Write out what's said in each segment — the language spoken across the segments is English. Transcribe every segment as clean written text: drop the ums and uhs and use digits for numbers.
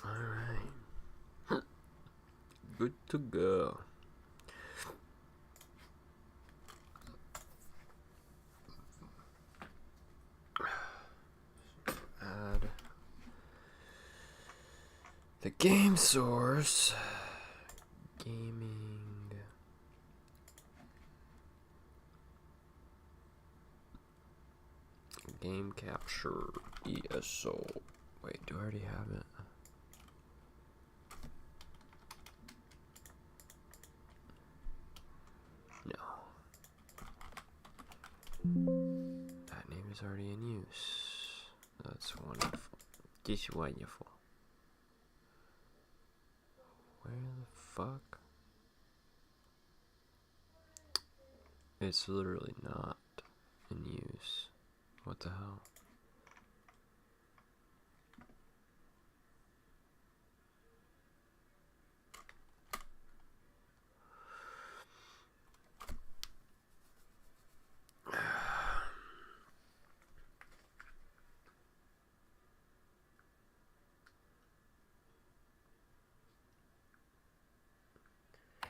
Alright. Good to go. Add the game source. Gaming. Game capture ESO. Wait, do I already have it? No. That name is already in use. That's wonderful. Just wonderful. Where the fuck? It's literally not in use. What the hell?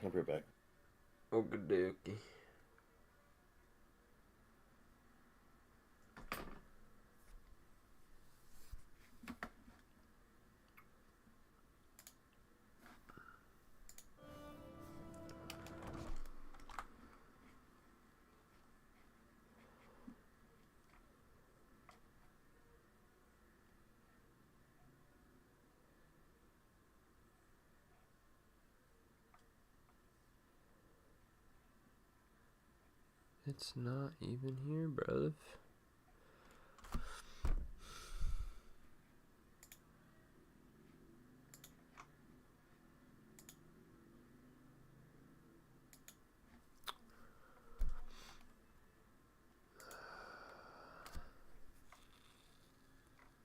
I'll be right back. Okie dokie. It's not even here, bruv.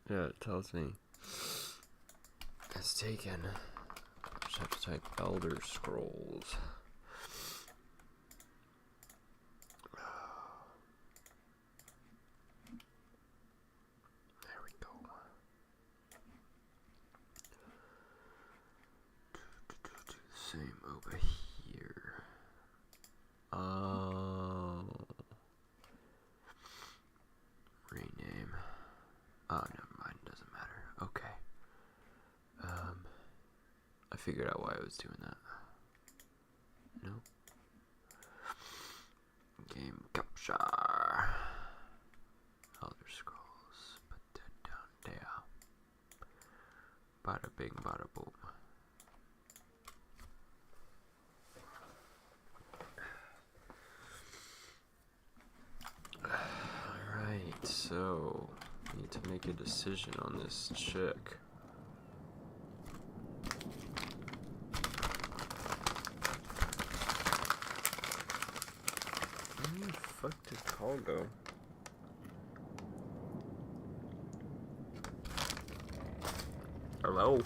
Yeah, it tells me it's taken. I just have to type Elder Scrolls. There we go. Same over here. Oh. Rename. Oh, never mind. Doesn't matter. Okay. I figured out why I was doing that. No. Game capture. Elder Scrolls. Put that down there. Bada bing, bada boom. to make a decision on this chick. Where the fuck did Paul go? Hello?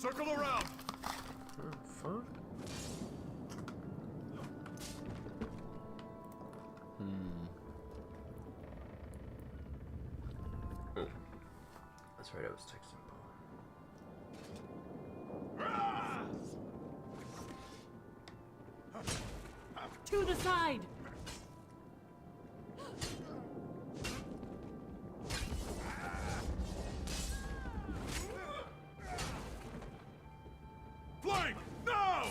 Circle around. Oh, fuck. Oh, that's right. I was texting Paul. To the side! Flank! No!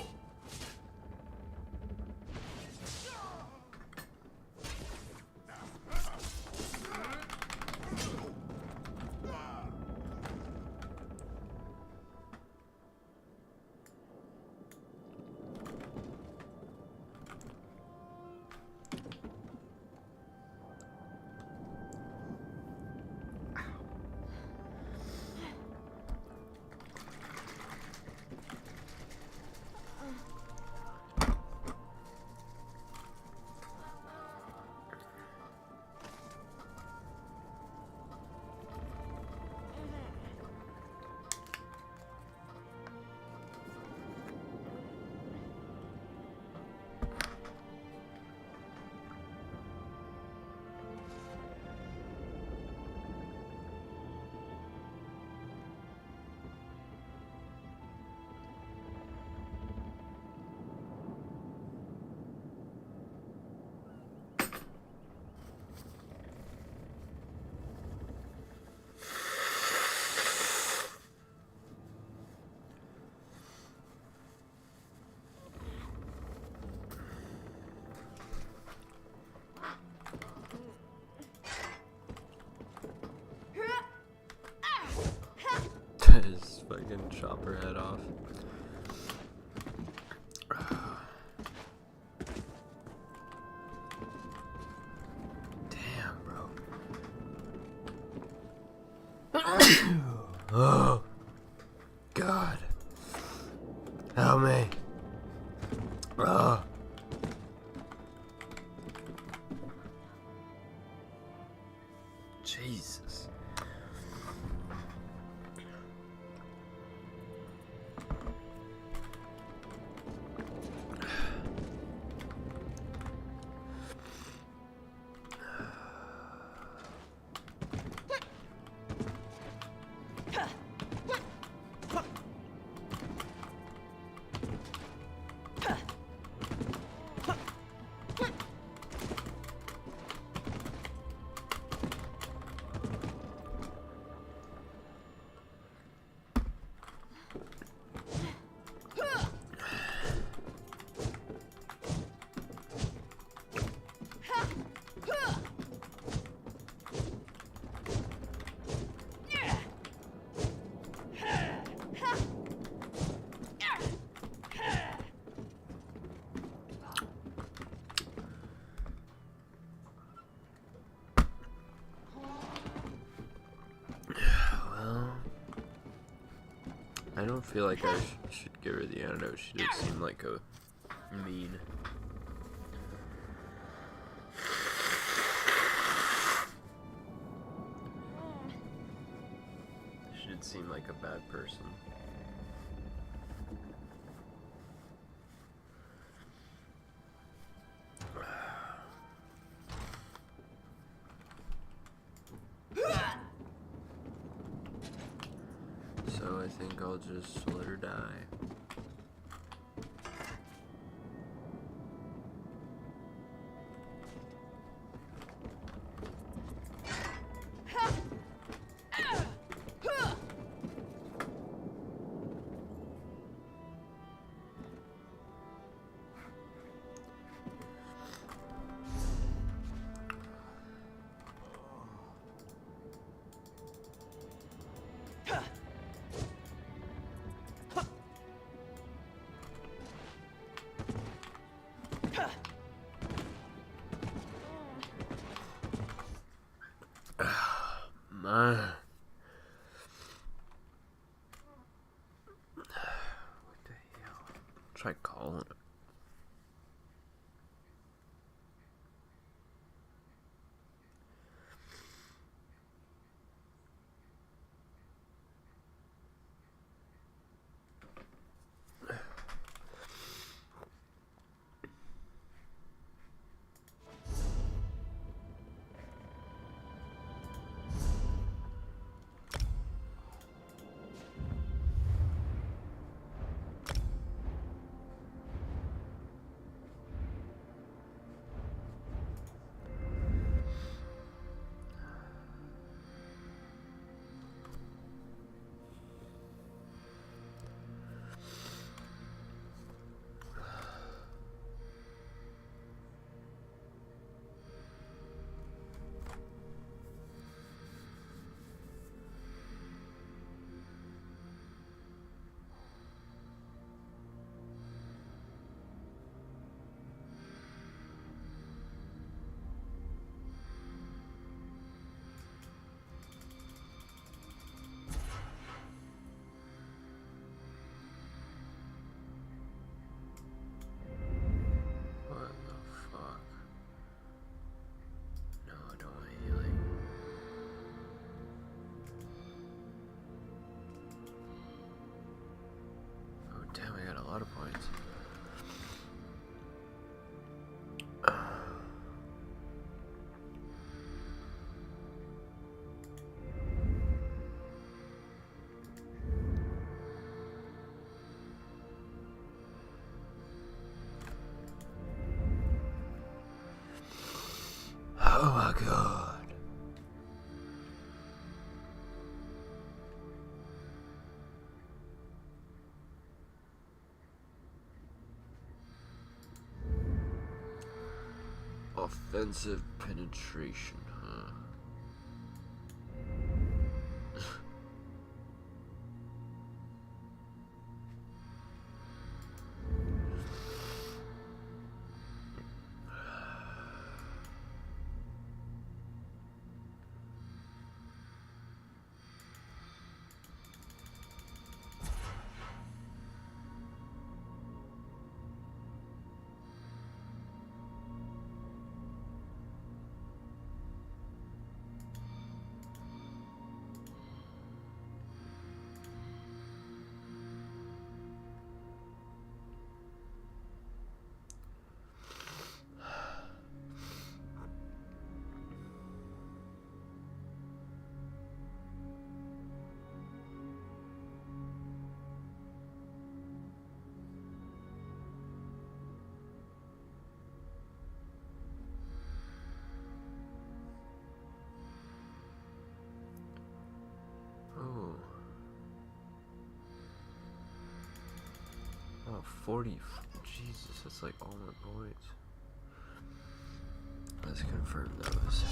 Just fucking chop her head off. Damn, bro. Oh, God. Help me. Oh. Jesus. I don't feel like I should give her the antidote. She did seem like a mean. did seem like a bad person. So I think I'll just let her die. Man. What the hell? Try calling him. What the fuck? No, I don't want healing. Oh damn, I got a lot of points. Oh my god. Offensive penetration, huh? Oh. Oh, 40. Jesus, that's like all my points. Let's confirm those.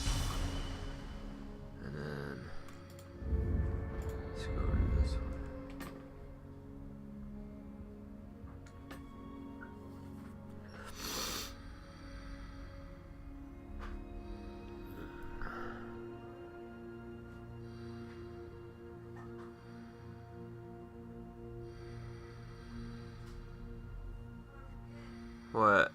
And then let's go over to this one. What?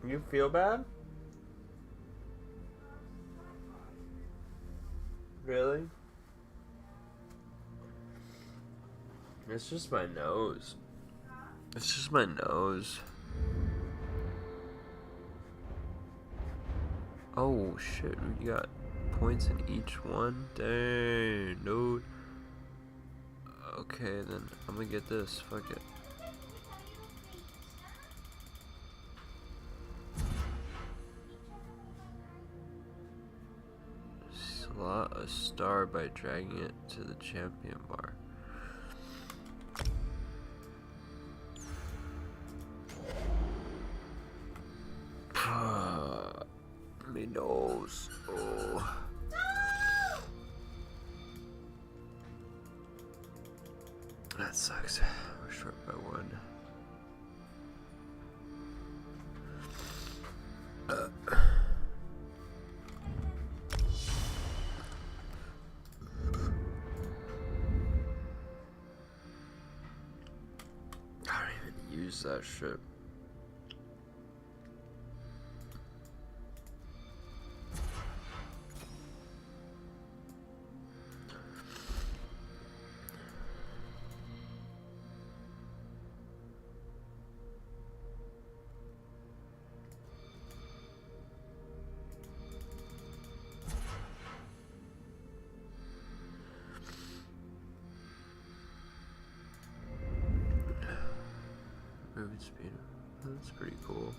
You feel bad? Really? It's just my nose. It's just my nose. Oh shit, we got points in each one? Dang, dude. Okay, then I'm gonna get this. Fuck it. Slot a star by dragging it to the champion bar. My nose. Oh. That sucks. We're short by one. I don't even use that shit. Movement speed. That's pretty cool.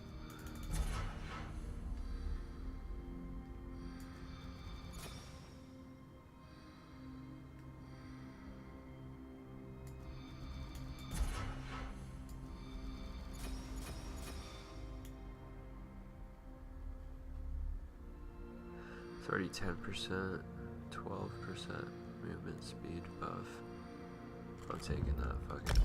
It's already 10%, 12% movement speed buff. I'm taking that, fuck it.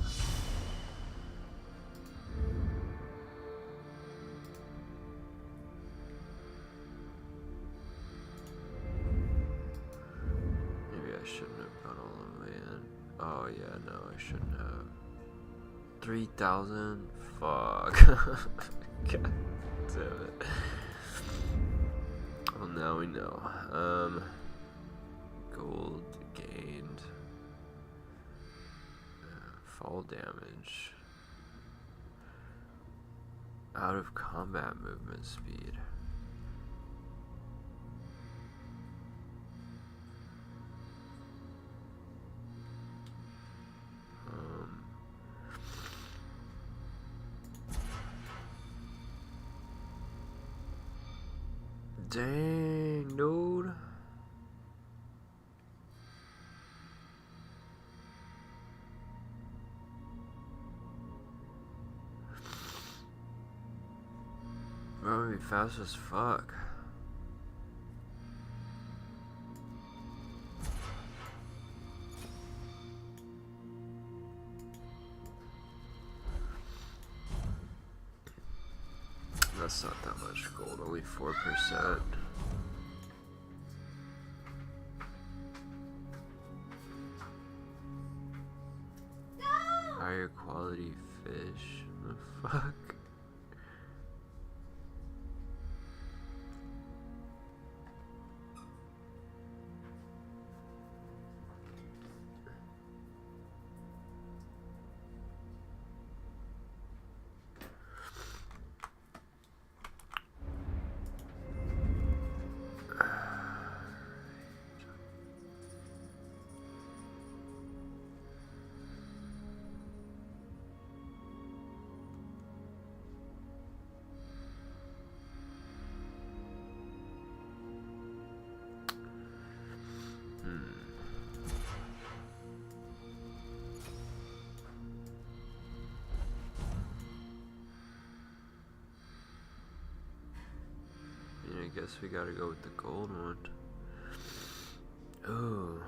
Maybe I shouldn't have gone all the way in. Oh yeah, no, I shouldn't have. 3,000? Fuck. God damn it. Well, now we know. Gold gained. Fall damage. Out of combat movement speed. Dang, dude. I'm gonna be fast as fuck. That's not that much gold, only 4%. Higher quality fish. The fuck? I guess we gotta go with the gold one. Ooh,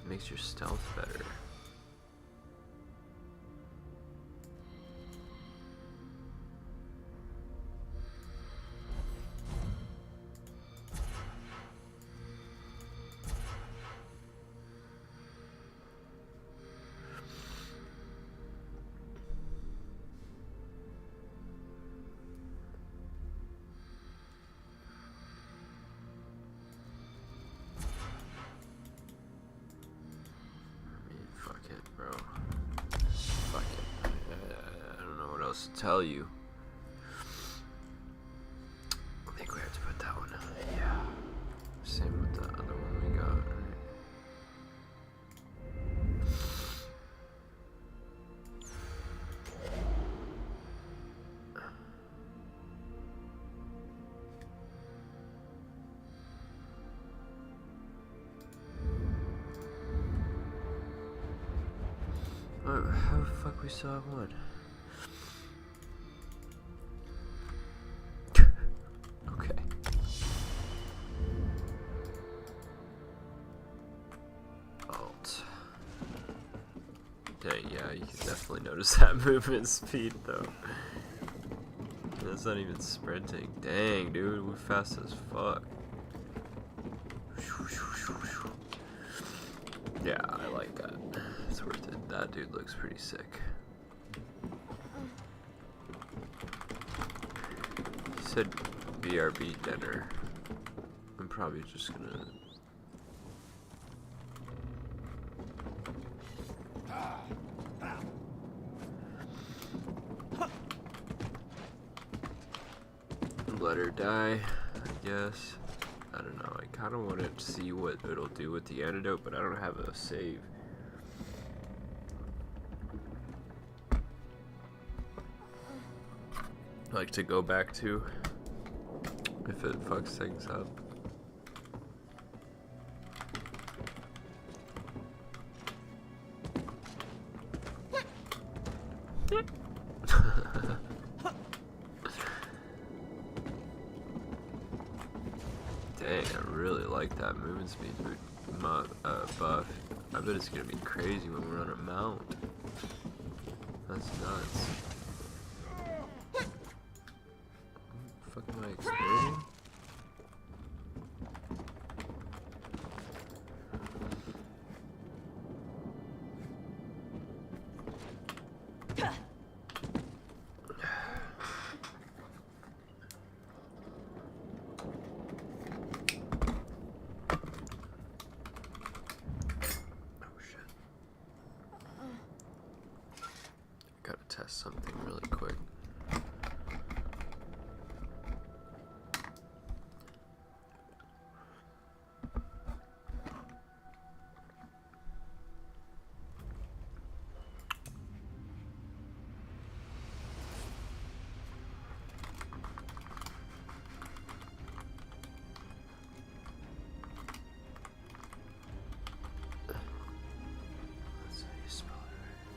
makes your stealth better. else to tell you. I think we have to put that one. Yeah. Same with the other one we got. How the fuck we still have one? Okay. Alt. Dang, yeah, you can definitely notice that movement speed though. That's not even sprinting. Dang, dude, we're fast as fuck. Yeah, I like that. It's worth it. That dude looks pretty sick. He said BRB dinner. I'm probably just gonna... let her die, I guess. I don't know. I kind of want to see what it'll do with the antidote, but I don't have a save. Like to go back to if it fucks things up. Dang, I really like that movement speed buff. I bet it's gonna be crazy when we're on a mount. That's nuts. Fuck, am I exploding? Gotta test something really quick. That's how you spell it, right?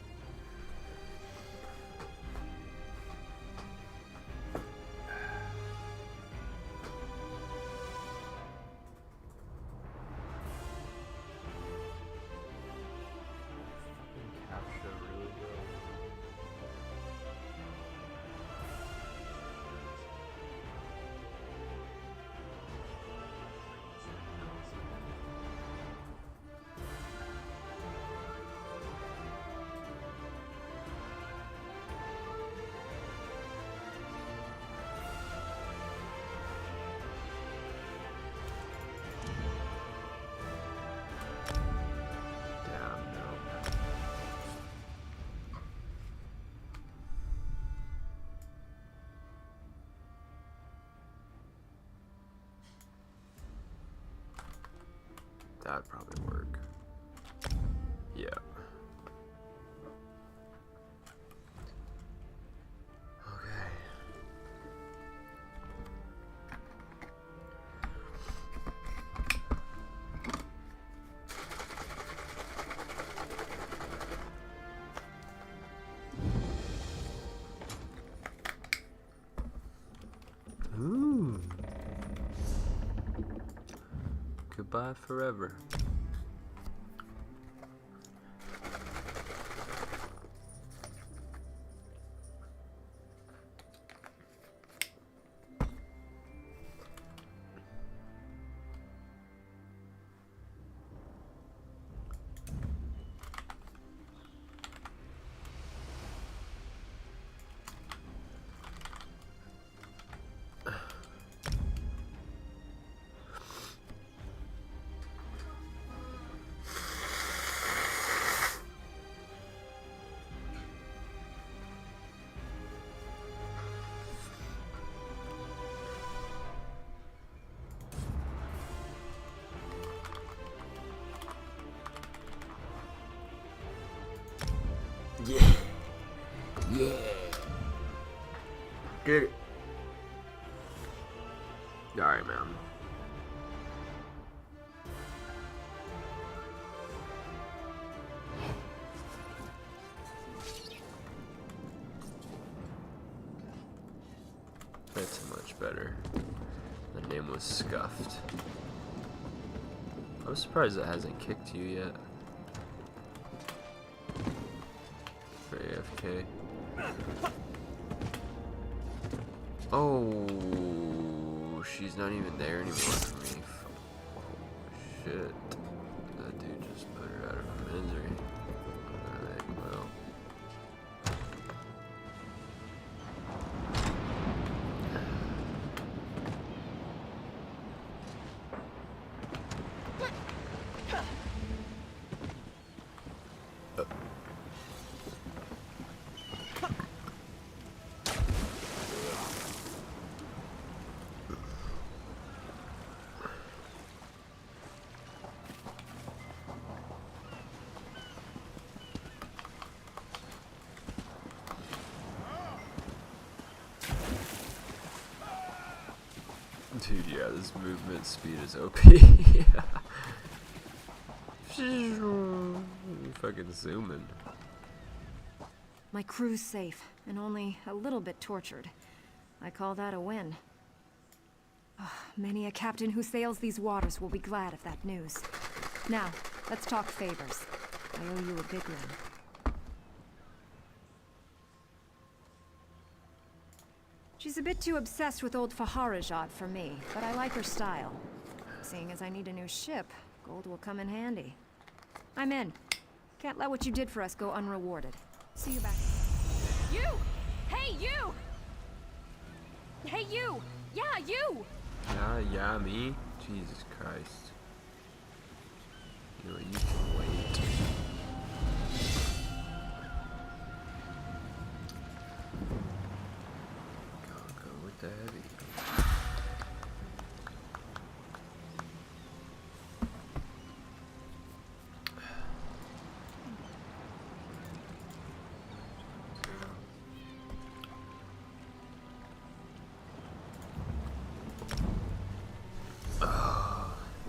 Capture really good. Damn, no. That'd probably work. Yeah. Okay. Ooh. Goodbye forever. Get it. Alright, man. That's much better. The name was Scuffed. I'm surprised it hasn't kicked you yet. For AFK. Oh, she's not even there anymore for me. Oh, shit. That dude just put her out of her misery. Alright, well. Dude, yeah, this movement speed is OP. Yeah. Fucking zooming. My crew's safe, and only a little bit tortured. I call that a win. Oh, many a captain who sails these waters will be glad of that news. Now, let's talk favors. I owe you a big one. She's a bit too obsessed with old Faharajad for me, but I like her style. Seeing as I need a new ship, gold will come in handy. I'm in. Can't let what you did for us go unrewarded. See you back. You! Hey, you! Hey, you! Yeah, you! Yeah, me? Jesus Christ. You know, you can wait. Go with the heavy.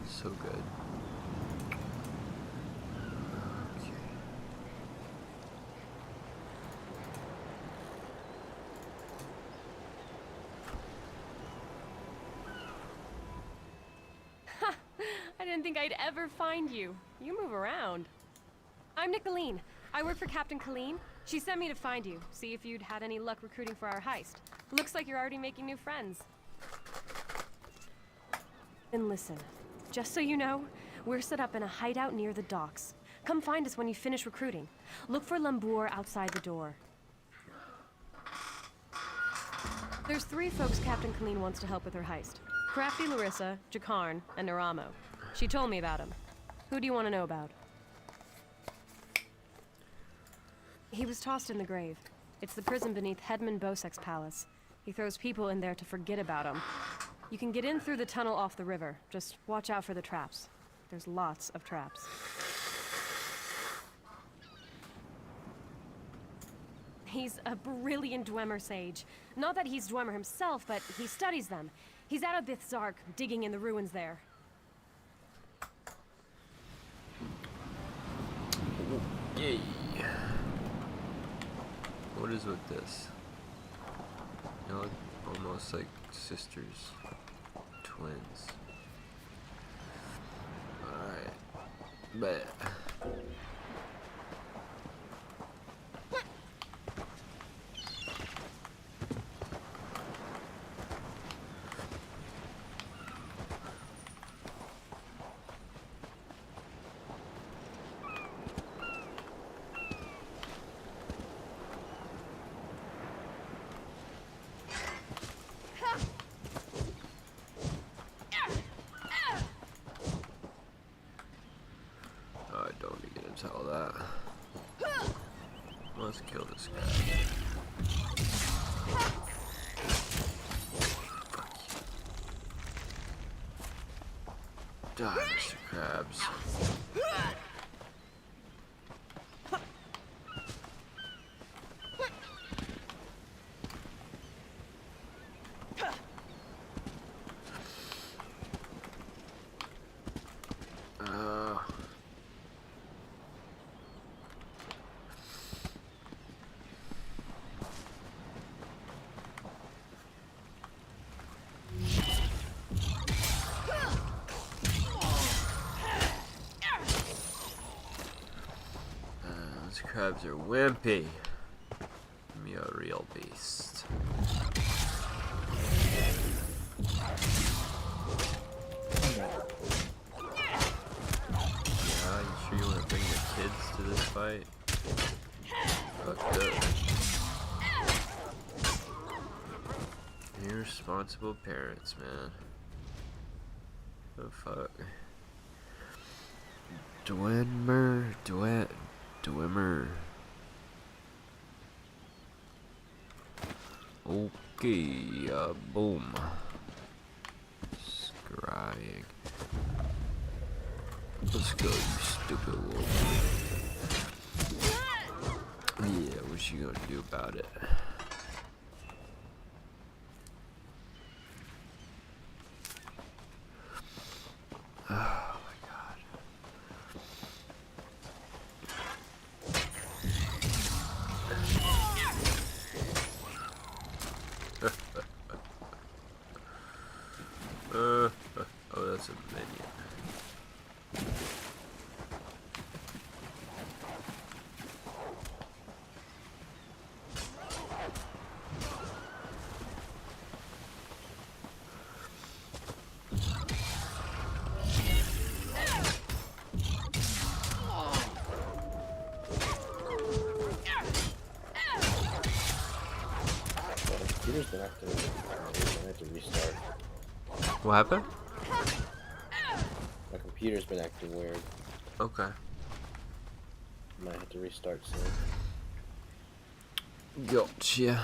So good. Okay. I didn't think I'd ever find you. You move around. I'm Nicolene. I work for Captain Colleen. She sent me to find you, see if you'd had any luck recruiting for our heist. Looks like you're already making new friends. And listen, just so you know, we're set up in a hideout near the docks. Come find us when you finish recruiting. Look for Lambour outside the door. There's 3 folks Captain Colleen wants to help with her heist. Crafty Larissa, Jakarn, and Naramo. She told me about him. Who do you want to know about? He was tossed in the grave. It's the prison beneath Hedman Bosek's palace. He throws people in there to forget about him. You can get in through the tunnel off the river. Just watch out for the traps. There's lots of traps. He's a brilliant Dwemer sage. Not that he's Dwemer himself, but he studies them. He's out of Bithzark, digging in the ruins there. Yay. What is with this? You know, almost like sisters. Twins. Alright. Bet. I don't want to get into all that. Let's kill this guy. Die, Mr. Krabs. crabs are wimpy. Give me a real beast. Yeah, you sure you want to bring the kids to this fight? Fuck that. Irresponsible parents, man. Oh fuck. Dwemer. Okay, boom. Scrying. Let's go, you stupid wolf. Yeah, what you gonna do about it? Oh my god. Oh, that's a minion. Computer's been acting weird. I have to restart. What happened? My computer's been acting weird. Okay. Might have to restart soon. Gotcha.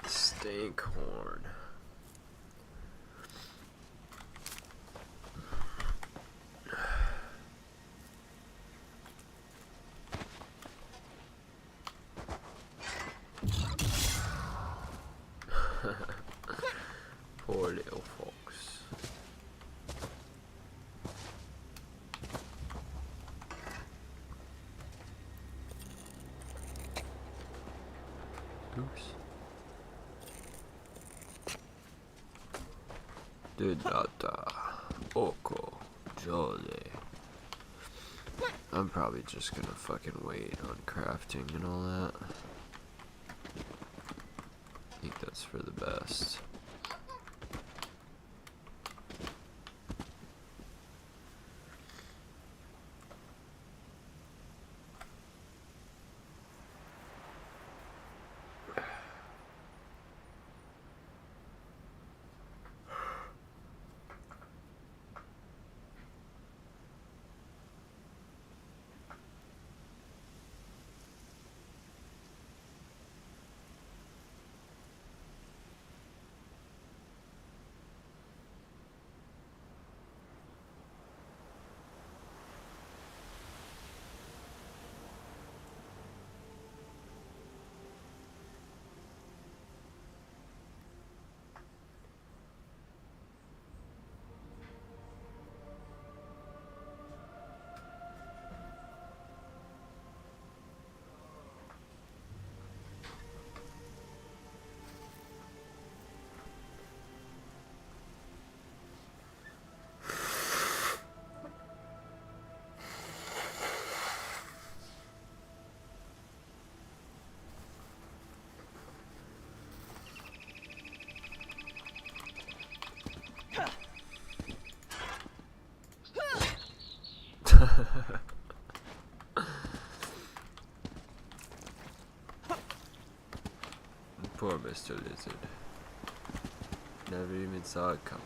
Stankhorn. Poor little fox. Oops. Didata. Oko. Jolly. I'm probably just gonna fucking wait on crafting and all that. I think that's for the best. Poor Mr. Lizard. Never even saw it coming.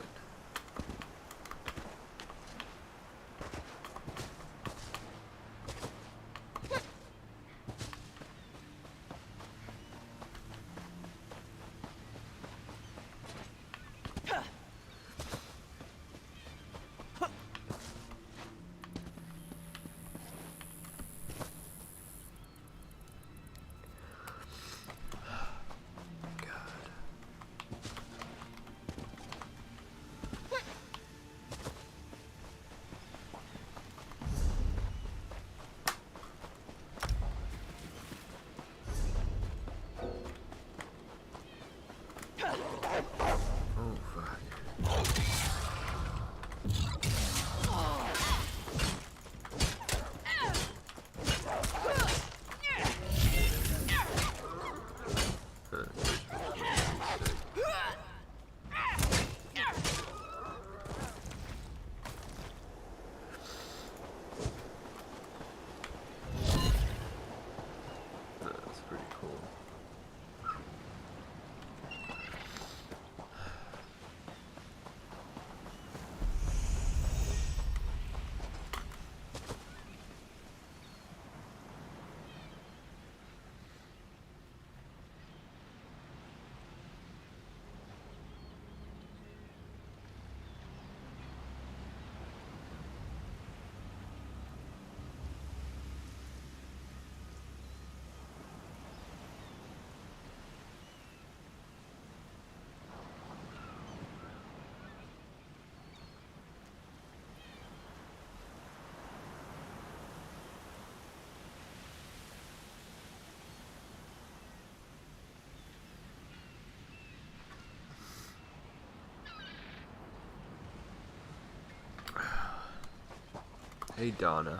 Hey, Donna.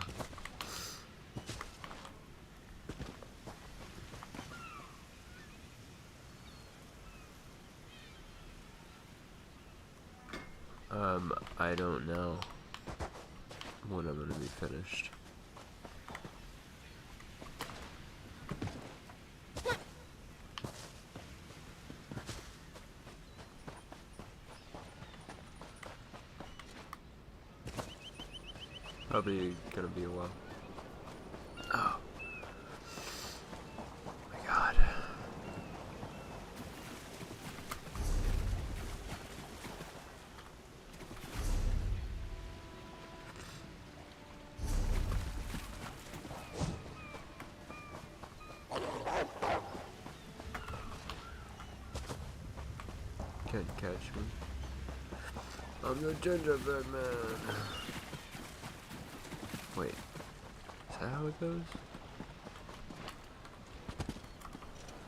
I don't know when I'm gonna be finished. Probably gonna be a while. Oh my god. Can't catch me. I'm the gingerbread man. Wait, is that how it goes?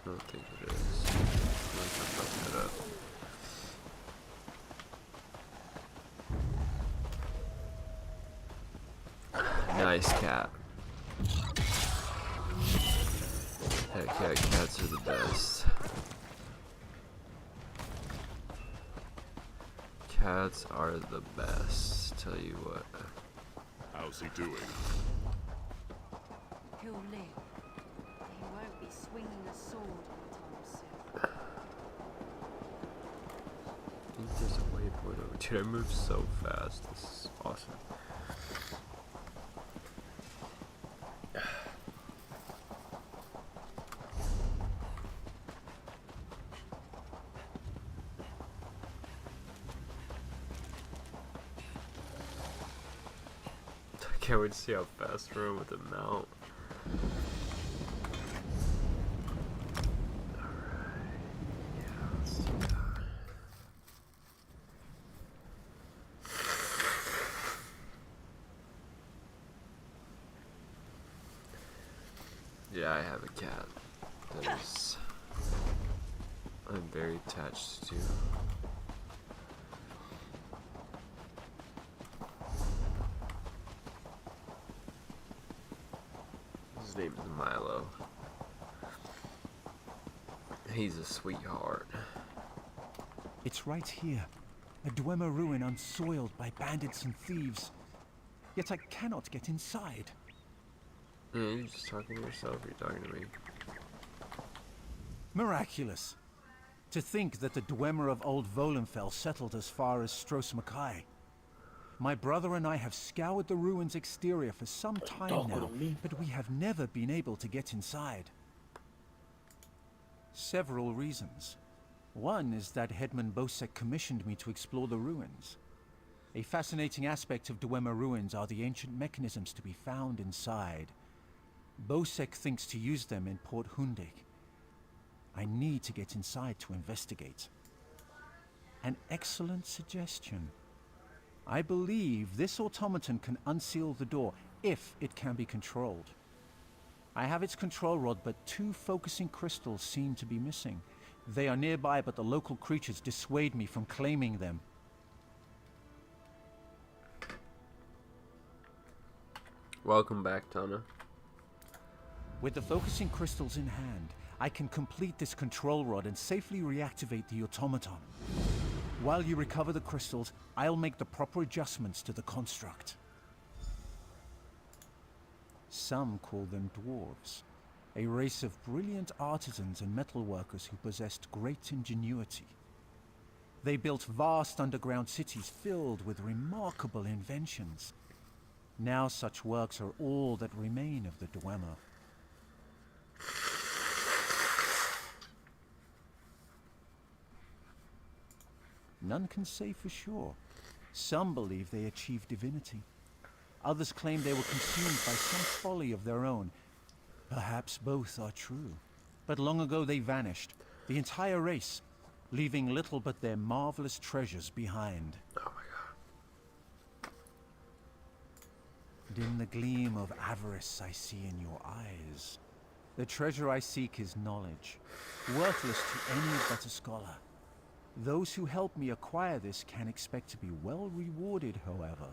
I don't think it is. I fucked that up. Nice cat. Heck yeah, cats are the best. Cats are the best, tell you what. How's he doing? He'll live. He won't be swinging a sword anytime soon. I think there's a waypoint over. Dude, I move so fast. This is awesome. I can't wait to see how fast we're on with the mount. Alright. Yeah, let's do that. Yeah, I have a cat that is I'm very attached to. His name is Milo. He's a sweetheart. It's right here. A Dwemer ruin unsoiled by bandits and thieves. Yet I cannot get inside. Yeah, you're just talking to yourself, or you're talking to me. Miraculous. To think that the Dwemer of Old Volenfell settled as far as Stros Mackay. My brother and I have scoured the ruin's exterior for some time now, but we have never been able to get inside. Several reasons. One is that Headman Bosek commissioned me to explore the ruins. A fascinating aspect of Dwemer ruins are the ancient mechanisms to be found inside. Bosek thinks to use them in Port Hundik. I need to get inside to investigate. An excellent suggestion. I believe this automaton can unseal the door if it can be controlled. I have its control rod, but 2 focusing crystals seem to be missing. They are nearby, but the local creatures dissuade me from claiming them. Welcome back, Tana. With the focusing crystals in hand, I can complete this control rod and safely reactivate the automaton. While you recover the crystals, I'll make the proper adjustments to the construct. Some call them dwarves, a race of brilliant artisans and metalworkers who possessed great ingenuity. They built vast underground cities filled with remarkable inventions. Now such works are all that remain of the Dwemer. None can say for sure. Some believe they achieved divinity. Others claim they were consumed by some folly of their own. Perhaps both are true. But long ago they vanished, the entire race, leaving little but their marvelous treasures behind. Oh my god. And in the gleam of avarice I see in your eyes, the treasure I seek is knowledge, worthless to any but a scholar. Those who help me acquire this can expect to be well rewarded, however.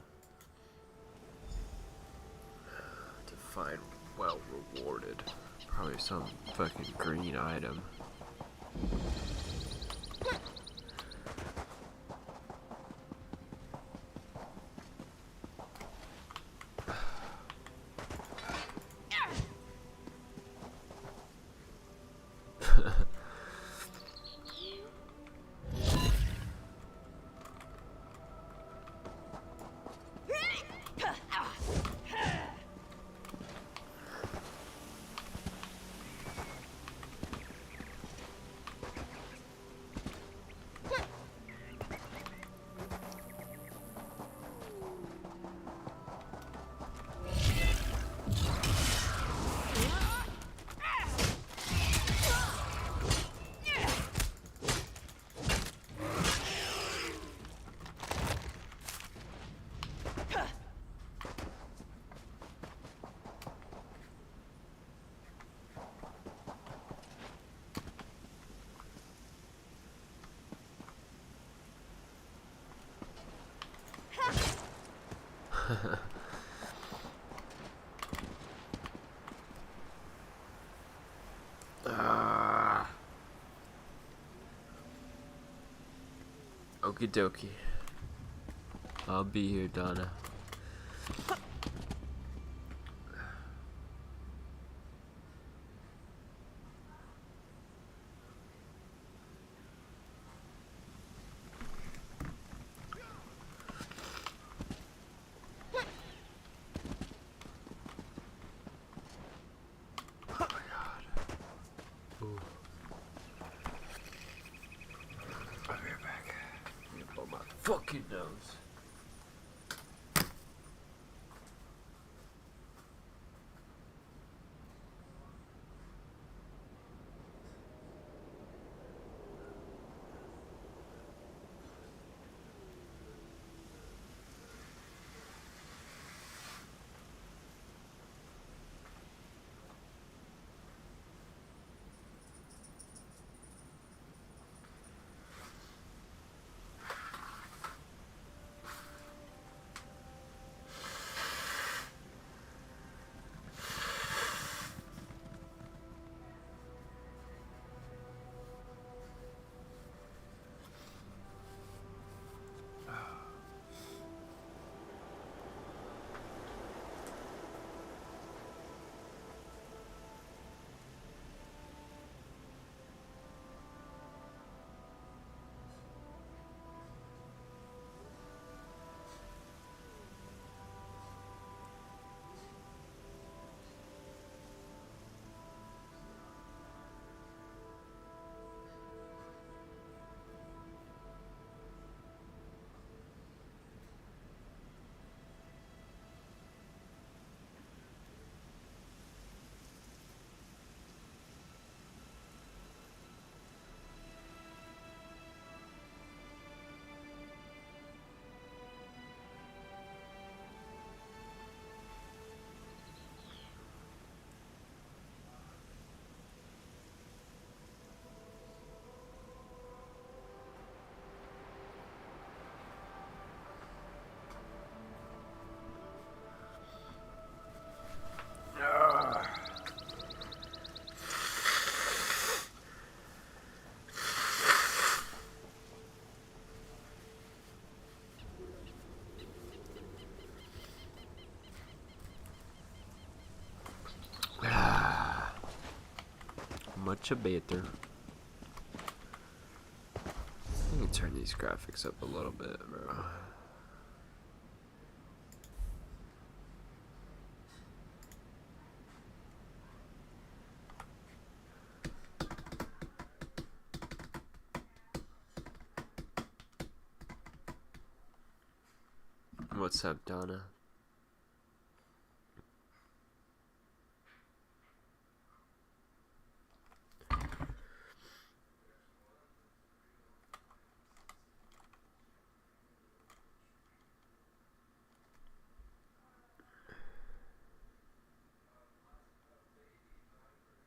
find well rewarded. Probably some fucking green item. Okie dokie. I'll be here, Donna. Fucking nose. Much better. Let me turn these graphics up a little bit, bro. What's up, Donna?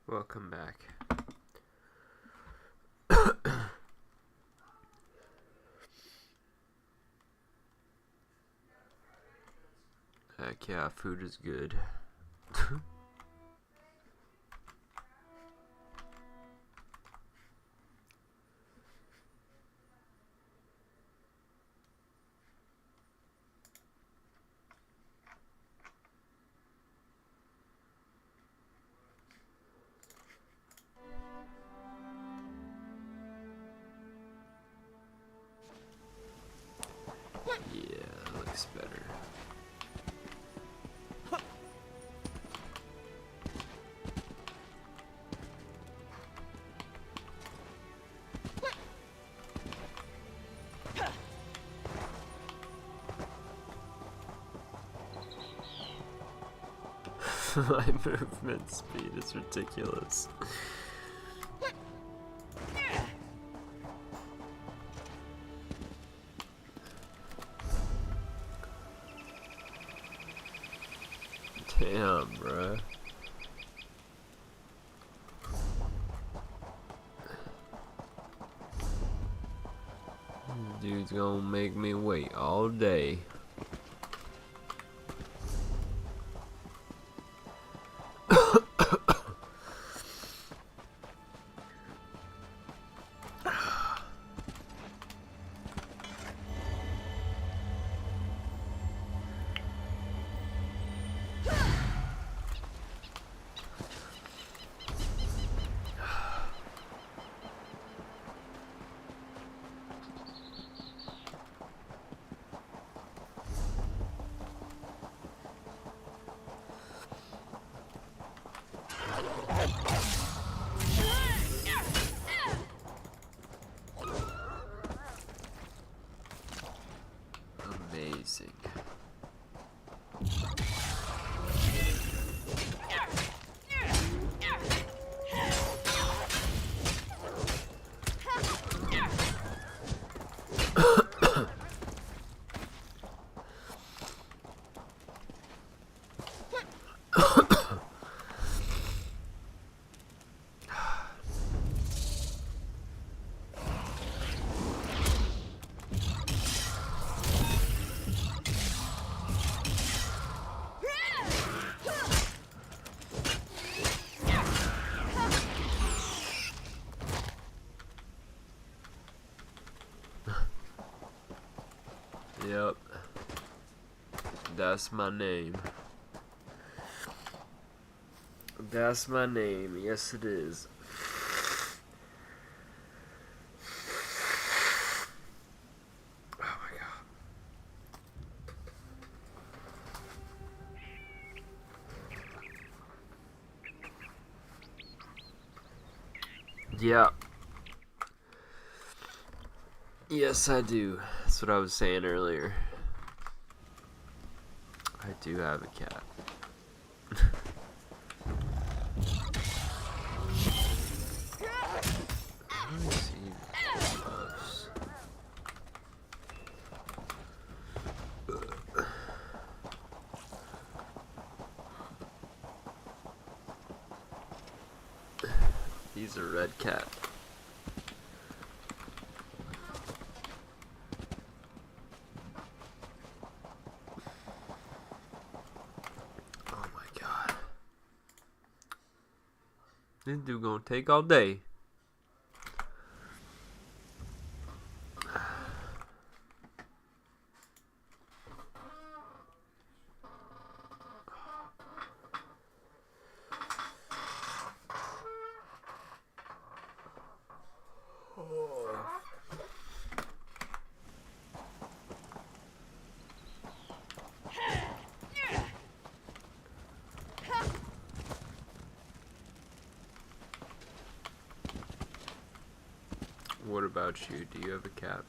Welcome back. Heck yeah, food is good. That's better. My movement speed is ridiculous. Damn, bruh. Dude's gonna make me wait all day. Amazing. Yep. That's my name. That's my name. Yes, it is. Oh my god. Yeah. Yes, I do. That's what I was saying earlier. I do have a cat. Let me see buffs. He's a red cat. This dude gonna take all day. What about you? Do you have a cat?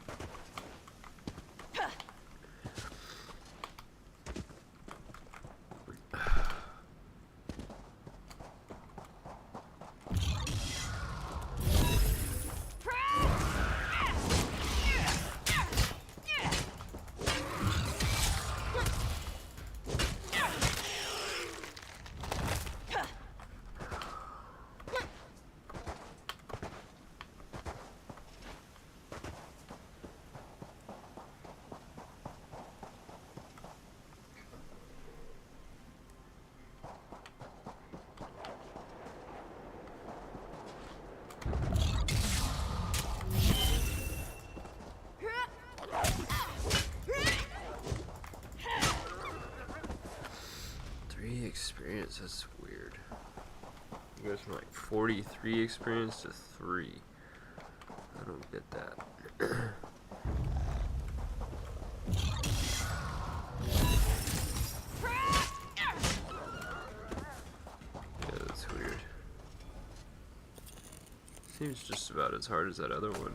Experience, that's weird. It goes from like 43 experience to 3. I don't get that. seems just about as hard as that other one.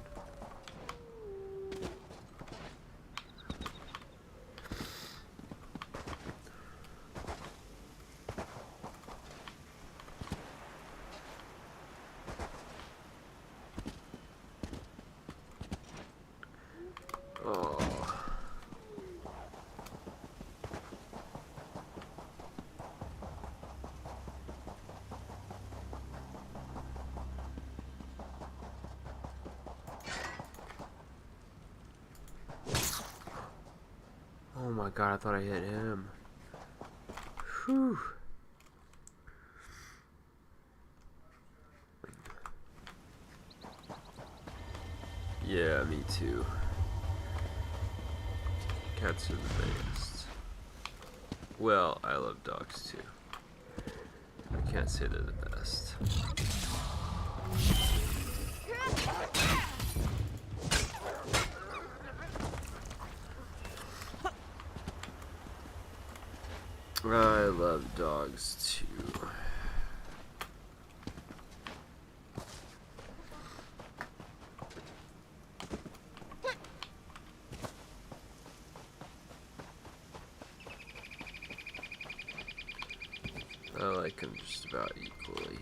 Oh my god, I thought I hit him. Whew. Yeah, me too. Cats are the best. Well, I love dogs too. I can't say they're the best. I love dogs too. I like them just about equally.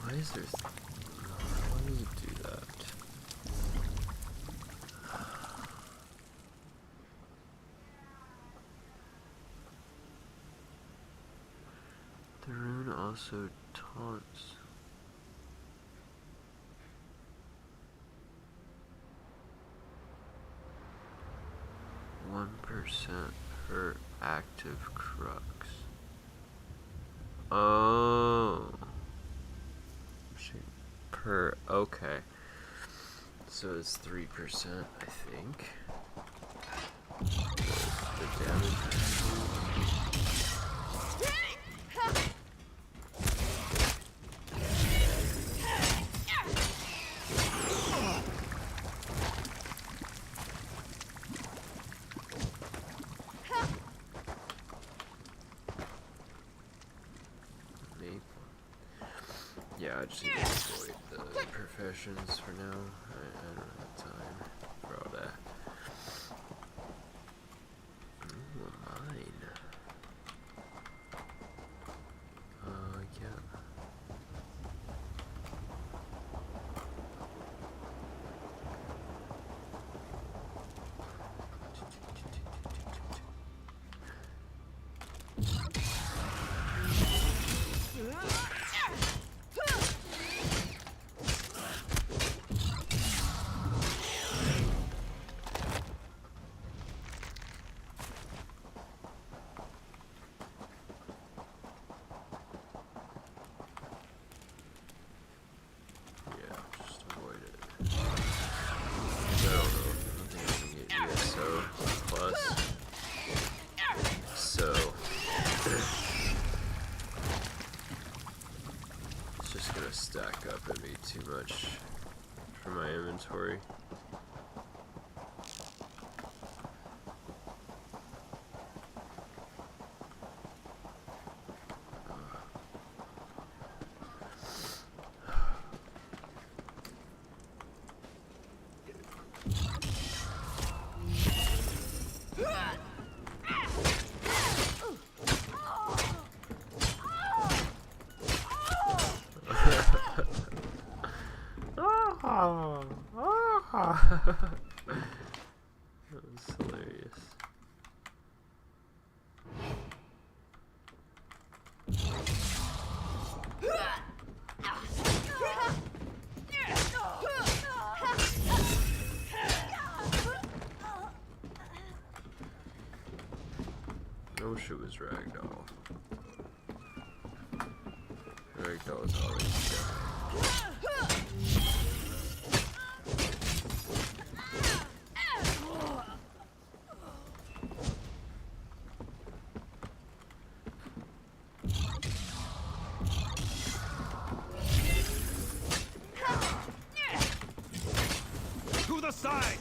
Why is there? Why does it do that? The rune also taunts. %, per active crux. Oh. Per, okay. So it's 3%, I think. The damage. Yeah, I just need to avoid the professions for now. I don't have time for all that. Ooh, mine. Yeah. Stack up and be too much for my inventory. That was hilarious. I wish it was Ragdoll. Ragdoll is always good. To the side!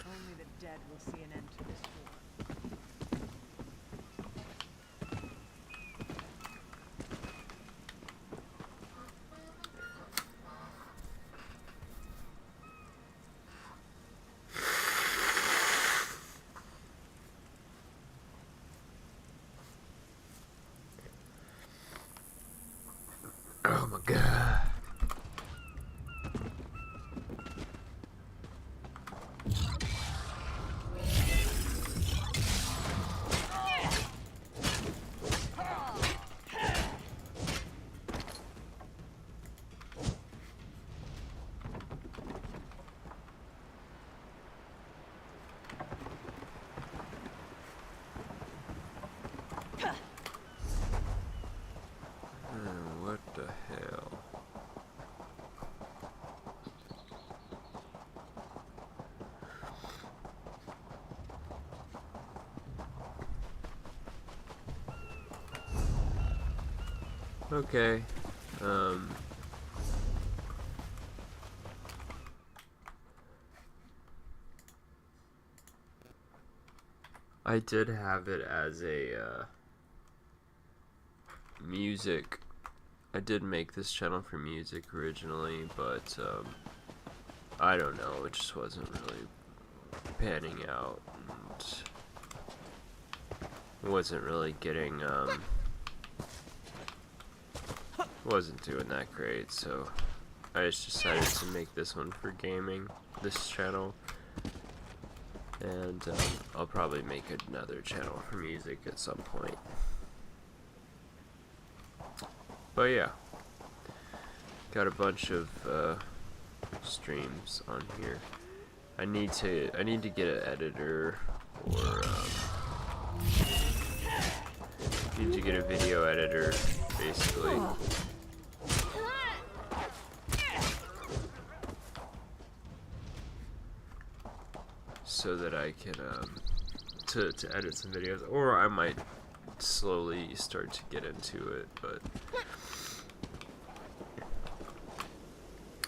Only the dead will see an end to this war. Oh my god. What the hell? Okay. I did have it as a music. I did make this channel for music originally, but I don't know, it just wasn't really panning out, and wasn't really getting wasn't doing that great, so I just decided to make this one for gaming, this channel. And I'll probably make another channel for music at some point. But yeah, got a bunch of streams on here. I need to get an editor, or need to get a video editor, basically. So that I can to edit some videos, or I might slowly start to get into it, but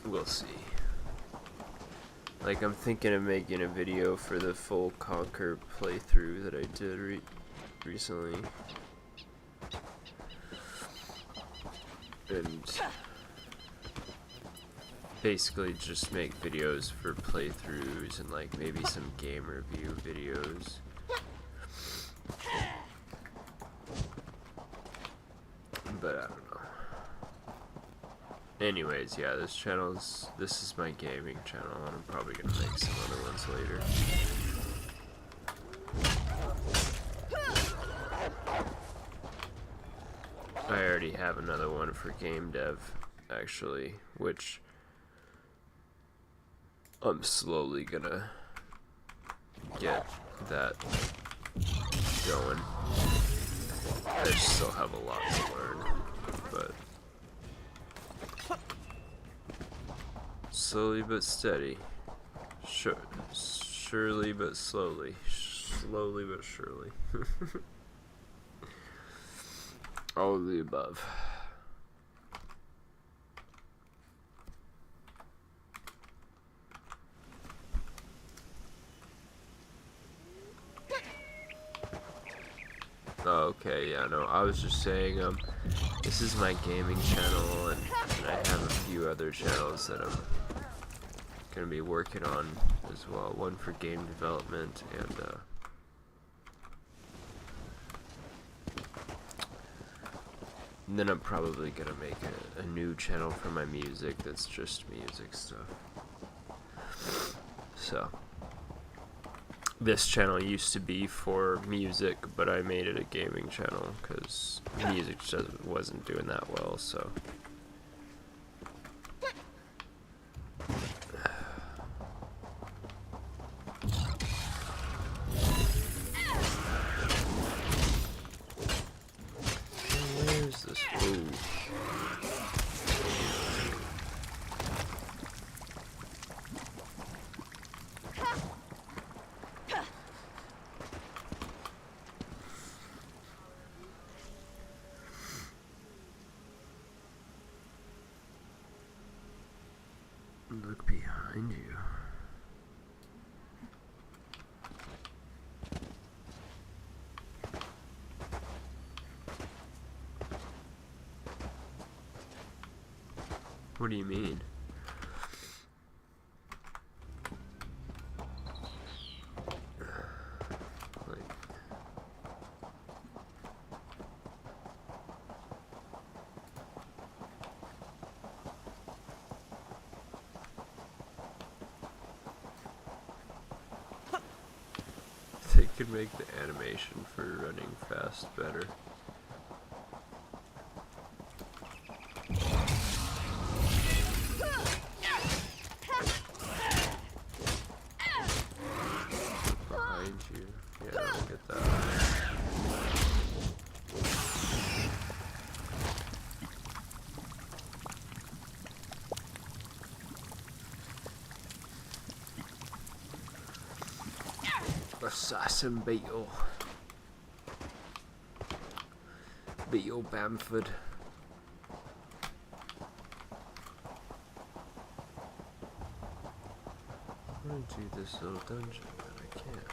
we'll see. Like, I'm thinking of making a video for the full Conquer playthrough that I did recently, and basically just make videos for playthroughs and like maybe some game review videos. But I don't know. Anyways, yeah, this is my gaming channel, and I'm probably gonna make some other ones later. I already have another one for game dev, actually, which I'm slowly gonna get that going. I still have a lot to learn, but slowly but steady. Surely but slowly. Slowly but surely. All of the above. Okay, yeah, no, I was just saying, this is my gaming channel, and I have a few other channels that I'm gonna be working on as well. One for game development, and And then I'm probably gonna make a new channel for my music that's just music stuff. So, this channel used to be for music, but I made it a gaming channel because music just wasn't doing that well, so. Where's this food? Look behind you. What do you mean? Like, they could make the animation for running fast better. Behind you. Yeah, look at that. Assassin Beetle. Beetle Bamford. I want to do this little dungeon, but I can't.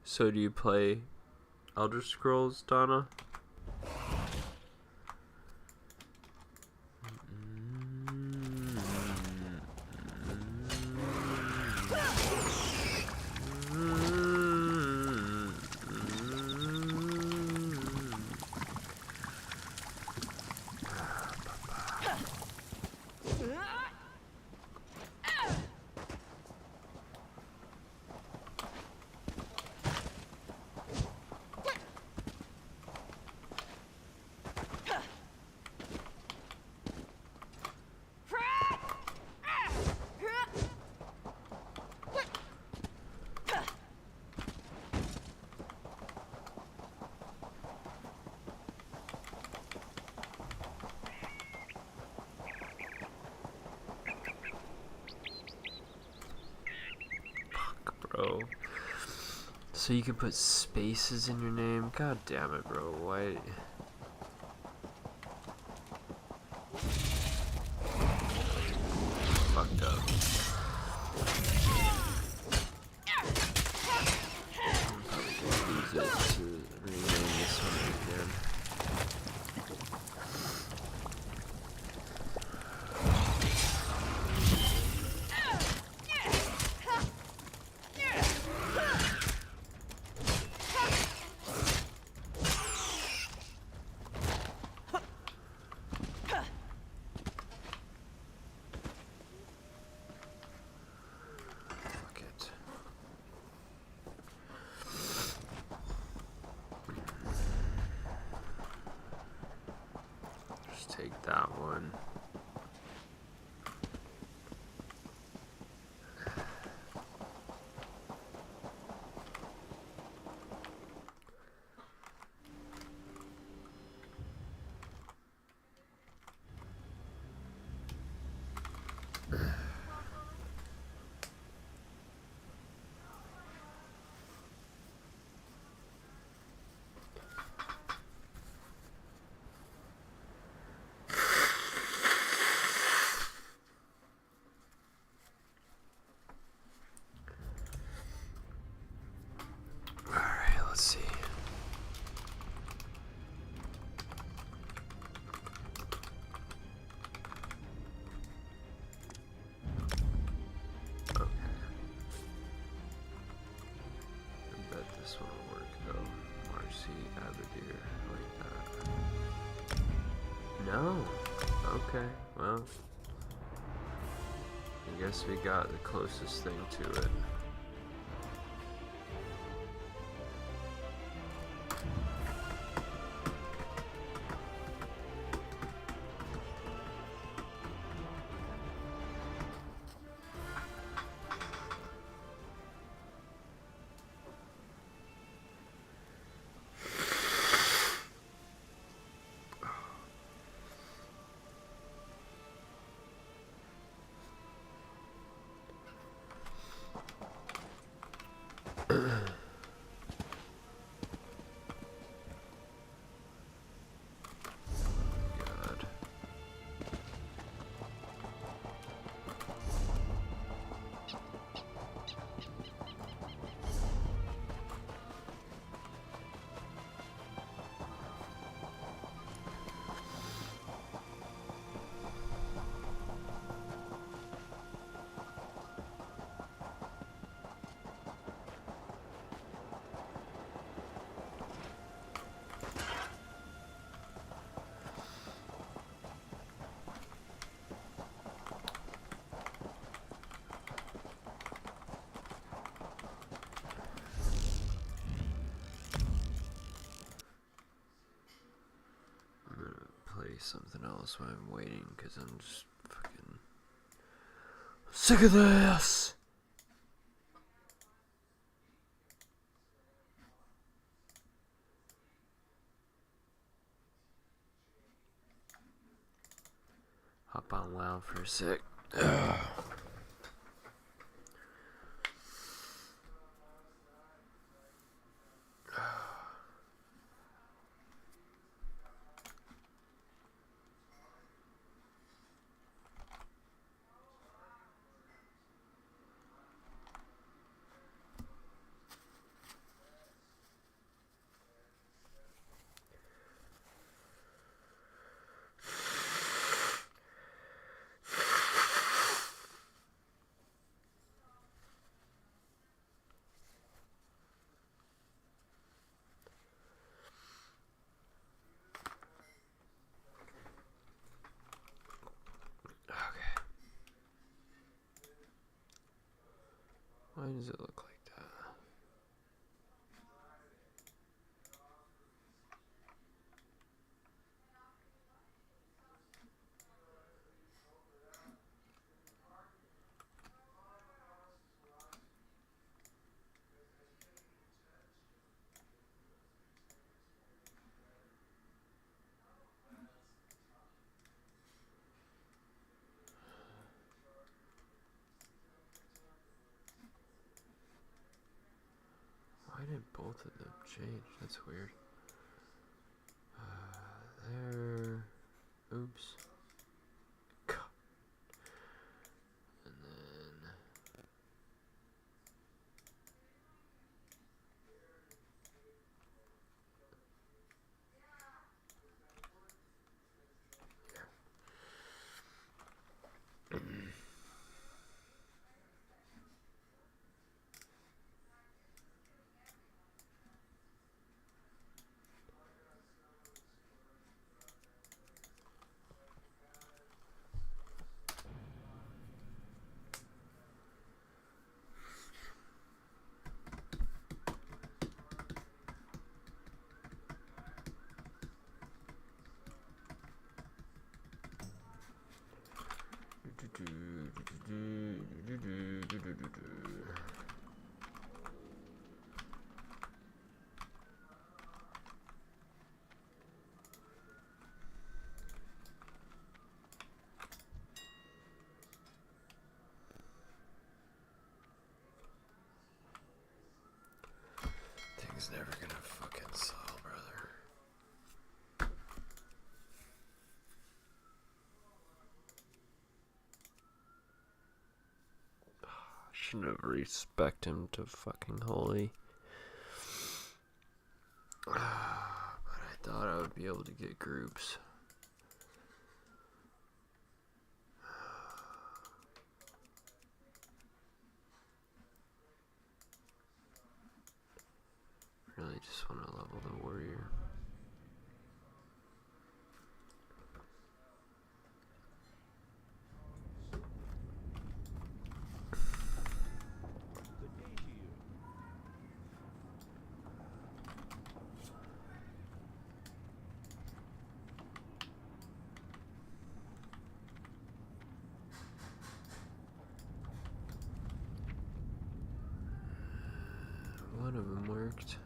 So do you play Elder Scrolls, Donna? Bro. So you can put spaces in your name? God damn it, bro. Why? Fucked up. I'm probably gonna use it to rename this one again. just take that one. Alright, let's see. Okay. I bet this one will work though. Marcy, Abadir, like that. No. Okay, well. I guess we got the closest thing to it. God. I'm gonna play something else while I'm waiting because I'm just fucking sick of this. Hop on WoW for a sec. Okay. Why does it look like that? Why did both of them change? That's weird. There. Oops. And then. Shouldn't have respect him to fucking holy. But I thought I would be able to get groups. Really just want to level the warrior. One of them worked.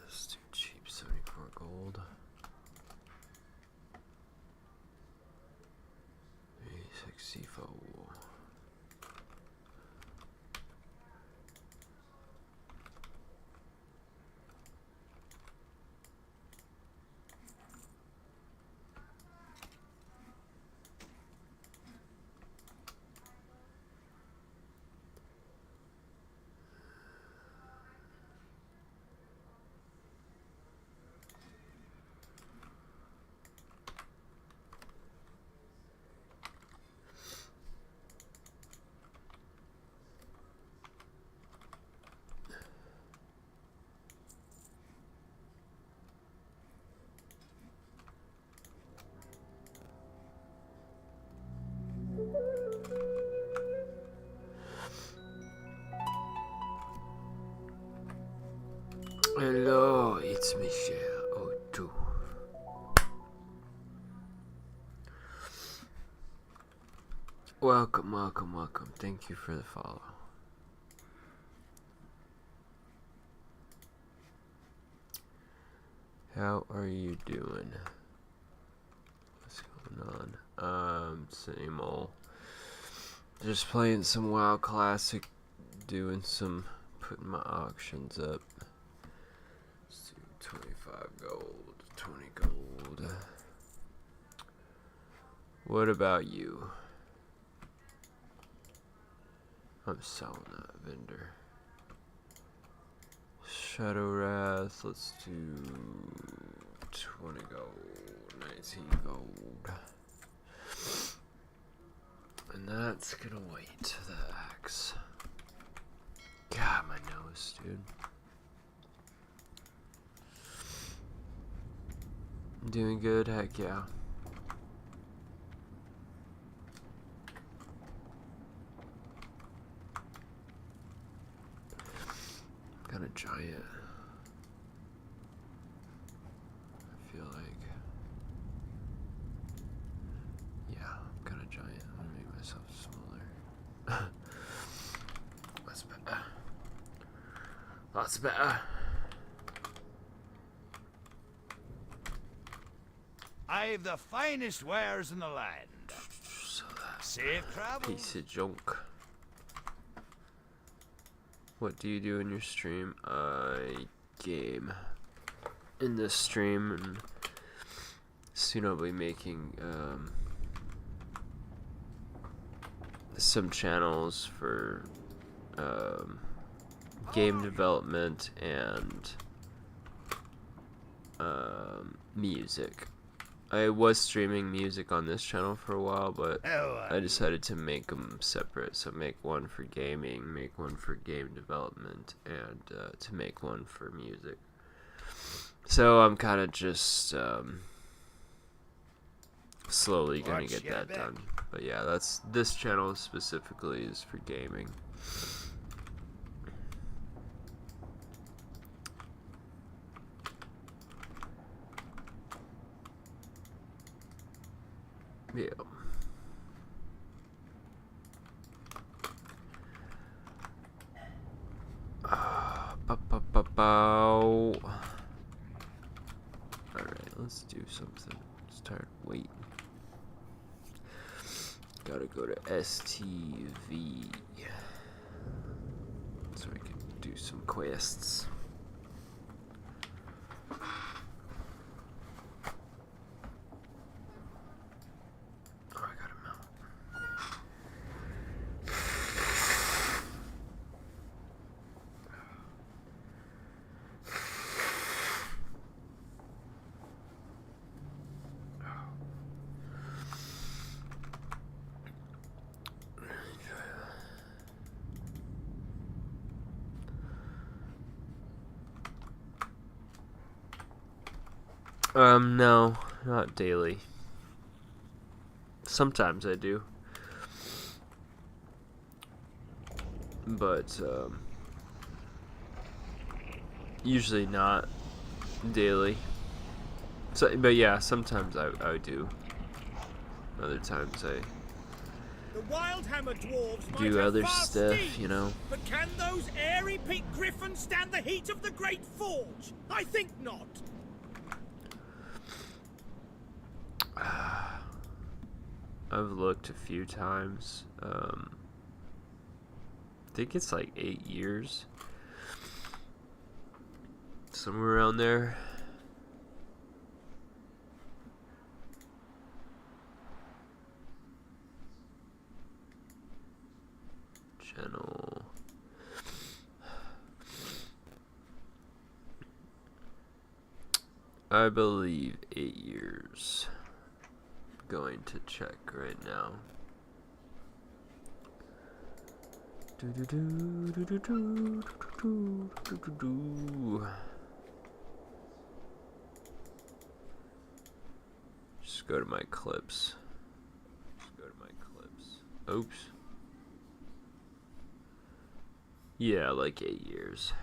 It's too cheap, 74 gold. 64. Hello, it's Michelle. Oh, too. Welcome, welcome, welcome. Thank you for the follow. How are you doing? What's going on? Same old. Just playing some WoW Classic, doing some, putting my auctions up. Let's do 25 gold, 20 gold. What about you? I'm selling that vendor. Shadow Wrath, let's do 20 gold, 19 gold. And that's gonna wait, the axe. God, my nose, dude. I'm doing good, heck yeah. Got a giant. I feel like. Yeah, I'm kind of giant. I'm gonna make myself smaller. That's better. That's better. I've the finest wares in the land. So that Safe travel. piece of junk. What do you do in your stream? I game in this stream, and soon I'll be making some channels for game development and music. I was streaming music on this channel for a while, but I decided to make them separate. So make one for gaming, make one for game development, and to make one for music. So I'm kind of just slowly gonna get that done. But yeah, this channel specifically is for gaming. Yeah. Alright, let's do something. Start waiting. Gotta go to STV so I can do some quests. No, not daily. Sometimes I do. But, usually not daily. So, but yeah, sometimes I do. Other times I The Wildhammer dwarves might do have other fast stuff, steeds, you know. But can those airy pink griffins stand the heat of the Great Forge? I think not. I've looked a few times. I think it's like 8 years. Somewhere around there. Channel. I believe 8 years. Going to check right now. Just go to my clips. Oops. Yeah, like 8 years.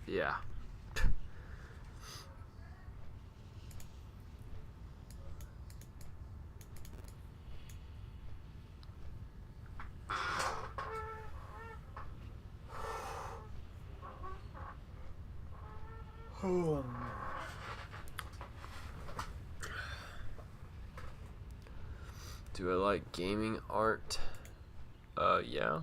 Yeah. Do I like gaming art? Yeah.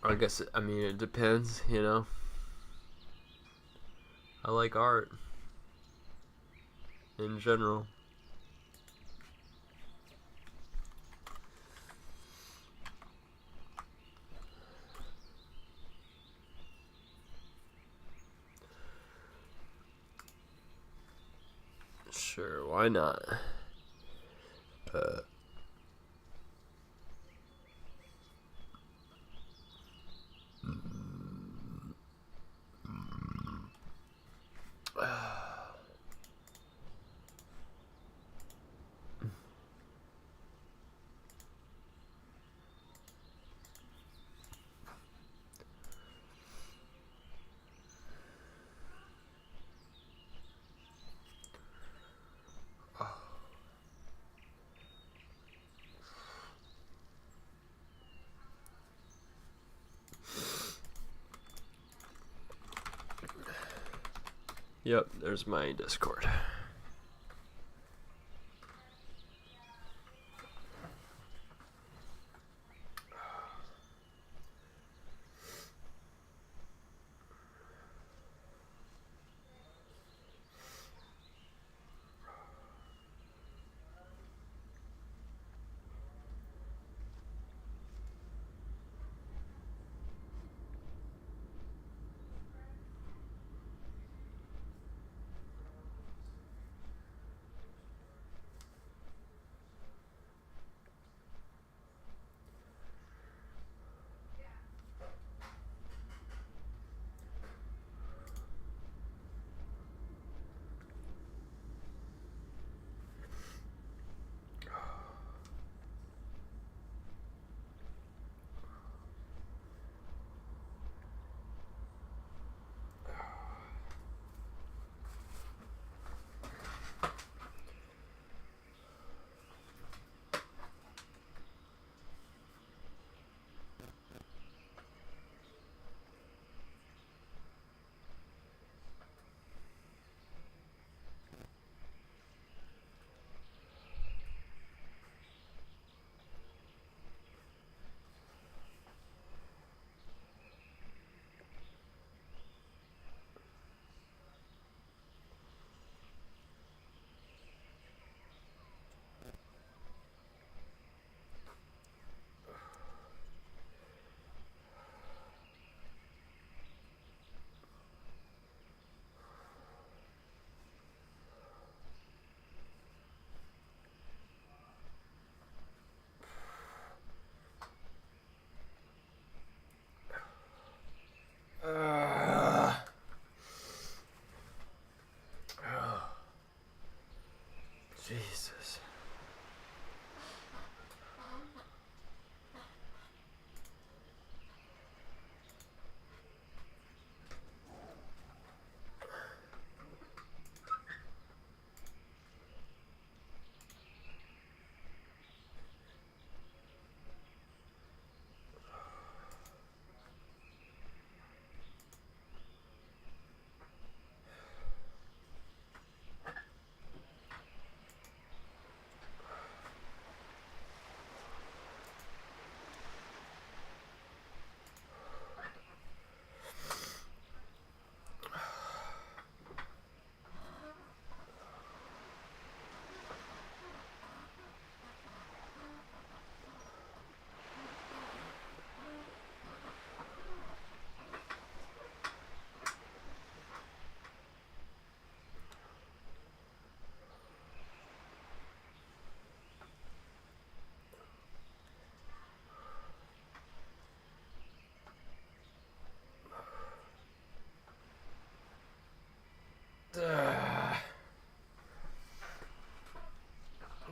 I guess, I mean, it depends, you know. I like art in general. Sure, why not? Yep, there's my Discord. Jesus.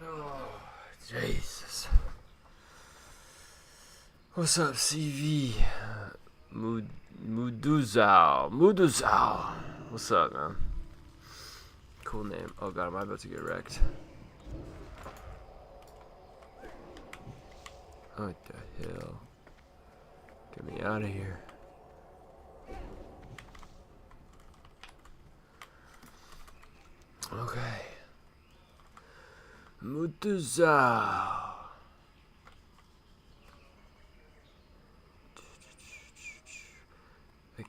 Oh, Jesus. What's up, CV? Muduzao. What's up, man? Cool name. Oh god, am I about to get wrecked? What the hell? Get me out of here. Okay. Muduzao.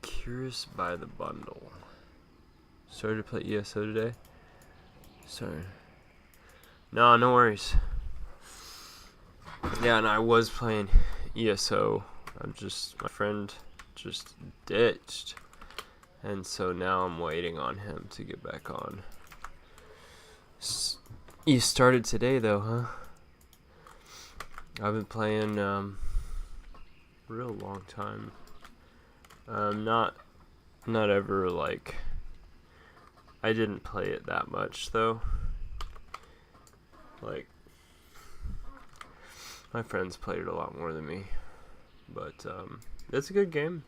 Curious by the bundle. Started to play ESO today? Sorry. No, no worries. Yeah, and I was playing ESO. My friend just ditched. And so now I'm waiting on him to get back on. You started today though, huh? I've been playing real long time. Not ever like. I didn't play it that much though. Like, my friends played it a lot more than me, but it's a good game.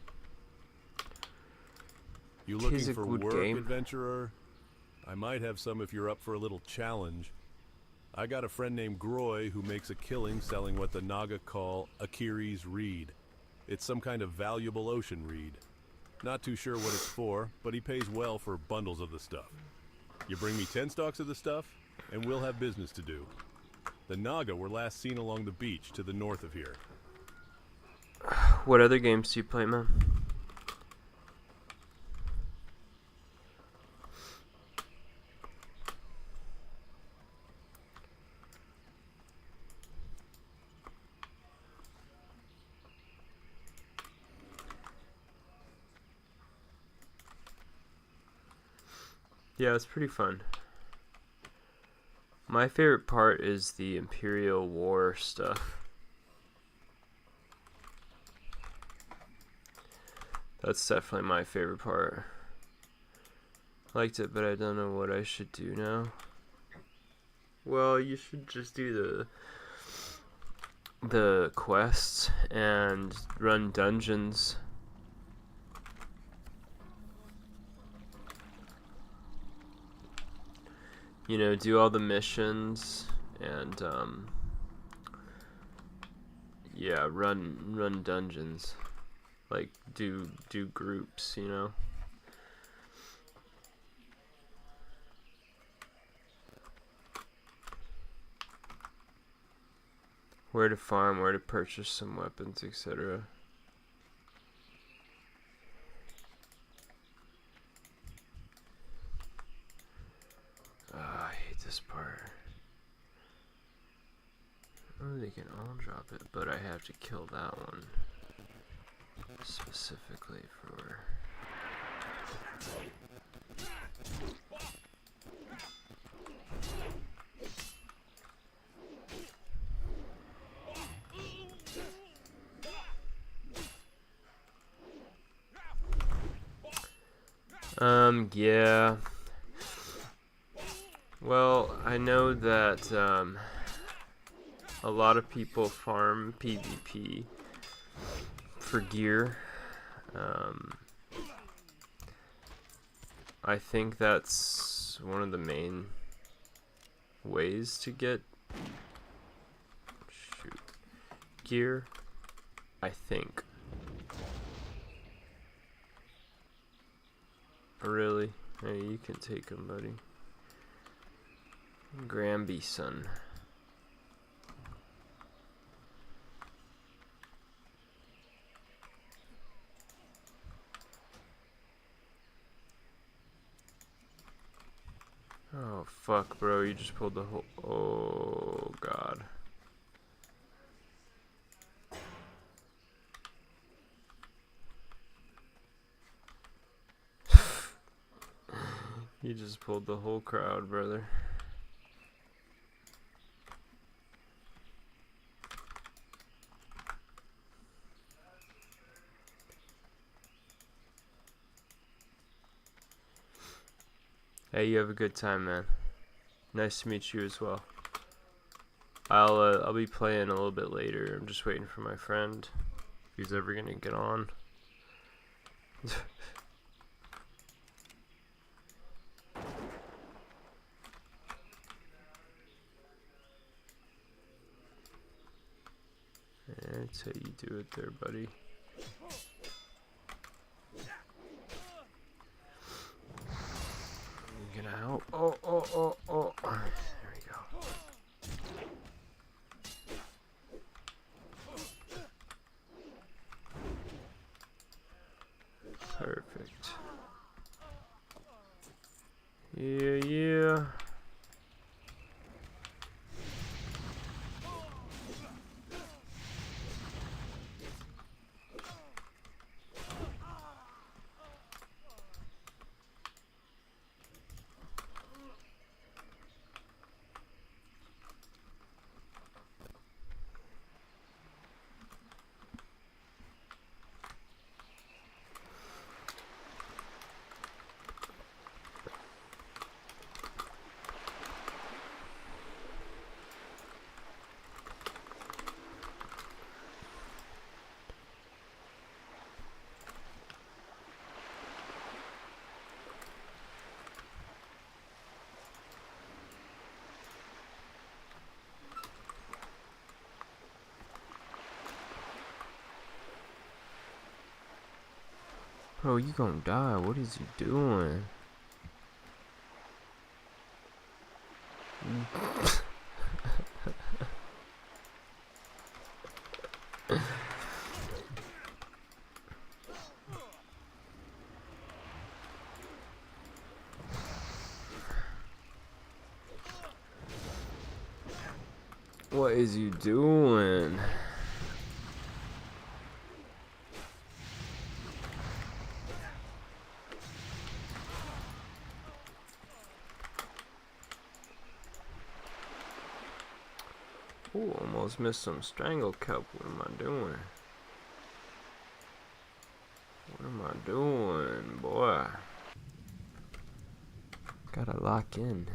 You Tis looking a for good work, game. adventurer? I might have some if you're up for a little challenge. I got a friend named Groy who makes a killing selling what the Naga call Akiri's Reed. It's some kind of valuable ocean reed. Not too sure what it's for, but he pays well for bundles of the stuff. You bring me 10 stalks of the stuff, and we'll have business to do. The Naga were last seen along the beach to the north of here. What other games do you play, man? Yeah, it's pretty fun. My favorite part is the Imperial War stuff. That's definitely my favorite part. Liked it, but I don't know what I should do now. Well, you should just do the quests and run dungeons. You know, do all the missions and yeah, run dungeons. Like do groups, you know. Where to farm, where to purchase some weapons, etc. I hate this part. Oh, they can all drop it, but I have to kill that one specifically for. Yeah. Well, I know that a lot of people farm PvP for gear. I think that's one of the main ways to get gear, I think. Really? Hey, you can take him, buddy. Granby, son. Oh, fuck, bro. You just pulled the whole... Oh, God. You just pulled the whole crowd, brother. Hey, you have a good time, man. Nice to meet you as well. I'll be playing a little bit later. I'm just waiting for my friend. If he's ever gonna get on. That's how you do it there, buddy. You gonna help? Oh. There we go. Perfect. Yeah. Bro, you gonna die. What is he doing? What is you doing? Ooh, almost missed some strangle kelp. What am I doing? What am I doing, boy? Gotta lock in.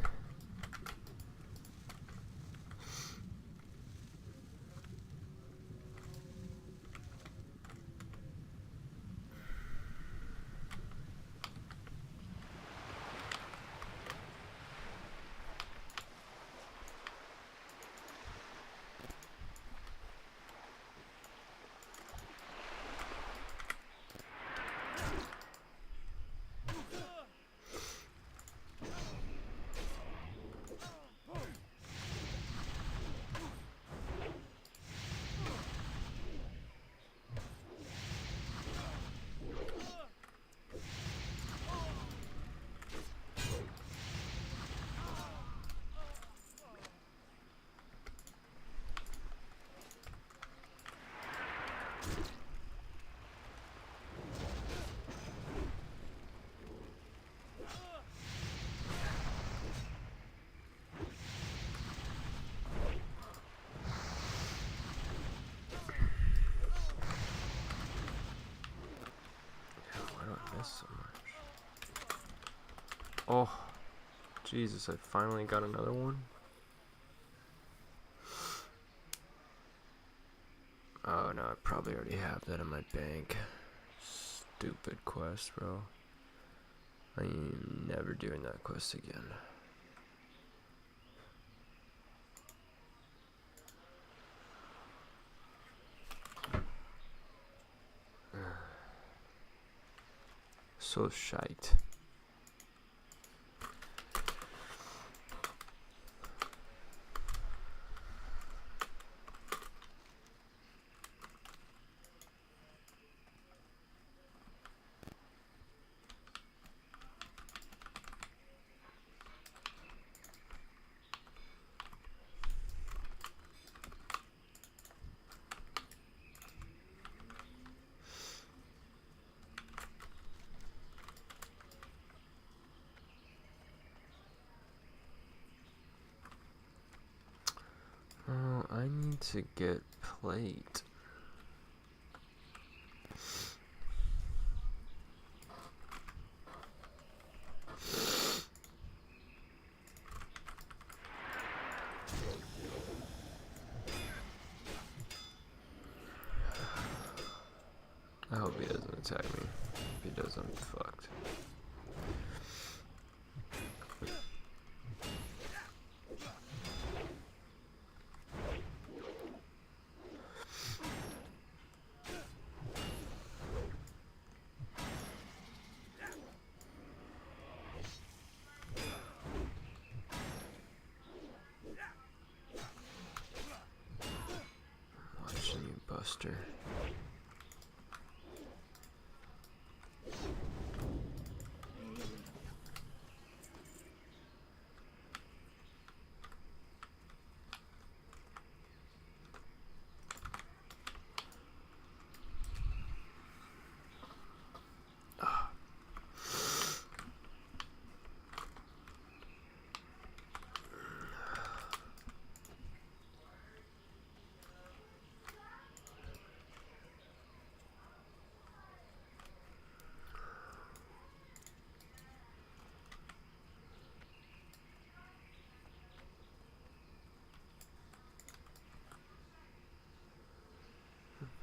Why do I miss so much? Oh, Jesus, I finally got another one. Oh no, I probably already have that in my bank. Stupid quest, bro. I am never doing that quest again. So shite. Oh, I need to get plate. I hope he doesn't attack me. If he does, I'm fucked. Watching you, Buster.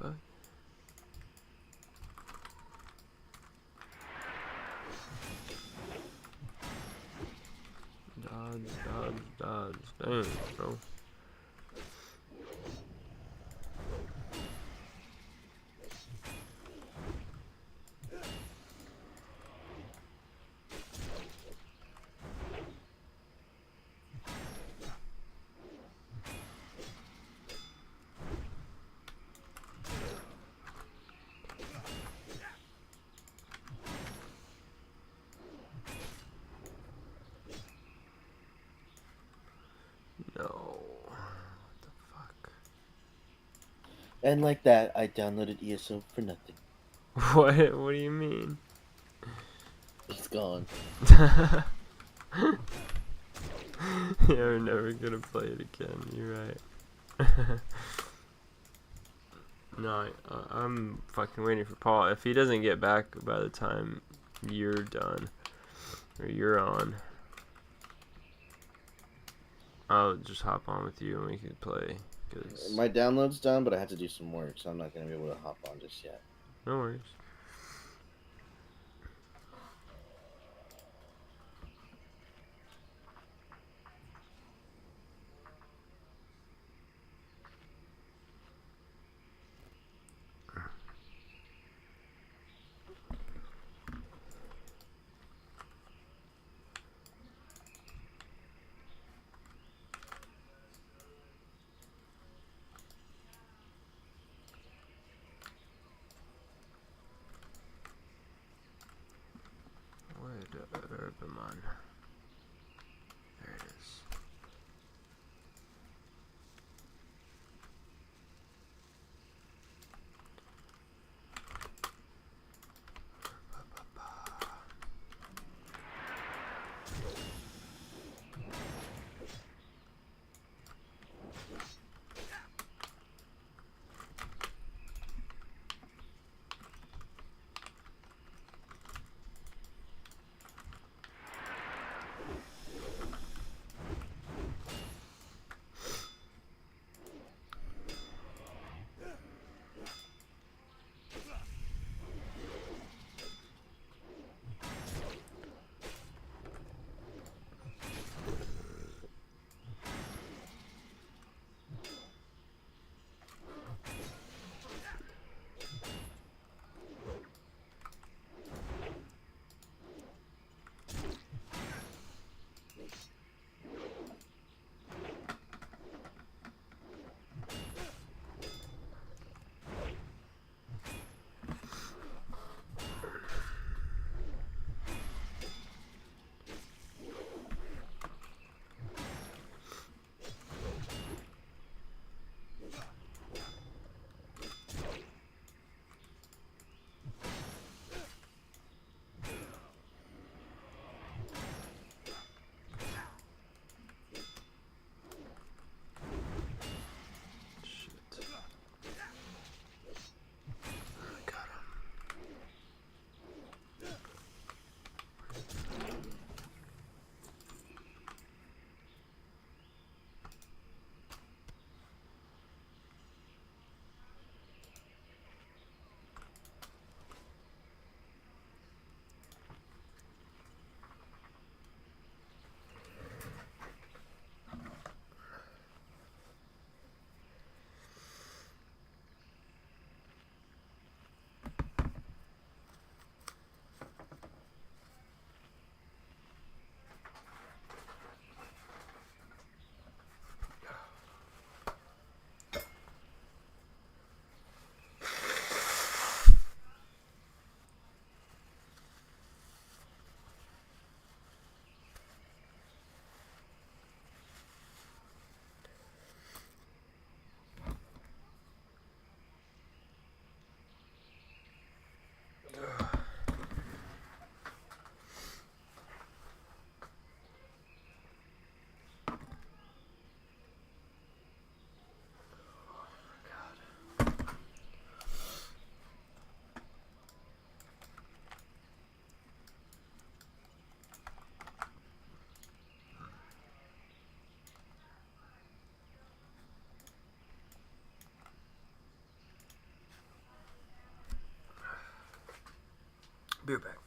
Fuck. Dodge, dodge, dodge. Dang, bro. And like that, I downloaded ESO for nothing. What? What do you mean? It's gone. Yeah, we're never gonna play it again. You're right. No, I'm fucking waiting for Paul. If he doesn't get back by the time you're done or you're on, I'll just hop on with you and we can play. Cause My download's done, but I had to do some work, so I'm not gonna be able to hop on just yet. no worries. Herbermann. There it is. Be right back.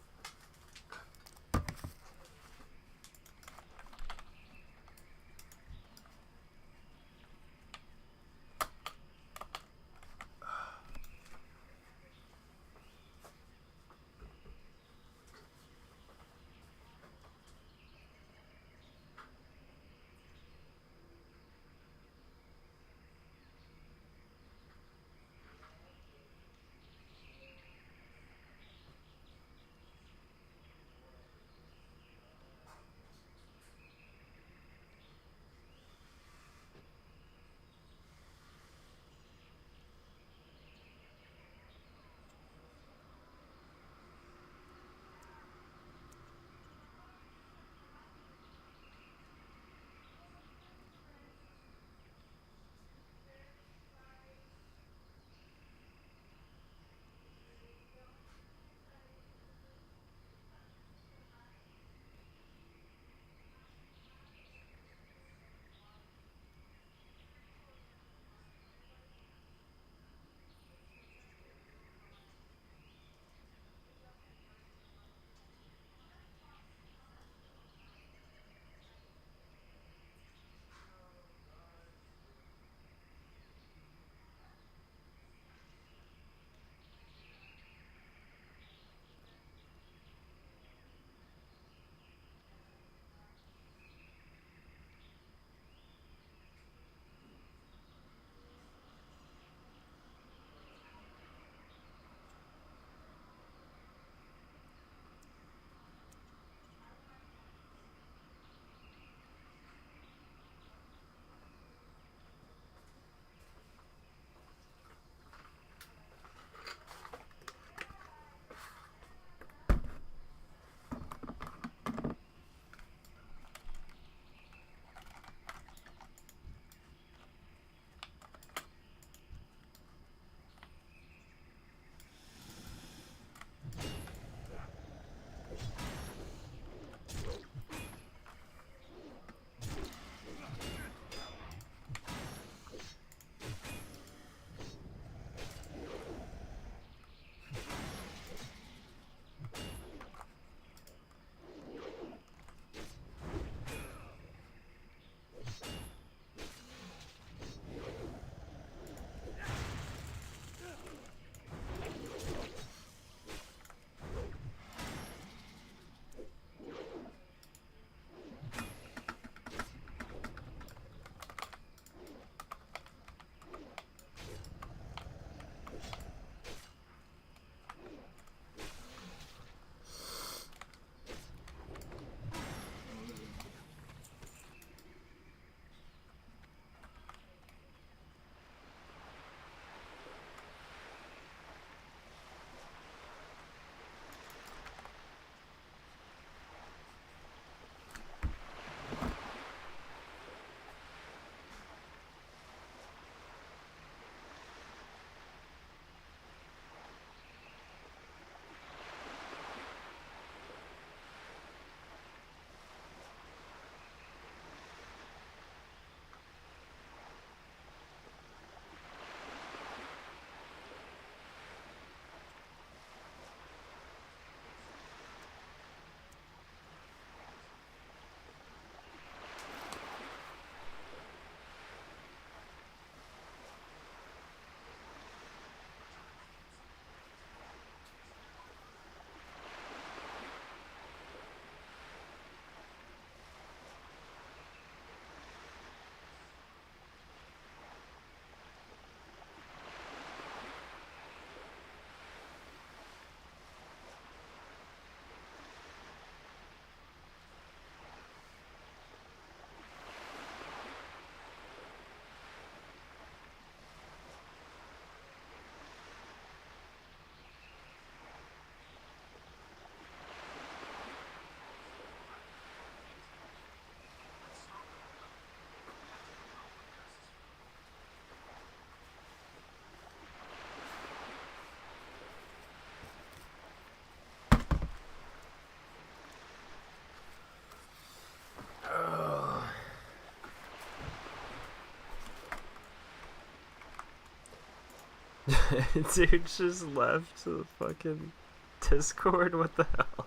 Dude just left the fucking Discord. What the hell?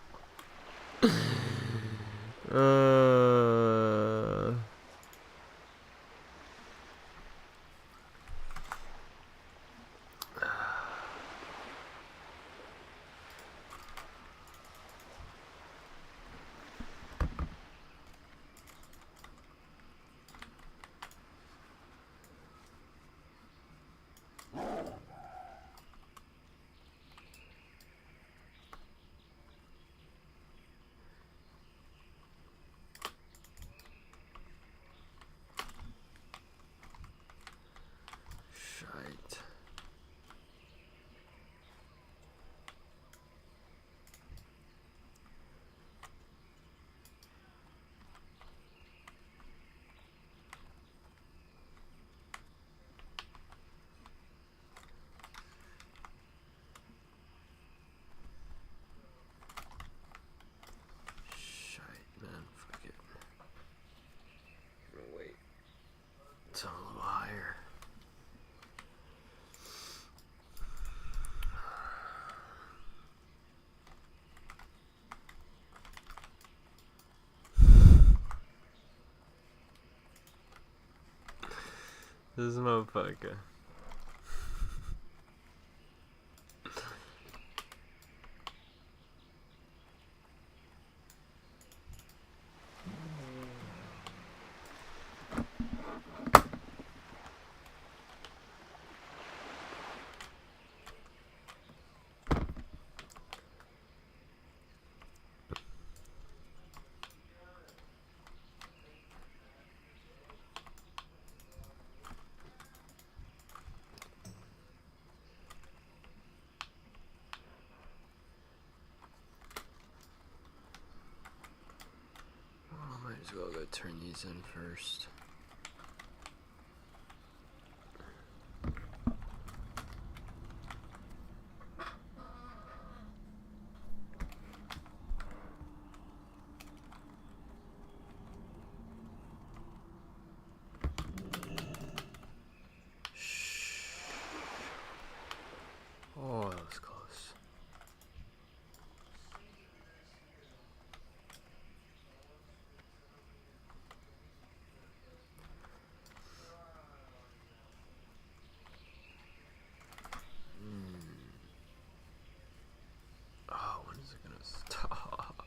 Shite. Shite, man. Fuck it. I'm gonna wait until I'm a little higher. This motherfucker. Might as well go turn these in first. Oh, that was close. Oh, when is it gonna stop?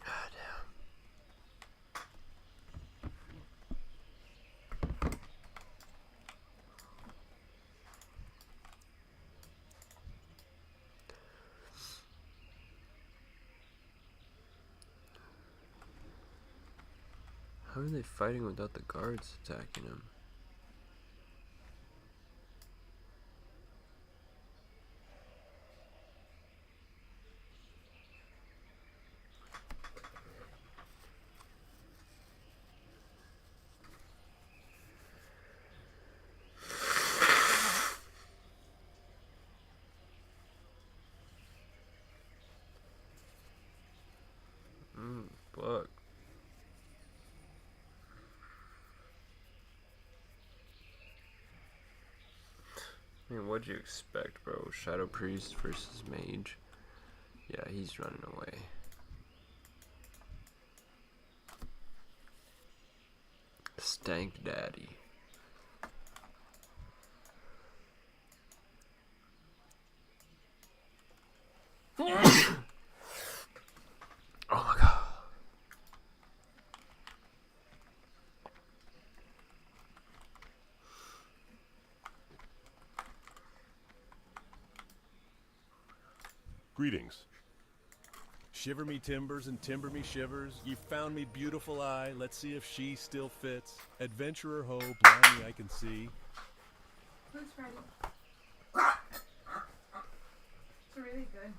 God damn. How are they fighting without the guards attacking them? Fuck. I mean, what'd you expect, bro? Shadow Priest versus Mage? Yeah, he's running away. Stank Daddy. Oh my god. Greetings. Shiver me timbers and timber me shivers. You found me beautiful eye. Let's see if she still fits. Adventurer ho, blimey I can see. Food's ready. It's really good.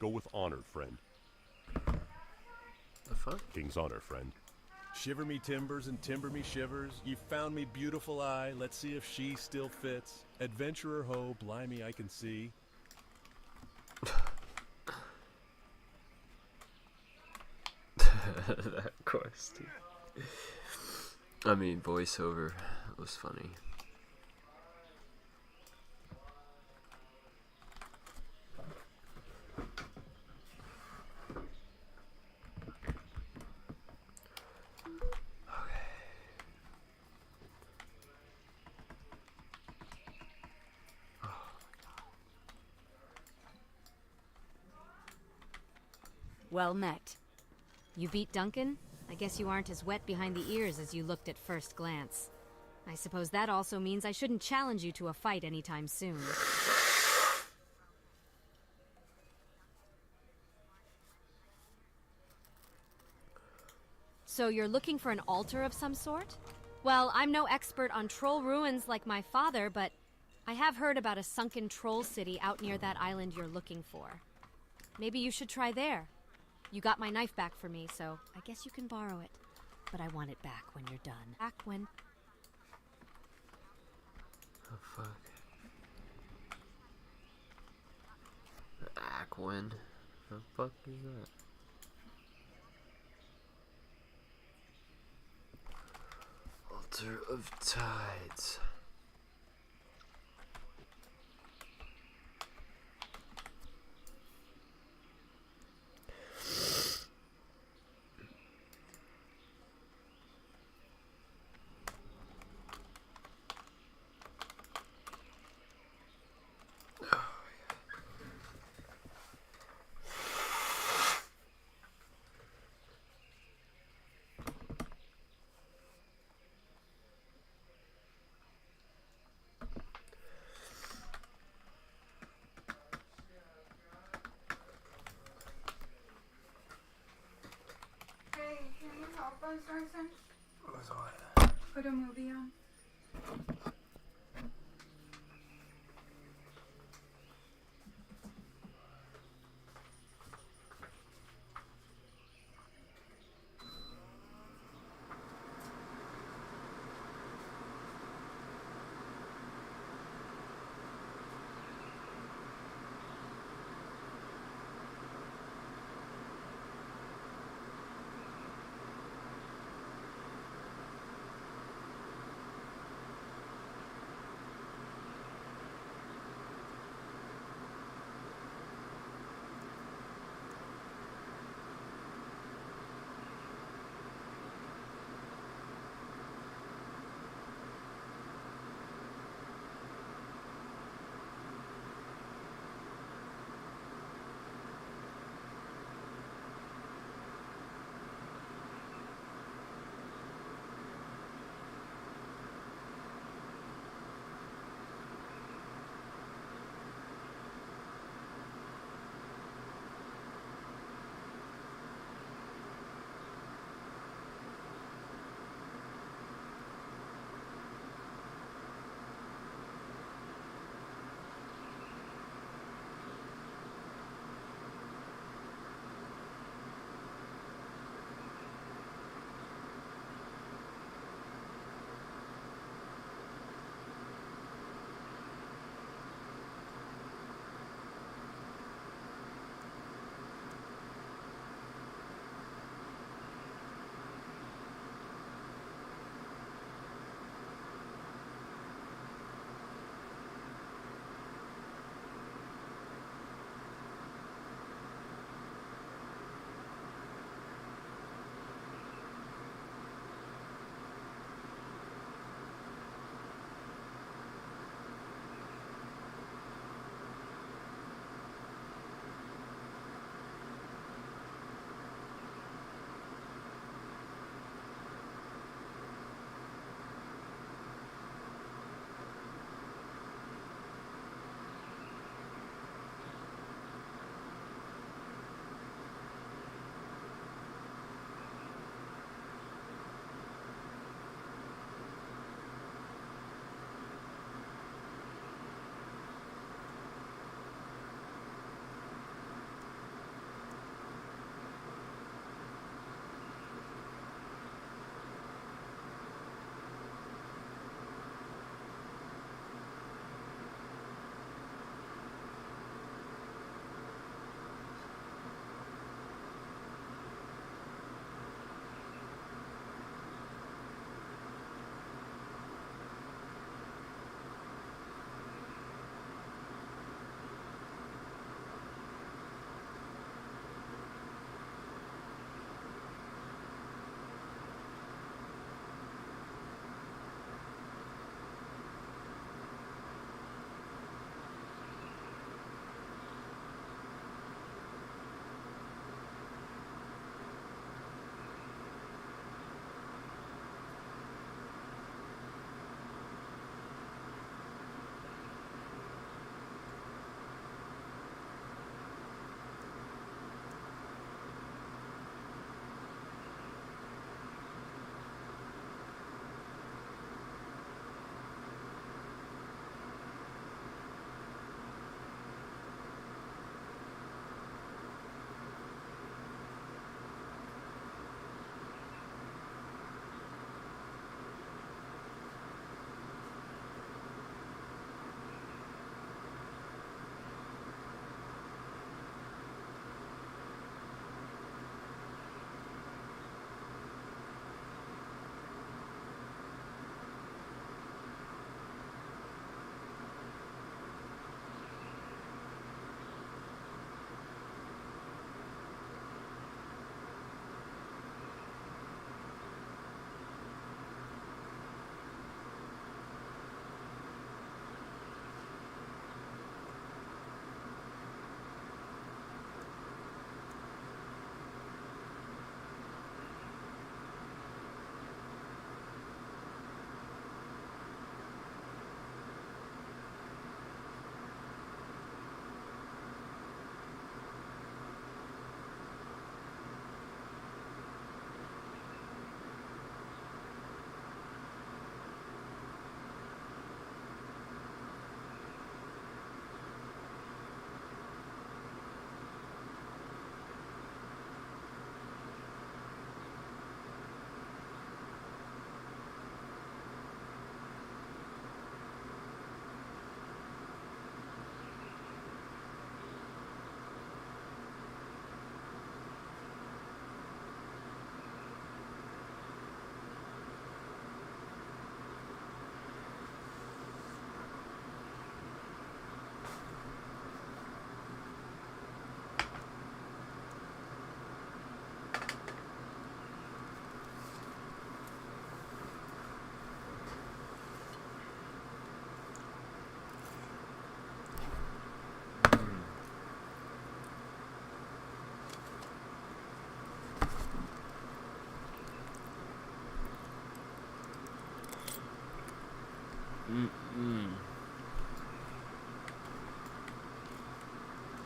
Go with honor, friend. The fuck? King's honor, friend. Shiver me timbers and timber me shivers. You found me beautiful eye. Let's see if she still fits. Adventurer ho, blimey, I can see. That quest. I mean, voiceover was funny. Well met. You beat Duncan? I guess you aren't as wet behind the ears as you looked at first glance. I suppose that also means I shouldn't challenge you to a fight anytime soon. So you're looking for an altar of some sort? Well, I'm no expert on troll ruins like my father, but I have heard about a sunken troll city out near that island you're looking for. Maybe you should try there. You got my knife back for me, so I guess you can borrow it. But I want it back when you're done. Back when... Oh, fuck. Aquin? The fuck is that? Altar of Tides. Hey, can you help us, Arson? What's all that? Put a movie on.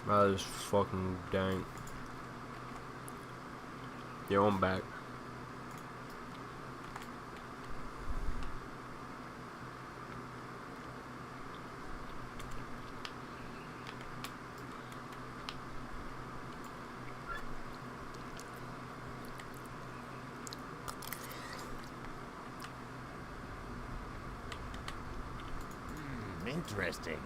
That is fucking dank. Yo, I'm back. Interesting.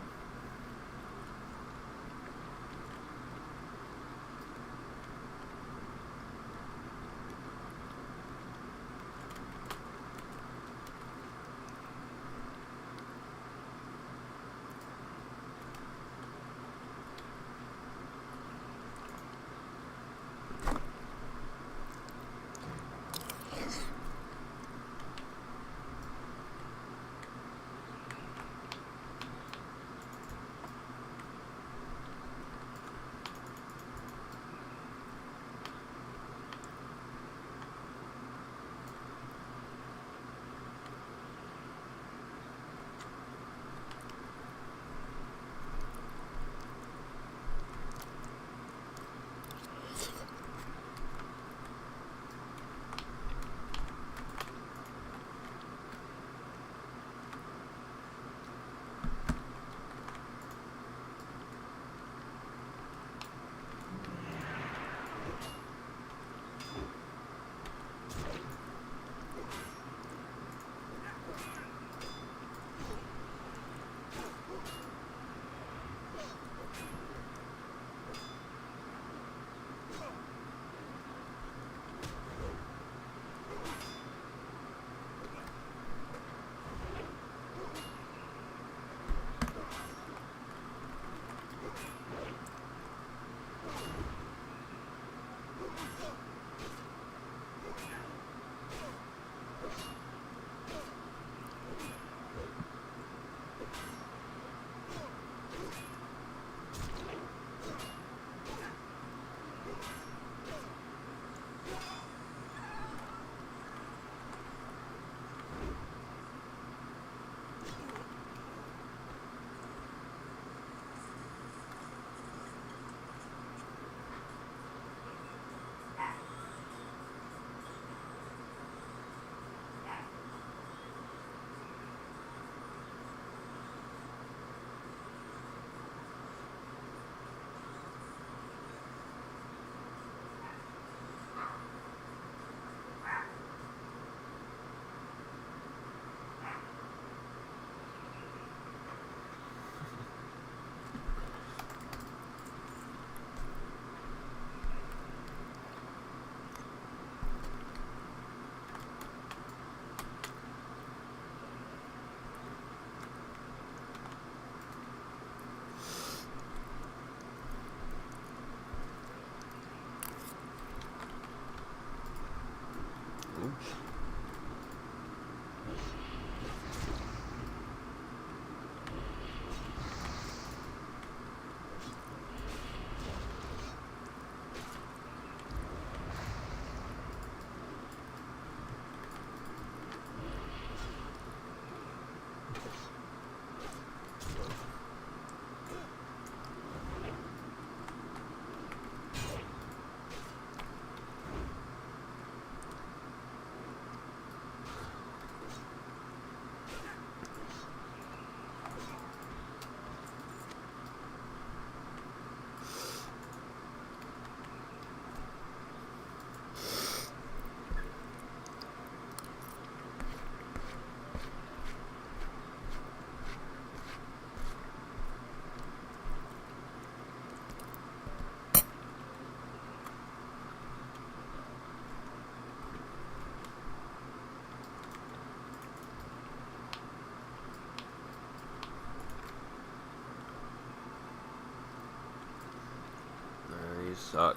You suck.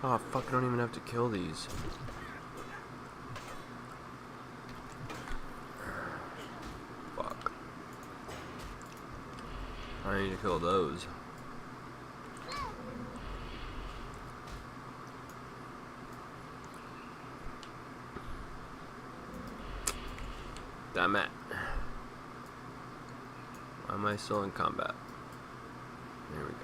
Oh fuck, I don't even have to kill these. Fuck. I need to kill those. Damn it. Why am I still in combat? There we go.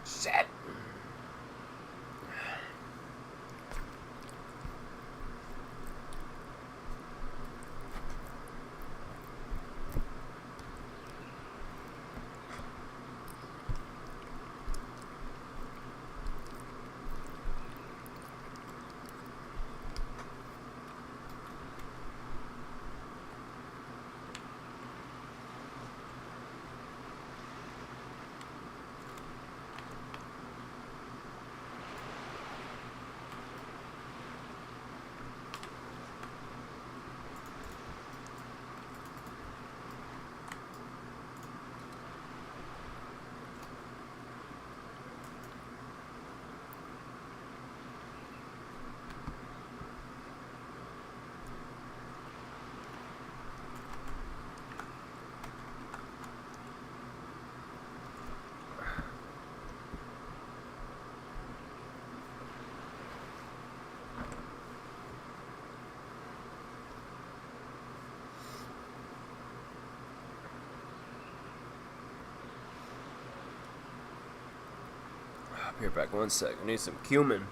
Shit. I'll be right back 1 sec. I need some cumin.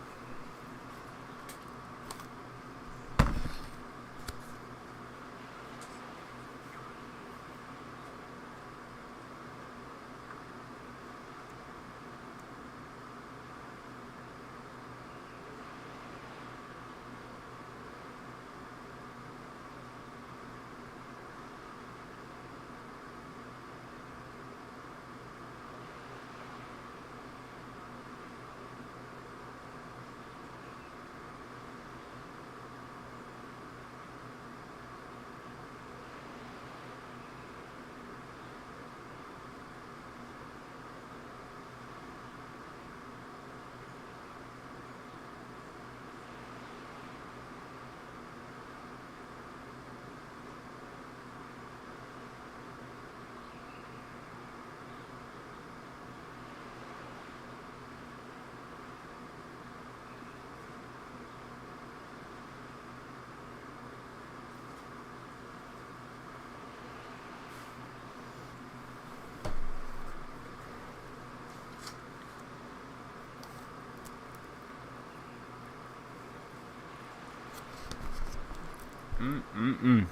Mm-mm-mm.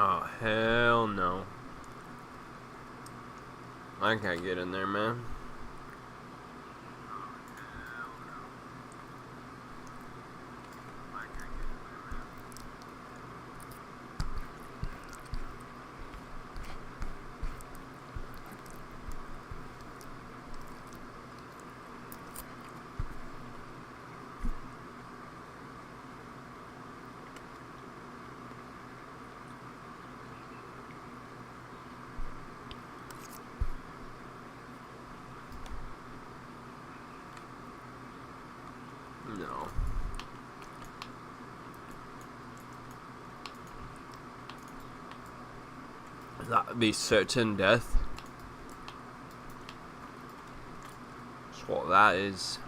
Oh, hell no. I can't get in there, man. No. That would be certain death. That's what that is.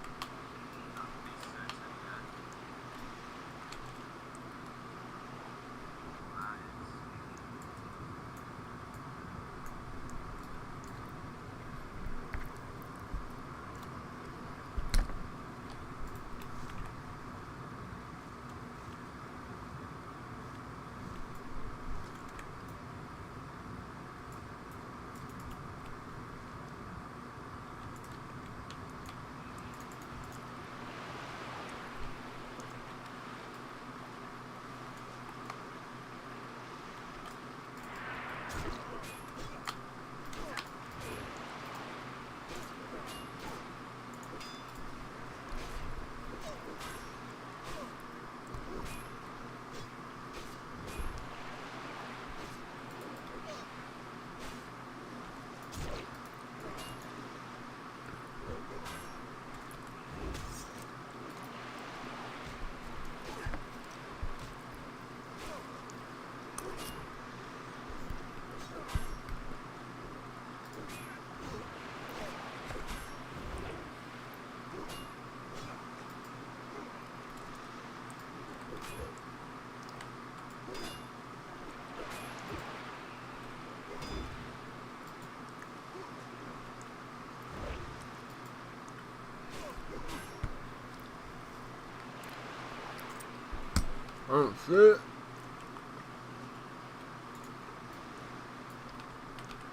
Oh shit.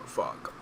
Fuck.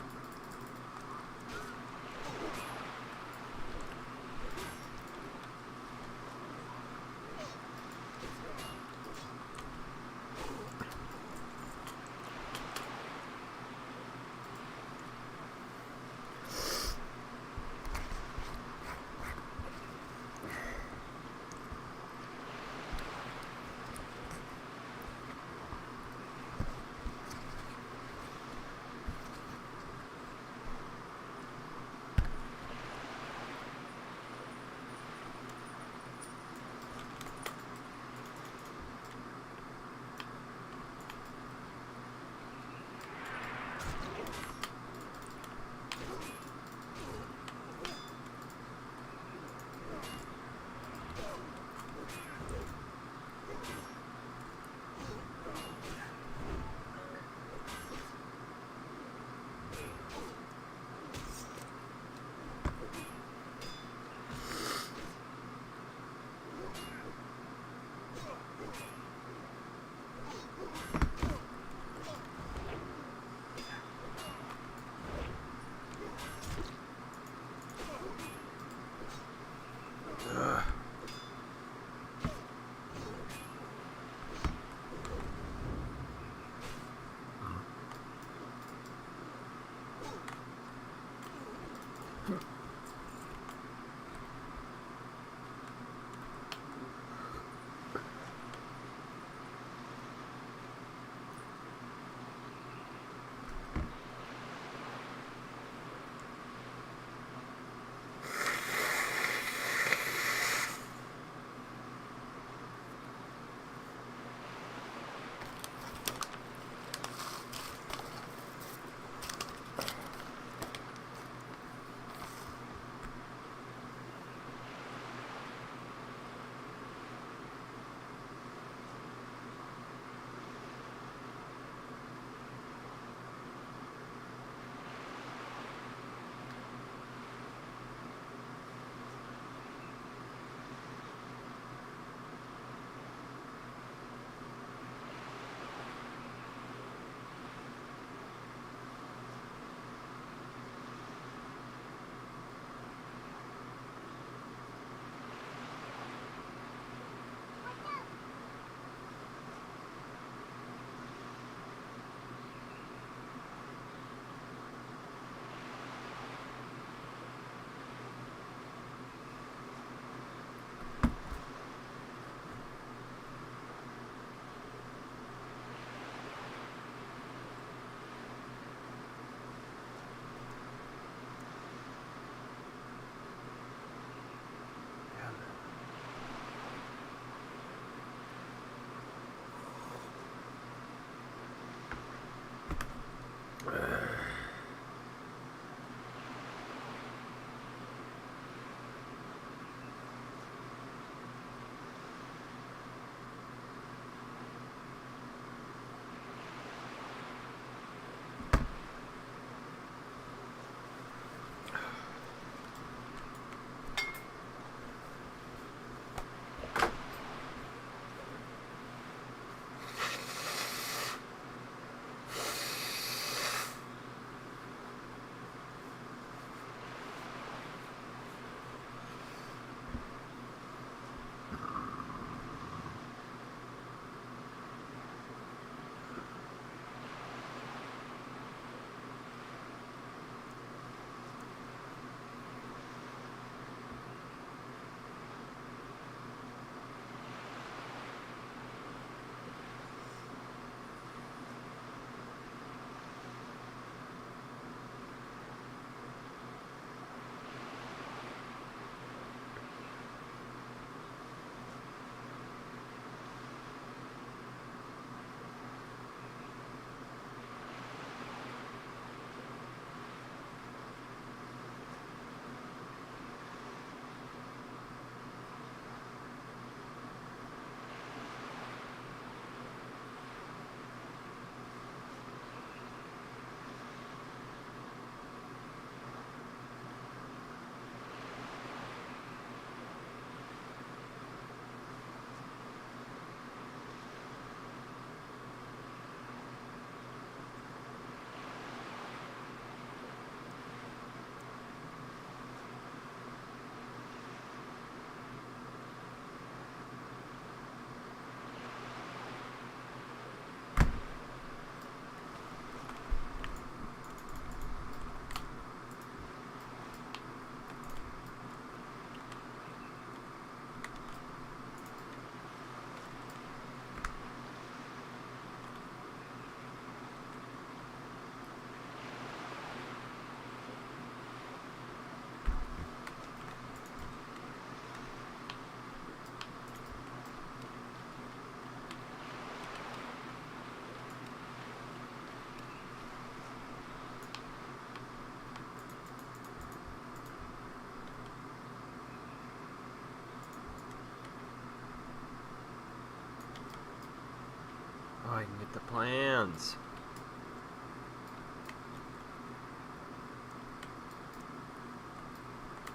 the plans.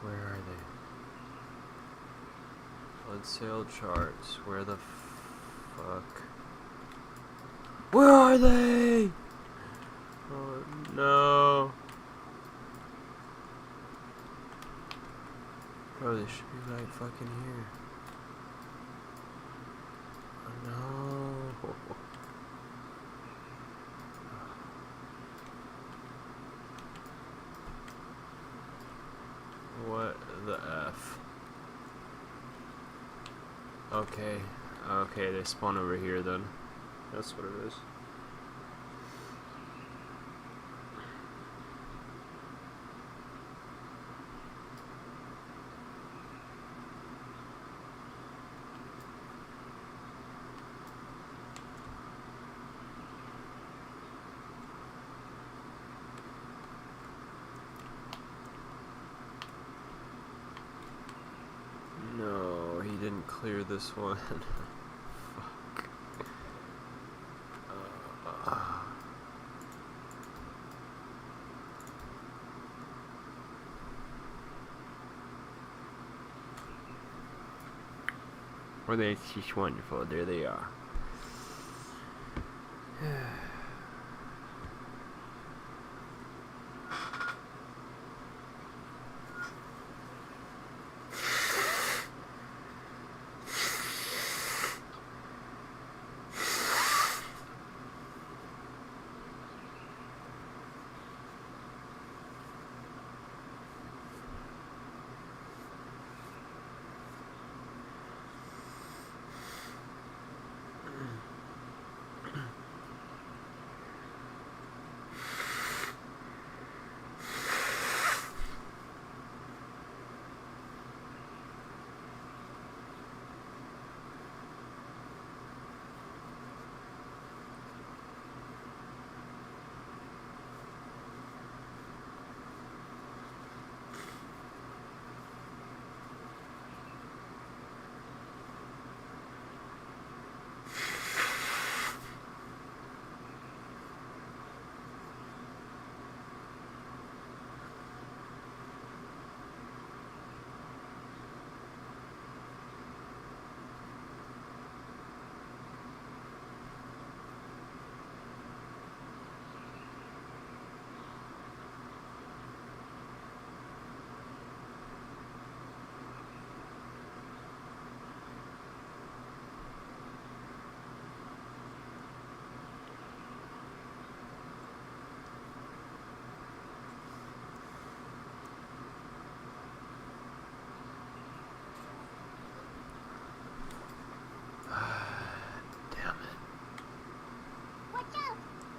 Where are they? Blood sale charts. Where the fuck? Where are they? Oh no. Bro, they should be right fucking here. Oh no. What the F? Okay. Okay, they spawn over here then. That's what it is. No, he didn't clear this one. Fuck. Well, that's just wonderful. There they are.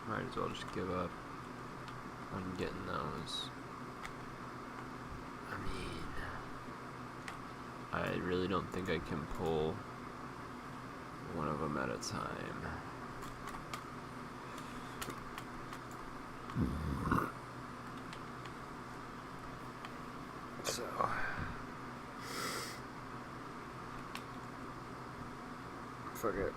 Might as well just give up on getting those. I mean, I really don't think I can pull one of them at a time. So fuck it.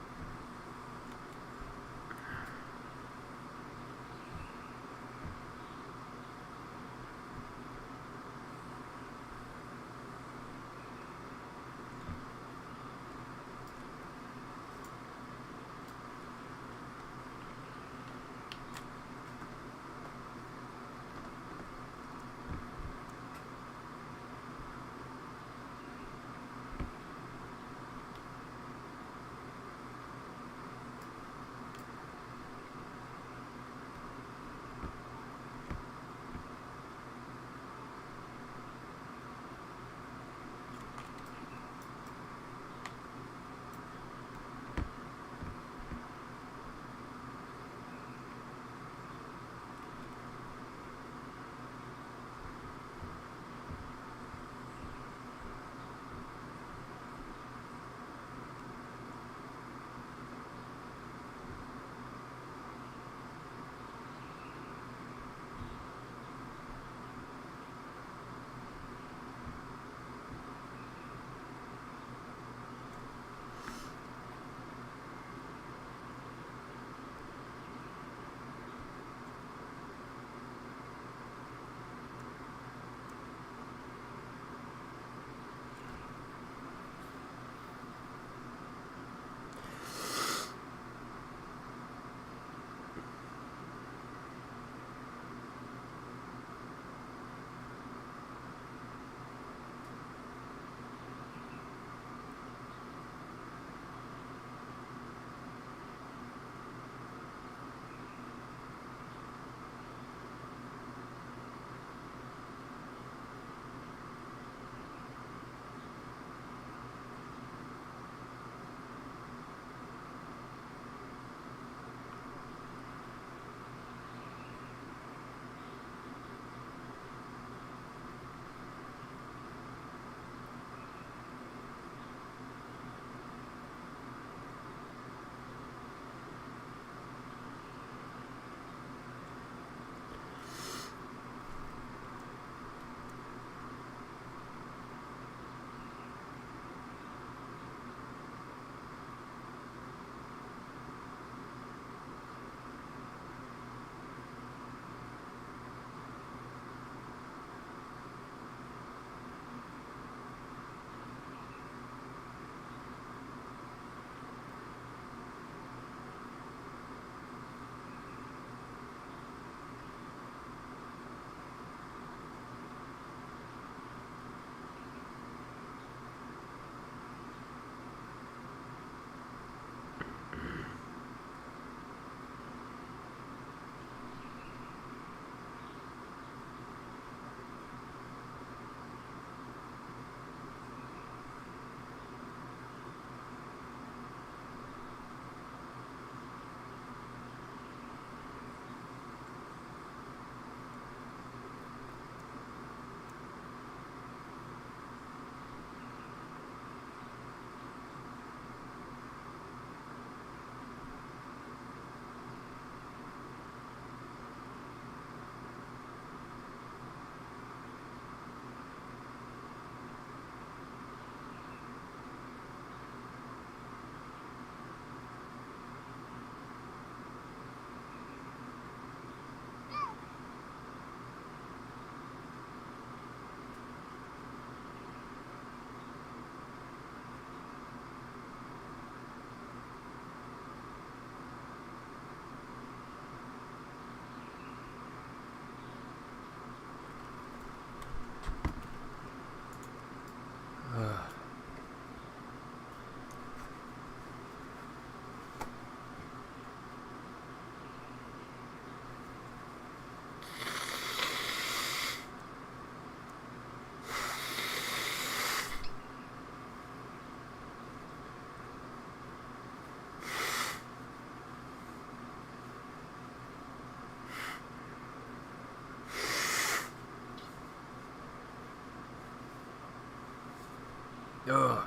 Ugh.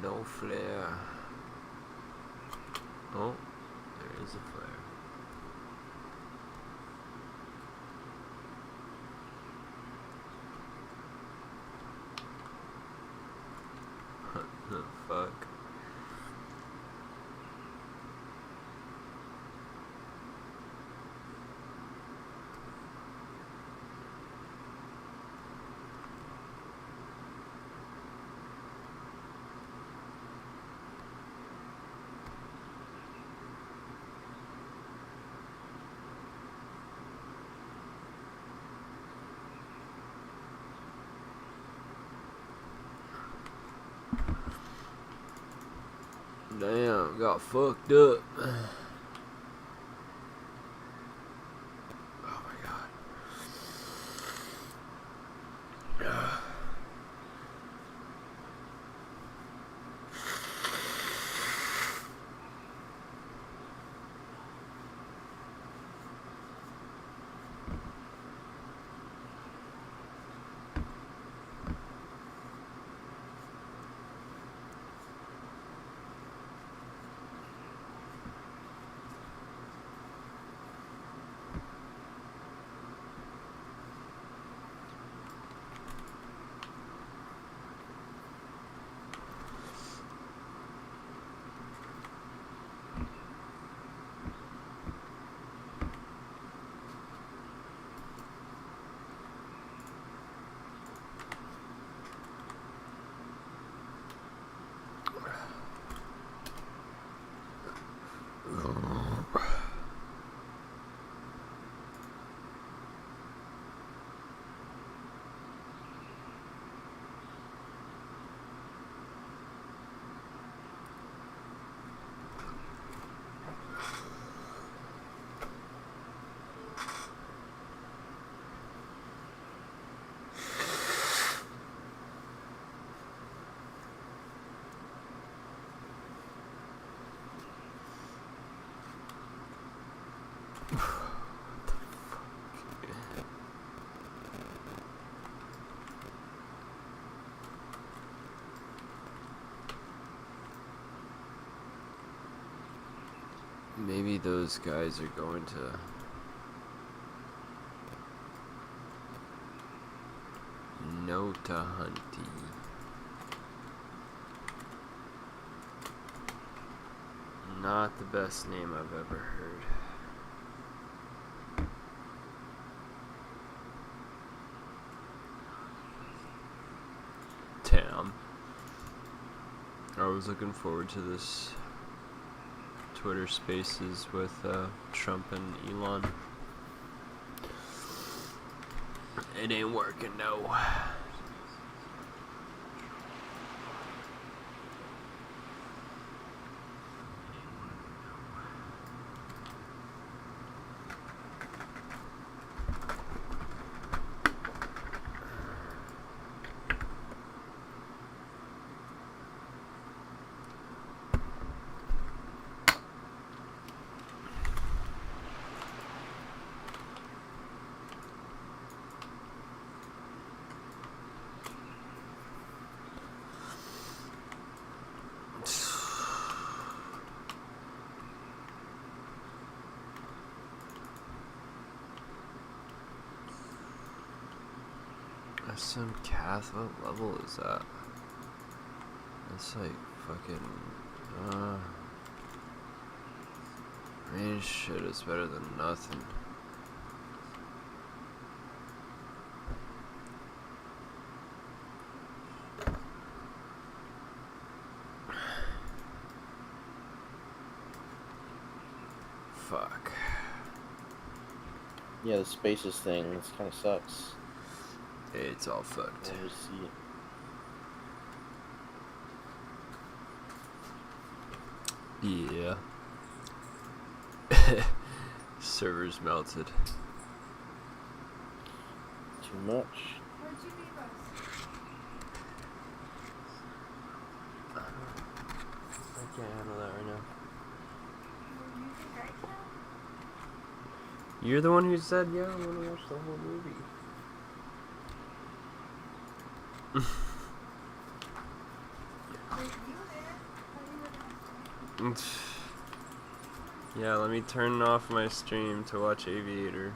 No flare. Oh, there is a flare. What the fuck? Damn, got fucked up. Oh my god. Maybe those guys are going to Notahunty. Not the best name I've ever heard. Damn. I was looking forward to this Twitter Spaces with Trump and Elon. It ain't working, no. Some Cath, what level is that? That's like fucking range shit is better than nothing. Fuck. Yeah, the spaces thing, this kind of sucks. It's all fucked. Let me see. Yeah. Servers melted. Too much. I can't handle that right now. You're the one who said, yeah, I want to watch the whole movie. Yeah, let me turn off my stream to watch Aviator.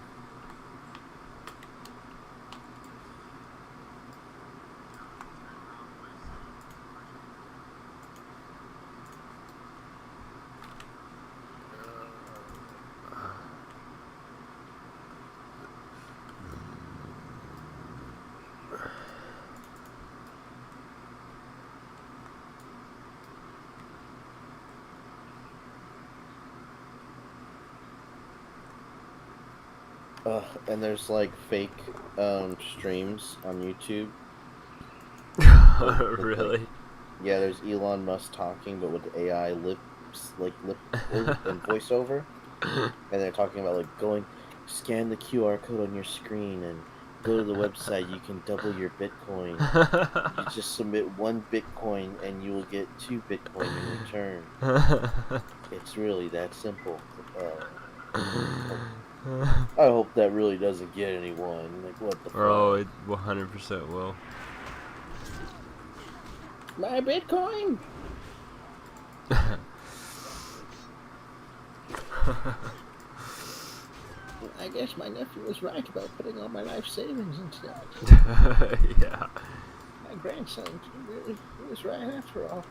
And there's like fake streams on YouTube. Really? Yeah, there's Elon Musk talking, but with AI lip and voiceover, and they're talking about like scan the QR code on your screen and go to the website. You can double your Bitcoin. You just submit 1 Bitcoin and you will get 2 Bitcoin in return. It's really that simple. I hope that really doesn't get anyone. Like, what the fuck? Oh, it 100% will. My Bitcoin! I guess my nephew was right about putting all my life savings instead. Yeah. My grandson really was right after all.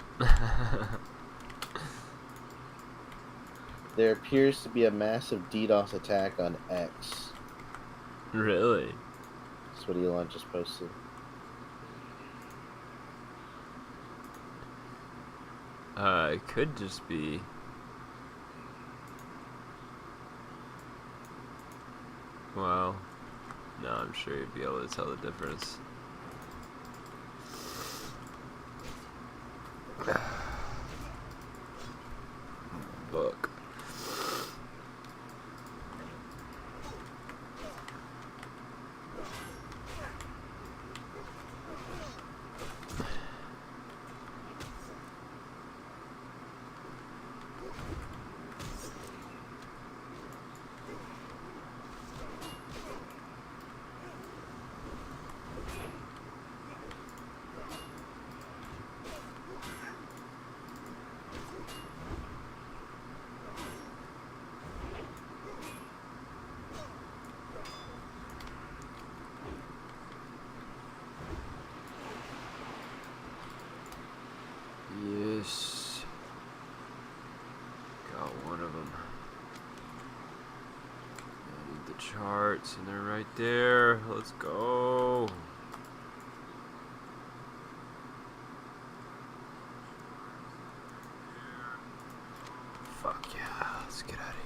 There appears to be a massive DDoS attack on X. Really? That's what Elon just posted. It could just be... Well, no, I'm sure you'd be able to tell the difference. Book. Yes. Got one of them. I need the charts, and they're right there. Let's go. Fuck yeah, let's get out of here.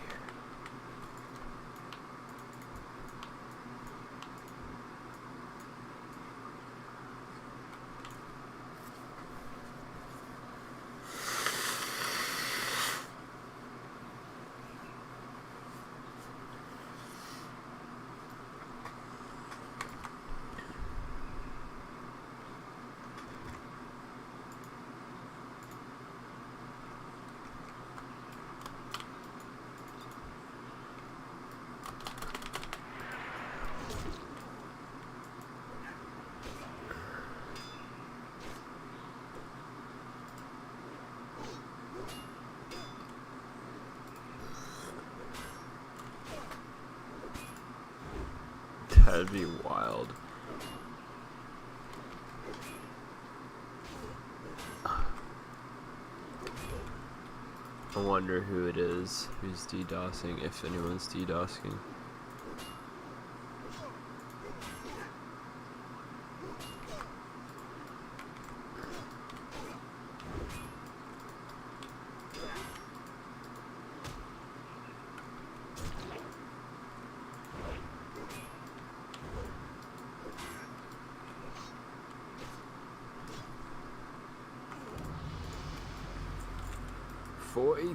That'd be wild. I wonder who it is who's DDoSing, if anyone's DDoSing.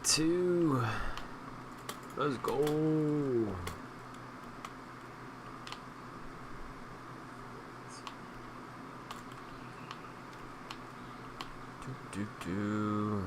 Two. Let's go. Do.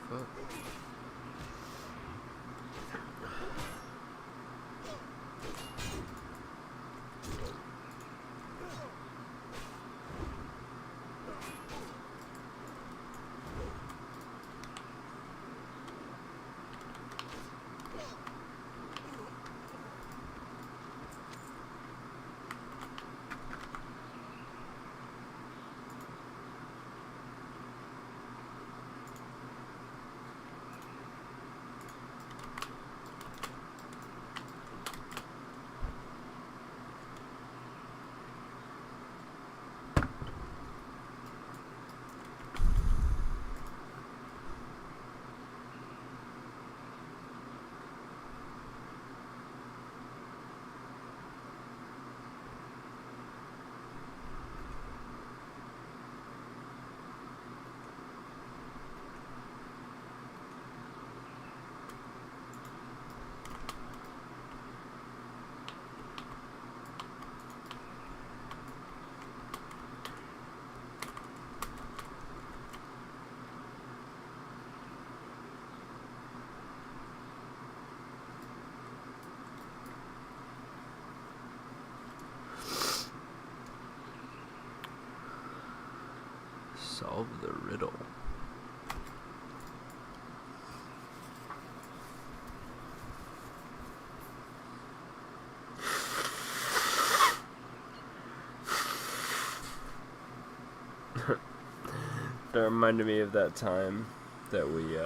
Fuck. Solve the riddle. That reminded me of that time that we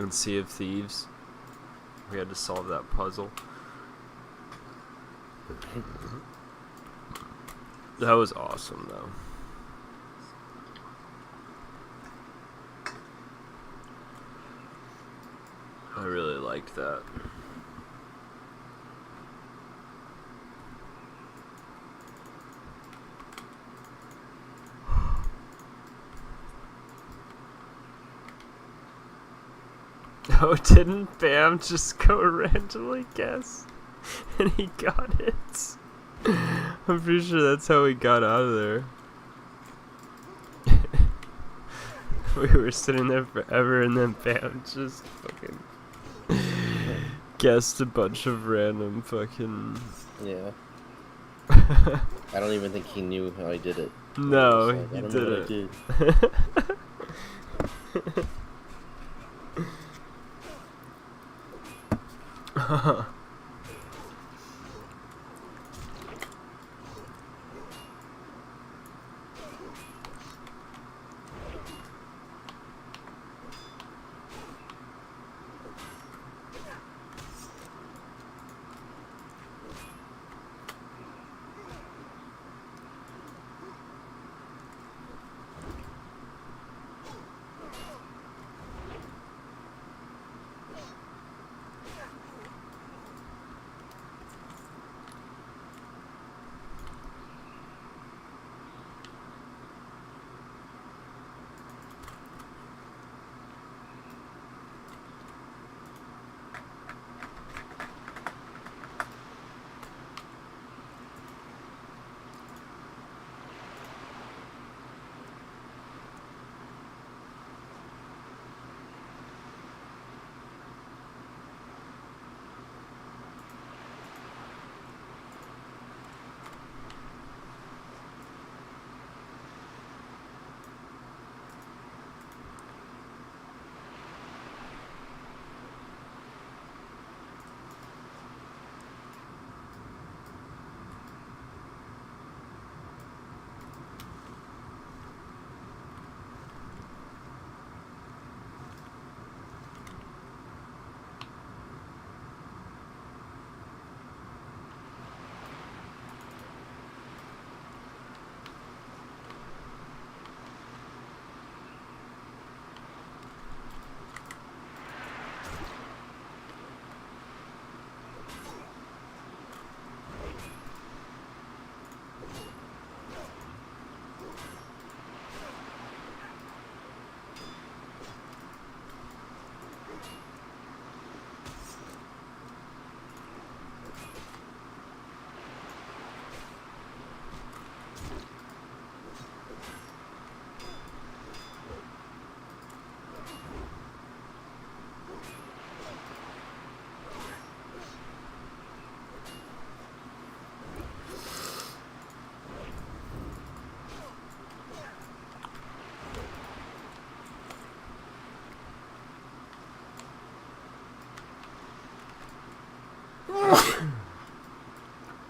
in Sea of Thieves, we had to solve that puzzle. That was awesome though. I really liked that. Oh, didn't Bam just go randomly guess? And he got it. I'm pretty sure that's how he got out of there. We were sitting there forever and then Bam just fucking guessed a bunch of random fucking... Yeah. I don't even think he knew how I did it. No, like, he I don't did know it. What I did.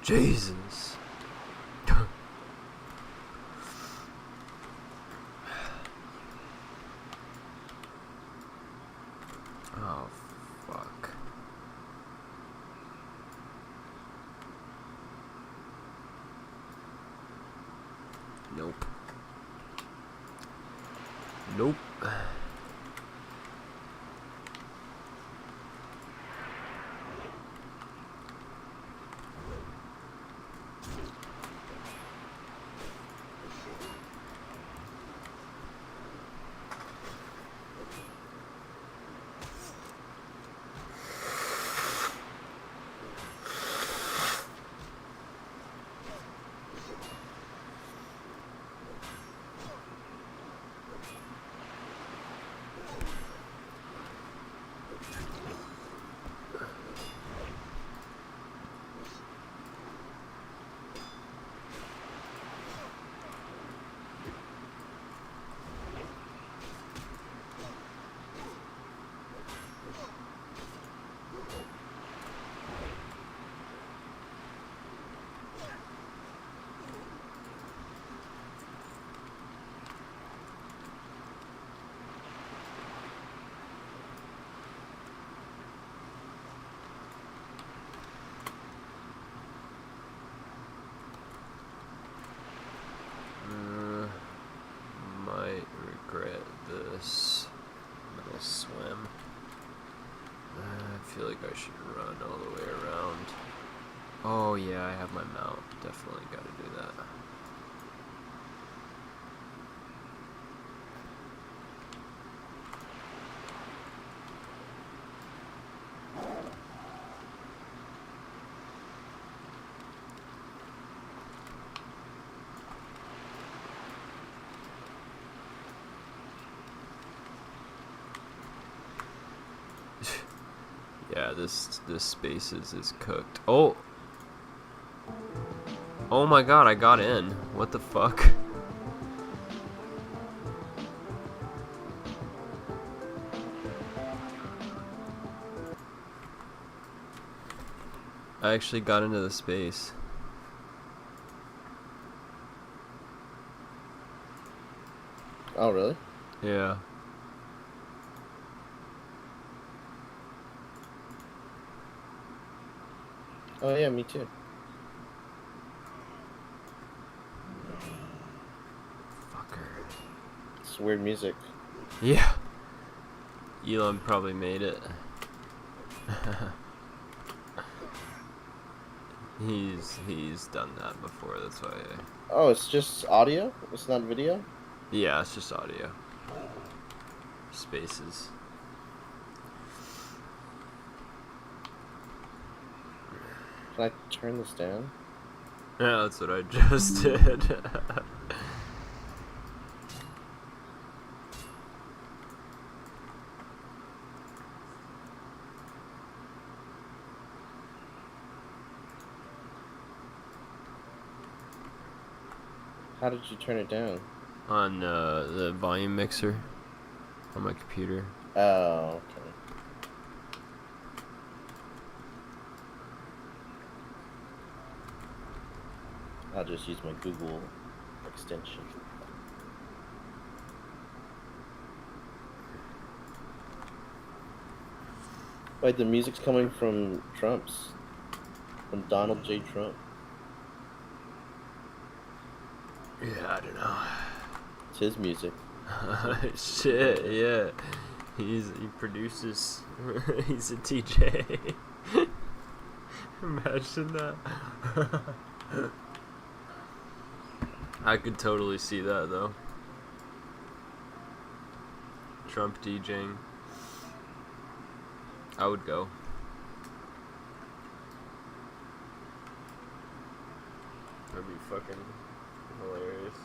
Jesus. Oh, fuck. Nope. Nope. Might regret this. I'm gonna swim. I feel like I should run all the way around. Oh yeah, I have my mount. Definitely gotta do that. Yeah, this space is cooked. Oh! Oh my god, I got in. What the fuck? I actually got into the space. Oh, really? Yeah. Oh, yeah, me too. Fucker. It's weird music. Yeah. Elon probably made it. He's done that before, that's why Oh, it's just audio? It's not video? yeah, it's just audio. Spaces. Can I turn this down? Yeah, that's what I just did. How did you turn it down? On the volume mixer on my computer. Oh, okay. I'll just use my Google extension. Wait, the music's coming from Trump's. From Donald J. Trump. Yeah, I don't know. It's his music. Shit, yeah. He produces. He's a DJ. Imagine that. I could totally see that though. Trump DJing. I would go. That'd be fucking hilarious.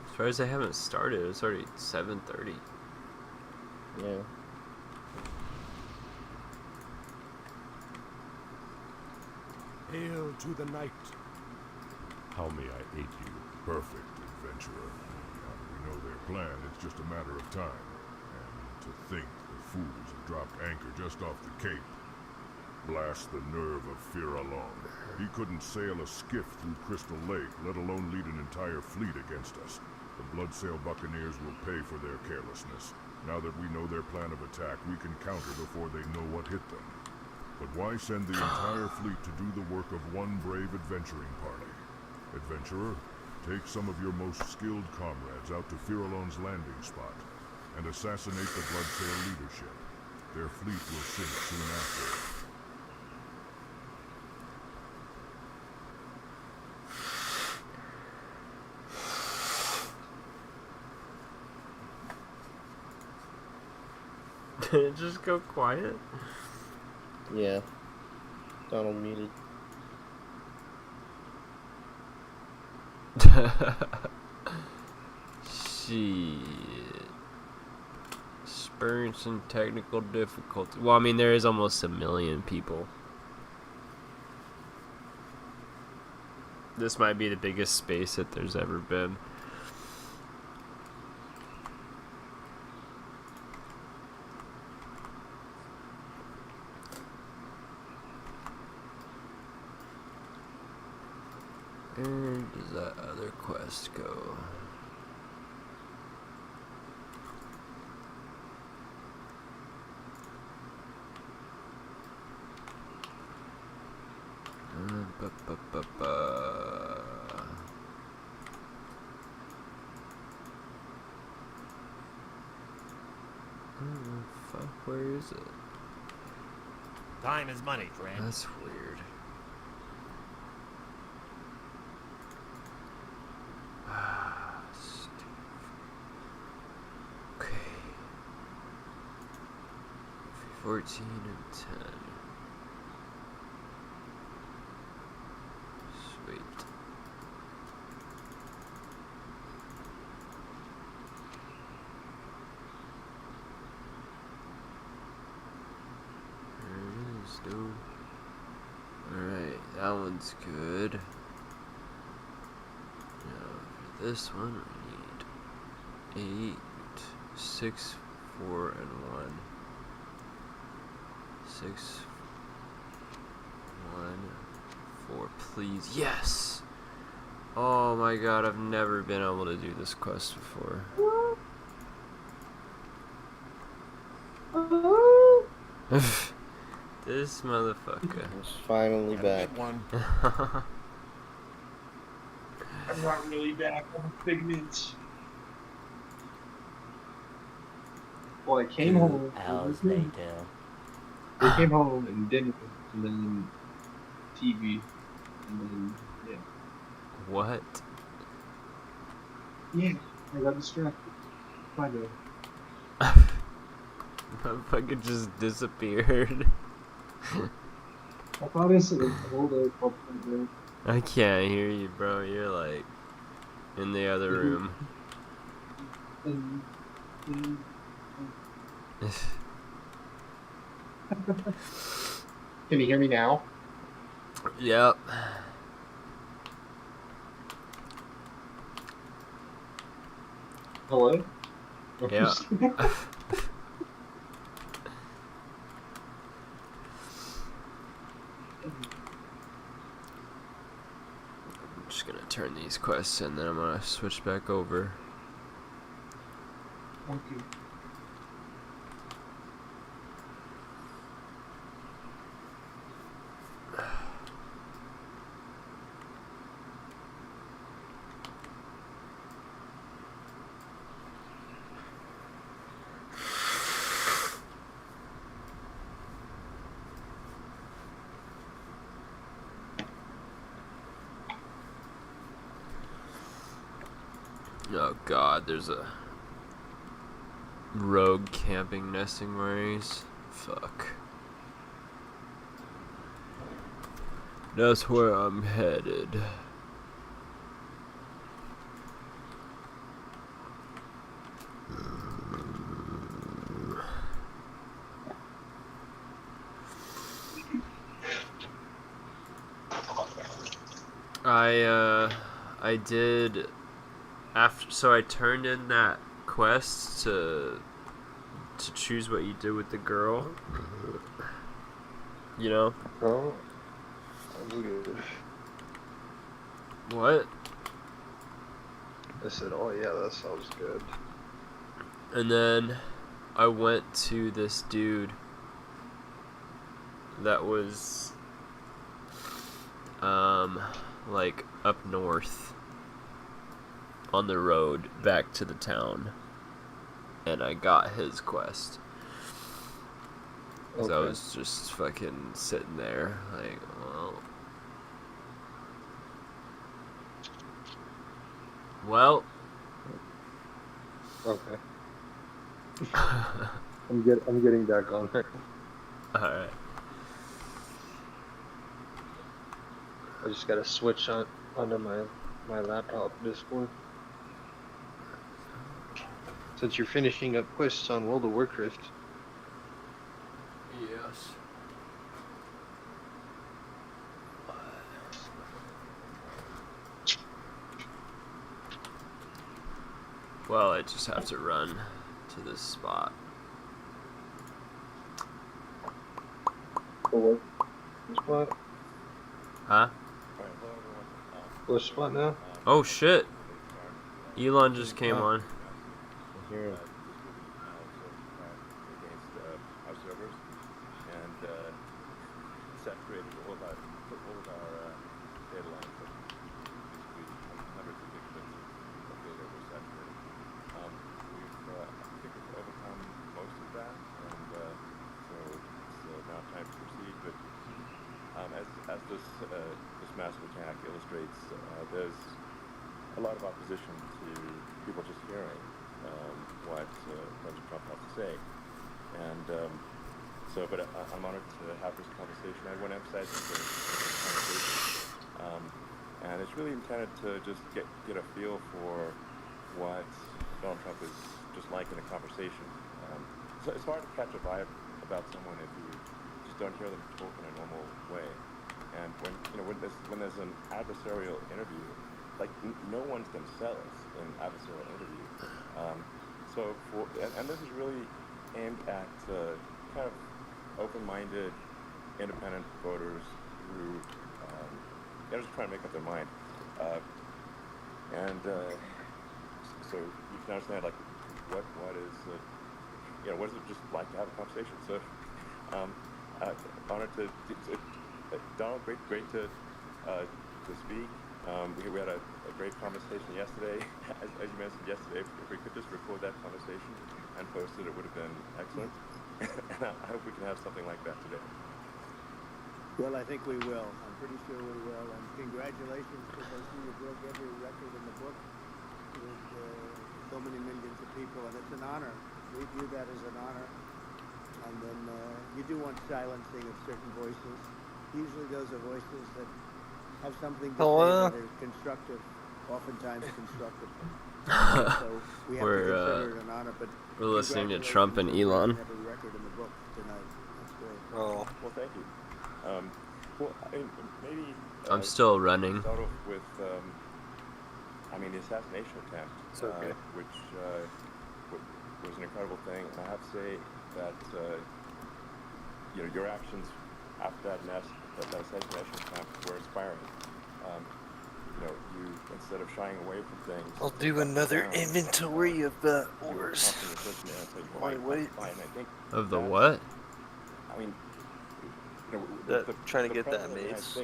As far as they haven't started, it's already 7:30. Yeah. Hail to the night. How may I aid you, Perfect, adventurer. Now that we know their plan, it's just a matter of time. And to think the fools have dropped anchor just off the cape. Blast the nerve of Firalon. He couldn't sail a skiff through Crystal Lake, let alone lead an entire fleet against us. The Bloodsail Buccaneers will pay for their carelessness. Now that we know their plan of attack, we can counter before they know what hit them. But why send the entire fleet to do the work of one brave adventuring party? Adventurer, take some of your most skilled comrades out to Firalon's landing spot and assassinate the Bloodsail leadership. Their fleet will sink soon after. Did it just go quiet? Yeah. Donald muted. Shit. Experiencing technical difficulty. Well, I mean, there is almost 1 million people. This might be the biggest space that there's ever been. Where does that other quest go? Fuck, where is it? Time is money, friend. That's weird. Okay. 14 and 10. Sweet. There it is, dude. Alright, that one's good. Now, for this one, we need 8, 6, 4, and 1. 6, 1, 4, please. Yes! Oh my god, I've never been able to do this quest before. This motherfucker. It's finally back. I'm not really back. I'm a figment. Well, I came home. Hours later. I came home and dinner, and then TV, and then yeah. What? Yeah, I got distracted. Kind of. Motherfucker just disappeared. I thought I said hold it up. I can't hear you, bro. You're like in the other room. Can you hear me now? Yep. Hello? Yeah. I'm just gonna turn these quests in, then I'm gonna switch back over. Okay. Oh god, there's a rogue camping nesting worries. Fuck. That's where I'm headed. I did so I turned in that quest to choose what you do with the girl. You know? Oh, that's good. What? I said, oh yeah, that sounds good. And then I went to this dude that was like up north on the road back to the town, and I got his quest. Cause I was just fucking sitting there like, well. Okay. I'm getting back on there. Alright. I just gotta switch onto my laptop Discord. Since you're finishing up quests on World of Warcraft. Yes. Well, I just have to run to this spot. What spot? Huh? What spot now? Oh shit! Elon just came on. Here. Saturated all of our data lines, basically hundreds of gigabits of data were saturated. I think we've overcome most of that, and so it's now time to proceed. But as this massive attack illustrates, there's a lot of opposition to people just hearing what President Trump has to say, and but I'm honored to have this conversation. I want to emphasize this conversation, and it's really intended to just get a feel for what Donald Trump is just like in a conversation. So it's hard to catch a vibe about someone if you just don't hear them talk in a normal way. And when there's an adversarial interview, like no one's themselves in an adversarial interview. And this is really aimed at kind of open-minded, independent voters who they're just trying to make up their mind, so you can understand like what is what is it just like to have a conversation. So honored to Donald, great to speak. We had a great conversation yesterday. As you mentioned yesterday, if we could just record that conversation and post it, it would have been excellent. And I hope we can have something like that today. Well, I think we will. I'm pretty sure we will. And congratulations, because I see you broke every record in the book with so many millions of people, and it's an honor. We view that as an honor. And then you do want silencing of certain voices. Usually those are voices that have something to say that are constructive, oftentimes constructive. So we have to consider it an honor, but we're listening to Trump and Elon. Every record in the book tonight. That's great. Oh, well, thank you. Maybe I'm still running. Start off with, the assassination attempt, which was an incredible thing. And I have to say that your actions after that assassination attempt were inspiring. You instead of shying away from things. I'll do another inventory of the ores. Of the what? I mean, trying to get that mace.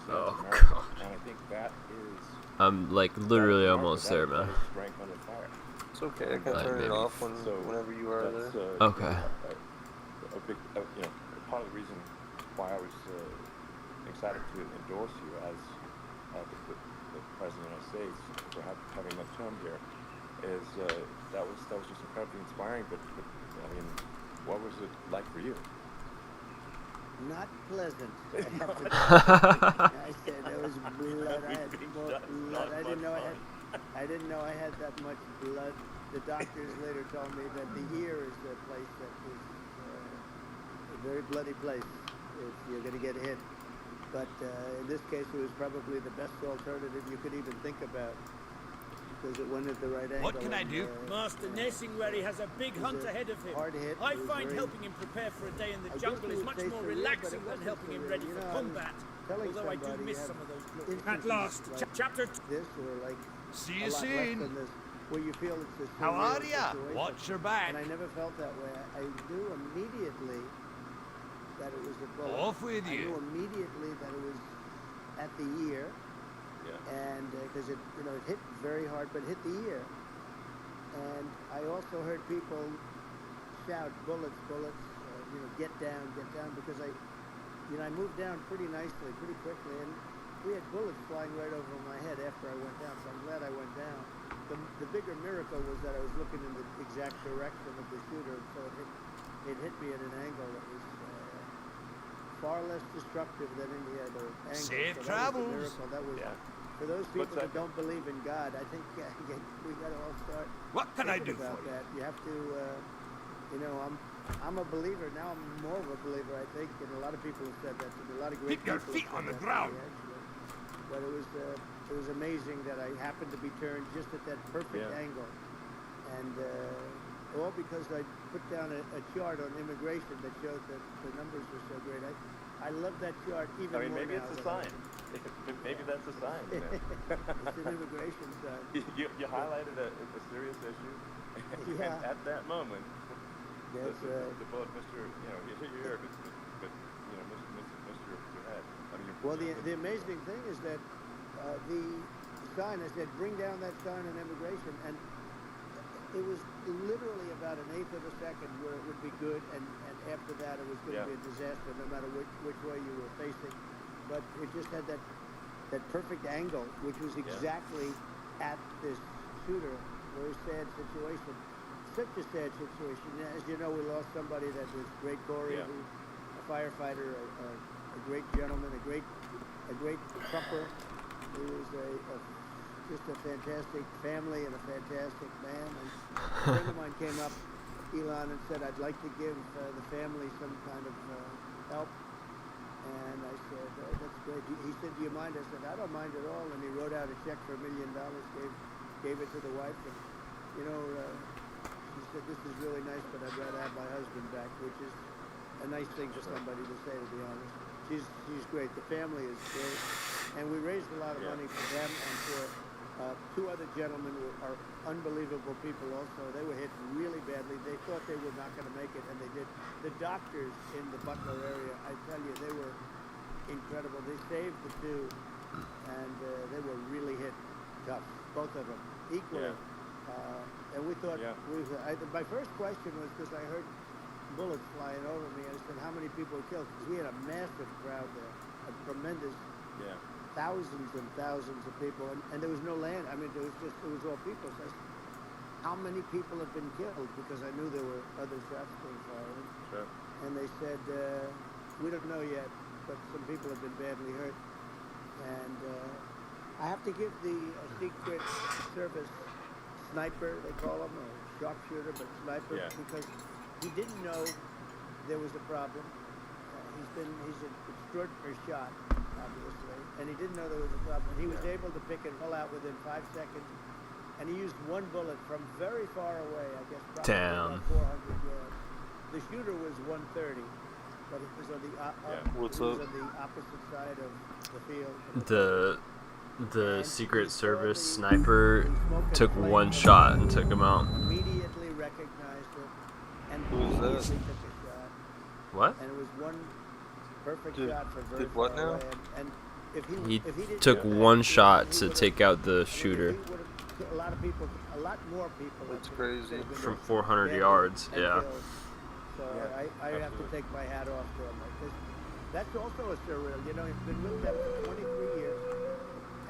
Oh god. And I think that is. I'm like literally almost there, man. It's okay. I can turn it off whenever you are there. Okay. A big, part of the reason why I was excited to endorse you as the President of the United States for having my term here is that was just incredibly inspiring. But what was it like for you? Not pleasant. I have to I said there was blood. I had more blood. I didn't know I had that much blood. The doctors later told me that the ear is a place that is a very bloody place if you're going to get hit. But in this case, it was probably the best alternative you could even think about. because it went at the right angle. What can I do? Master Nessingwary has a big hunt ahead of him. Hard hit. I It was find very- helping him prepare for a day in the I guess jungle you is would much say more surreal, but relaxing it than wasn't helping him surreal. ready You for know, I was combat. telling Although I do somebody miss you some have of those clothes. instances At last, like chapter this or like See a you lot less soon. than this, where you feel it's a How surreal are ya? situation. Watch your back. And I never felt that way. I knew immediately that it was a bullet. Off with I you. knew immediately that it was at the ear, Yeah. and because it hit very hard, but hit the ear. And I also heard people shout, "Bullets, bullets!" Get down, because I moved down pretty nicely, pretty quickly, and we had bullets flying right over my head after I went down. So I'm glad I went down. The bigger miracle was that I was looking in the exact direction of the shooter, and so it hit me at an angle that was far less destructive than any other angle. Safe so travels. That was a miracle. That was for those people that don't believe in God. I think we got to all start. What can I thinking do about for you? that. You have to. I'm a believer now. I'm more of a believer, I think, and a lot of people have said that to me. A lot of great Keep your people feet have on said the that to ground. me, actually. But it was amazing that I happened to be turned just at that perfect angle, and all because I put down a chart on immigration that showed that the numbers were so great. I love that chart even more maybe now it's a than sign. Maybe that's a sign. You know? It's an immigration sign. You highlighted a serious issue, Yeah. and at that moment, That's the bullet missed your, you hit your ear, but missed your head. I mean, Well, the amazing thing is that the sign, I said, bring down that sign on immigration, and it was literally about an eighth of a second where it would be good, and after that it was going to be a disaster, no matter which way you were facing. But it just had that perfect angle, which was exactly at this shooter. Very sad situation. Such a sad situation. As you know, we lost somebody that was great Corey, a firefighter, a great gentleman, a great trumper. He was just a fantastic family and a fantastic man. And a friend of mine came up, Elon, and said, "I'd like to give the family some kind of help." And I said, "Oh, that's great." He said, "Do you mind?" I said, "I don't mind at all." And he wrote out a check for $1 million, gave it to the wife, and she said, "This is really nice, but I'd rather have my husband back," which is a nice thing for somebody to say, to be honest. She's great. The family is great, and we raised a lot of money for them and for two other gentlemen who are unbelievable people. Also, they were hit really badly. They thought they were not going to make it, and they did. The doctors in the Butler area, I tell you, they were incredible. They saved the two, and they were really hit tough, both of them, equally. And we thought, my first question was, because I heard bullets flying over me, I said, how many people were killed? Because we had a massive crowd there, a tremendous, thousands and thousands of people, and there was no land. I mean, it was all people. So I said, how many people have been killed? Because I knew there were other shots being fired. Sure. And they said, we don't know yet, but some people have been badly hurt. And I have to give the Secret Service sniper, they call him, or sharpshooter, but sniper, because he didn't know there was a problem. He's an extraordinary shot, obviously, and he didn't know there was a problem. He was able to pick it all out within 5 seconds, and he used one bullet from very far away, I guess probably about 400 yards. The shooter was 130, but it was on the opposite side of the field. The Secret Service sniper took one shot and took him out. Immediately recognized it and immediately took a shot. What? And it was one perfect shot for very what far now? away. And if He didn't took do that, one he shot to would've- take out the I mean, shooter he would've killed a lot more people. That's crazy. from 400 yards. Yeah. So I have to take my hat off to him. Like, that's also a surreal. He's been with them for 23 years,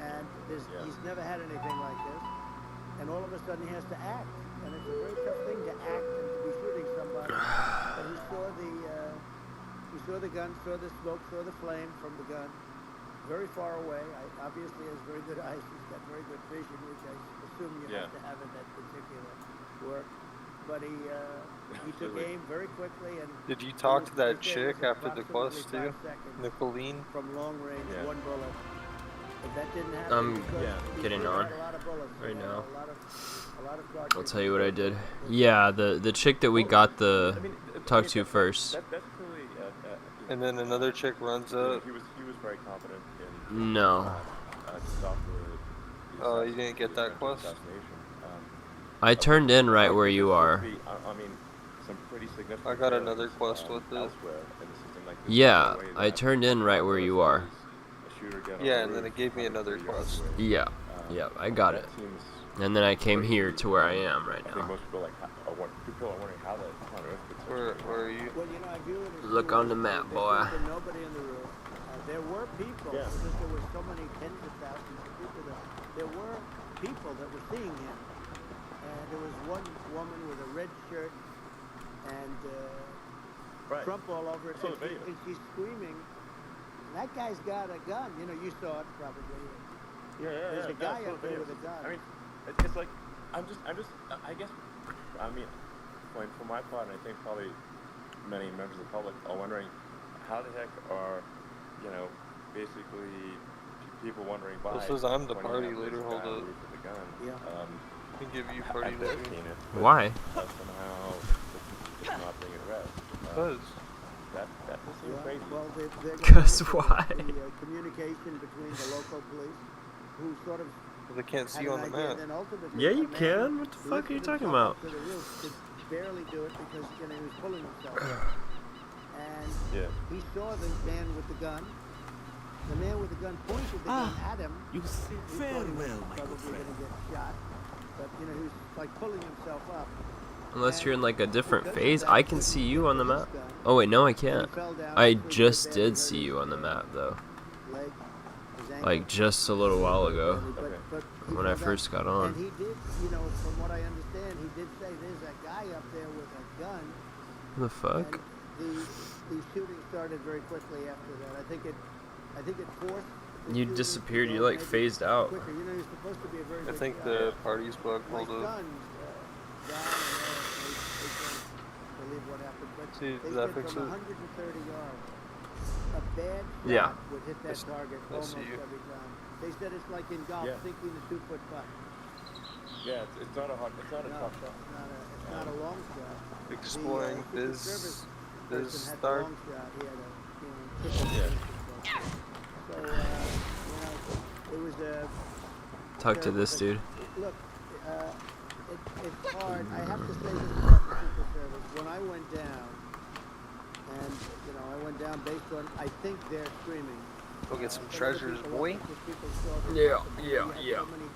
and he's never had anything like this. And all of a sudden he has to act, and it's a very tough thing to act and to be shooting somebody. But he saw the gun, saw the smoke, saw the flame from the gun, very far away. Obviously has very good eyes. He's got very good vision, which I assume you have to have in that particular work. But he took aim very quickly. And did you talk to that chick after the bust too, Nicolene? From long range, one bullet. If that didn't happen, I'm because getting he on. had a lot of right now. A lot of I'll tell you what I did. Yeah, the chick that we got the talk to first. That's clearly. And then another chick runs up. He was very confident in. No. To stop the Oh, you didn't get that quest? assassination. I turned in right where you are. I mean, some pretty significant. I got another quest with it. Elsewhere in the system, like Yeah, I turned in right where you are. Yeah, and then it gave me another quest. Yeah, yeah, I got it. And then I came here to where I am right I think now. most people people are wondering how that on earth. Where are you? Well, you know, I view it as Look on the map, boy. there's nobody in the room. There were people, because there were so many tens of thousands of people there were people that were seeing him. And there was one woman with a red shirt and Trump all over it. And she's screaming. And that guy's got a gun. You know, you saw it probably. There's a guy up there with a gun. I mean, it's like, I guess, I mean, for my part, and I think probably many members of the public are wondering, how the heck are, basically people wondering why. This is I'm the party leader. Hold up. Yeah. I can give you party leader. Why? Somehow it's not being addressed. Because. That seems crazy. Well, they're Because why? The communication between the local police, who sort of. Well, they can't see you on the map. Yeah, you can. What the fuck are you talking about? To the roof could barely do it because he was pulling himself. And he saw the man with the gun. The man with the gun pointed the gun at him. You say farewell, my good probably friend. going to get shot. But, he was like pulling himself up. Unless you're in like a different phase, I can see you on the map. Oh wait, no I can't. I just did see you on the map though. Like just a little while ago. When I first got on. And he did, from what I understand, he did say there's a guy up there with a gun. What the fuck? And the shooting started very quickly after that. I think it forced. You disappeared, you like phased out. Quicker. You're supposed to be a very I think the party's bug. Hold up. Believe what happened, but see, they that said fix from it? 130 yards, a bad Yeah. shot would hit that target almost every time. They said it's like in golf, sinking a 2-foot putt. Yeah, it's not a tough shot. It's not a long shot. Exploring the this person had start. the long shot. He had a, So, it was a. Talk to this dude. Look, it's hard. I have to say this about the Secret Service. When I went down, and I went down based on I think they're screaming. Go get some treasures, boy. Yeah.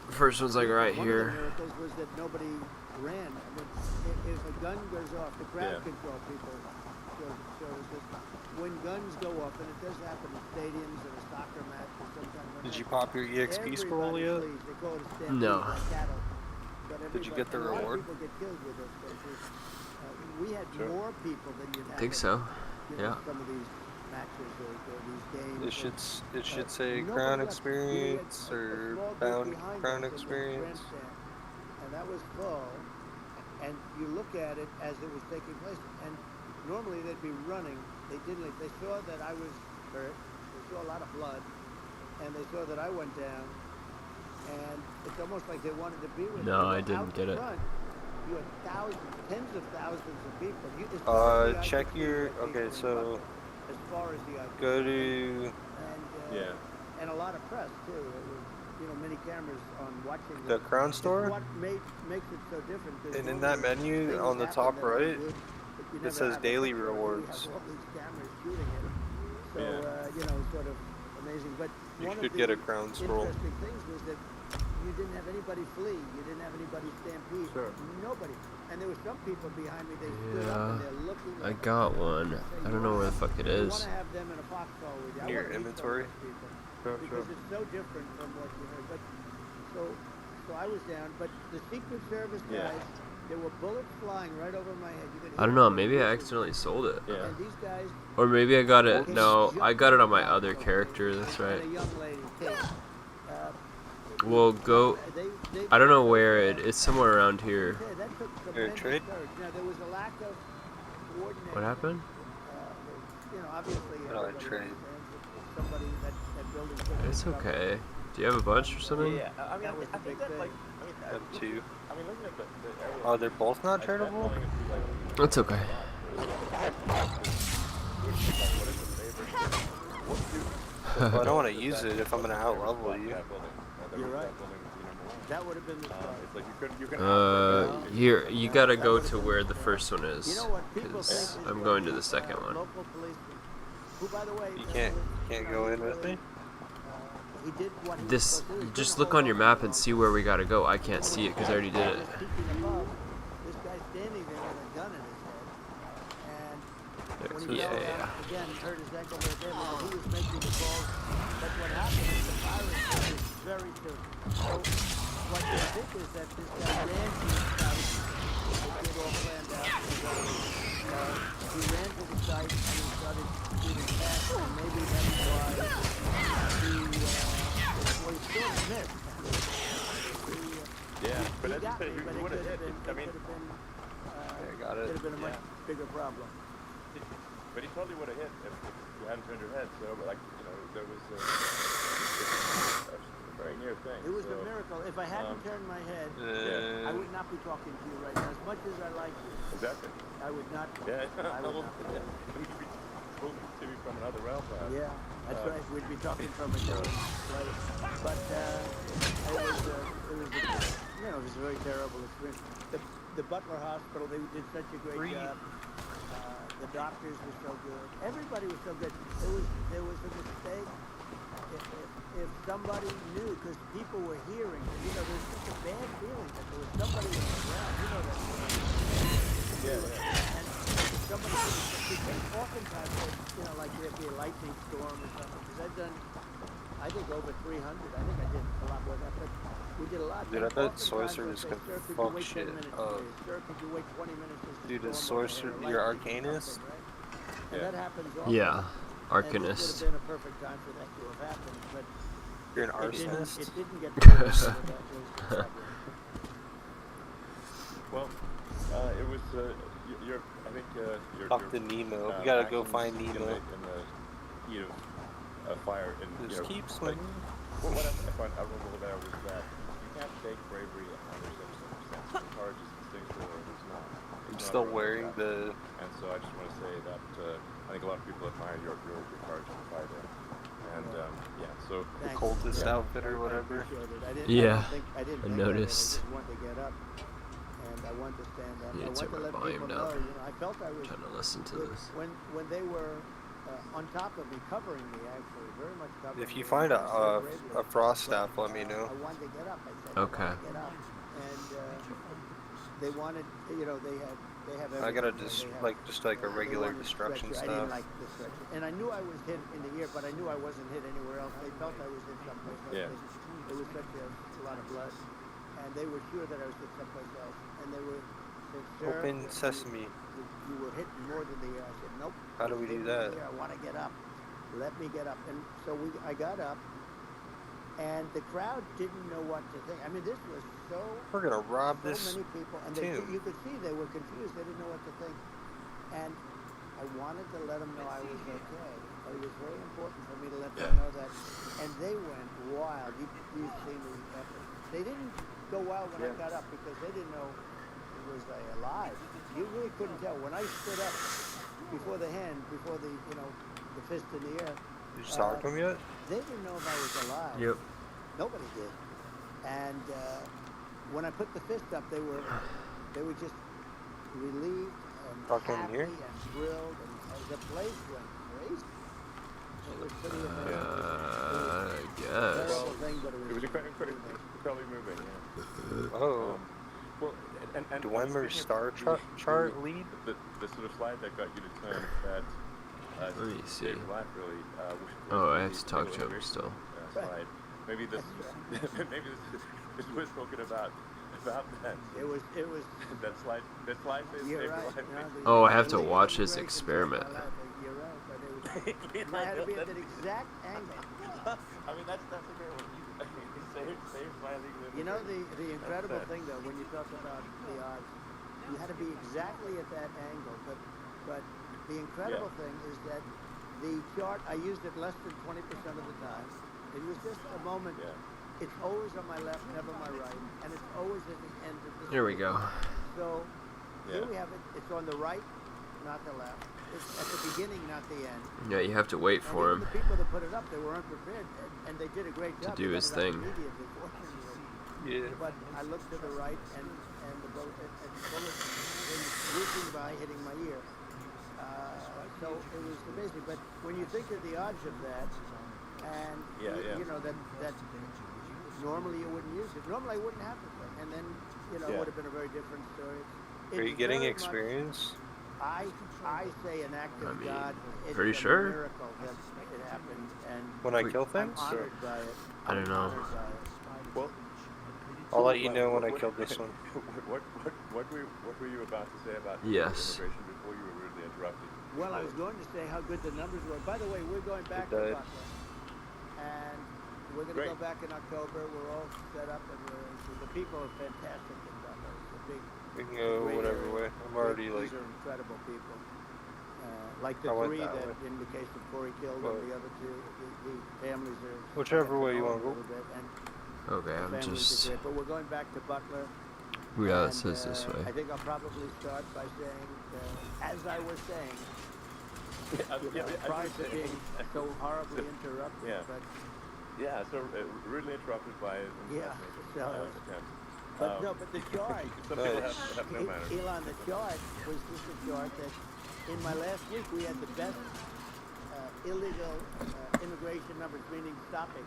First one's like right One here. of the miracles was that nobody ran. I mean, if a gun goes off, the crowd control people. So it's just, when guns go off, and it does happen in stadiums or a soccer match or sometimes. Did you pop your EXP scroll yet? They call it a stampede, No. like cattle. But Did you get the a lot of reward? people get killed with this. We had more people than you'd have. I think so. Yeah. Some of these matches or these games. It should say crown experience or bound crown experience. And that was full. And you look at it as it was taking place, and normally they'd be running. They didn't. They saw that I was hurt. They saw a lot of blood, and they saw that I went down. And it's almost like they wanted to be with me. No, I didn't get it. Front, you had thousands, tens of thousands of people. Check your. Okay, so. As far as the go to. And a lot of press too. It was, many cameras on watching. The Crown Store. What makes it so different? And in that menu on the top right, it says daily rewards. All these cameras shooting it. So sort of amazing. But you one should of the get a Crown Scroll. Interesting things was that you didn't have anybody flee. You didn't have anybody stampede. Sure. Nobody. And there were some people behind me. They stood up and they're looking. I got one. I don't know where the fuck it You is. want to have them in a foxhole with you. In your inventory. Because it's so different from what you heard. But so I was down. But the Secret Service guys, there were bullets flying right over my head. You could I don't know, maybe I accidentally sold it. And these guys. Or maybe I got it. No, I got it on my other character. That's right. And a young lady, Kate. We'll go. I don't know where it's somewhere around here. Fair trade. Now, there was a lack of coordination. What happened? Obviously, How do I trade? somebody that building. It's okay. Do you have a bunch or something? Yeah, I mean, I think that like, I mean, Have two. I mean, looking at the area. Oh, they're both not tradable? That's okay. Well, I don't want to use it if I'm gonna outlevel you. You're right. That would have been the start. It's like you can Here, you gotta go to where the first one is, You know what people because think is I'm going to the second one. Local policeman, who, by the way, You can't go in with me? he did what he was This, supposed to do. He just couldn't look hold on your on map for and long. see where we gotta go. I can't see it because I already did it. Just peeking above, this guy standing there with a gun in his head, and when he Yeah, fell yeah. down again, hurt his ankle right there because he was making the calls. But what happened is the pirates took this very soon. So what they think is that this guy ran to the site. It all planned out. He ran to the site and he started shooting back, and maybe that's why he sort of missed. Yeah, but as you got said, me, you but it would have could hit. have been, I mean, got it. could have been a much bigger problem. but he totally would have hit if you hadn't turned your head. So, but like, you know, there was a very near thing. It was so, a miracle. If I hadn't turned my head, I would not be talking to you right now. As much as I like you, Exactly. I would not. Yeah. I would not. We'd be talking to you from another realm, perhaps. Yeah, that's right. We'd be talking from a different place. But it was a very terrible experience. The Butler Hospital, they did such a great job. The doctors were so good. Everybody was so good. There was a mistake. If somebody knew, because people were hearing, you know, there's just a bad feeling that there was somebody in the ground. You know that. And if somebody, because oftentimes, you know, like there'd be a lightning storm or something. Because I've done, I think over 300. I think I did a lot more than that, but we did a lot. Dude, I thought sorcerers could fuck shit up. Sir, could you wait 20 minutes? Dude, is sorcerer your arcanist? And that happens often. Yeah, And this Arcanist. would have been a perfect time for that to have happened, but You're an it didn't- arsonist? It didn't get to that was the problem. Well, it was. You're. I think you're. Talk to Nemo. We gotta go find Nemo. In the heat of fire. And, Just keep swimming. What I found admirable there was that you can't take bravery under such circumstances. The courage is instinctual, or it's not. I'm still wearing the. And so I just want to say that I think a lot of people admire your courage in the fire there. And yeah, so The cultist outfit or whatever. Yeah, I didn't I think noticed. Of it. I just wanted to get up, and I wanted to stand up. Yeah, I wanted turn to my let volume people down. know. You know, I felt I was Trying to listen to this. when they were on top of me, covering me actually, very much covering If you me. find I said bravely, a frost staff, but, let me know. I wanted to get up. I said, Okay. I wanted to get up, and they wanted, you know, they have. I got a everything. They have- just like a they regular wanted destruction stretcher. I didn't staff. like the stretcher. And I knew I was hit in the ear, but I knew I wasn't hit anywhere else. They felt I was hit someplace else. Yeah. It was such a lot of blood. And they were sure that I was hit someplace else. And they were said, "Sir, Open sesame. you were hit more than the ear." I said, "Nope." How do we do that? I want to get up. Let me get up. And so I got up. And the crowd didn't know what to think. I mean, this was so. We're gonna rob so this many people, and tomb. you could see they were confused. They didn't know what to think. And I wanted to let them know I was okay. It was very important for me to let them know that. And they went wild. You've seen the effort. They didn't go wild when I got up because they didn't know was I alive. You really couldn't tell. When I stood up before the hand, before the the fist in the air. Did you talk to him yet? They didn't know if I was alive. Yep. Nobody did. And when I put the fist up, they were just relieved and Talk to him happy here? and thrilled, and the place went crazy. It was pretty amazing. I guess. Terrible thing, but it was incredibly moving. Yeah. Oh. Well, and Dwemer star chart lead? The sort of slide that got you to turn that. Let me see. Life really, Oh, I have to talk to him still. Slide. Maybe this was talking about that. It was that slide. That slide says You're save right. your life. Oh, I have to watch his experiment. You're right, but it had to be at that exact angle. I mean, that's a great one. Save my legal. You know the incredible thing though, when you talk about the odds, you had to be exactly at that angle. But the incredible thing is that the chart I used it less than 20% of the time. It was just a moment. Yeah. It's always on my left, never my right, and it's always at the end of the Here we street. go. So here Yeah. we have it. It's on the right, not the left. It's at the beginning, not the end. Yeah, you have to wait And for even him the people that put it up, they were unprepared, and they did a great to job. do They his got it up thing. immediately, fortunately. Yeah. But I looked to the right, and the bullet came whizzing by, hitting my ear. So it was amazing. But when you think of the odds of that, and you know that normally you wouldn't use it. Normally I wouldn't have the thing, and then it would have been a very different story. Are you getting experience? I say an act of God. It's pretty a sure. miracle that it happened, and When I kill things? I'm honored by it. I don't know. Well, I'll let you know when I kill this one. What were you about to say about Yes. immigration before you were rudely interrupted? Well, I was going to say how good the numbers were. By the way, we're going back to died. Butler, and we're going to go back in October. We're all set up, and the people are fantastic in Butler. It's a big. We can go great whatever area. way. I'm already These like. are incredible people. Like the I went three that that, way. in the case of Corey killed, But- and the other two, the families are. Whichever way you want wanna go. Okay, I'm just. But we're going back to Butler. Yeah, it and, says this way. I think I'll probably start by saying, as I was saying, prior to being so horribly interrupted. Yeah. But So rudely interrupted by an attempt. But no, but the chart. Some people have no manners. Elon, the chart was just a chart that in my last week we had the best illegal immigration numbers, meaning stopping.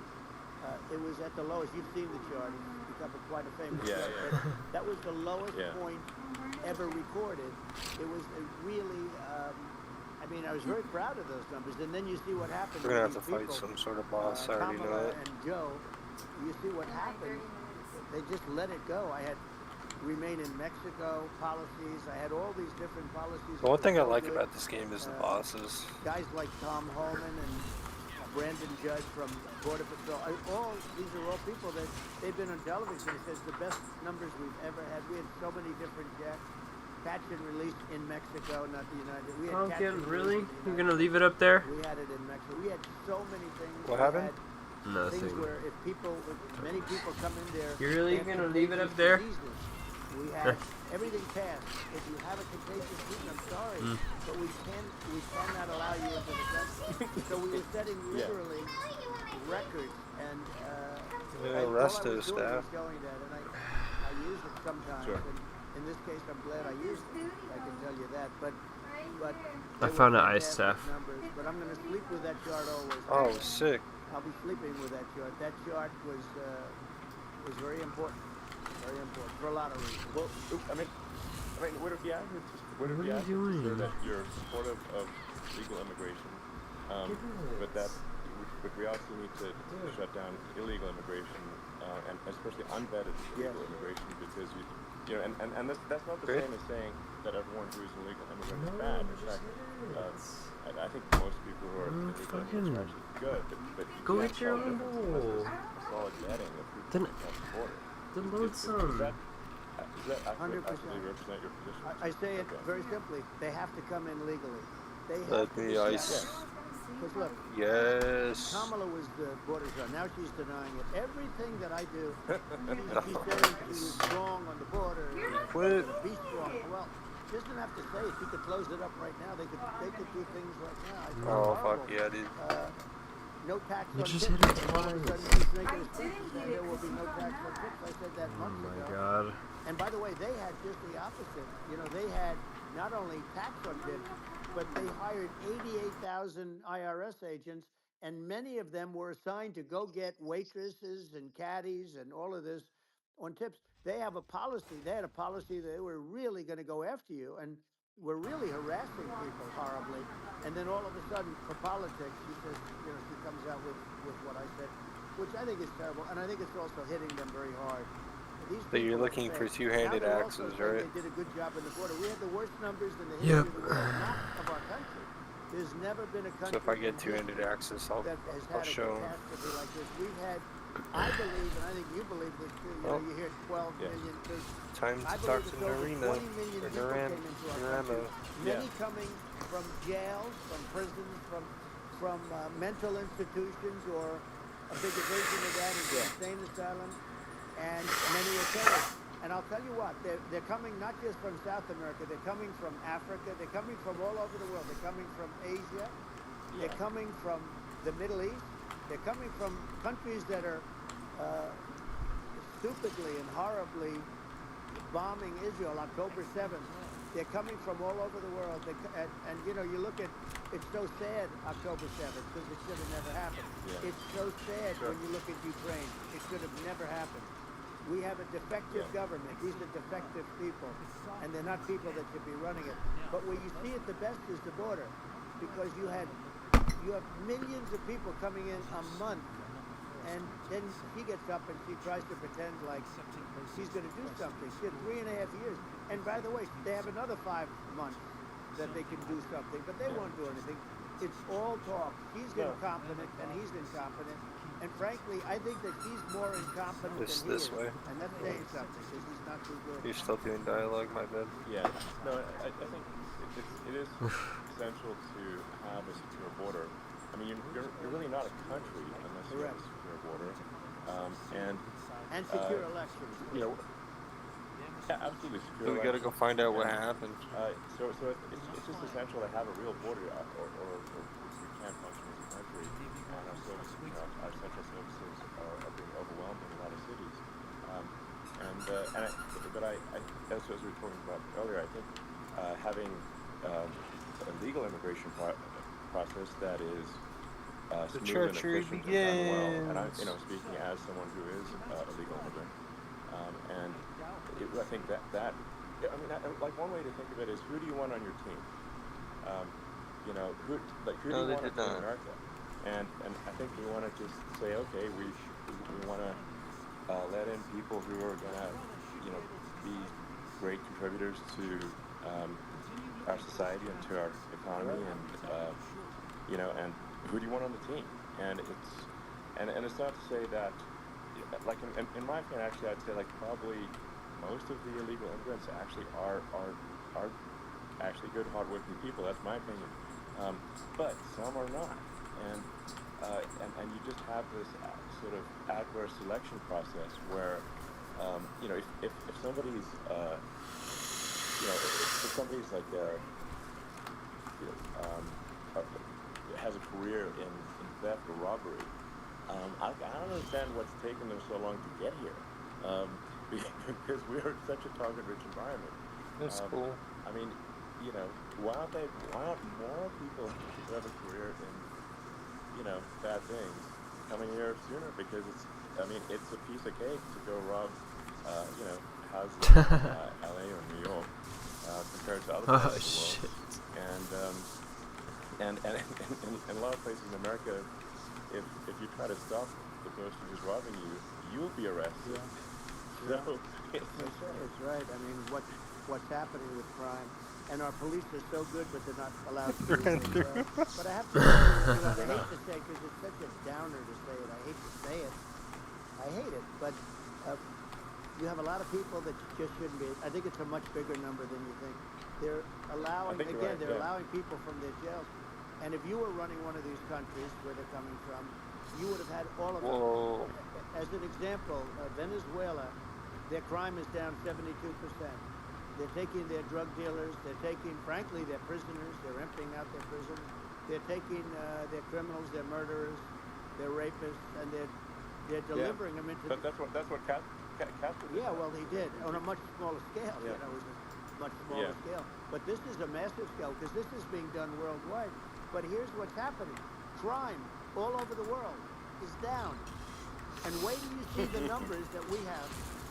It was at the lowest. You've seen the chart. It's become quite a famous chart. But that was the lowest point ever recorded. It was a really, I mean, I was very proud of those numbers. And then you see what happened. We're gonna have with to these fight people, some sort of boss. I already know Kamala it. and Joe. You see what happened. They just let it go. I had remain in Mexico policies. I had all these different policies. The one thing I that were like so about good. this game is the bosses. Guys like Tom Holman and Brandon Judd from Border Patrol. All these are all people that they've been on television. It says the best numbers we've ever had. We had so many different catch and release in Mexico, not the United. We had catch and really? release in the You're United gonna leave it up there? We had it in Mexico. We had so many things. What We happened? had Nothing. Things where if many people come in there. You're really they have gonna leave it contagious up there? diseases. We had everything passed. If you have a contagious disease, I'm sorry, but we cannot allow you into the country. So we were setting literally records, and all I was doing staff. was going that, and I use it sometimes. Sure. And in this case, I'm glad I used it. I can tell you that, but. I found an ice staff. Numbers, but I'm going to sleep with that chart always. Oh, sick. I'll be sleeping with that chart. That chart was very important. Very important for a lot of reasons. Well, I mean, would it be accurate to say that you're supportive of legal immigration, but we also need to shut down illegal immigration and especially unvetted illegal immigration because you know, and that's not the same as saying that everyone who is an illegal immigrant is bad. In fact, I think most people who are illegal immigrants are actually good. But you Go can't get your tell own the difference bowl. unless there's a solid vetting of people Then- across the border. Then load some. Does that actually represent your position? I say it very simply. They have to come in legally. They have Let to me be ice. Because look, Yes. Kamala was the border czar. Now she's denying it. Everything that I do, she's saying she was strong on the border. Quit. Be strong. Well, she doesn't have to say it. She could close it up right now. They could do things right now. I feel Oh, horrible. fuck yeah, dude. No tax You on just tips. hit it All of a twice. sudden she's making a speech and saying there will be no tax on tips. I said that Oh months my ago. god. And by the way, they had just the opposite. You know, they had not only tax on tips, but they hired 88,000 IRS agents, and many of them were assigned to go get waitresses and caddies and all of this on tips. They have a policy. They had a policy that they were really going to go after you and were really harassing people horribly. And then all of a sudden, for politics, she says, you know, she comes out with what I said, which I think is terrible, and I think it's also hitting them very hard. These So you're people are looking for fake. two-handed Now they're also axes, saying right? They did a good job in the border. We had the worst numbers in the history of the world, not of our country. There's never been a country. So if I get in two-handed history axes, I'll that has I'll had a show 'em. catastrophe like this. We've had, I believe, and I think you believe this too. You know, you hear 12 million. Time I to believe talk it's to over Narina 20 million or people came into our country. Many coming from jails, from prisons, from mental institutions, or a bigger version of that in the insane asylum, and many are terrorists. And I'll tell you what, they're coming not just from South America, they're coming from Africa, they're coming from all over the world. They're coming from Asia, they're coming from the Middle East, they're coming from countries that are stupidly and horribly bombing Israel October 7th. They're coming from all over the world. And you know, you look at, it's so sad October 7th because it should have never happened. Yeah. It's so sad when you look at Ukraine. It should have never happened. We have a defective government. These are defective people, and they're not people that should be running it. But where you see it the best is the border, because you have millions of people coming in a month, and then she gets up and she tries to pretend like she's going to do something. She had 3.5 years, and by the way, they have another 5 months that they can do something, but they won't do anything. It's all talk. She's incompetent, and he's incompetent. And frankly, I think that she's more incompetent This than he is. way. And that's saying something, because he's not too good. You're still doing dialogue, my bad. Yeah. No, I think it is essential to have a secure border. I mean, you're really not a country unless you have a secure border. And secure elections. You know, yeah, absolutely secure. So we gotta go find out what happened. So it's just essential to have a real border, or we can't function as a country. And our services, you know, our central services are being overwhelmed in a lot of cities. As we were talking about earlier, I think having a legal immigration process that is The smooth and treachery efficient and done well. And I'm, begins. you know, speaking as someone who is a legal immigrant, I think that I mean, like one way to think of it is, who do you want on your team? You know, who do you want in America? And I think we want to just say, okay, we want to let in people who are going to, you know, be great contributors to our society and to our economy, and you know, and who do you want on the team? And it's not to say that, like in my opinion, actually, I'd say like probably most of the illegal immigrants actually are actually good, hardworking people. That's my opinion. But some are not, and you just have this sort of adverse selection process where, you know, if somebody's, you know, if somebody's like, you know, has a career in theft or robbery, I don't understand what's taken them so long to get here, because we're in such a target-rich environment. That's cool. I mean, you know, why aren't more people who have a career in, you know, bad things coming here sooner? Because it's a piece of cake to go rob, you know, houses in LA or New York, compared to other parts of the world. And a lot of places in America, if you try to stop the person who's robbing you, you'll be arrested. So it's right. I mean, what's happening with crime, and our police are so good, but they're not allowed to. But I have to say, you know, I hate to say, because it's such a downer to say it. I hate to say it. I hate it, but you have a lot of people that just shouldn't be. I think it's a much bigger number than you think. They're allowing, they're allowing people from their jails. And if you were running one of these countries where they're coming from, you would have had all of them. As an example, Venezuela, their crime is down 72%. They're taking their drug dealers, they're taking, frankly, their prisoners, they're emptying out their prisons. They're taking their criminals, their murderers, their rapists, and they're delivering them into... But that's what Castro did. Yeah, well, he did, on a much smaller scale, you know, it was a much smaller scale. But this is a massive scale, because this is being done worldwide. But here's what's happening. Crime all over the world is down. And wait till you see the numbers that we have.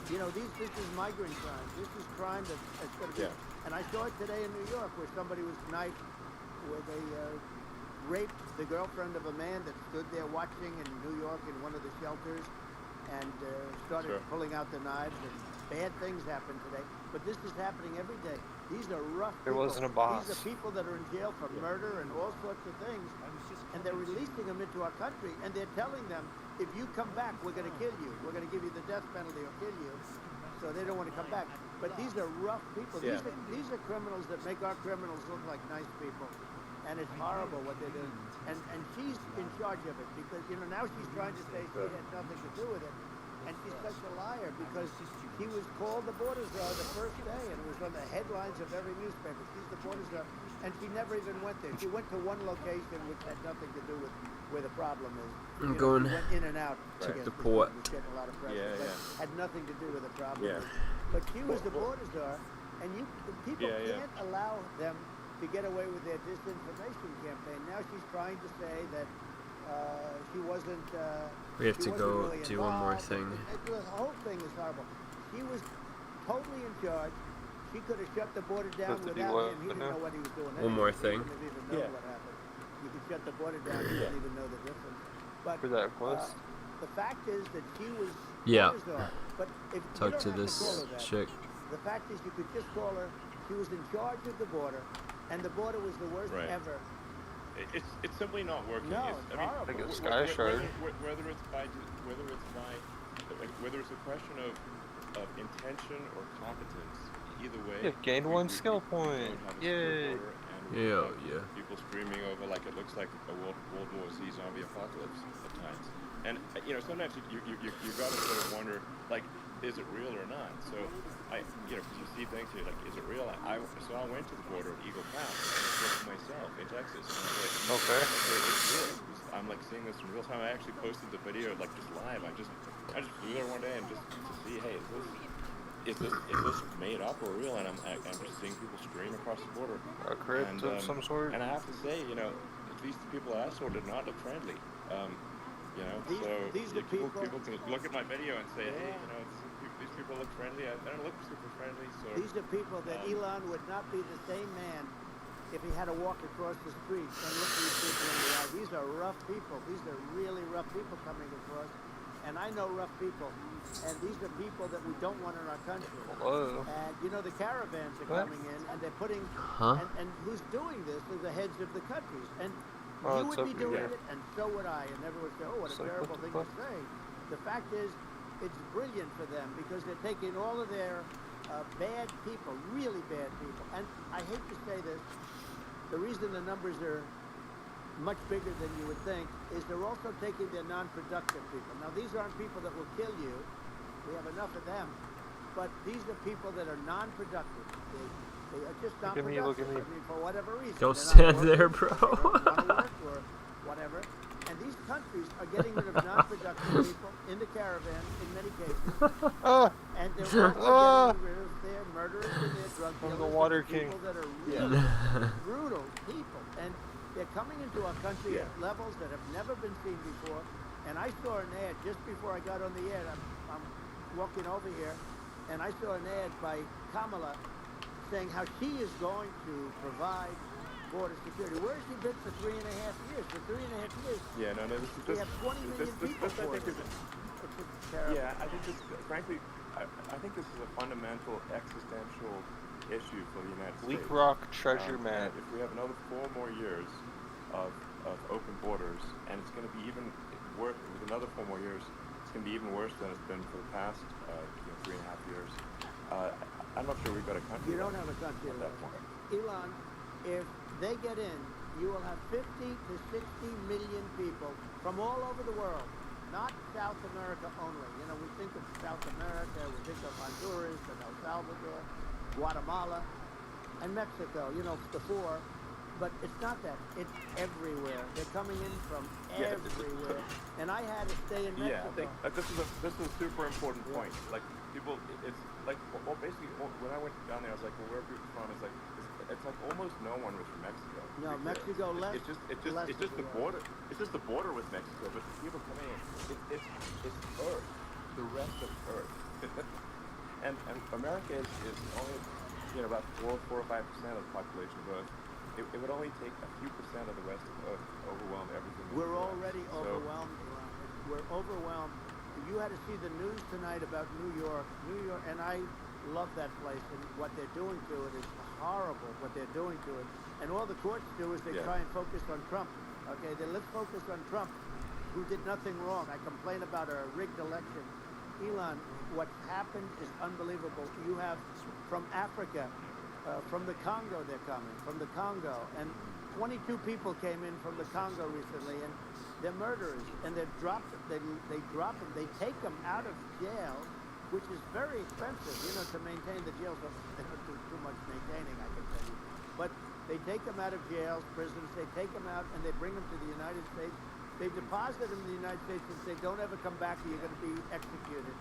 You know, this is migrant crime. This is crime that's going to be... And I saw it today in New York, where somebody was knifed, where they raped the girlfriend of a man that stood there watching in New York in one of the shelters, and started pulling out the knives, and bad things happened today. But this is happening every day. These are rough people. There wasn't a boss. These are people that are in jail for murder and all sorts of things, and they're releasing them into our country, and they're telling them, if you come back, we're going to kill you. We're going to give you the death penalty or kill you. So they don't want to come back. But these are rough people. These are criminals that make our criminals look like nice people. and it's horrible what they're doing. And she's in charge of it because, you know, now she's trying to say she had nothing to do with it. And she's such a liar because she was called the border czar the first day, and it was on the headlines of every newspaper. She's the border czar, and she never even went there. She went to one location which had nothing to do with where the problem is. I'm You know, going she went in and out. check I guess, the because port. she was getting a lot of pressure, Yeah, but yeah. had nothing to do with the problem. Yeah. But she was the border czar, and the people Yeah, yeah. can't allow them to get away with their disinformation campaign. Now she's trying to say that she wasn't. We have she to wasn't go really do one more involved. thing. The whole thing is horrible. She was totally in charge. She could have shut the border down Supposed to be without what, him. He but didn't no. know what he was doing. One more anyway. thing. He wouldn't have even known what happened. You could shut the border down. You wouldn't even know the difference. But For that quest? the fact is that she was Yeah. border czar. But if you Talk don't to have this to call her that, chick. the fact is you could just call her. She was in charge of the border, and the border was the worst Right. ever. It's simply not working. No, it's, it's I mean, horrible. Like a wh- sky wh- shard. whether it's by whether it's a question of intention or competence, either way. You've gained one skill point. Don't have a Yay. secure border, and we Yeah, have yeah. people screaming over like it looks like a World War Z zombie apocalypse at times. And you know, sometimes you got to sort of wonder, like, is it real or not? So because you see things here like, is it real? So I went to the border at Eagle Pass and I looked myself in Texas. And I was like, Okay. it's real. I'm like seeing this in real time. I actually posted the video like just live. I just flew there one day and just to see, hey, is this made up or real? And I'm just seeing people stream across the border. A crypt and, of some sort? And I have to say, you know, these people I saw did not look friendly. You know, These so are people- people can look at my video and say, hey, you know, these people look friendly. I don't look super friendly. So These are people that Elon would not be the same man if he had to walk across the street and look these people in the eye. These are rough people. These are really rough people coming across. And I know rough people. And these are people that we don't want in our country. Hello. And you know, the caravans are What? coming in and they're putting, Huh? and who's doing this are the heads of the countries. And Oh, you it's would be up- doing yeah. it, and so would I. And everyone would say, oh, what It's a like, terrible what the thing to fuck? say. The fact is, it's brilliant for them because they're taking all of their bad people, really bad people. And I hate to say this, the reason the numbers are much bigger than you would think is they're also taking their non-productive people. Now, these aren't people that will kill you. We have enough of them. But these are people that are non-productive. They are just Look at me, non-productive. look at me. I mean, for whatever reason. Don't They're not stand there, working, bro. They don't want to work or whatever. And these countries are getting rid of non-productive people in the caravan in many cases. Ah! And they're also getting rid of their murderers and their drug I'm dealers. the and Water people King. that are really brutal people. And they're coming into our country at levels that have never been seen before. And I saw an ad just before I got on the air. I'm walking over here, and I saw an ad by Kamala saying how she is going to provide border security. Where has she been for 3.5 years? For 3.5 years, yeah, no, this we have 20 million people I think border. is It's terrible. Yeah, I think this, frankly, I think this is a fundamental existential issue for the United Bleak States. Rock treasure And map. if we have another 4 more years of open borders, and it's going to be even worse with another 4 more years, it's going to be even worse than it's been for the past 3.5 years. I'm not sure we've got a country. You don't have a country at that point. Elon, if they get in, you will have 50 to 60 million people from all over the world, not South America only. You know, we think of South America, we think of Honduras and El Salvador, Guatemala, and Mexico, you know, the 4. But it's not that. It's everywhere. They're coming in from everywhere. And I had to stay in Mexico. Yeah, I think this is a super important point. Like people, it's like basically when I went down there, I was like, well, where are people from? It's like almost no one was from Mexico. No, Mexico less. It's just the border. It's just the border with Mexico. But the people coming in, it's Earth, the rest of Earth. and America is only about 4 or 5% of the population of Earth. It would only take a few percent of the rest of Earth to overwhelm everything. We're already overwhelmed. We're overwhelmed. You had to see the news tonight about New York. And I love that place, and what they're doing to it is horrible, what they're doing to it. And all the courts do is they try and focus on Trump. Okay, let's focus on Trump, who did nothing wrong. I complain about a rigged election. Elon, what happened is unbelievable. You have from Africa, from the Congo they're coming, from the Congo. And 22 people came in from the Congo recently, and they're murderers, and they drop them. They drop them. They take them out of jail, which is very expensive, to maintain the jails. They don't do too much maintaining, I can tell you. But they take them out of jails, prisons. They take them out, and they bring them to the United States. They deposit them in the United States and say, "Don't ever come back, or you're going to be executed."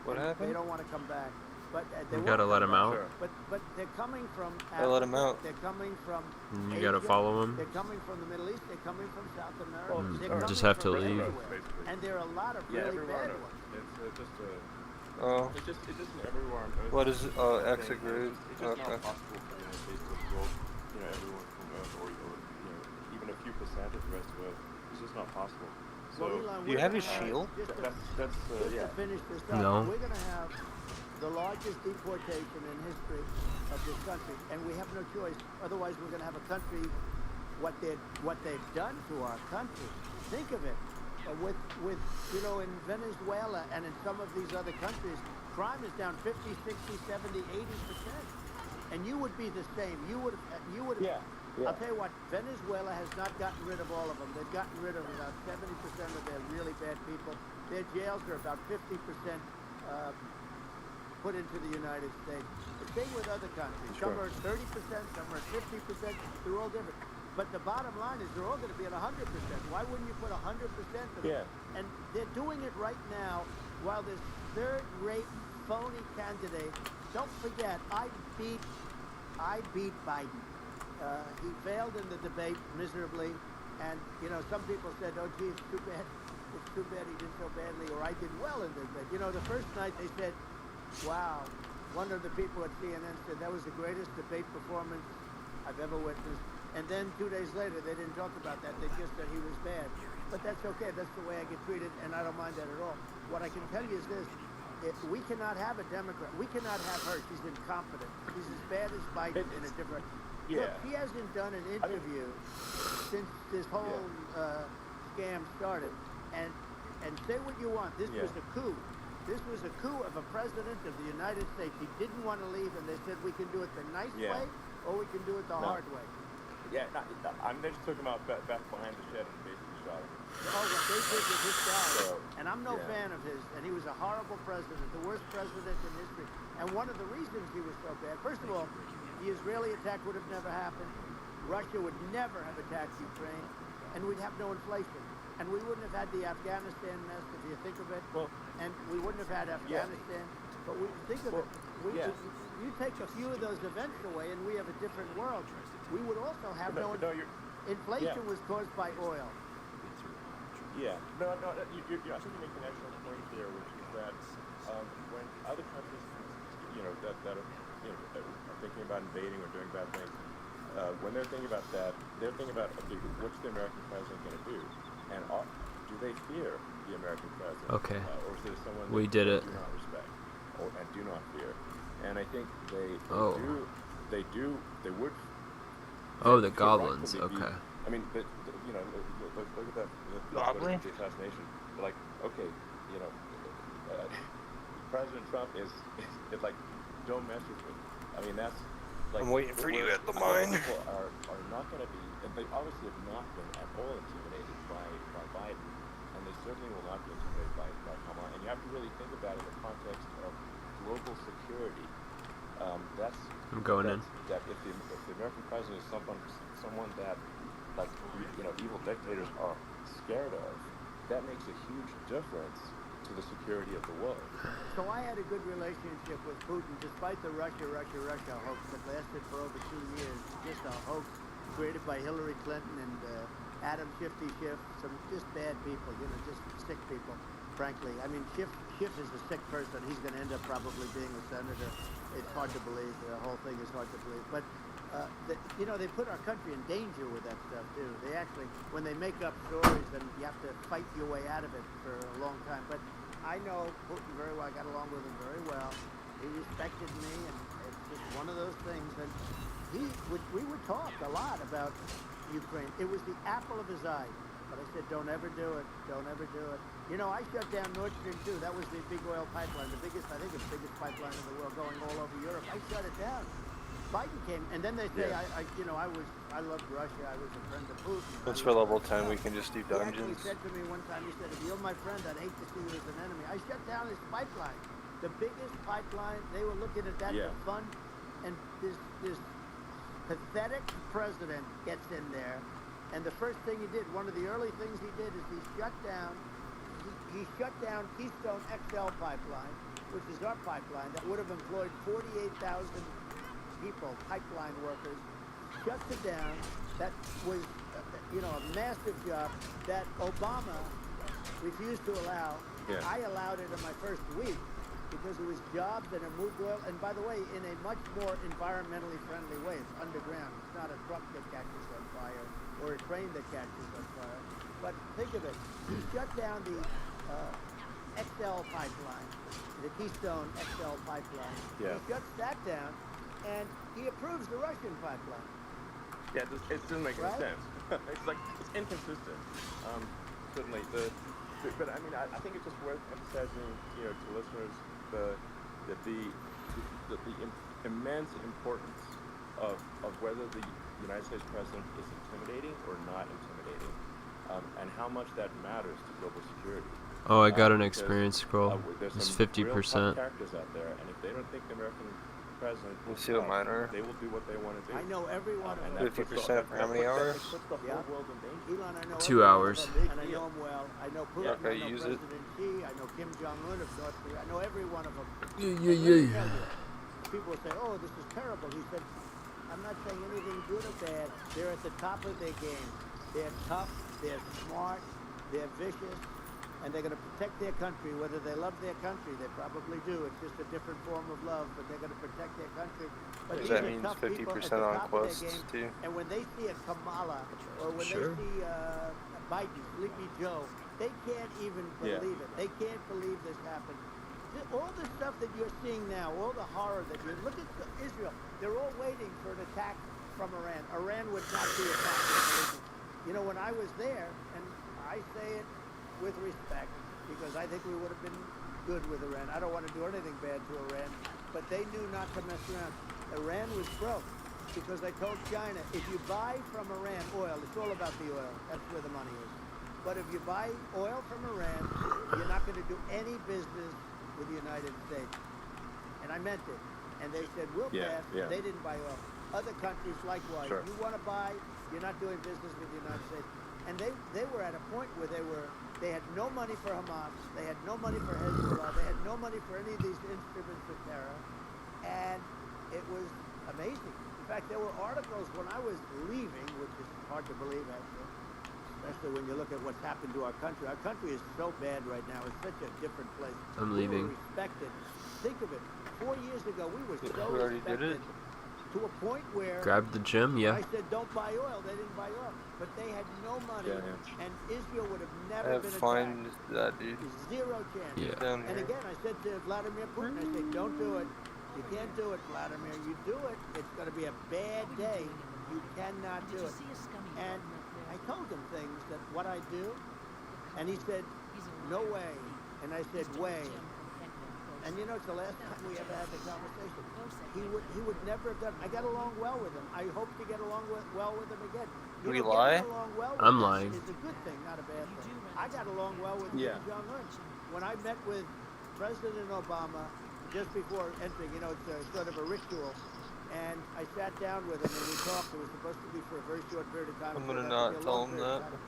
What And happened? They don't want to come back. But You they gotta won't let come them back. out. But they're coming from I let 'em Africa. out. They're coming from You Asia. gotta follow 'em? They're coming from the Middle East. They're coming from South America. Mm, They're you just coming have to from leave. everywhere. And there are a lot of Yeah, really everywhere bad on ones. Earth. It's just a. Oh. It isn't everywhere on Earth. What is it? Oh, It's exit saying, grid. It's just Okay. not possible for the United States to absorb, everyone from Earth, or even a few percent of the rest of Earth. It's just not possible. So, Well, Elon, Do you we're have gonna your shield? Just that's to finish this up, No. we're going to have the largest deportation in history of this country, and we have no choice. Otherwise, we're going to have a country, what they've done to our country. Think of it, with in Venezuela and in some of these other countries, crime is down 50, 60, 70, 80%, and you would be the same. You would. Yeah. I'll tell you what, Venezuela has not gotten rid of all of them. They've gotten rid of about 70% of their really bad people. Their jails are about 50% put into the United States. The same with other countries. Some are 30%, some are 50%. They're all different. But the bottom line is they're all going to be at 100%. Why wouldn't you put 100% of them? Yeah. And they're doing it right now while this third-rate phony candidate, don't forget, I beat Biden. He failed in the debate miserably, and some people said, "Oh, gee, it's too bad. It's too bad he did so badly," or "I did well in the debate." The first night they said, "Wow." One of the people at CNN said that was the greatest debate performance I've ever witnessed. And then 2 days later, they didn't talk about that. They just said he was bad. But that's okay. That's the way I get treated, and I don't mind that at all. What I can tell you is this. We cannot have a Democrat. We cannot have her. She's incompetent. She's as bad as Biden in a different... Yeah. Look, she hasn't done an interview since this whole scam started. And say what you want. This was a coup. This was a coup of a president of the United States. He didn't want to leave, and they said we can do it the nice way, or we can do it the hard way. Yeah, they're just talking about back behind the shed and basically shot him. Oh, what they did with this guy, So, and I'm no fan of his, and he was a horrible president, the worst president in history. And one of the reasons he was so bad, first of all, the Israeli attack would have never happened. Russia would never have attacked Ukraine, and we'd have no inflation. And we wouldn't have had the Afghanistan mess, if you think of it. And we wouldn't have had Afghanistan. But we think of it. You take a few of those events away, and we have a different world. We would also have inflation was caused by oil. Yeah. No, I think you make an excellent point there, which is that when other countries, that are thinking about invading or doing bad things, when they're thinking about that, they're thinking about, okay, what's the American president going to do? And do they fear the American president? Okay. Or is there someone We that did they it. do not respect and do not fear? And I think they would. Oh, the could goblins. rightfully be- Okay. I mean, look at that. Goblin? The assassination. Like, okay, President Trump is like, don't mess with me. I mean, that's like. I'm waiting for you at the I think mine. People are not going to be, and they obviously have not been at all intimidated by Biden, and they certainly will not be intimidated by Kamala. And you have to really think about it in the context of global security. I'm going in. That if the American president is someone that, like, evil dictators are scared of, that makes a huge difference to the security of the world. So I had a good relationship with Putin, despite the Russia hoax that lasted for over 2 years. Just a hoax created by Hillary Clinton and Adam Schiff, some just bad people, just sick people, frankly. I mean, Schiff is a sick person. He's going to end up probably being a senator. It's hard to believe. The whole thing is hard to believe. But, they put our country in danger with that stuff, too. They actually, when they make up stories, and you have to fight your way out of it for a long time. But I know Putin very well. I got along with him very well. He respected me, and it's just one of those things. And we would talk a lot about Ukraine. It was the apple of his eye. But I said, don't ever do it. Don't ever do it. I shut down Nord Stream 2. That was the big oil pipeline, I think it's the biggest pipeline in the world going all over Europe. I shut it down. Biden came, and then they say, I loved Russia. I was a friend of Putin. Once we're level 10, we can just do He actually dungeons. said to me one time, he said, if you're my friend, I'd hate to see you as an enemy. I shut down his pipeline. The biggest pipeline, they were looking at that for fun, and this pathetic president gets in there, and the first thing he did, one of the early things he did is he shut down Keystone XL pipeline, which is our pipeline, that would have employed 48,000 people, pipeline workers, shuts it down. That was, a massive job that Obama refused to allow. Yeah. I allowed it in my first week because it was jobs and it moved oil. And by the way, in a much more environmentally friendly way. It's underground. It's not a truck that catches on fire or a train that catches on fire. But think of it. He shut down the XL pipeline, the Keystone XL pipeline. Yeah. He shuts that down, and he approves the Russian pipeline. Yeah, it doesn't make Right? any sense. It's inconsistent. Certainly, but I mean, I think it's just worth emphasizing, to listeners, the immense importance of whether the United States president is intimidating or not intimidating, and how much that matters to global security. Oh, I got an Because, experience scroll. There's It's some 50%. real tough characters out there, and if they don't think the American president We'll is see what tough, mine are. they will do what they want to do. I know every one of And them. that puts 50% for how many hours? It puts the whole world in danger. Elon, I know 2 every one hours. of them, and I know them well. I know Putin, Yeah, okay, I know use it. President Xi, I know Kim Jong-un of North Korea. I know every one of them. Yeah. And let me tell you, people say, oh, this is terrible. He said, I'm not saying anything good or bad. They're at the top of their game. They're tough, they're smart, they're vicious, and they're going to protect their country. Whether they love their country, they probably do. It's just a different form of love, but they're going to protect their country. But Because these that are means tough people at 50% the on top of their quests, game. too. And when they see a Kamala, or when Sure. they see Biden, Sleepy Joe, they can't even believe it. They can't believe this happened. All the stuff that you're seeing now, all the horror that you look at Israel, they're all waiting for an attack from Iran. Iran would not be attacked. When I was there, and I say it with respect, because I think we would have been good with Iran. I don't want to do anything bad to Iran, but they knew not to mess around. Iran was broke because I told China, if you buy from Iran oil, it's all about the oil. That's where the money is. But if you buy oil from Iran, you're not going to do any business with the United States. And I meant it. And they said, we'll pass. Yeah. They didn't buy oil. Other countries likewise. Sure. You want to buy, you're not doing business with the United States. And they were at a point where they had no money for Hamas, they had no money for Hezbollah, they had no money for any of these instruments of terror, and it was amazing. In fact, there were articles when I was leaving, which is hard to believe actually, especially when you look at what's happened to our country. Our country is so bad right now. It's such a different place. I'm We leaving. were respected. Think of it. 4 years ago, we were so Who already did respected it? to a point where Grab the gem, yeah. I said, don't buy oil. They didn't buy oil. But they had no money, Yeah. and Israel would have I never have been find attacked. that dude. Zero chance. Yeah. Down And here. again, I said to Vladimir Putin, I said, don't do it. You can't do it, Vladimir. You do it, it's going to be a bad day. You cannot do it. And I told him things that what I do, and he said, no way. And I said, way. And it's the last time we ever had the conversation. He would never have done. I got along well with him. I hope to get along well with him again. Did he lie? Getting along well with I'm him lying. is a good thing, not a bad thing. I got along well with Yeah. Kim Jong-un. When I met with President Obama just before entering, it's a sort of a ritual. And I sat down with him and we talked. It was supposed to be for a very short period of time. I'm It gonna turned out to not be a tell long him period of that. time.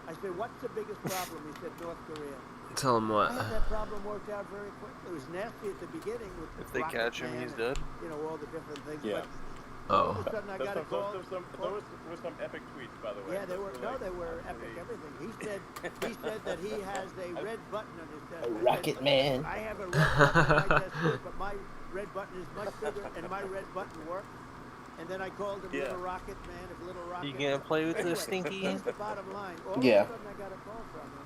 I said, what's the biggest problem? He said, North Korea. Tell him what. I had that problem worked out very quickly. It was nasty at the beginning with If they Rocket catch him, Man he's and, dead. all the different things. Yeah. But all Oh. of a sudden I got a call. Those were some epic tweets, by the way. Yeah, they were. Those No, like they were epic. absolutely- Everything. He said that he has a red button on his desk. A I Rocket said, Man. I have a red button on my desk too, but my red button is much bigger, and my red button works. And then I called him Yeah. Little Rocket Man. If Little Rocket. You gonna play with Anyway, this stinky? Here's the bottom line. All Yeah. of a sudden I got a call from him.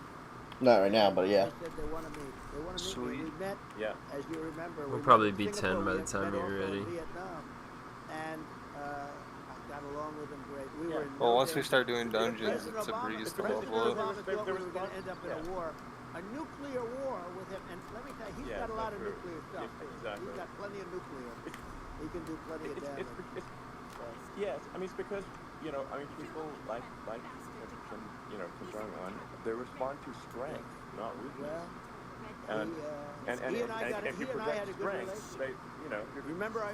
Not right now, but yeah. They said they want to meet. They want to meet me. Sweet. We met, Yeah. as you remember. We'll we probably met be in Singapore. 10 by We the time met you're also in ready. Vietnam, and I got along with him great. We Yeah. were in Well, no once we danger. start doing dungeons, President it's a Obama, breeze to President level up. Obama thought we There were was going to end up in a yeah. war, a nuclear war with him. And let me tell you, he's Yeah, got a lot of that's true. nuclear stuff. Yeah, exactly. He's got plenty of nuclear. He can do plenty of damage. Yes, I mean, it's because, you know, I mean, people like concern on, they respond to strength, not weakness. Well, and he and I had a project good strength, relationship. they, you know, Remember I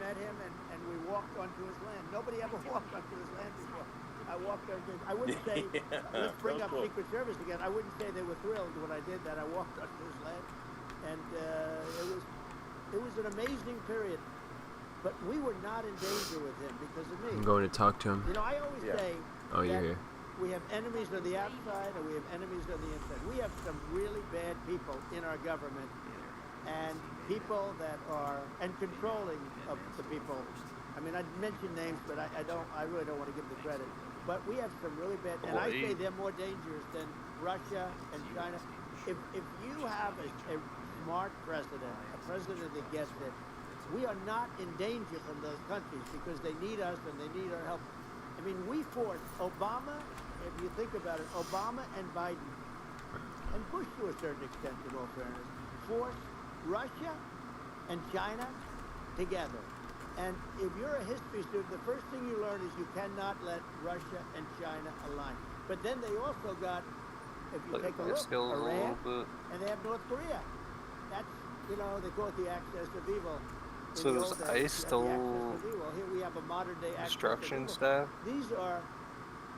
met him and we walked onto his land. Nobody ever walked onto his land before. I walked onto I wouldn't say, let's bring up Secret Service again. I wouldn't say they were thrilled when I did that. I walked onto his land. And it was an amazing period. But we were not in danger with him because of me. I'm going to talk to him. You know, I always say Oh, you're here. we have enemies on the outside and we have enemies on the inside. We have some really bad people in our government and people that are, and controlling of the people. I mean, I'd mention names, but I really don't want to give them the credit. But we have some really bad, and I say they're more dangerous than Russia and China. If you have a smart president, a president that gets it, we are not in danger from those countries because they need us and they need our help. I mean, we forced Obama, if you think about it, Obama and Biden, and Bush to a certain extent, in all fairness, forced Russia and China together. And if you're a history student, the first thing you learn is you cannot let Russia and China align. But then they also got, if you take a look, Iran, and they have North Korea. That's, you know, they call it the axis of evil. So does ICE still Here we have a modern day destruction stuff? These are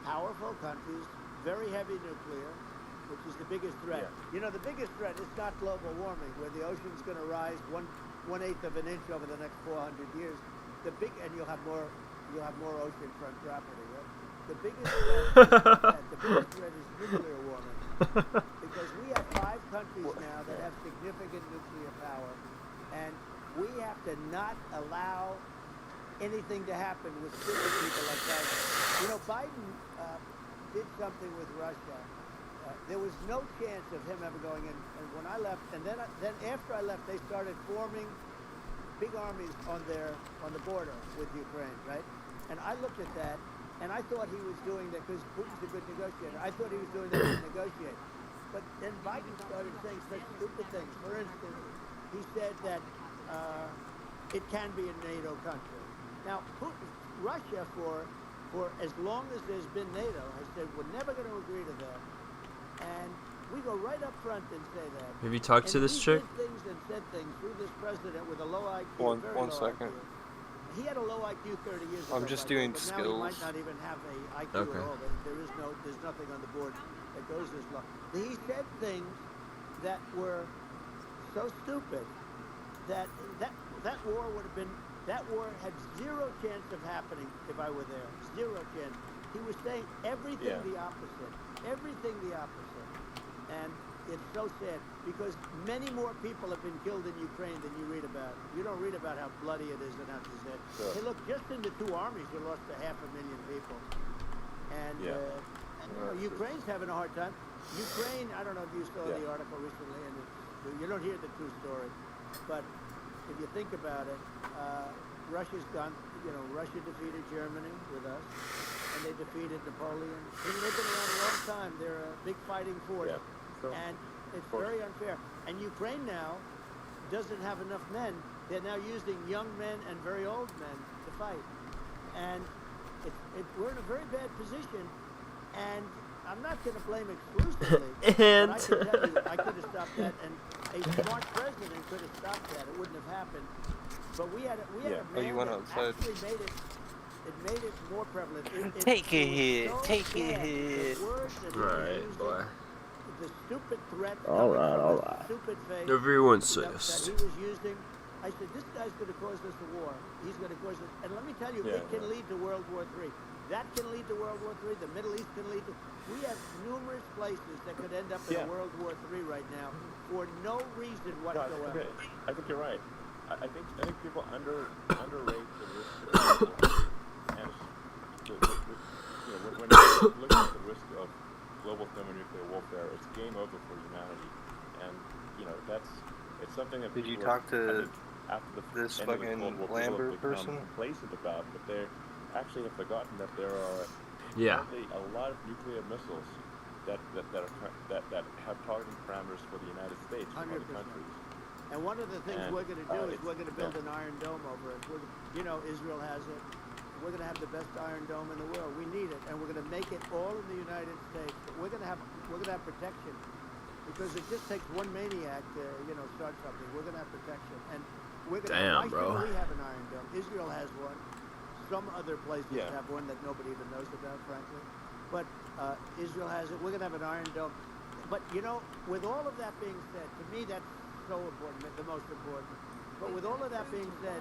powerful countries, very heavy nuclear, which is the biggest threat. Yeah. You know, the biggest threat is not global warming, where the ocean's going to rise 1/8 of an inch over the next 400 years. And you'll have more oceanfront property, right? The biggest threat is nuclear warming, because we have 5 countries now that have significant nuclear power, and we have to not allow anything to happen with stupid people like Biden. You know, Biden did something with Russia. There was no chance of him ever going in. And when I left, and then after I left, they started forming big armies on the border with Ukraine, right? And I looked at that, and I thought he was doing that because Putin's a good negotiator. I thought he was doing that to negotiate. But then Biden started saying such stupid things. For instance, he said that it can be a NATO country. Now, Russia, for as long as there's been NATO, has said we're never going to agree to that. And we go right up front and say that. Have you talked to this chick? Did things and said things through this president with a low IQ. One second. He had a low IQ 30 years ago. I'm just doing but skills. Now he might not even have a IQ at all. There's nothing on the board that goes this low. He said things that were so stupid that war would have been, that war had zero chance of happening if I were there. Zero chance. He was saying everything the opposite. Everything the opposite. And it's so sad because many more people have been killed in Ukraine than you read about. You don't read about how bloody it is and how it's dead. Sure. Hey, look, just in the 2 armies, you lost 500,000 people. And, you know, Ukraine's having a hard time. Ukraine, I don't know if you saw the article recently, and you don't hear the true story. But if you think about it, Russia's gone, you know, Russia defeated Germany with us, and they defeated Napoleon. They've been around a long time. They're a big fighting force. Yeah. And it's very unfair. And Ukraine now doesn't have enough men. They're now using young men and very old men to fight. And we're in a very bad position. And I'm not going to blame exclusively. And but I can tell you, I could have stopped that. And a smart president could have stopped that. It wouldn't have happened. But we had a man you went that outside. actually made it more prevalent. Take a hit. Take a hit. Right, boy. The stupid threat. All right. Stupid face. Everyone that says. he was using. I said, this guy's going to cause us a war. He's going to cause us. And let me tell you, it can lead to World War III. That can lead to World War III. The Middle East can lead to. We have numerous places that could end up in a World War III right now for no reason whatsoever. I think you're right. I think people underrate the risk of and you know, when you look at the risk of global thermonuclear warfare, it's game over for humanity. And you know, it's something that Did you people talk to after the this end of the fucking Cold War, Lambert people have become person? complacent about, but they actually have forgotten that there are apparently a lot of nuclear missiles that have targeting parameters for the United States from other countries. And one of the things And, we're going to do is it's- we're going to build an Iron Dome over it. You know, Israel has it. We're going to have the best Iron Dome in the world. We need it, and we're going to make it all in the United States. But we're going to have protection, because it just takes one maniac to start something. We're going to have protection, and we're going to. Damn, Why bro. shouldn't we have an Iron Dome? Israel has one. Some other places Yeah. have one that nobody even knows about, frankly. But Israel has it. We're going to have an Iron Dome. But with all of that being said, to me that's so important, the most important. But with all of that being said,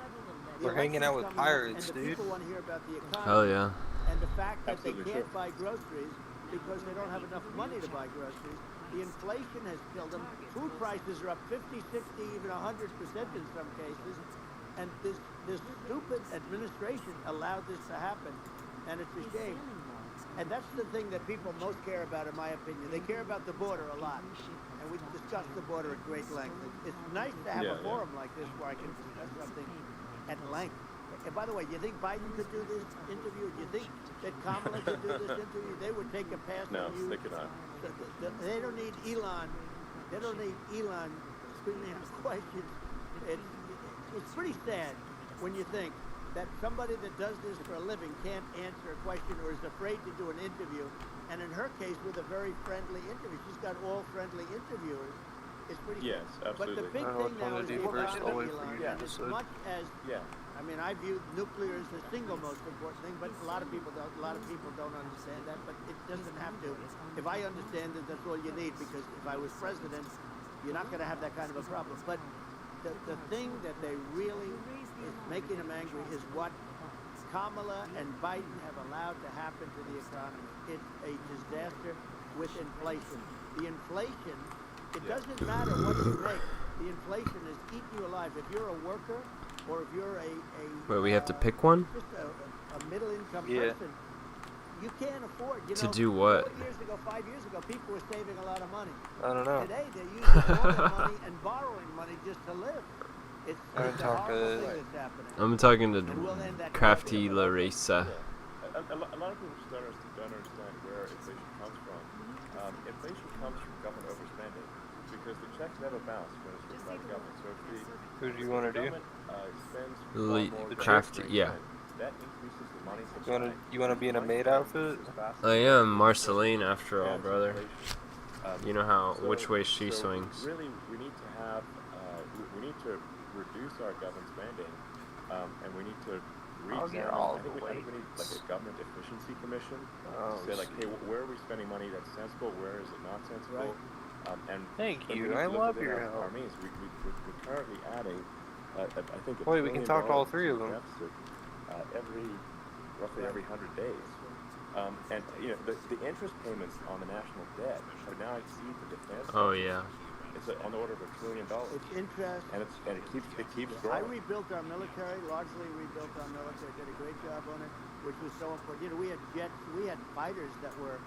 the We're hanging out with election's coming up, pirates, and the dude. people want to hear about the economy. Hell yeah. And the fact that Absolutely they can't true. buy groceries because they don't have enough money to buy groceries. The inflation has killed them. Food prices are up 50, 60, even 100% in some cases. And this stupid administration allowed this to happen. And it's a shame. And that's the thing that people most care about, in my opinion. They care about the border a lot. And we discuss the border at great length. It's nice to have a forum like this where I can discuss something at length. And by the way, you think Biden could do this interview? Do you think that Kamala could do this interview? They would take a pass No, on you. they cannot. They don't need Elon. They don't need Elon screaming out questions. It's pretty sad when you think that somebody that does this for a living can't answer a question or is afraid to do an interview. And in her case, with a very friendly interview, she's got all friendly interviewers. It's pretty Yes, sad. But the absolutely. big I don't know thing which one now to is do the first. I'll wait economy, for Elon. you to And as decide. much as Yeah. I mean, I view nuclear as the single most important thing, but a lot of people don't understand that. But it doesn't have to. If I understand it, that's all you need. Because if I was president, you're not going to have that kind of a problem. But the thing that they really is making them angry is what Kamala and Biden have allowed to happen to the economy. It's a disaster with inflation. The inflation, it doesn't matter what you make. The inflation is eating you alive. If you're a worker or if you're Wait, we have to pick one? just a middle-income Yeah. person, you can't afford. To do what? 5 years ago, people were saving a lot of money. I don't know. Today, they're using all their money and borrowing money just to live. It's I a haven't talked horrible to- thing that's happening. I'm talking to And we'll end that Crafty conversation. Larissa. A lot of people just don't understand where inflation comes from. Inflation comes from government overspending because the checks never bounce when it's written by the government. So if Who do you want to do? government spends Le- far more than Crafty, they yeah. spend, that increases the money supply. You want to be in a maid outfit? I am Marceline after all, And brother. inflation. You know how So- which way she so swings. Really, we need to have we need to reduce our government spending, and we need to I'll get re-examine. all I think the we need like a government efficiency commission Oh, to say like, hey, where are we spending money that's sensible? Where is it not sensible? And Thank we you. need to I look love within your our help. means. We're currently adding, I think, Wait, we can talk to all three of them. deficit roughly every 100 days. And the interest payments on the national debt are now exceed the defense. Oh yeah. It's on the order of $1 trillion. It's interest. And it keeps I growing. rebuilt our military, largely rebuilt our military, did a great job on it, which was so important. We had jets, we had fighters that were,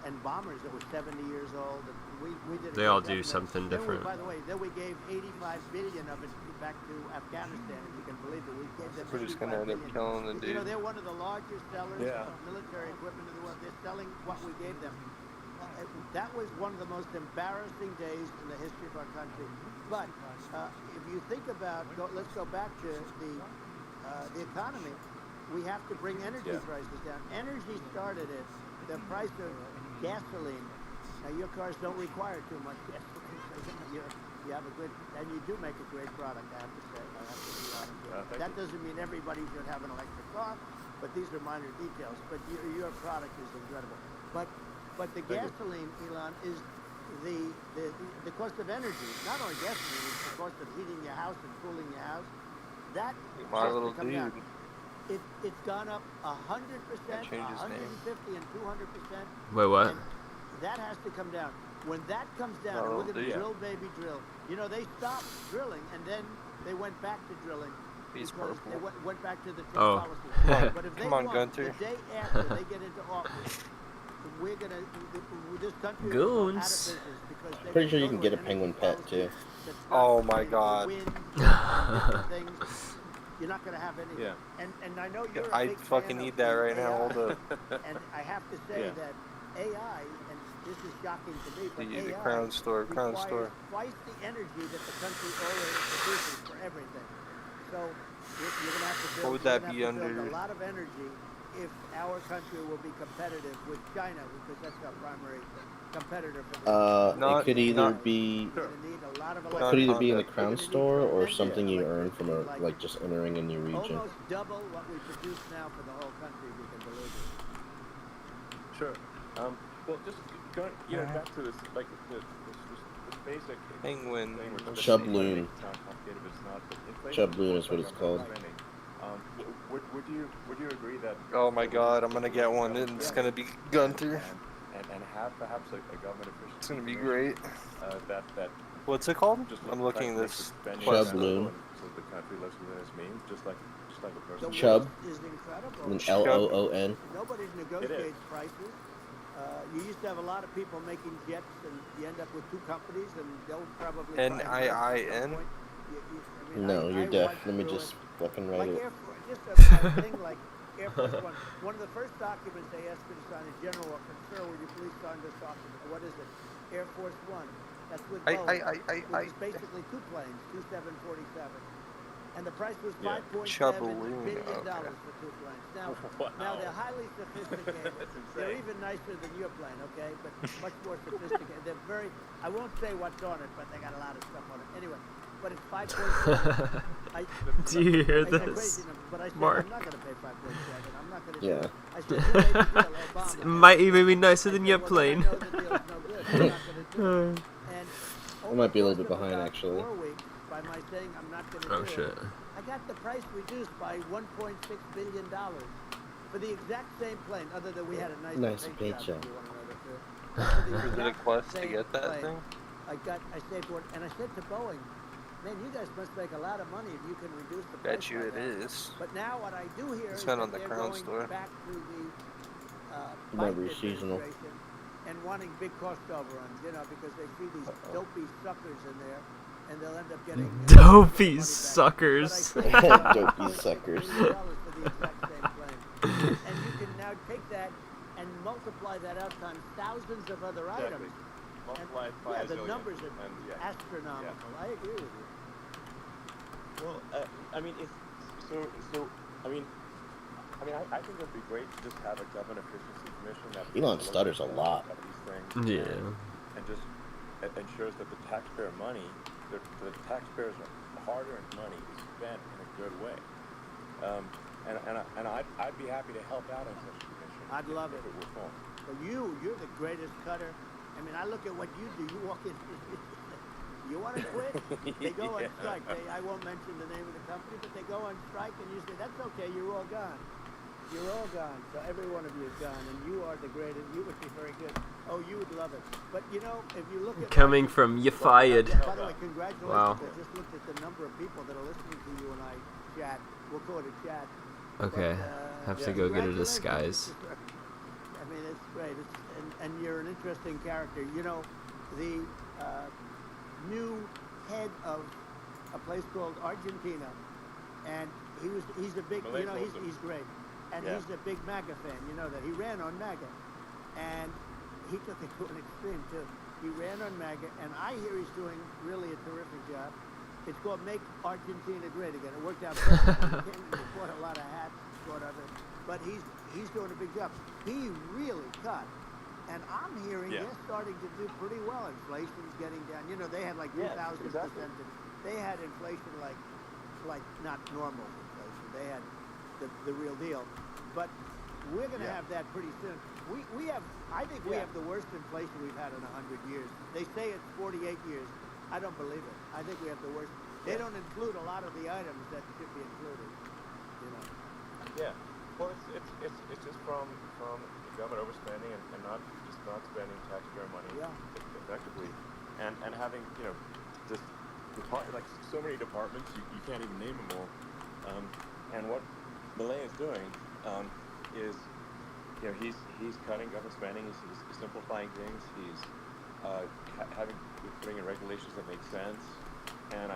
and bombers that were 70 years old. And we did a They great all job. do And then- something then different. By the way, then we gave 85 billion of it back to Afghanistan, if you can believe it. We gave them We're just 85 gonna end up billion. killing the You know, dude. they're one of the largest sellers Yeah. of military equipment in the world. They're selling what we gave them. That was one of the most embarrassing days in the history of our country. But if you think about, let's go back to the economy. We have to bring energy prices down. Energy started it. The price of gasoline. Now your cars don't require too much gasoline. So you have a good, and you do make a great product. I have to say. I have to be honest with you. That doesn't mean everybody should have an electric car, but these are minor details. But your product is incredible. But the gasoline, Elon, is the cost of energy. Not only gasoline, it's the cost of heating your house and cooling your house. That My has little to come down. dude. It's gone up 100%, Change his name. 150, and 200%. Wait, what? And that has to come down. When that comes down, My and we're little going to dude. drill, baby, drill. You know, they stopped drilling, and then they went back to drilling. He's because purple. they went back to the Oh. Trump policy. Come on. But if they Come on, want, Gunther. the day after they get into office, we're gonna this country will go out of Goons. business because they Pretty sure you go can to get a an penguin energy pet, policy too. that's Oh not my going to God. win different things. You're not going to have any. Yeah. And I know you're a I big fucking fan need of that the right now. AI, Hold up. And I have to say Yeah. that AI, and this is shocking to me, but The AI Crown Store, Crown requires Store. twice the energy that the country already produces for everything. So you're going to have to build, What would you're that gonna be have to build under? a lot of energy if our country will be competitive with China, because that's our primary competitor for the It could either not be. You're going to need a lot of It not could electricity. either be in the Honda. You're Crown going to need Store or tremendous something you earn from electricity, like just entering a new region. almost double what we produce now for the whole country. We can deliver. Sure. Well, just going, back to this, like this basic Penguin. thing we're Chub trying to loon. make it sound complicated, but it's not. But inflation Chub loon supports is what our it's government called. spending. Would you agree that? Oh my that God, I'm we gonna should get look at one. government It's spending gonna be Gunther. and have perhaps a government efficiency It's gonna be commission, great. that What's it called? just I'm tries looking to make this the spending Chub quest loon. up. and so the country lives within its means, just like a person. The Chub. waste is incredible. And LOON. Nobody negotiates prices. You used to have a lot of people making jets, and you end up with two companies, and they'll probably try and price at some NIIN? point. No, you're I deaf. watched Let me through just it. fucking write Like it. Air Force, just a thing like Air Force One. One of the first documents they asked me to sign is General Order. Sir, would you please sign this document? What is it? Air Force One. That's with Boeing, which is basically two planes, two 747. And the price was $5.7 Chubballoon, billion okay. for two planes. Now, Wow. now they're highly sophisticated. That's insane. They're even nicer than your plane, okay? But much more sophisticated. They're very. I won't say what's on it, but they got a lot of stuff on it. Anyway, but it's 5.7. Do you hear It's a this, crazy number, but I said Mark? I'm not going to pay 5.7. I'm not going to. Yeah. I said, who made the deal? Obama. It might even be nicer than your Well, then I plane. know the deal's no good. I'm not going to do it. And I might be a little over bit the course behind of actually. about 4 weeks, by my saying I'm not going to Oh do shit. it, I got the price reduced by $1.6 billion for the exact same plane, other than we had a nice paint job. If you want to know the truth. For the Was it a exact quest to same get that plane, thing? I saved one, and I said to Boeing, man, you guys must make a lot of money if you can reduce the price. Bet you by it that. is. But now what I do hear It's is found that on the they're Crown going Store. back to the Might Biden be seasonal. administration and wanting big cost overruns, because they see these dopey suckers in there, and they'll end up getting Dopey suckers. Dopey suckers. $1 billion for the exact same plane. And you can now take that and multiply that out times thousands of other items. Multiply it And, by yeah, a the zillion, numbers are and astronomical. I agree with you. Well, I mean, I think it'd be great to just have a government efficiency commission that Elon looks stutters a at lot. these things Yeah. and just ensures that the taxpayer money, the taxpayers' hard-earned money is spent in a good way. And I'd be happy to help out on such a commission. I'd love it. If it were formed. Well, you're the greatest cutter. I mean, I look at what you do. You walk in. You want to quit? They go on strike. I won't mention the name of the company, but they go on strike, and you say, "That's okay. You're all gone. You're all gone." So every one of you is gone, and you are the greatest. You would be very good. Oh, you would love it. But if you look at Coming from you fired. By the way, congratulations! Wow. I just looked at the number of people that are listening to you and I chat. We'll call it a chat. Okay. But, Have to go get a disguise. I mean, it's great. And you're an interesting character. The new head of a place called Argentina, and he's a big, he's great, and he's a big MAGA fan. You know that he ran on MAGA, and he took it to an extreme too. He ran on MAGA, and I hear he's doing really a terrific job. It's called Make Argentina Great Again. It worked out perfectly. He bought a lot of hats, sort of it, but he's doing a big job. He really cut. And I'm hearing they're starting to do pretty well. Inflation's getting down. They had like 2,000%. Exactly. They had inflation like not normal inflation. They had the real deal. But we're going to have that pretty soon. I think we have the worst inflation we've had in 100 years. They say it's 48 years. I don't believe it. I think we have the worst. They don't include a lot of the items that should be included. Yeah. Well, it's just from the government overspending and not spending taxpayer money effectively, and having just like so many departments you can't even name them all. And what Millet is doing is he's cutting government spending. He's simplifying things. He's putting in regulations that make sense. And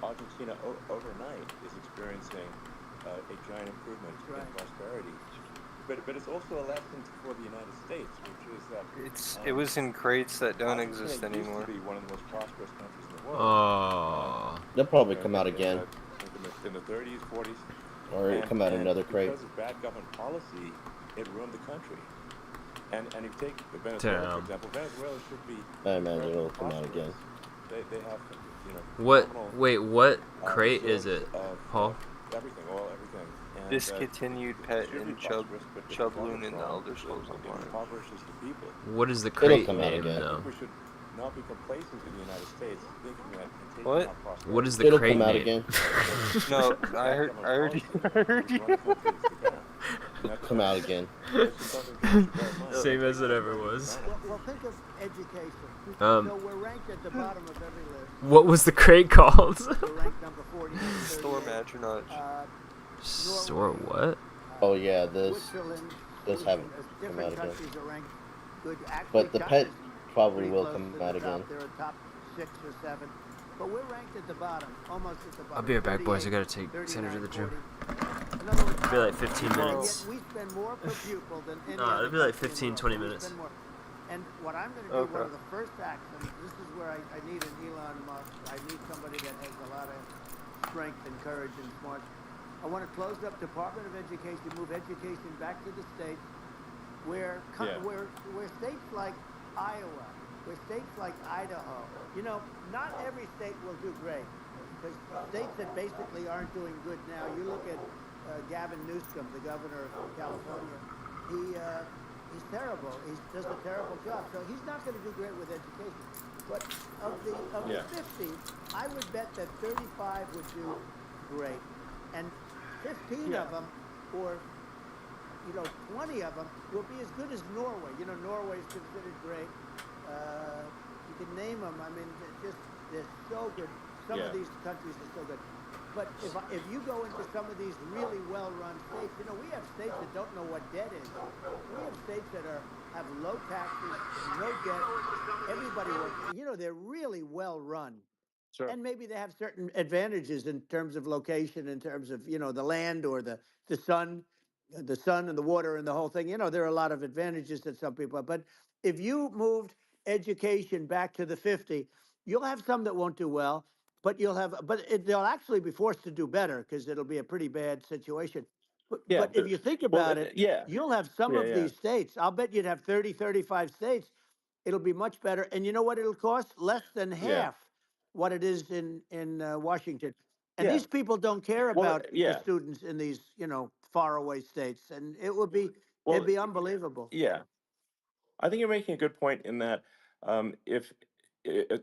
Argentina overnight is experiencing a giant improvement in prosperity. but it's also a lesson for the United States, which is that It was in crates that don't Argentina exist used anymore. to be one of the most prosperous countries in the world. Oh. They'll probably in, come out in, in again. the in the 30s, 40s, Or come out another crate. because of bad government policy, it ruined the country. And you take Venezuela, for Damn. example. Venezuela should be I imagine it'll incredibly come out again. prosperous. They have, What? phenomenal, Wait, what crate is reserves it, of Paul? everything, oil, everything. And, Discontinued pet should be and prosperous, but Chubloon in the Elder Scrolls it Online. impoverishes the people. What is the It'll crate come out name, again. I though? think we should not be complacent in the United States, thinking that and taking What? our prosperity. What is the It'll crate come out name? again. No, I heard you. It'll come out again. Same as it ever was. Well, think of education. Um, So we're ranked at the bottom of every list. What was the crate called? We're ranked number 40. Storm Atronach. Store what? Oh yeah, this Switzerland, does have come different out again. countries are ranked good. Actually, But the pet China's probably pretty will close come to the out top. again. They're a top 6 or 7. But we're ranked at the bottom, almost at the bottom. I'll be right back, boys. I 38, gotta take Sandra to the 39, gym. 40. In other words, It'll be like 15 minutes. Yet we spend more per pupil than any No, other it'll be like country in the 15, 20 world. We minutes. spend more. And what I'm going to do, one of the first acts, and this is where I need an Elon Musk. I need somebody that has a lot of strength and courage and smarts. I want to close up Department of Education, move education back to the states, where states like Iowa, where states like Idaho, not every state will do great. Because states that basically aren't doing good now, you look at Gavin Newsom, the governor of California, he's terrible. He does a terrible job. So he's not going to do great with education. But of the 50, I would bet that 35 would do great. And 15 of them, or 20 of them, will be as good as Norway. Norway is considered great. You can name them. I mean, they're so good. Some of these countries are so good. But if you go into some of these really well-run states, we have states that don't know what debt is. We have states that have low taxes, no debt, everybody works. They're really well-run. Sure. And maybe they have certain advantages in terms of location, in terms of, the land or the sun and the water and the whole thing. There are a lot of advantages that some people have. But if you moved education back to the 50, you'll have some that won't do well. But they'll actually be forced to do better because it'll be a pretty bad situation. But if you think about it, you'll have some of these states. I'll bet you'd have 30, 35 states. It'll be much better. And you know what it'll cost? Less than half what it is in Washington. And these people don't care about the students in these, faraway states. And it'd be unbelievable. Yeah. I think you're making a good point in that if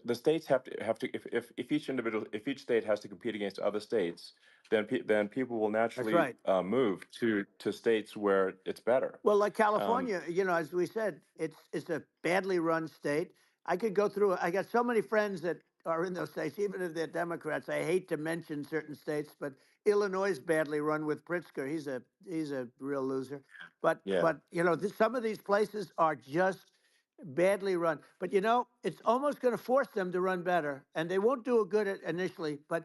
the states have to if each state has to compete against other states, then people will naturally right. move to states where it's better. Well, like California, as we said, it's a badly run state. I could go through it. I got so many friends that are in those states, even if they're Democrats. I hate to mention certain states, but Illinois is badly run with Pritzker. He's a real loser. But some of these places are just badly run. But it's almost going to force them to run better, and they won't do a good at initially. But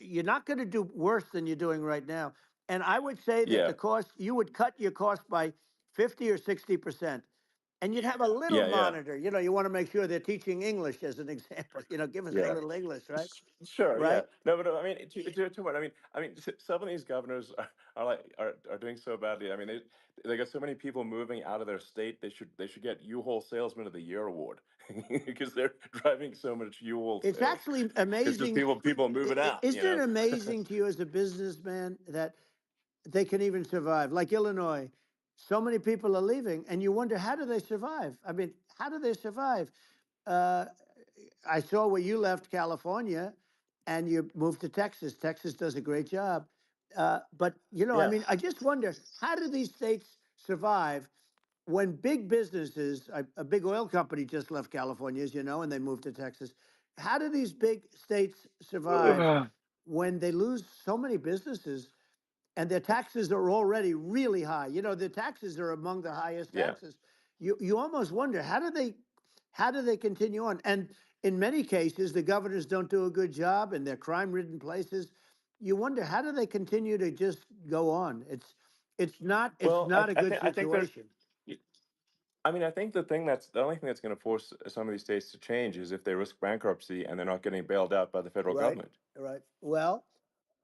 you're not going to do worse than you're doing right now. And I would say that the cost, you would cut your cost by 50 or 60%. And you'd have a little monitor. You want to make sure they're teaching English as an example. Give us a little English, right? Sure. Right? Yeah. No, but I mean, to what? I mean, some of these governors are doing so badly. I mean, they got so many people moving out of their state. They should get U-Haul Salesman of the Year award because they're driving so much U-Haul sales. It's actually amazing. It's just people moving out. Isn't it amazing to you as a businessman that they can even survive? Like Illinois, so many people are leaving, and you wonder, how do they survive? I mean, how do they survive? I saw where you left California and you moved to Texas. Texas does a great job. But, I mean, I just wonder, how do these states survive when big businesses, a big oil company just left California, as you know, and they moved to Texas. How do these big states survive when they lose so many businesses and their taxes are already really high? The taxes are among the highest taxes. You almost wonder, how do they continue on? And in many cases, the governors don't do a good job in their crime-ridden places. You wonder, how do they continue to just go on? It's not. It's Well, not a good I think there's. situation. I mean, I think the only thing that's going to force some of these states to change is if they risk bankruptcy and they're not getting bailed out by the federal Right. government. Right. Well,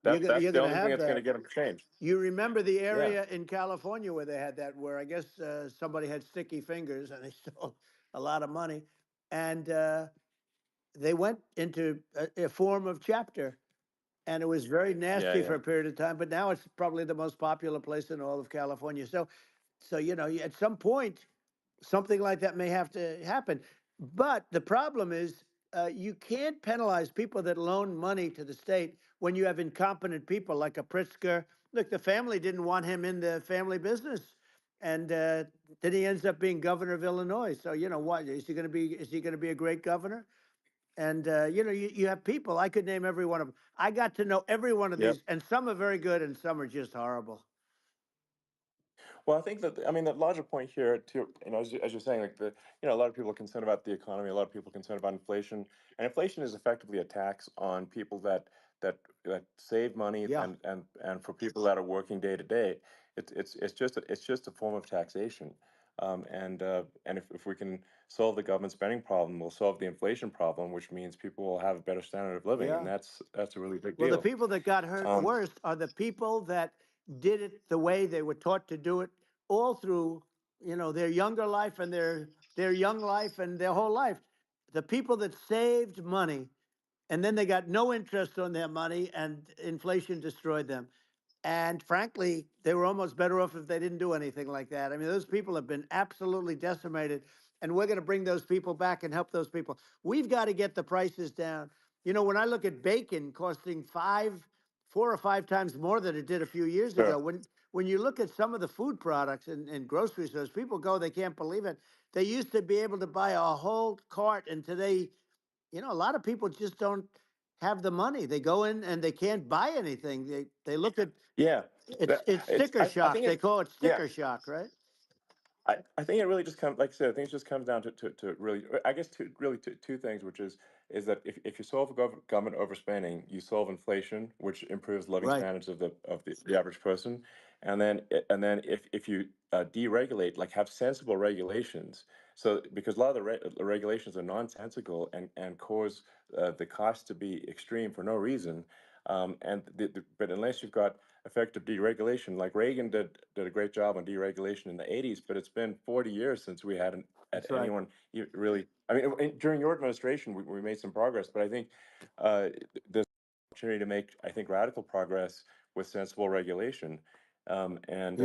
That's you're the going to only thing have that's going to that. get them to change. You remember the Yeah. area in California where they had that, where I guess somebody had sticky fingers and they stole a lot of money, and they went into a form of chapter, and it was very Yeah. nasty Yeah. for a period of time. But now it's probably the most popular place in all of California. So at some point, something like that may have to happen. But the problem is, you can't penalize people that loan money to the state when you have incompetent people like a Pritzker. Look, the family didn't want him in the family business, and then he ends up being governor of Illinois. So what is he going to be? Is he going to be a great governor? And you have people. I could name every one of them. I got to know every one of Yep. these, and some are very good, and some are just horrible. Well, I think that I mean the larger point here, too, as you're saying, like a lot of people are concerned about the economy, a lot of people are concerned about inflation, and inflation is effectively a tax on people that save money, Yeah. and for people that are working day to day, it's just a form of taxation, and if we can solve the government spending problem, we'll solve the inflation problem, which means people will have a better standard of living, and Yeah. that's a really big Well, the deal. people that got hurt Um, worst are the people that did it the way they were taught to do it all through, their younger life and their young life and their whole life. The people that saved money and then they got no interest on their money and inflation destroyed them. And frankly, they were almost better off if they didn't do anything like that. I mean, those people have been absolutely decimated, and we're going to bring those people back and help those people. We've got to get the prices down. When I look at bacon costing 4 or 5 times more than it did a few years ago, sure. when you look at some of the food products in grocery stores, people go, they can't believe it. They used to be able to buy a whole cart, and today, a lot of people just don't have the money. They go in and they can't buy anything. They look at Yeah, it's it's. sticker I shock. think They it. call it Yeah, sticker shock, right? I think it really just comes, like I said, I think it just comes down to really, I guess, two things, which is that if you solve government overspending, you solve inflation, which improves living Right. standards of the average person, and then if you deregulate, like have sensible regulations, so because a lot of the regulations are nonsensical and cause the cost to be extreme for no reason, but unless you've got effective deregulation. Like Reagan did a great job on deregulation in the '80s, but it's been 40 years since we had That's right. anyone really. I mean, during your administration, we made some progress, but I think there's an opportunity to make, I think, radical progress with sensible regulation. Yeah. And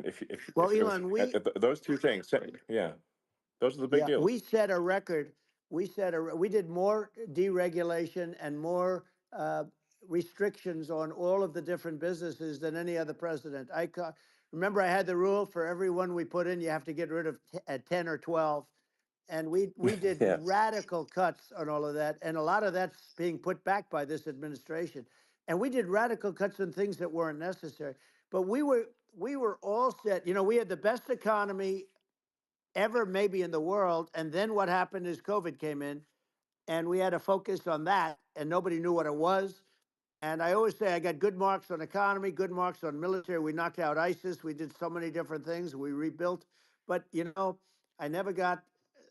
if Well, there was Elon, we those two things, yeah, those are the big yeah we deals. set a record. We did more deregulation and more restrictions on all of the different businesses than any other president. Remember, I had the rule for everyone we put in, you have to get rid of 10 or 12. And we did Yes. radical cuts on all of that, and a lot of that's being put back by this administration. And we did radical cuts on things that weren't necessary. But we were all set. We had the best economy ever, maybe in the world. And then what happened is COVID came in, and we had to focus on that, and nobody knew what it was. And I always say I got good marks on economy, good marks on military. We knocked out ISIS. We did so many different things. We rebuilt. But, I never got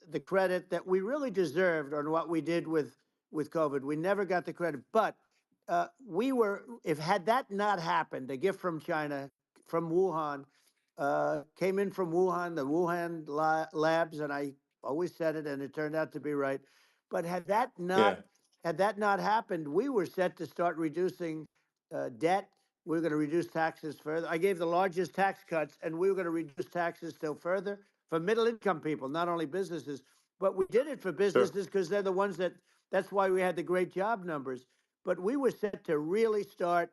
the credit that we really deserved on what we did with COVID. We never got the credit. But if had that not happened, a gift from China, from Wuhan, came in from Wuhan, the Wuhan labs, and I always said it, and it turned out to be right. But Yeah. had that not happened, we were set to start reducing debt. We were going to reduce taxes further. I gave the largest tax cuts, and we were going to reduce taxes still further for middle income people, not only businesses. But we did it for Sure. businesses because they're the ones that's why we had the great job numbers. But we were set to really start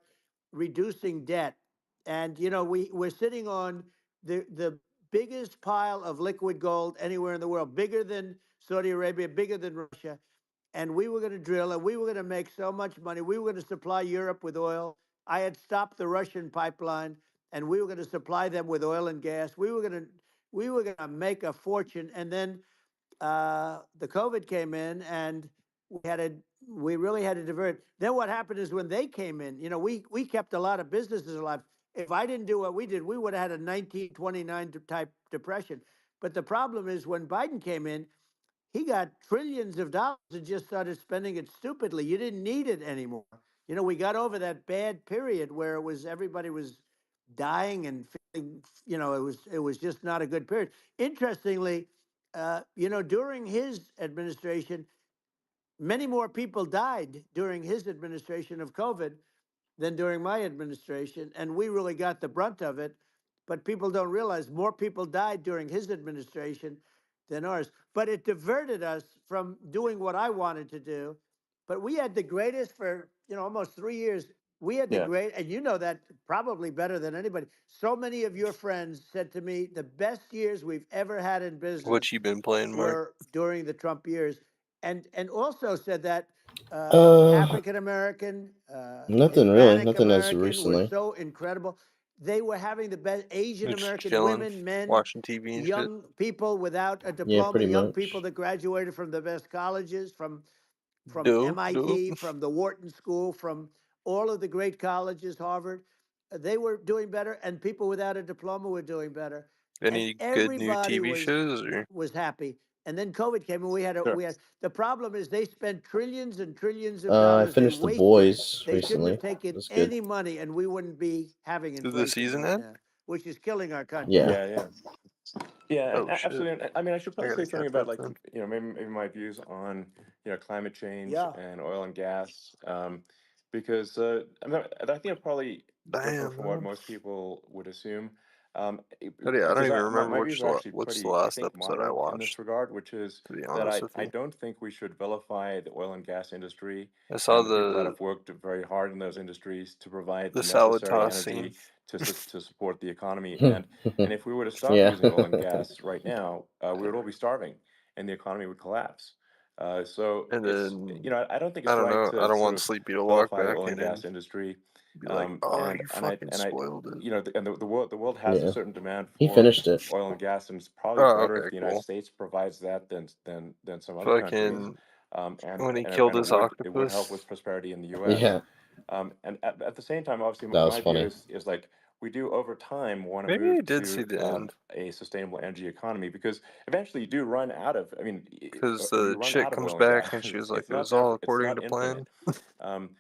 reducing debt. And, we're sitting on the biggest pile of liquid gold anywhere in the world, bigger than Saudi Arabia, bigger than Russia. And we were going to drill, and we were going to make so much money. We were going to supply Europe with oil. I had stopped the Russian pipeline, and we were going to supply them with oil and gas. We were going to make a fortune. And then the COVID came in, and we really had to divert. Then what happened is when they came in, we kept a lot of businesses alive. If I didn't do what we did, we would have had a 1929 type depression. But the problem is when Biden came in, he got trillions of dollars and just started spending it stupidly. You didn't need it anymore. You know, we got over that bad period where it was everybody was dying and feeling, you know, it was just not a good period. Interestingly, you know, during his administration, many more people died during his administration of COVID than during my administration, and we really got the brunt of it. But people don't realize more people died during his administration than ours. But it diverted us from doing what I wanted to do. But we had the greatest for, you know, almost 3 years. We had the Yeah. great, and you know that probably better than anybody. So many of your friends said to me, the best years we've ever had in business What you been playing, Mark? were during the Trump years, and also said that Uh, African American, nothing really. Hispanic Nothing as American were recently. so incredible. They were having the best Asian Just American chilling, women, men, watching TV and shit. young people without a Yeah, diploma, pretty young much. people that graduated from the best colleges, from Dope, dope. MIT, from the Wharton School, from all of the great colleges, Harvard. They were doing better, and people without a diploma were doing better, and Any good new everybody TV shows or? was happy. And then COVID came, and we had the problem is they spent trillions and trillions of I dollars. They finished The wasted. Boys They shouldn't have recently. taken That's good. any money, and we wouldn't be having Did the inflation season right end? now, which is killing our country. Yeah. Yeah, yeah. Yeah, Oh shit! absolutely. I mean, I should I probably gotta say something catch about up like then. maybe my views on climate change Yeah. and oil and gas, because I think it's probably different Damn, from what man. most people would assume. But yeah, I don't Because even remember my views are actually what's the pretty, I last think, episode I moderate in this watched. regard, which is To be that honest with I you, don't think we should vilify the oil and gas industry I saw and the people that have worked very hard in those industries to provide the the salad necessary toss scene. energy to support the economy. And if we were to stop Yeah. using oil and gas right now, we would all be starving, and the economy would collapse. So And it's then I don't think I it's don't right know. I to don't sort want of Sleepy to walk vilify the back oil and in and gas industry. be like, "Oh, And you fucking and I spoiled it." and the world has a Yeah. certain demand He for finished it. oil and gas, and it's probably Oh, better if okay, the United cool. States provides that than some other countries. Fucking when he killed And his it would help octopus. with prosperity in the U.S. Yeah. And at the same time, obviously, That was my view funny. is like we do over time want to Maybe move I did see to the end a sustainable energy economy, because eventually you do run out of. I mean, because you the run chick out of comes oil and back gas. and she was like, It's "It not was all it's according not to plan." infinite. Um,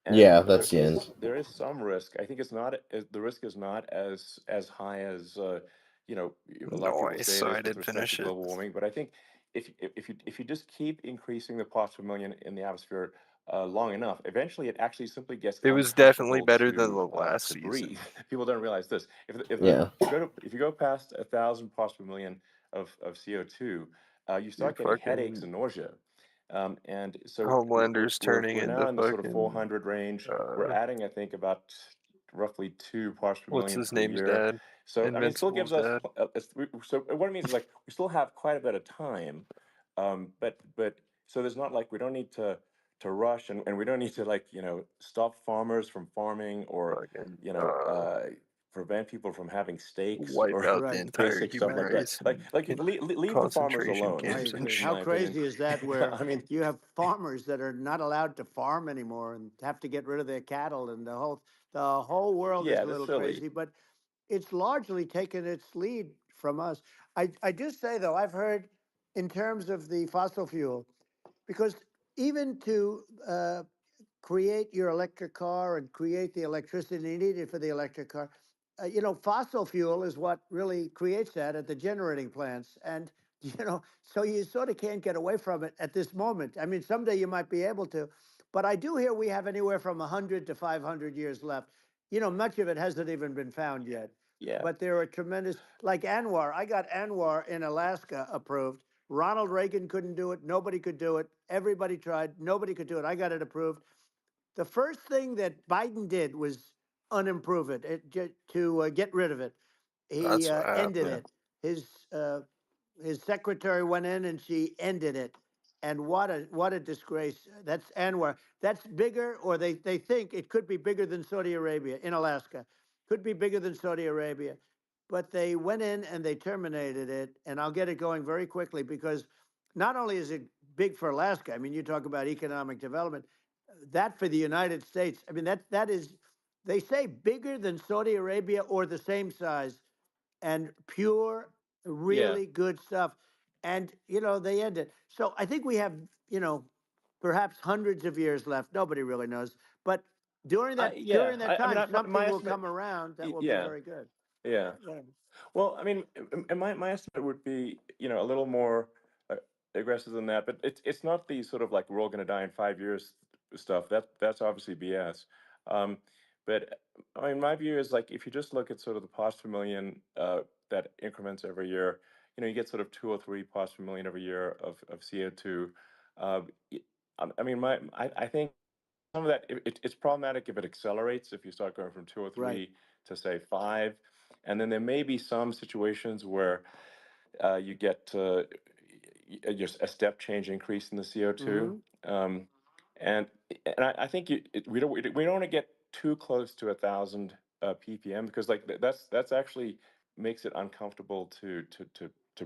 and Yeah, that's the end. there is some risk. I think it's not the risk is not as high as a lot of people Nice. say it So is I with did respect to finish it. global warming. But I think if you just keep increasing the parts per million in the atmosphere long enough, eventually it actually simply gets It was definitely uncomfortable better than the last to season. breathe. People don't realize this. Yeah. If you go past 1,000 parts per million of CO2, you start Dude, getting headaches fucking and nausea. And so Homelander's turning we're now into in the sort of fucking 400 range. We're uh, adding, I think, about roughly 2 parts per what's million his per name's year. dad? So I mean, it still gives Invincible's us. dad. So what it means is like we still have quite a bit of time, but so there's not like we don't need to rush, and we don't need to like stop farmers from farming, or Fucking you know prevent people from having steaks wipe or out the Right. entire basic human stuff like Right. that. race Like in leave the farmers concentration alone. I camps and agree. In How shit. my opinion. crazy is that where I mean, you have farmers that are not allowed to farm anymore and have to get rid of their cattle, and the whole world is yeah, a that's little silly. crazy, but it's largely taken its lead from us. I do say though, I've heard in terms of the fossil fuel, because even to create your electric car and create the electricity needed for the electric car. Fossil fuel is what really creates that at the generating plants. And, so you sort of can't get away from it at this moment. I mean, someday you might be able to. But I do hear we have anywhere from 100 to 500 years left. Much of it hasn't even been found yet. Yeah. But there are tremendous, like Anwar. I got Anwar in Alaska approved. Ronald Reagan couldn't do it. Nobody could do it. Everybody tried. Nobody could do it. I got it approved. The first thing that Biden did was unimprove to get rid of it. He That's what ended happened. it. His uh, his secretary went in and she ended it. And what a disgrace. That's Anwar. That's bigger, or they think it could be bigger than Saudi Arabia in Alaska. Could be bigger than Saudi Arabia. But they went in and they terminated it. And I'll get it going very quickly, because not only is it big for Alaska, I mean, you talk about economic development, that for the United States, I mean, that is they say bigger than Saudi Arabia or the same size, and pure, Yeah. really good stuff. And they end it. So I think we have perhaps hundreds of years left. Nobody really knows, but during Yeah. that I mean, time, my something will estimate. come around that will be Yeah. very good. Yeah. Yeah. Well, I mean, my estimate would be, a little more uh, aggressive than that, but it's not the sort of like we're all going to die in 5 years stuff. That's obviously BS. Um, but I mean, my view is like if you just look at sort of the parts per million that increments every year, you get sort of 2 or 3 parts per million every year of CO2. Uh, y- I mean, I think some of that it's problematic if it accelerates if you start going from 2 or Right. 3 to say 5, and then there may be some situations where you get just a step change increase in the CO2, Hmm. um, and I think we don't want to get too close to 1,000 ppm because like that's actually makes it uncomfortable to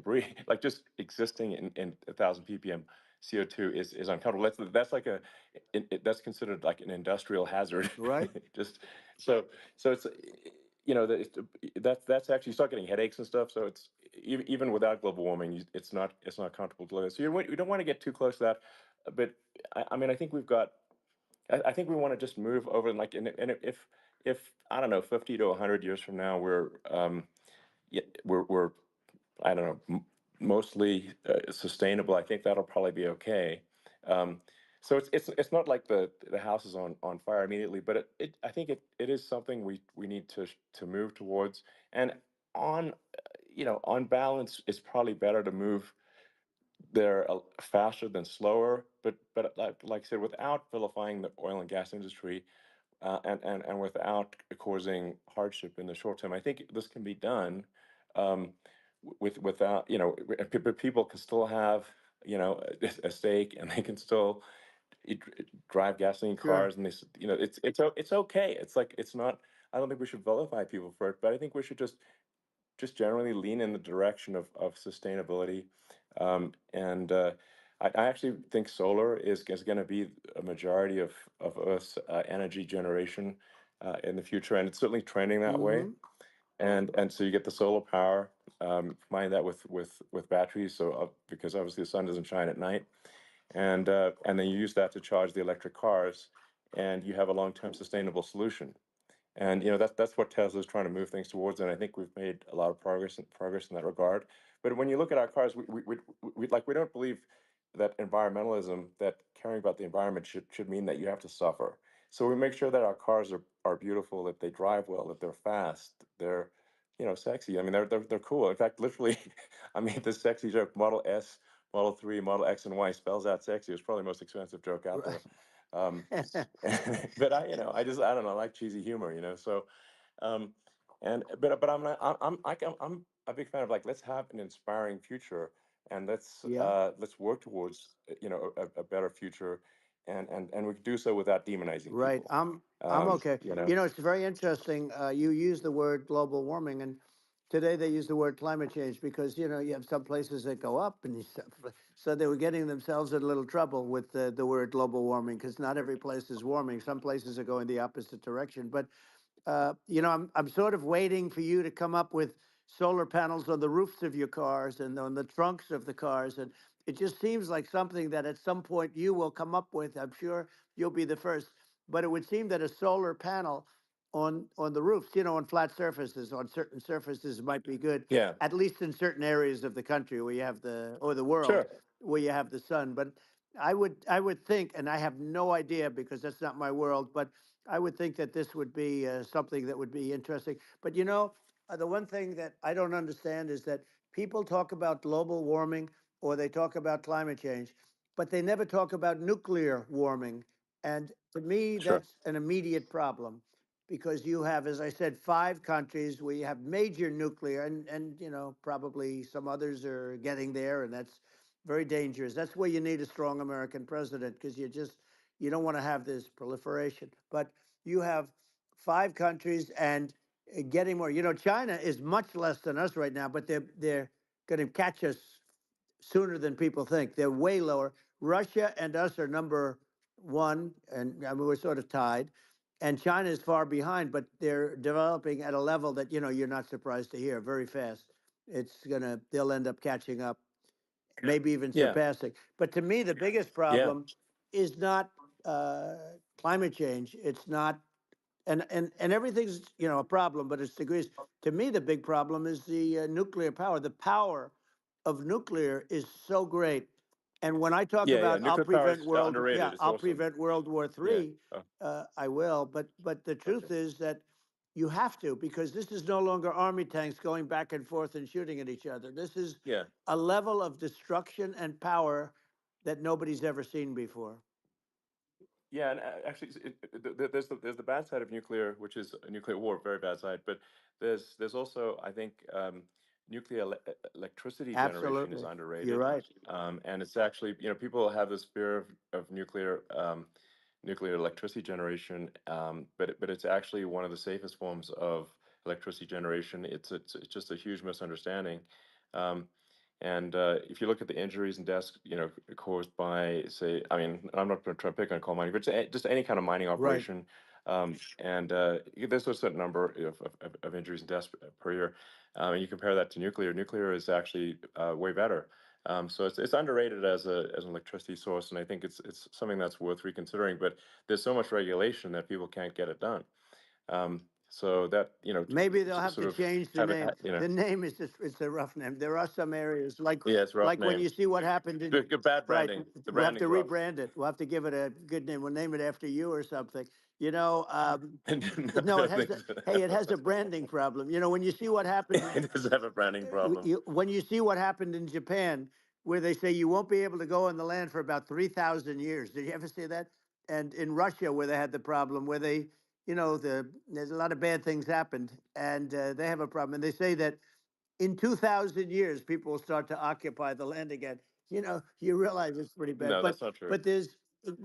breathe. Like just existing in 1,000 ppm CO2 is uncomfortable. That's like that's considered like an industrial hazard. Right. Just so it's that's actually you start getting headaches and stuff. So it's even without global warming, it's not comfortable to live in. So you don't want to get too close to that. But I mean, I think we've got. I think we want to just move over and like and if I don't know 50 to 100 years from now we're I don't know mostly sustainable. I think that'll probably be okay. Um, so it's not like the house is on fire immediately, but I think it is something we need to move towards. And on on balance, it's probably better to move there faster than slower. But like I said, without vilifying the oil and gas industry, and without causing hardship in the short term. I think this can be done without but people can still have a stake and they can still drive gasoline Sure. cars and it's okay. It's like it's not. I don't think we should vilify people for it, but I think we should just generally lean in the direction of sustainability. And I actually think solar is going to be a majority of Earth's energy generation in the future, and it's certainly trending that way. Hmm. And so you get the solar power, combine that with batteries, so because obviously the sun doesn't shine at night, and then you use that to charge the electric cars, and you have a long-term sustainable solution. And that's what Tesla's trying to move things towards, and I think we've made a lot of progress in that regard. But when you look at our cars, we don't believe that environmentalism, that caring about the environment should mean that you have to suffer. So we make sure that our cars are beautiful, that they drive well, that they're fast, they're sexy. I mean they're cool. In fact, literally, I mean the sexy joke Model S, Model 3, Model X and Y spells out sexy. It's probably the most expensive joke out Right. there. Um, but I don't know, I like cheesy humor, so um but I'm a big fan of like let's have an inspiring future, and Yeah. let's work towards a better future, and we can do so without demonizing Right. people. I'm okay. you know It's very interesting. You use the word global warming, and today they use the word climate change because you have some places that go up, and so they were getting themselves in a little trouble with the word global warming because not every place is warming. Some places are going the opposite direction. But I'm sort of waiting for you to come up with solar panels on the roofs of your cars and on the trunks of the cars, and it just seems like something that at some point you will come up with. I'm sure you'll be the first, but it would seem that a solar panel on the roofs, on flat surfaces, on certain surfaces might be good, yeah, at least in certain areas of the country where you have the world sure. where you have the sun. But I would think, and I have no idea because that's not my world, but I would think that this would be something that would be interesting. But the one thing that I don't understand is that people talk about global warming or they talk about climate change, but they never talk about nuclear warming. And to me, Sure. that's an immediate problem because you have, as I said, 5 countries where you have major nuclear, and probably some others are getting there, and that's very dangerous. That's where you need a strong American president because you don't want to have this proliferation. But you have 5 countries and getting more. China is much less than us right now, but they're going to catch us sooner than people think. They're way lower. Russia and us are number one, and I mean, we're sort of tied. and China is far behind, but they're developing at a level that you're not surprised to hear very fast. They'll end up catching up, maybe even Yeah, surpassing. But to me, the biggest yeah, problem is not climate change. It's not, and everything's a problem, but it's degrees. To me, the big problem is the nuclear power. The power of nuclear is so great. And when I talk yeah. about Nuclear power is underrated. It's I'll awesome. prevent World War Yeah. III, Oh, I will. But the okay. truth is that you have to, because this is no longer army tanks going back and forth and shooting at each other. This is Yeah. a level of destruction and power that nobody's ever seen before. Yeah, and actually, there's the bad side of nuclear, which is a nuclear war, very bad side. But there's also, I think, nuclear electricity generation is Absolutely, you're underrated, right. and it's actually, people have this fear of nuclear electricity generation, but it's actually one of the safest forms of electricity generation. It's just a huge misunderstanding. Um, And if you look at the injuries and deaths, caused by, say, I mean, I'm not going to try to pick on coal mining, but just any kind of mining Right. operation, and there's a certain number of injuries and deaths per year, and you compare that to nuclear. Nuclear is actually way better. So it's underrated as an electricity source, and I think it's something that's worth reconsidering. But there's so much regulation that people can't get it done. So that Maybe they'll have sort to of change the have it, name. The name is just, it's a rough name. There are some areas yeah, it's a rough like when name. you see what happened in, Good bad right, branding. The we'll have to branding's rough. rebrand it. We'll have to give it a good name. We'll name it after you or something. No, No, it I has think it has a branding problem. When you see what happened it does have a branding problem. when you see what happened in Japan, where they say you won't be able to go on the land for about 3,000 years. Did you ever see that? And in Russia, where they had the problem, where there's a lot of bad things happened, and they have a problem. And they say that in 2,000 years, people will start to occupy the land again. You realize it's pretty bad, No, that's not true. but you're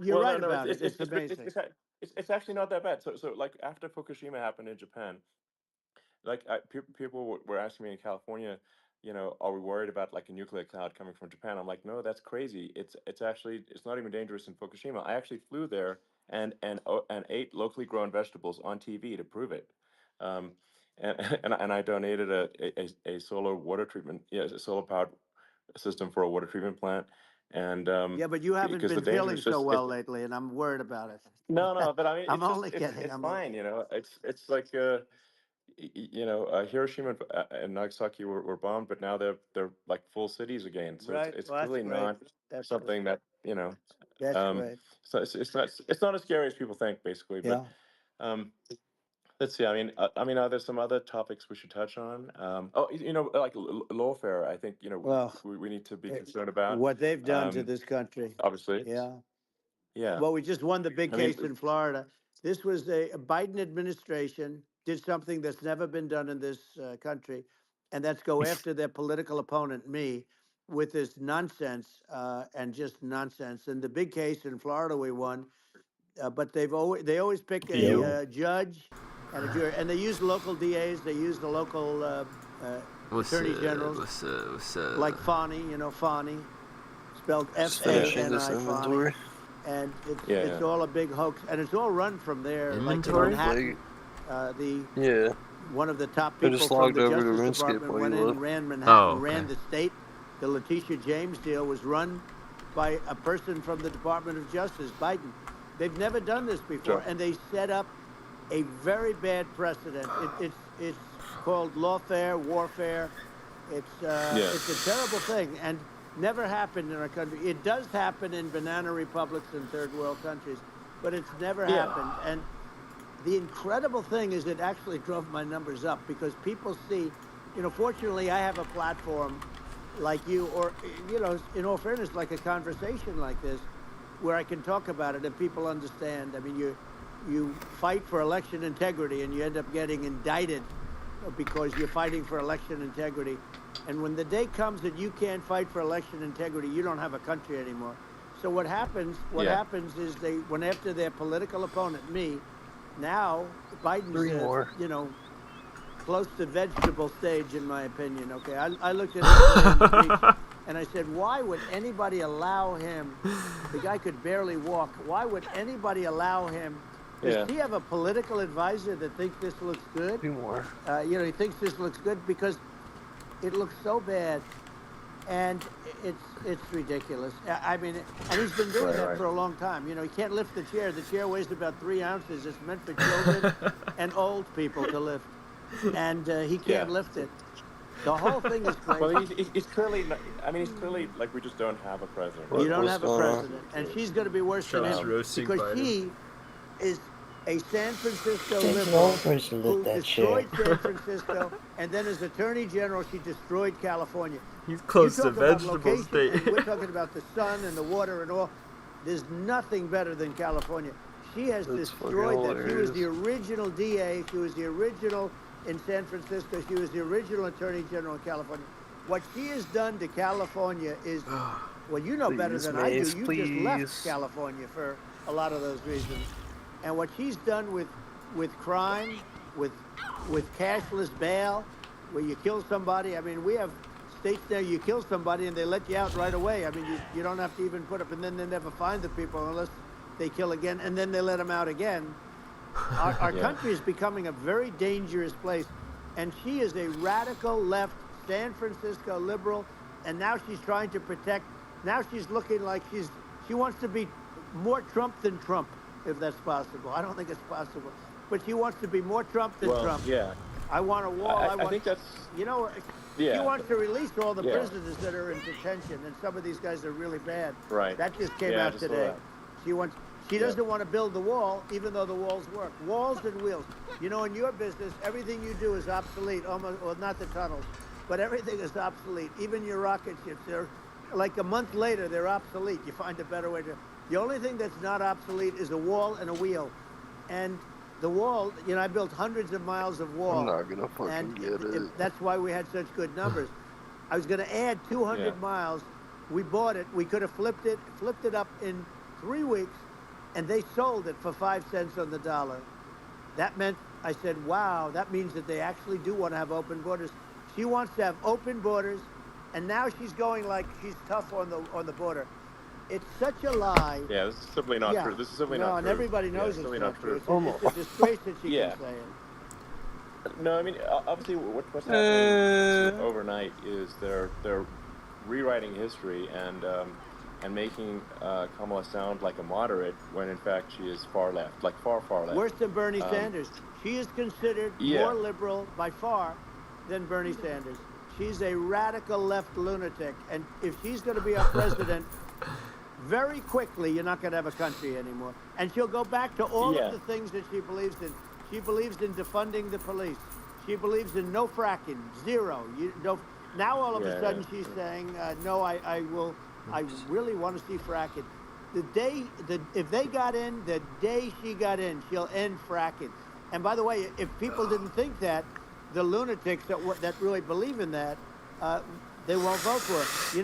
Well, right no, about it. It's amazing. it's actually not that bad. So like after Fukushima happened in Japan, like people were asking me in California, are we worried about like a nuclear cloud coming from Japan? I'm like, no, that's crazy. It's actually it's not even dangerous in Fukushima. I actually flew there and ate locally grown vegetables on TV to prove it. Um, and and I donated a solar water treatment, a solar powered system for a water treatment plant, and Yeah, but you haven't because the been danger feeling is so just well lately, and I'm worried about it. no, but I mean I'm it's just only kidding. it's I'm only fine, kidding. it's like Hiroshima and Nagasaki were bombed, but now they're like full cities again. So Right. it's Well, that's clearly great. not That's great. something that That's um, great. so it's not as scary as people think, basically. But Yeah. um, let's see. I mean, are there some other topics we should touch on? Oh, like lawfare. I think Well, we need to be concerned about. what they've done to Um, this country. obviously, Yeah. yeah. Well, we just won the big I mean, case in Florida. This was a Biden administration did something that's never been done in this country, and that's go after their political opponent, me, with this nonsense and just nonsense. And the big case in Florida we won, but they always pick a Yo. judge and a jury, and they use local DAs. They use the local attorney generals, What's like Fani, Fani, spelled Just finishing this Fani, inventory. and Yeah. it's all a big hoax, and it's all run from there, like in Inventory? Manhattan. Yeah. One of the top I people just from logged the over to Justice RuneScape Department while went you in, left. ran Manhattan, Oh, okay. ran the state. The Letitia James deal was run by a person from the Department of Justice, Biden. They've never done this before, Sure. and they set up a very bad precedent. It's called lawfare, warfare. It's a terrible thing, and never happened in our country. It does happen in banana republics and third world countries, but it's never happened. And the incredible thing is it actually drove my numbers up because people see, fortunately I have a platform like you, or, in all fairness, like a conversation like this, where I can talk about it and people understand. I mean, you fight for election integrity and you end up getting indicted because you're fighting for election integrity. And when the day comes that you can't fight for election integrity, you don't have a country anymore. So what happens is they went after their political opponent, me. Now Biden's close to vegetable stage, in my opinion. Okay, I looked at it and I said, why would anybody allow him? The guy could barely walk. Why would anybody allow him Does Yeah. she have a political advisor that thinks this looks good? 2 more. He thinks this looks good because it looks so bad, and it's ridiculous. I mean, and he's been doing that for a long time. He can't lift the chair. The chair weighs about 3 ounces. It's meant for children and old people to lift, and he can't lift it. The whole thing is crazy. Well, he's clearly. I mean, he's clearly like we just don't have a president. You don't have a president, and she's going to be worse than him roasting because Biden. she is a San Francisco There's liberal one person who lit that destroyed chair. San Francisco, and then as Attorney General, she destroyed California. He's close You to talk about vegetable location, state. and we're talking about the sun and the water and all. There's nothing better than California. She has That's destroyed fucking that. She was hilarious. the original DA. She was the original in San Francisco. She was the original Attorney General in California. What she has done to California is, well, you know better Please, than I do. Mace, You just left please. California for a lot of those reasons. And what she's done with crime, with cashless bail, where you kill somebody. I mean, we have states there you kill somebody and they let you out right away. I mean, you don't have to even put up, and then they never find the people unless they kill again, and then they let them out again. Our country is becoming a very dangerous place, and she is a radical left San Francisco liberal, and now she's trying to protect. Now she's looking like she wants to be more Trump than Trump, if that's possible. I don't think it's possible, but she wants to be more Trump than Trump. Yeah. I want a wall. I think that's. She wants to release all the Yeah. prisoners that are in detention, and some of these guys are really bad. Right. That just came Yeah, I out just saw today. that. She doesn't want to build the wall, even though the walls work. Walls and wheels. In your business, everything you do is obsolete. Almost, well, not the tunnels, but everything is obsolete. Even your rocket ships, they're like a month later, they're obsolete. You find a better way to. The only thing that's not obsolete is a wall and a wheel, and the wall. I built hundreds of miles of wall. I'm not gonna fucking and get it. that's why we had such good numbers. I was going to add 200 miles. We bought it. We could have flipped it up in 3 weeks, and they sold it for 5 cents on the dollar. That meant, I said, wow, that means that they actually do want to have open borders. She wants to have open borders, and now she's going like she's tough on the border. It's such a lie. Yeah, this is simply not true. This is simply not true. And everybody knows it's it's simply not true. true. It's a disgrace that she can say it. No, I mean, obviously, what's happening overnight is they're rewriting history and making Kamala sound like a moderate when in fact she is far left, like far left. Worse than Bernie Sanders. She is considered more liberal by far than Bernie Sanders. She's a radical left lunatic, and if she's going to be our president, very quickly you're not going to have a country anymore. And she'll go back to all of the things that she believes in. She believes in defunding the police. She believes in no fracking, zero. Now all of a sudden she's saying, no, I really want to see fracking. If they got in, the day she got in, she'll end fracking. And by the way, if people didn't think that, the lunatics that really believe in that, they won't vote for it. You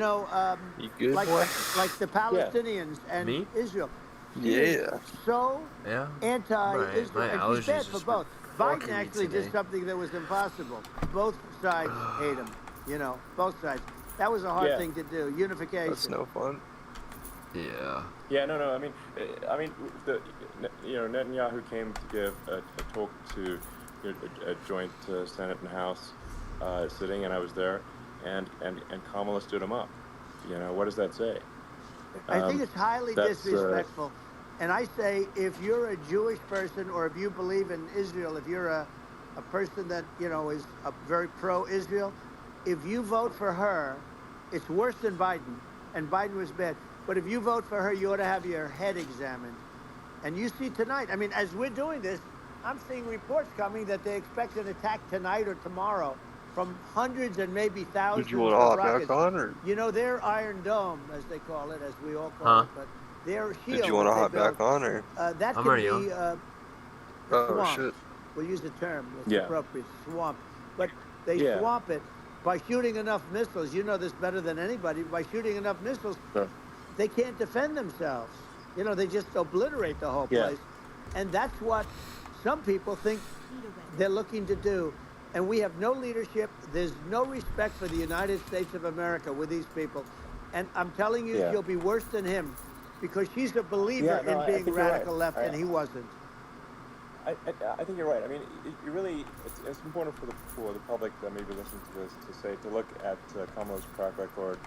good, like boy? like the Palestinians and Me? Israel. Yeah. So Yeah. anti-Israel, My and she's bad allergies for just both. been Biden fucking me actually did today. something that was impossible. Both sides hate him. Both sides. That was a hard thing to do. Unification. That's no fun. Yeah. Yeah, no. I mean, Netanyahu came to give a talk to a joint Senate and House sitting, and I was there, and Kamala stood him up. What does that say? I think it's highly disrespectful. And I say, if you're a Jewish person or if you believe in Israel, if you're a person that, is a very pro-Israel, if you vote for her, it's worse than Biden. And Biden was bad. But if you vote for her, you ought to have your head examined. And you see tonight, I mean, as we're doing this, I'm seeing reports coming that they expect an attack tonight or tomorrow from hundreds and maybe thousands Did you want to of hop rockets. back on, or? Their Iron Dome, as they call it, as we all call it, but their shield. Did you want to that hop they build, back on, or? that I'm can already be on. Oh, swamped. shit. We'll use the term that's Yeah. appropriate, swamp. But they swamp it by shooting enough missiles. You know this better than anybody. By shooting enough missiles, they can't defend themselves. They just obliterate the whole place. And that's what some people think they're looking to do. And we have no leadership. There's no respect for the United States of America with these people. And I'm telling you, she'll be worse than him because she's a believer in I being think you're radical right. left, and he wasn't. I think you're right. I mean, you really, it's important for the public that may be listening to this to look at Kamala's track record,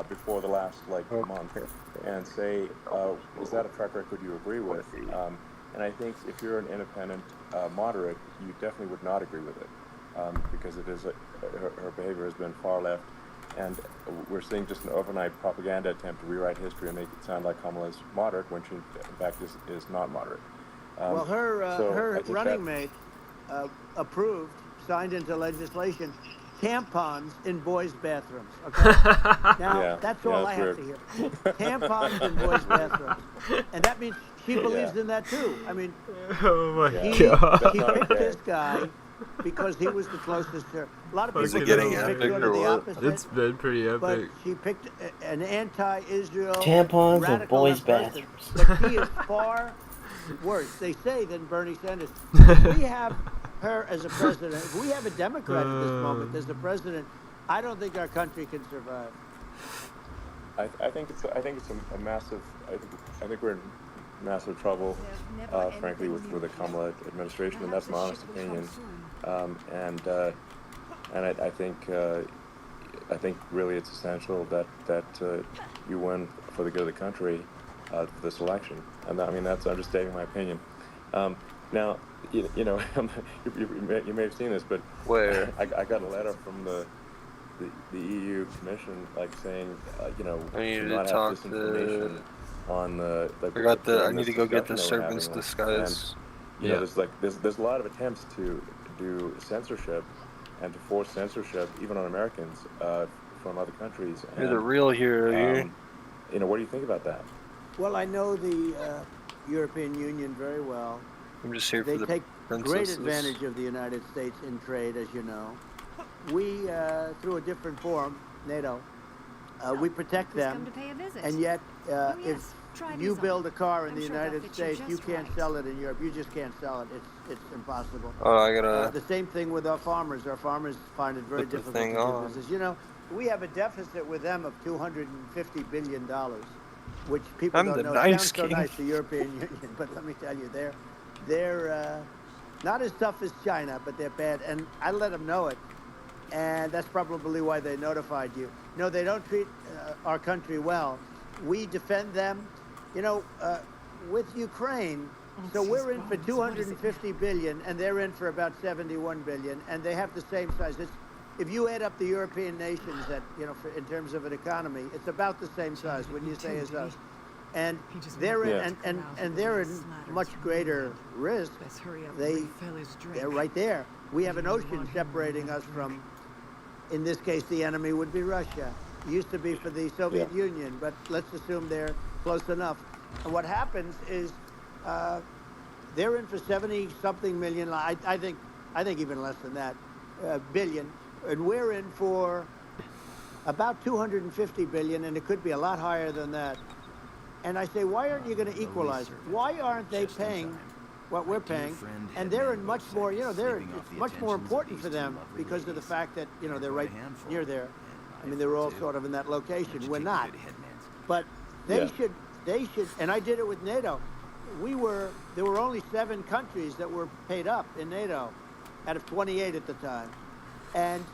before the last month, and say, is that a track record you agree with? And I think if you're an independent moderate, you definitely would not agree with it, because it is her behavior has been far left, and we're seeing just an overnight propaganda attempt to rewrite history and make it sound like Kamala is moderate when she in fact is not moderate. Well, her so running mate approved, signed into legislation, tampons in boys' bathrooms. Okay, now that's all I have to hear. Tampons in boys' bathrooms, and that means she believes in that too. I mean, oh my God, he picked this guy because he was the closest to her. A lot of people picked sort of the opposite. It's been pretty epic. But she picked an anti-Israel tampons in radical boys' person, bathrooms. but she is far worse, they say, than Bernie Sanders. If we have her as a president, if we have a Democrat at this moment as the president, I don't think our country can survive. I think it's a massive. I think we're in massive trouble, frankly, with the Kamala administration, and that's my honest opinion. And I think really it's essential that you win for the good of the country for this election, and I mean that's understating my opinion. Now, you may have seen this, but where I got a letter from the EU Commission, saying, I need do to not talk have disinformation on the. I need to go get the serpent's disguise. And, there's a lot of attempts to do censorship and to force censorship, even on Americans from other countries. You're the real hero here. What do you think about that? Well, I know the European Union very well. I'm just here for the They take great princesses. advantage of the United States in trade, as you know. We, through a different forum, NATO, we protect them, to pay a visit. and yet yes, if try you these build on. a car in I'm the sure they'll United fit you States, you just can't right. sell it in Europe. You just can't sell it. It's impossible. Oh, I gotta the same thing with our farmers. Our farmers find it very put the difficult to thing do on. business. We have a deficit with them of $250 billion, which people I'm don't the know. nice Sounds so king. nice, the European Union, but let me tell you, they're not as tough as China, but they're bad, and I let them know it, and that's probably why they notified you. No, they don't treat our country well. We defend them, with Ukraine. So we're in for 250 billion, and they're in for about 71 billion, and they have the same size. If you add up the European nations, that in terms of an economy, it's about the same size. When you say as us, and they're in, and they're in much greater risk. They're right there. We have an ocean separating us from, in this case, the enemy would be Russia. It used to be for the Soviet Union, but let's assume they're close enough. And what happens is they're in for 70-something million. I think even less than that, billion, and we're in for about 250 billion, and it could be a lot higher than that. And I say, why aren't you going to equalize? Why aren't they paying what we're paying? And they're in much more, it's much more important for them because of the fact that, they're right near there. I mean, they're all sort of in that location. We're not. But they should, and I did it with NATO. There were only 7 countries that were paid up in NATO out of 28 at the time. And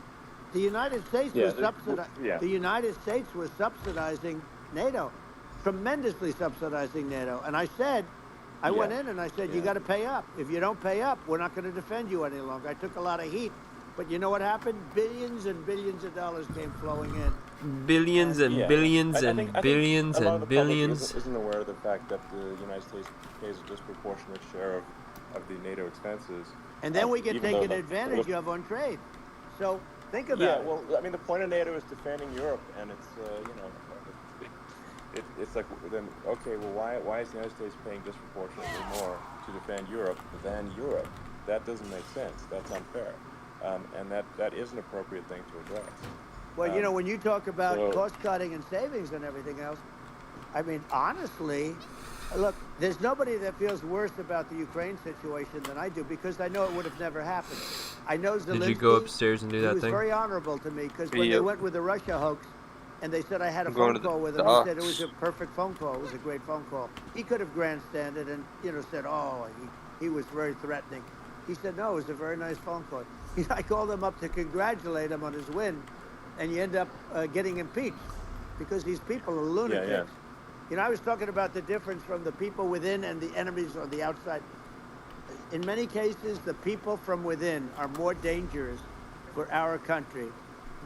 the United States was the United States was subsidizing NATO, tremendously subsidizing NATO. And I said, I went in and I said, you got to pay up. If you don't pay up, we're not going to defend you any longer. I took a lot of heat. But you know what happened? Billions and billions of dollars came flowing in. Billions and billions and billions and billions. Isn't aware of the fact that the United States pays a disproportionate share of the NATO expenses. And then we get taken advantage of on trade. So think about it. Yeah, well, I mean, the point of NATO is defending Europe, and it's, it's like, then, okay, well, why is the United States paying disproportionately more to defend Europe than Europe? That doesn't make sense. That's unfair. And that is an appropriate thing to address. Well, when you talk about cost cutting and savings and everything else, I mean, honestly, look, there's nobody that feels worse about the Ukraine situation than I do, because I know it would have never happened. I know Zelensky. Did you go upstairs and do that thing? He was very honorable to me, because when they went with the Russia hoax, and they said I had a phone call with him, he said it was a perfect phone call. It was a great phone call. He could have grandstanded and, said, oh, he was very threatening. He said, no, it was a very nice phone call. I called him up to congratulate him on his win, and you end up getting impeached because these people are lunatics. Yeah. You know, I was talking about the difference from the people within and the enemies on the outside. In many cases, the people from within are more dangerous for our country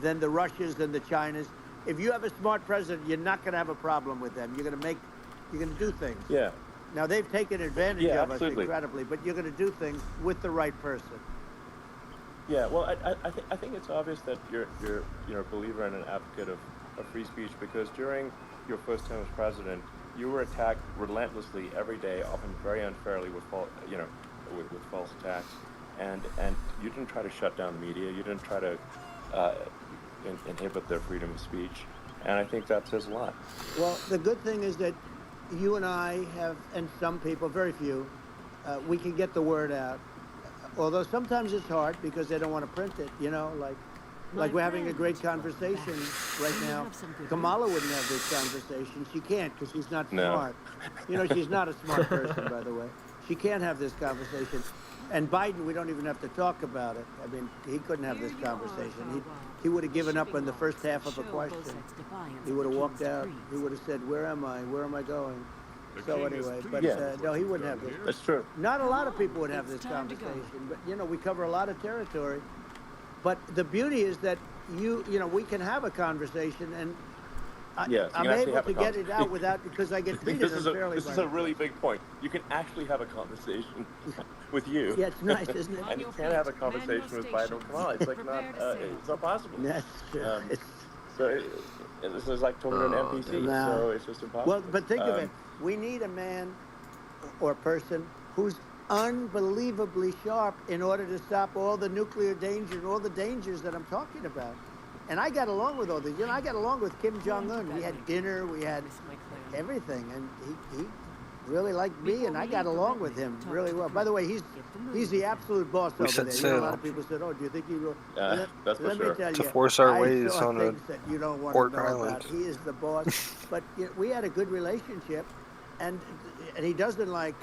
than the Russians and the Chinas. If you have a smart president, you're not going to have a problem with them. You're going to do things. Yeah. Now, they've taken advantage of absolutely. us incredibly, but you're going to do things with the right person. Yeah, well, I think it's obvious that you're a believer and an advocate of free speech, because during your first term as president, you were attacked relentlessly every day, often very unfairly with false attacks, and you didn't try to shut down the media. You didn't try to inhibit their freedom of speech, and I think that says a lot. Well, the good thing is that you and I have, and some people, very few, we can get the word out. Although sometimes it's hard because they don't want to print it, you know, like we're having a great conversation right now. Kamala wouldn't have this conversation. She can't because she's not smart. You know, she's not a smart person, by the way. She can't have this conversation. And Biden, we don't even have to talk about it. I mean, he couldn't have this conversation. He would have given up on the first half of a question. He would have walked out. He would have said, where am I? Where am I going? So anyway, but no, he wouldn't have this. That's true. Not a lot of people would have this conversation, but you know, we cover a lot of territory. But the beauty is that you know, we can have a conversation, and I'm able to get it out without, because I get treated unfairly. This is a really big point. You can actually have a conversation with you. Yeah, it's nice, isn't it? And you can't have a conversation with Biden or Kamala. It's like it's not possible. That's true. This is like talking to an NPC, so it's just impossible. Well, but think of it. We need a man or person who's unbelievably sharp in order to stop all the nuclear danger and all the dangers that I'm talking about. And I got along with all these. You know, I got along with Kim Jong-un. We had dinner, we had everything, and he really liked me, and I got along with him really well. By the way, he's the absolute boss over there. You know, a lot of people said, "Oh, do you think he will?" That's Let for sure. me tell To you, force our I ways saw on a things that you don't want port to know island. about. He is the boss. But you know, we had a good relationship, and he doesn't like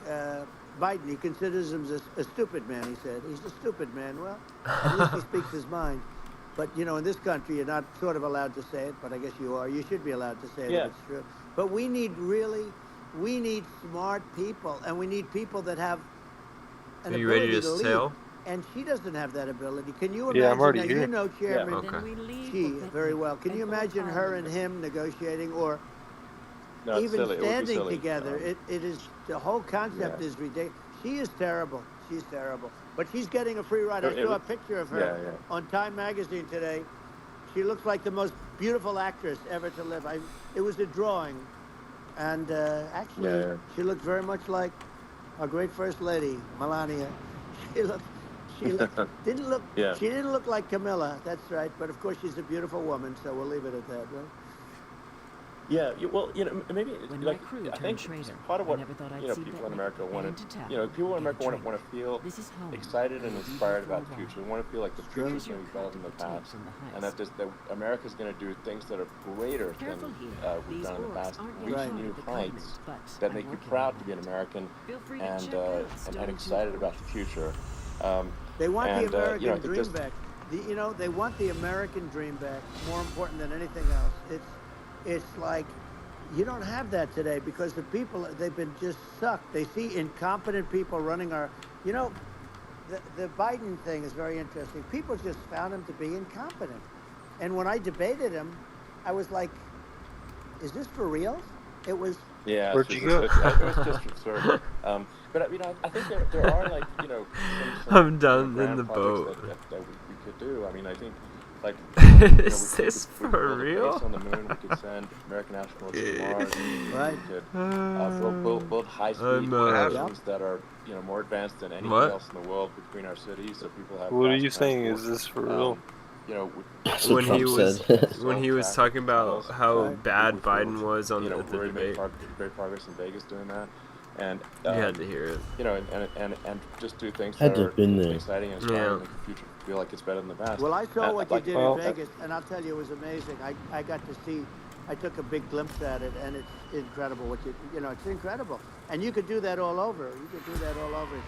Biden. He considers him a stupid man. He said he's a stupid man. Well, at least he speaks his mind. But you know, in this country, you're not sort of allowed to say it, but I guess you are. You should be allowed to say it if it's true. But we need smart people, and we need people that have an Are you ability ready to lead. sail? And she doesn't have that ability. Can you imagine? Yeah, I'm already now, here. you know, Chairman, Okay. very well. Can you imagine her and him negotiating, or No, it's even silly. It would be standing silly. together? It is, the whole concept is ridiculous. She is terrible. She's terrible. But she's getting a free ride. I saw a picture of her on Time Magazine today. She looks like the most beautiful actress ever to live. It was a drawing. And actually, she looked very much like our great First Lady, Melania. She didn't look like Camilla. That's right. But of course, she's a beautiful woman, so we'll leave it at that, right? Yeah, well, you know, maybe like I think traitor, part of what I'd you know see people that in America want to to, tell. you know, people in America Get a want to feel excited and inspired about the future. They want to feel like the future is going to be better than the past, and that America's going to do things that are greater than we've done in the past, reach new heights that make you proud to be an American and excited about the future. They want the American you know, dream back. You know, they want the American dream back more important than anything else. It's like you don't have that today because the people, they've been just sucked. They see incompetent people running our, you know, the Biden thing is very interesting. People just found him to be incompetent. And when I debated him, I was like, is this for real? It was. Yeah, where'd you go? It was just absurd. But you know, I think there are like, you know, some I'm done in the projects boat. that we could do. I mean, I think like Is this we could for build a real? base on the moon. We could send American astronauts to Mars. Right. We could build high-speed connections that are, you know, more advanced than anything else in the world between our cities, so people have. What are fast you saying? transport. Is this for real? You know, That's what Trump he was talking about how bad Biden was on the we're debate. great progress in Vegas doing that, and You had to hear it. You know, and just do things Had that to are have been there. exciting and inspiring, and make the future feel like it's better than the past. Well, I saw what you like, did in Vegas, and I'll tell you, it was amazing. I got to see I took a big glimpse at it, and it's incredible. It's incredible, and you could do that all over. You could do that all over.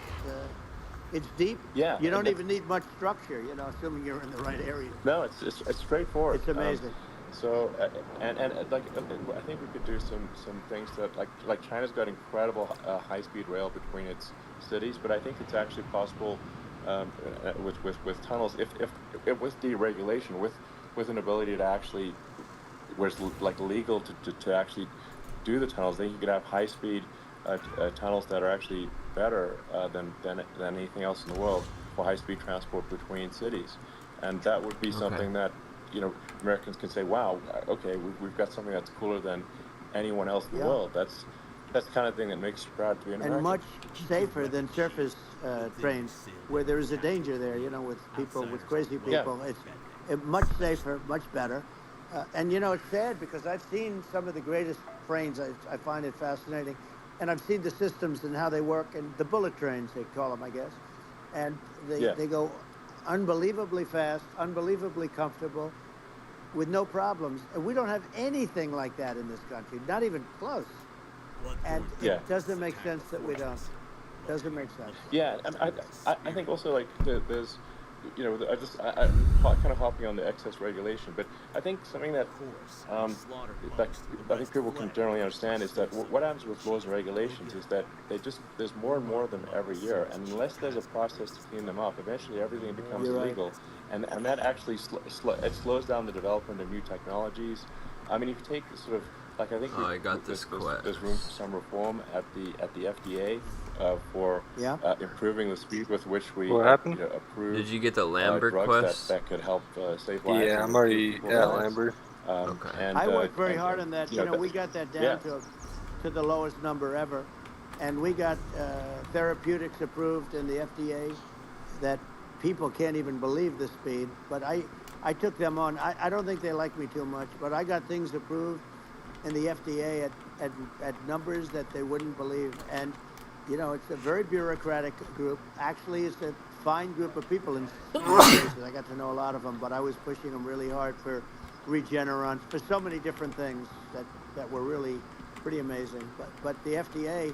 It's deep. Yeah. You don't even need much structure, assuming you're in the right area. No, it's straightforward. It's amazing. So like I think we could do some things that like China's got incredible high-speed rail between its cities, but I think it's actually possible with tunnels if with deregulation, with an ability to actually where it's like legal to actually do the tunnels. Then you could have high-speed tunnels that are actually better than anything else in the world for high-speed transport between cities, and that would be something that Americans can say, wow, okay, we've got something that's cooler than anyone else in the world. That's the kind of thing that makes you proud to be an American. And much safer than surface trains, where there is a danger there, with people, with crazy people. Yeah. It's much safer, much better. And, it's sad because I've seen some of the greatest trains. I find it fascinating. And I've seen the systems and how they work, and the bullet trains, they call them, I guess. And they go unbelievably fast, unbelievably comfortable, with no problems. And we don't have anything like that in this country, not even close. And it doesn't make sense that we don't. Doesn't make sense. Yeah, and I think also like there's, I'm kind of hopping on the excess regulation, but I think something that I think people can generally understand is that what happens with laws and regulations is that there's more and more of them every year, and unless there's a process to clean them up, eventually everything becomes illegal, and that actually it slows down the development of new technologies. I mean, if you take sort of like I think there's room for some reform at the FDA. For improving the speed with which we approve. Did you get the Lambert quest? That could help save lives. Yeah, I'm already at Lambert. Okay. And, I worked very hard on that. We got that down to the lowest number ever, and we got therapeutics approved in the FDA that people can't even believe the speed. But I took them on. I don't think they like me too much, but I got things approved in the FDA at numbers that they wouldn't believe. And it's a very bureaucratic group. Actually, it's a fine group of people in some cases. I got to know a lot of them, but I was pushing them really hard for Regeneron, for so many different things that were really pretty amazing. But the FDA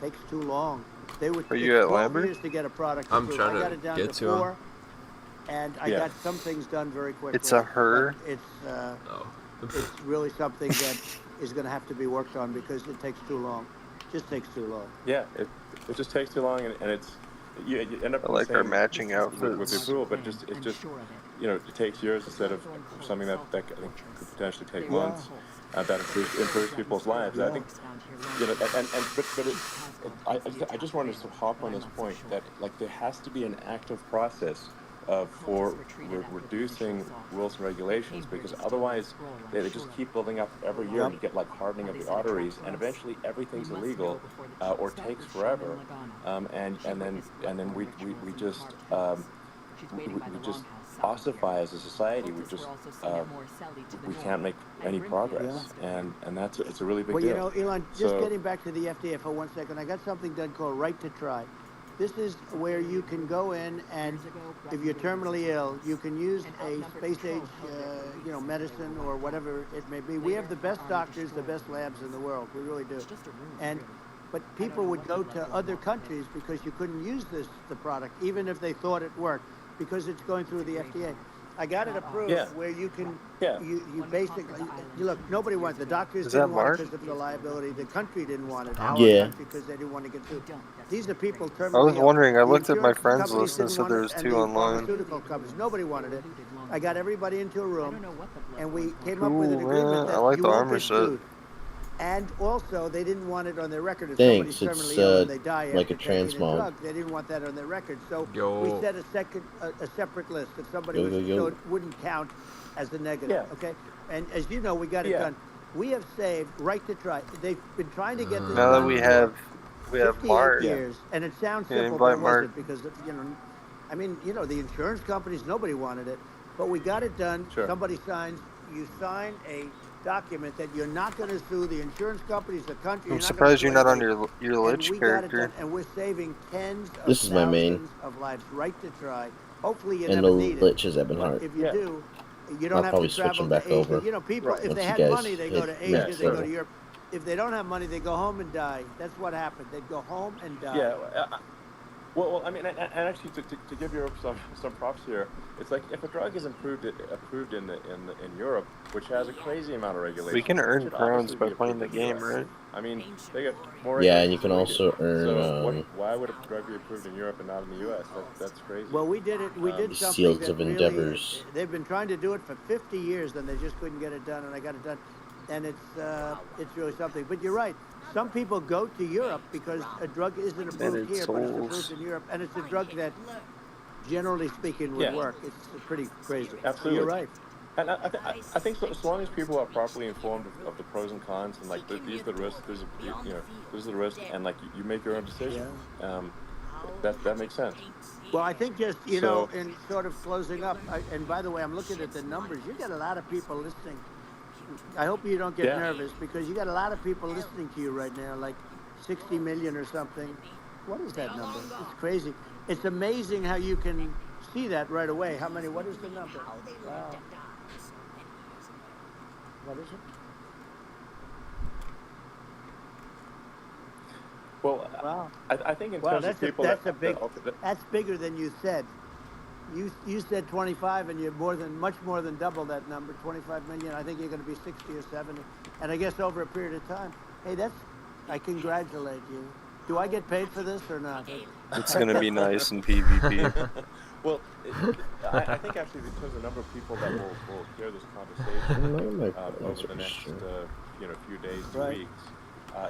takes too long. Are you at Lambert? Years to get a product I'm trying I got it down to get to 4, and I got some things done very quickly. It's a her. It's really something that is going to have to be worked on because it takes too long. Just takes too long. Yeah, it just takes too long, and it's you end up. I like our matching outfits with the approval, but it takes years instead of something that I think could potentially take months. That improves people's lives. I think, I just wanted to hop on this point that like there has to be an active process for reducing rules and regulations, because otherwise they just keep building up every year, and you get like hardening of the arteries, and eventually everything's illegal or takes forever, and then we just ossify as a society. We can't make any progress, and it's a really big deal. Well, Elon, just getting back to the FDA for 1 second, I got something done called Right to Try. This is where you can go in, and if you're terminally ill, you can use a space-age, medicine or whatever it may be. We have the best doctors, the best labs in the world. We really do. But people would go to other countries because you couldn't use the product, even if they thought it worked, because it's going through the FDA. I got it approved where you can, you basically, look, nobody wants the doctors didn't want it because of the liability. The country didn't want it. Our country, because they didn't want to get sued. These are people terminally I was wondering, I looked at my insurance friends companies list and didn't said want there it, was and 2 the online. Pharmaceutical companies, nobody wanted it. I got everybody into a room, and we came up with an agreement that I like you the won't armor get set. sued. And also, they didn't want it on their record. If Thanks, somebody's it's, terminally ill and they die like after a trans taking a mod. drug, they didn't want that on their record. So Yo. we set a separate list if somebody was, so it wouldn't count as a negative. Okay, and as you know, we got it done. We have saved Right to Try. They've been trying to get this Now that done we for have 58 Mark. years, and it sounds Yeah, simple, but it invite Mark. wasn't because the insurance companies, nobody wanted it, but we got it done. Sure. Somebody signs. You sign a document that you're not going to sue the insurance companies, the country. I'm surprised you're not on your Lich We got it character. done, and we're saving tens of This is my main. thousands of lives. Right to Try. Hopefully you And never the need Lich it. is Ebonheart. But if you do, You don't I'll have probably to switch travel them to back Asia. over. You know, people, if Once they you had guys money, they go hit to max Asia, they go level. to Europe. If they don't have money, they go home and die. That's what happened. They'd go home and die. Yeah. Well, I mean, and actually, to give Europe some props here, it's like if a drug is approved in Europe, which has a crazy amount of regulation, We can it earn should crowns obviously by be playing approved the in the game, U.S. right? I mean, they get more Yeah, and you regulations can than we do. also earn So why would a drug be approved in Europe and not in the U.S.? That's crazy. Well, we did it. We did something Seals that of really. Endeavors. They've been trying to do it for 50 years, and they just couldn't get it done. And I got it done, and it's really something. But you're right. Some people go to Europe because a drug isn't approved here, but it's approved in Europe, and it's a drug that, generally speaking, would work. It's pretty crazy. Absolutely. You're right. And I think so long as people are properly informed of the pros and cons, and like these are the risks, this is the risk, and like you make your own decision. That makes sense. Well, I think just, you know, in sort of closing up, and by the way, I'm looking at the numbers. You got a lot of people listening. I hope you don't get nervous, because you got a lot of people listening to you right now, like 60 million or something. What is that number? It's crazy. It's amazing how you can see that right away. How many? What is the number? Wow. What is it? Well, wow. I think in terms of people that's bigger than you said. You said 25, and you're much more than double that number, 25 million. I think you're going to be 60 or 70, and I guess over a period of time. Hey, I congratulate you. Do I get paid for this or not? It's going to be nice in PvP. Well, I think actually in terms of the number of people that will hear this conversation over the next few days to weeks,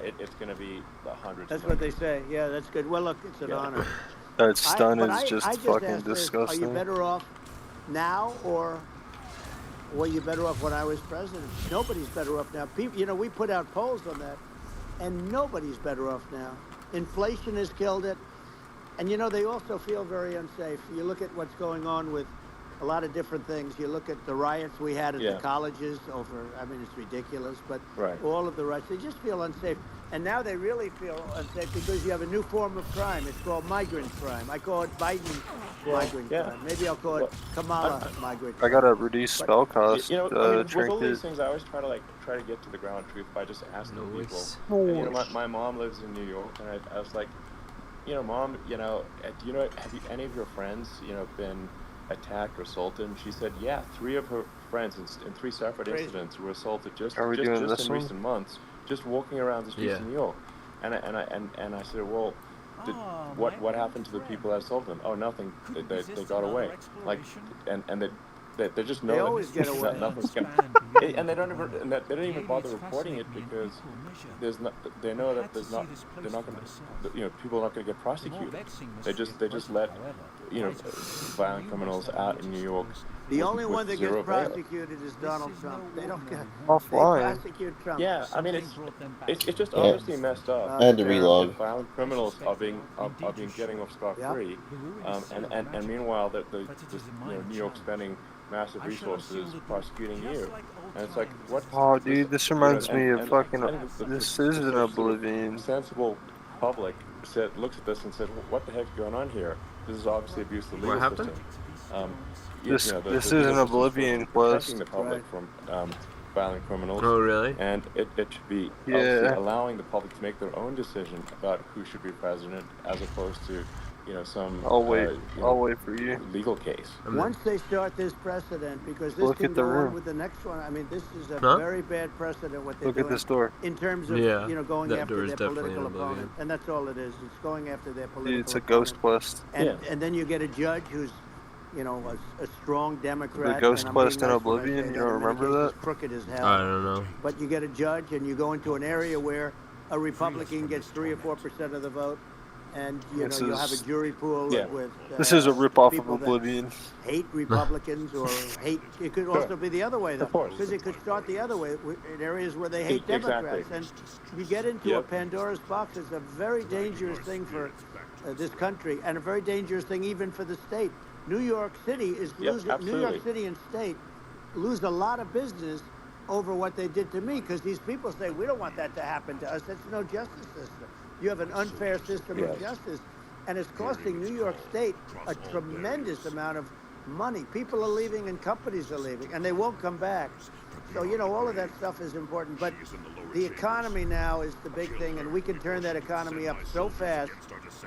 it's going to be the hundreds. That's what they say. Yeah, that's good. Well, look, it's an honor. That stun is just I fucking disgusting. Are you better off now, or were you better off when I was president? Nobody's better off now. People, we put out polls on that, and nobody's better off now. Inflation has killed it. And, they also feel very unsafe. You look at what's going on with a lot of different things. You look at the riots we had at the colleges it's ridiculous, but all of the riots, they just feel unsafe. And now they really feel unsafe because you have a new form of crime. It's called migrant crime. I call it Biden migrant crime. Maybe I'll call it Kamala migrant crime. I got a reduced spell cost with all trinket. these things, I always try to get to the ground truth by just asking people. And, my mom lives in New York, and I was like, Mom, have any of your friends, been attacked or assaulted? And she said, yeah, 3 of her friends in 3 separate incidents were assaulted just in recent months, just walking around the streets of New York. And I said, well, what happened to the people that assaulted them? Oh, nothing. They got away. Like, and they just know they always get away. Nothing's gonna, and they don't even bother reporting it because they know that they're not gonna, people are not gonna get prosecuted. They just let violent criminals out in New York. The only one that gets prosecuted is Donald Trump. They don't get prosecute Trump. Yeah, I mean it's just obviously messed up. And the relog. Violent criminals are getting off scot-free, and meanwhile the New York spending massive resources prosecuting you, and it's like what? Oh, dude, this reminds me of fucking. This is an Oblivion. Sensible public looks at this and said, "What the heck's going on here? This is obviously abuse of the legal system." This is an Oblivion quest. Protecting the public from violent criminals. Oh, really? And it should be allowing the public to make their own decision about who should be president, as opposed to some I'll wait for you. Legal case. Once they start this precedent, because this can go on with the next one. I mean, this is a very bad precedent. What they're doing. Look at this door. In terms of going after their political opponent, and that's all it is. It's going after their political. Dude, it's a ghost quest. And then you get a judge who's, a strong Democrat. The ghost quest in Oblivion. You don't remember that? Crooked as hell. I don't know. But you get a judge, and you go into an area where a Republican gets 3 or 4% of the vote. And you'll have a jury pool with. This is a ripoff of Oblivion. Hate Republicans or hate. It could also be the other way, though, because it could start the other way in areas where they hate Democrats, and you get into a Pandora's box. It's a very dangerous thing for this country, and a very dangerous thing even for the state. New York City is losing. New York City and state lose a lot of business over what they did to me, because these people say we don't want that to happen to us. That's no justice system. You have an unfair system of justice, and it's costing New York State a tremendous amount of money. People are leaving and companies are leaving, and they won't come back. So, you know, all of that stuff is important. But the economy now is the big thing, and we can turn that economy up so fast,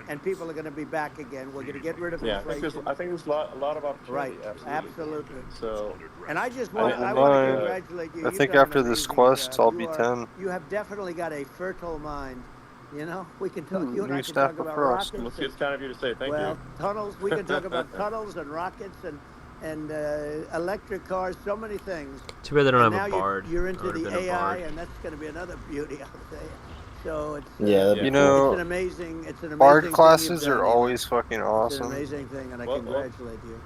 and people are going to be back again. We're going to get rid of inflation. I think there's a lot of opportunity. Right, absolutely. So, and I just Well, want I want to no, congratulate you. I You've think done an after this amazing quest, job. I'll be 10. You have definitely got a fertile mind. You know, we can talk. You and New I can staff talk of about Frost. rockets. it's kind of you to say. Thank Well, you. tunnels. We can talk about tunnels and rockets and electric cars. So many things. Too bad they don't And have a now bard. You're I into would've the been a AI, bard. and that's going to be another beauty. I'll say. So it's You it's know, an amazing. It's an amazing bard thing you've classes done, are Eli. always fucking It's awesome. an amazing thing, and I Well, congratulate you.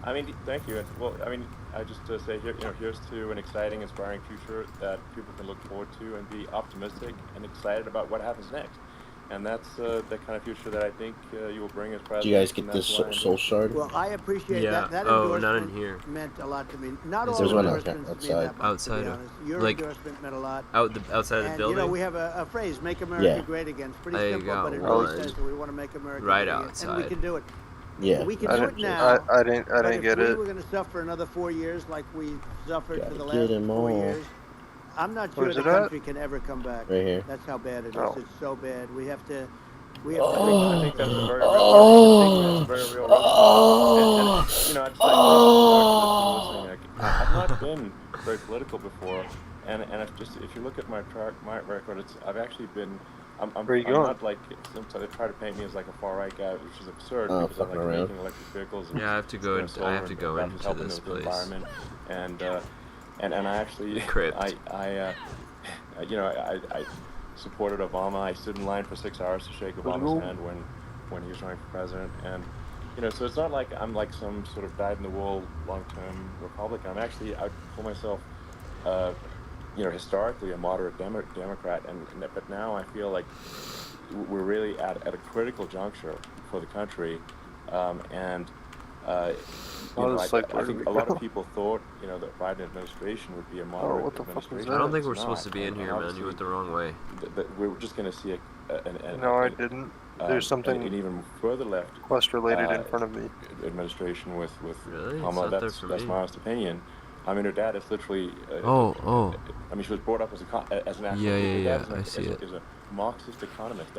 I mean, thank you. And well, I mean, I just say here, here's to an exciting, inspiring future that people can look forward to and be optimistic and excited about what happens next. And that's the kind of future that I think you will bring as president. Do you guys get this soul shard? Well, I appreciate that. That Oh, endorsement not in here. meant a lot to me. Not all There's one endorsements mean that much, outside to be of, honest. Your like, endorsement meant a lot. outside of the And, building. you know, we have a phrase, make America great again. It's pretty I simple, got but it one really says that we want to make America right great again. outside. And we can do it. Yeah. We can do it now. I didn't but get if we it. were going to suffer another 4 years like we suffered for the Gotta last get 'em 4 all. years, I'm not sure Where's the it at? country can ever come back. Right here. That's how bad it is. Oh. It's so bad. We have to I think that's a very real risk. That's a very real risk. And you know, I'd just like to listening. I've not been very political before, and if you look at my record, I've actually been. I'm not like sometimes they try to paint me as like a far right guy, which is absurd because I'm like making electric vehicles. And I have to go into. I have to go into helping this the place. environment, and I actually I supported Obama. I stood in line for 6 hours to shake Obama's hand when he was running for president, and you know, so it's not like I'm like some sort of dyed-in-the-wool long-term Republican. I'm actually, I call myself, you know, historically a moderate Democrat, but now I feel like we're really at a critical juncture for the country, and you know, I think a lot of people thought, you know, that Biden administration would be a moderate administration. I don't think we're It's supposed to be in here, man. You went the wrong way. We're just going to see No, I didn't. There's something an even further left quest related in front of me. Administration with really? Kamala. That's my honest opinion. I mean, her dad is literally. I mean, she was brought up as an actual. Yeah. I see it. Is a Marxist economist.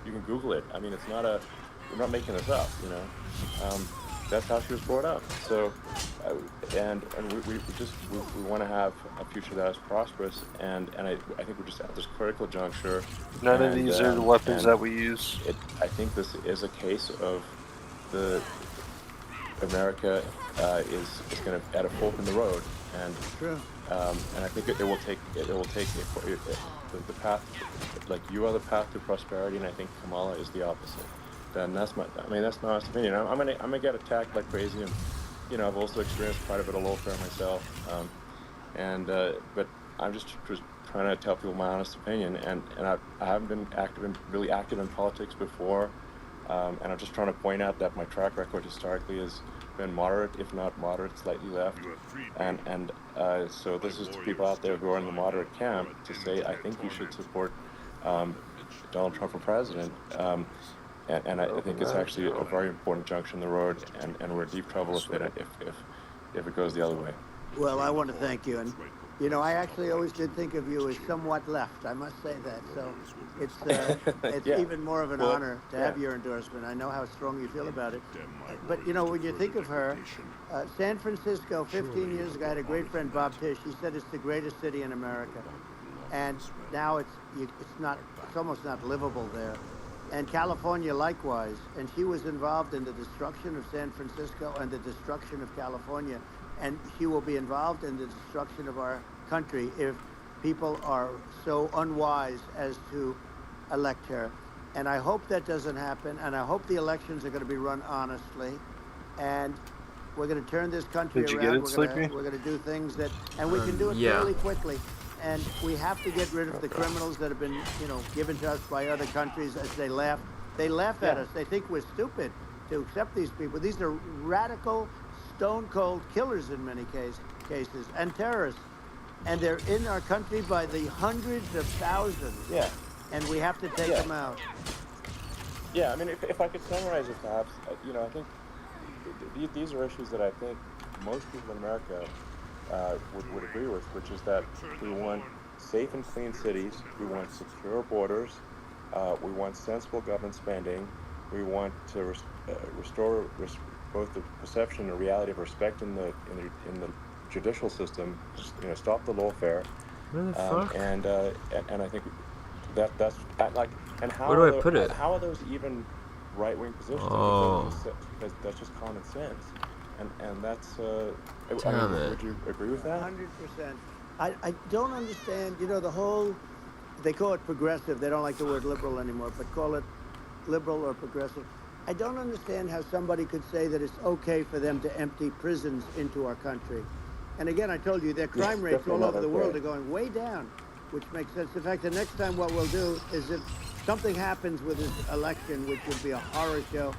You can Google it. I mean, it's not we're not making this up. You know. That's how she was brought up. So, and we want to have a future that is prosperous, and I think we're just at this critical juncture. None of these are the weapons that we use. I think this is a case of the America is going to at a fork in the road, and and I think it will take the path, like you are the path to prosperity, and I think Kamala is the opposite. And that's my honest opinion. I'm gonna get attacked like crazy, and you know, I've also experienced quite a bit of lawfare myself, but I'm just trying to tell people my honest opinion, and I haven't been really active in politics before, and I'm just trying to point out that my track record historically has been moderate, if not moderate, slightly left, and so this is to people out there who are in the moderate camp to say I think you should support Donald Trump for president. And I think it's actually a very important junction in the road, and we're in deep trouble if it goes the other way. Well, I want to thank you, and you know, I actually always did think of you as somewhat left. I must say that. So it's even more of an honor to have your endorsement. I know how strong you feel about it. But you know, when you think of her, San Francisco, 15 years ago, I had a great friend, Bob Tish. He said it's the greatest city in America, and now it's almost not livable there. And California likewise, and she was involved in the destruction of San Francisco and the destruction of California, and she will be involved in the destruction of our country if people are so unwise as to elect her. And I hope that doesn't happen, and I hope the elections are going to be run honestly, and we're going to turn this country around. Get it, Sleepy? We're going to do things that, and we can do it fairly quickly. And we have to get rid of the criminals that have been, you know, given to us by other countries as they laugh. They laugh at us. They think we're stupid to accept these people. These are radical, stone-cold killers in many cases, and terrorists. And they're in our country by the hundreds of thousands. Yeah. And we have to take them out. Yeah, I mean, if I could summarize it, perhaps, you know, I think these are issues that I think most people in America would agree with, which is that we want safe and clean cities, we want secure borders, we want sensible government spending, we want to restore both the perception and reality of respect in the judicial system, stop the lawfare, Where the fuck? and I think that's like, and how Where do I put it? how are those even right-wing positions? Oh. I think because that's just common sense, and that's Damn it. would you agree with that? 100%. I don't understand, the whole, they call it progressive. They don't like the word liberal anymore, but call it liberal or progressive. I don't understand how somebody could say that it's okay for them to empty prisons into our country. And again, I told you, their crime rates all over the world are going way down, which makes sense. In fact, the next time what we'll do is if something happens with this election, which would be a horror show,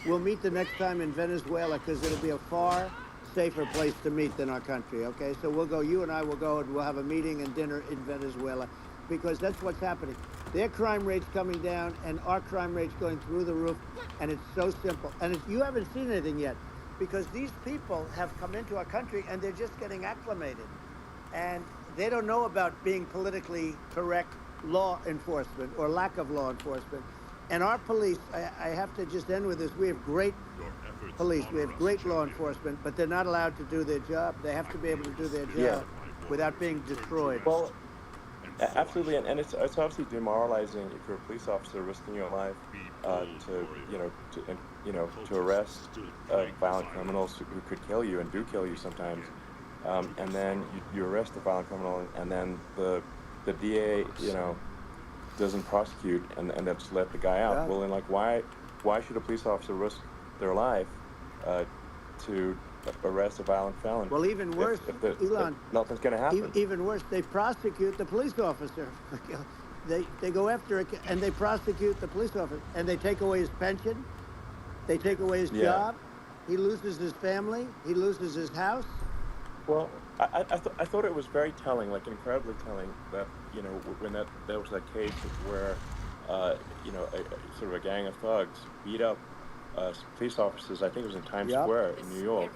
we'll meet the next time in Venezuela, because it'll be a far safer place to meet than our country, okay? So we'll go, you and I will go, and we'll have a meeting and dinner in Venezuela, because that's what's happening. Their crime rate's coming down, and our crime rate's going through the roof, and it's so simple. And you haven't seen anything yet, because these people have come into our country, and they're just getting acclimated. And they don't know about being politically correct law enforcement or lack of law enforcement. And our police, I have to just end with this, we have great police, we have great law enforcement, but they're not allowed to do their job. They have to be able to do their job without being destroyed. Well, absolutely, and it's obviously demoralizing if you're a police officer risking your life to arrest violent criminals who could kill you and do kill you sometimes, and then you arrest the violent criminal, and then the DA doesn't prosecute and they just let the guy out. Yeah. Well, then why should a police officer risk their life to arrest a violent felon? Well, even worse, Elon, if nothing's going to happen. Even worse, they prosecute the police officer. They go after it, and they prosecute the police officer, and they take away his pension, they take away his job, he loses his family, he loses his house. Well, I thought it was very telling, incredibly telling, that when there was that case where sort of a gang of thugs beat up police officers. I think it was in Times Square in New York,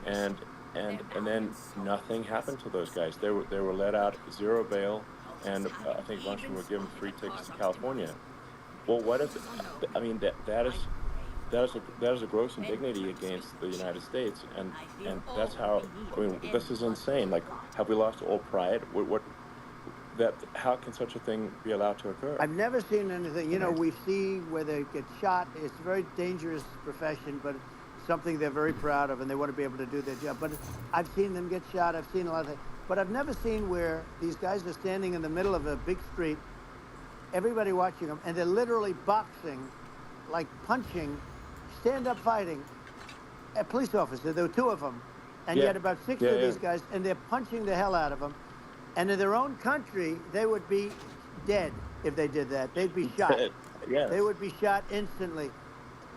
and then nothing happened to those guys. They were let out, zero bail, and I think a bunch of them were given free tickets to California. Well, what if? I mean, that is a gross indignity against the United States, and that's how. I mean, this is insane. Have we lost all pride? How can such a thing be allowed to occur? I've never seen anything. We see where they get shot. It's a very dangerous profession, but it's something they're very proud of, and they want to be able to do their job. But I've seen them get shot. I've seen a lot of things. But I've never seen where these guys are standing in the middle of a big street, everybody watching them, and they're literally boxing, punching, stand-up fighting a police officer. There were two of them, and yet about six of these guys, and they're punching the hell out of them. And in their own country, they would be dead if they did that. They'd be shot. Yes. They would be shot instantly.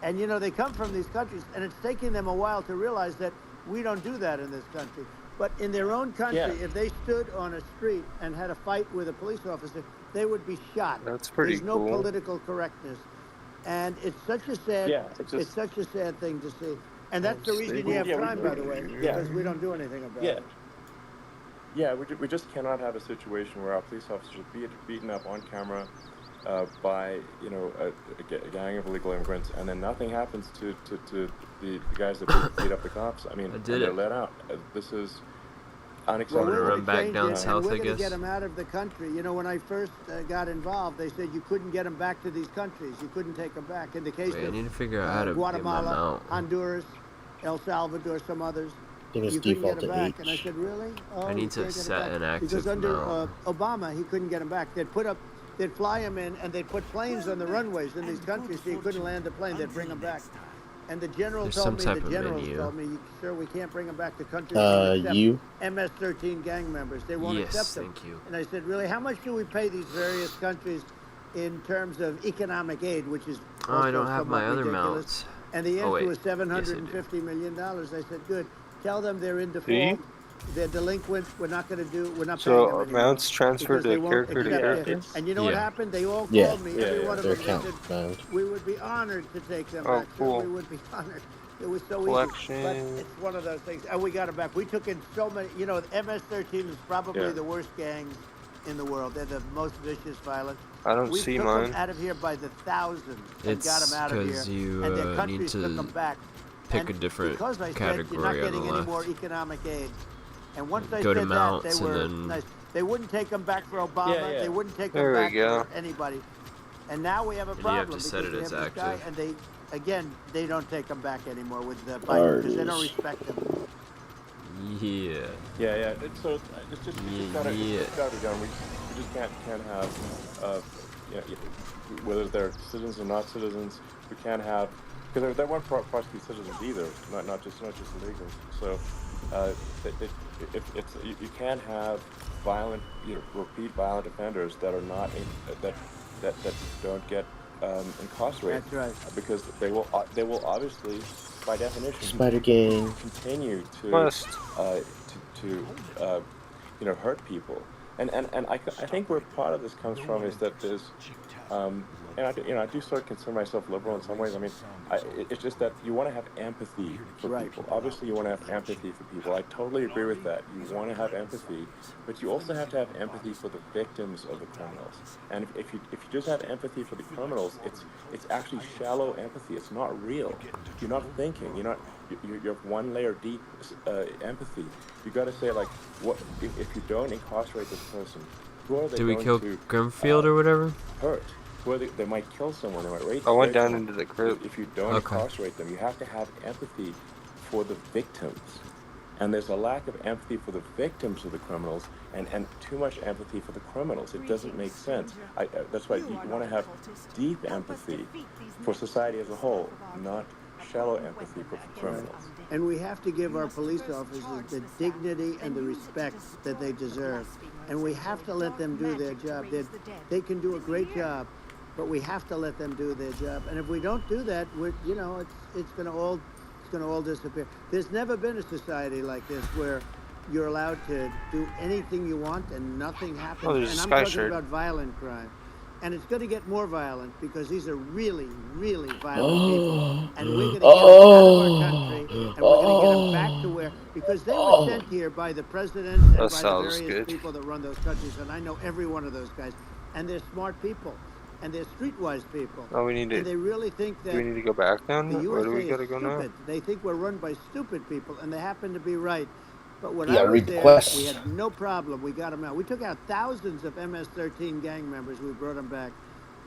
And, they come from these countries, and it's taking them a while to realize that we don't do that in this country. But in their own country, if they stood on a street and had a fight with a police officer, they would be shot. That's pretty There's no political correctness. And it's such a sad, it's such a sad thing to see. And that's the reason you have crime, by the way, because we don't do anything about it. Yeah, we just cannot have a situation where our police officers are beaten up on camera by a gang of illegal immigrants, and then nothing happens to the guys that beat up the cops. I mean, they're let out. This is unacceptable. Well, run back down south, I guess. We're going to get them out of the country. When I first got involved, they said you couldn't get them back to these countries. You couldn't take them back. In the case of I need to figure out how to Guatemala, Honduras, El Salvador, some others. You couldn't get them back. And I said, really? Oh, I need to set an active because under Obama, he couldn't get them back. They'd fly them in, and they'd put planes on the runways in these countries, so you couldn't land a plane. They'd bring them back. And the general told me, sir, we can't bring them back to countries except MS-13 gang members. They won't accept them. Thank you. And I said, really, how much do we pay these various countries in terms of economic aid, which is I don't have my other ridiculous. mounts. And the answer was $750 million. I said, good. Tell them they're in default. They're delinquent. We're not paying them anymore. Mounts transferred to character to character. And you know what happened? They all called me. Every one of them said, bound. we would be honored to take them back. Cool. We would be honored. It was so easy. But it's one of those things. And we got it back. We took in so many. You know, MS-13 is probably the worst gangs in the world. They're the most vicious, violent. I don't We see took mine. them out of here by the thousands and got them It's out of here. because you And their need countries took them to back. pick And a different because I said you're not category on getting the any left. more economic aid. And once I Go to said that, mounts they and were then- nice. They wouldn't take them back for Obama. They wouldn't take them There we back go. for anybody. And now we have a And you have problem to set because it we as have this guy, active. and they, again, they don't take them back anymore with Biden because they don't Artists. respect him. Yeah. Yeah. It's just gotta be done. We just can't have whether they're citizens or not citizens. We can't have because they weren't supposed to be citizens either. Not just illegals. So you can't have violent repeat violent offenders that are not that don't get incarcerated. That's right. Because they will obviously by definition Spider Gang. continue to Must. hurt people. And I think where part of this comes from is that there's and I do sort of consider myself liberal in some ways. I mean, it's just that you want to have empathy for people. Obviously, you want to have empathy for people. I totally agree with that. You want to have empathy, but you also have to have empathy for the victims of the criminals. And if you just have empathy for the criminals, it's actually shallow empathy. It's not real. You're not thinking. You're one layer deep empathy. You got to say like, what if you don't incarcerate this person? Who are they Did we going kill to Grimfield or whatever? hurt? Who are they might kill someone. They might rape. I went down someone. into the crypt. If you don't incarcerate them, you have to have empathy for the victims. And there's a lack of empathy for the victims of the criminals, and too much empathy for the criminals. It doesn't make sense. That's why you want to have deep empathy for society as a whole, not shallow empathy for criminals. And we have to give our police officers the dignity and the respect that they deserve. And we have to let them do their job. They can do a great job, but we have to let them do their job. And if we don't do that, it's going to all disappear. There's never been a society like this where you're allowed to do anything you want and nothing happens. Oh, there's and a I'm sky talking shirt. about violent crime. And it's going to get more violent because these are really, really violent people. And we're going to get them out of our country, and we're going to get them back to where, because they were sent here by the president and by the sounds various good. people that run those countries. And I know every one of those guys. And they're smart people. And they're streetwise people. Oh, we need to. And they really think that Do we need to go back down? the Where do we USA gotta is go now? stupid. They think we're run by stupid people, and they happen to be right. But when You I gotta was read the there, quest. we had no problem. We got them out. We took out thousands of MS-13 gang members. We brought them back.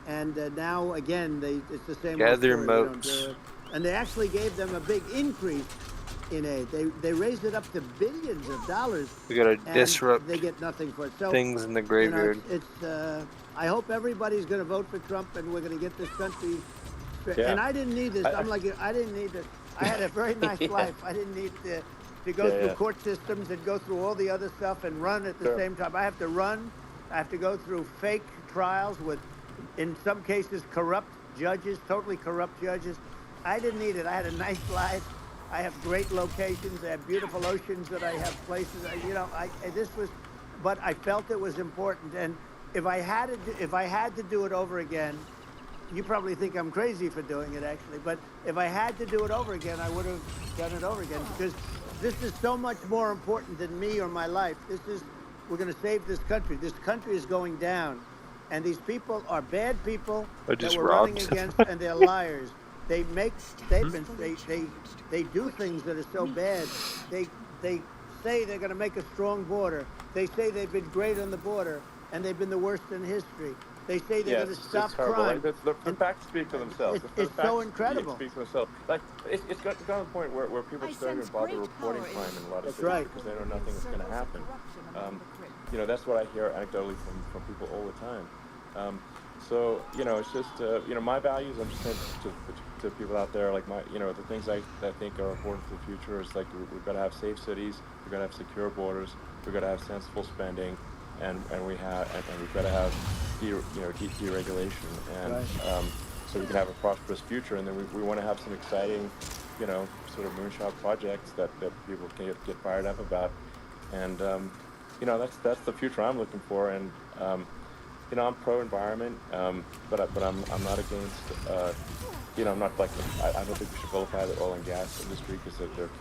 And now, again, it's the same old Gather story. They don't moats. do it. And they actually gave them a big increase in aid. They raised it up to billions of dollars. We gotta and disrupt they get nothing for it. So, things in the graveyard. I hope everybody's going to vote for Trump, and we're going to get this country. Yeah. And I didn't need this. I'm like, I didn't need this. I had a very nice life. I didn't need to go through court systems and go through all the other stuff and run at the same time. I have to run. I have to go through fake trials with, in some cases, corrupt judges, totally corrupt judges. I didn't need it. I had a nice life. I have great locations. I have beautiful oceans that I have places. But I felt it was important. And if I had to do it over again, you probably think I'm crazy for doing it, actually. But if I had to do it over again, I would have done it over again, because this is so much more important than me or my life. We're going to save this country. This country is going down, and these people are bad people that we're running against, and they're liars. They make statements. They do things that are so bad. They say they're going to make a strong border. They say they've been great on the border, and they've been the worst in history. They say they're going to stop crime. The facts speak for themselves. It's so incredible. Speak for themselves. Like it's got to the point where people are starting to bother reporting crime in a lot of cities because they know nothing is going to happen. That's what I hear anecdotally from people all the time. So it's just my values. I'm just saying to people out there, like the things I think are important for the future is like we've got to have safe cities, we've got to have secure borders, we've got to have sensible spending, and we've got to have deregulation, and so we can have a prosperous future. And then we want to have some exciting, sort of moonshot projects that people can get fired up about, and that's the future I'm looking for. And I'm pro environment, but I'm not against. I'm not like I don't think we should vilify the oil and gas industry because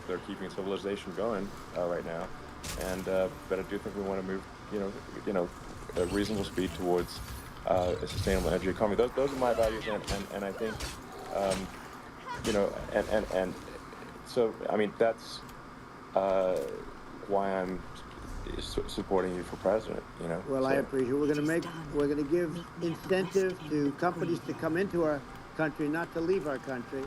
they're keeping civilization going right now, and but I do think we want to move at reasonable speed towards a sustainable energy economy. Those are my values, and I think and so I mean that's why I'm supporting you for president. Well, I appreciate it. We're going to give incentive to companies to come into our country, not to leave our country.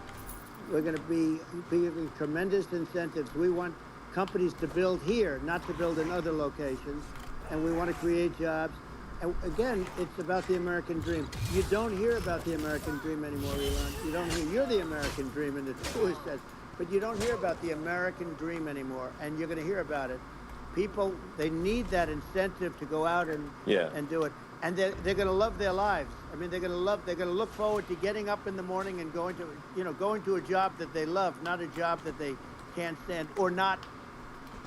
We're going to be giving tremendous incentives. We want companies to build here, not to build in other locations. And we want to create jobs. And again, it's about the American dream. You don't hear about the American dream anymore, Elon. You don't hear. You're the American dream in the truest sense. But you don't hear about the American dream anymore. And you're going to hear about it. People, they need that incentive to go out and do it. And they're going to love their lives. I mean, they're going to look forward to getting up in the morning and going to a job that they love, not a job that they can't stand, or not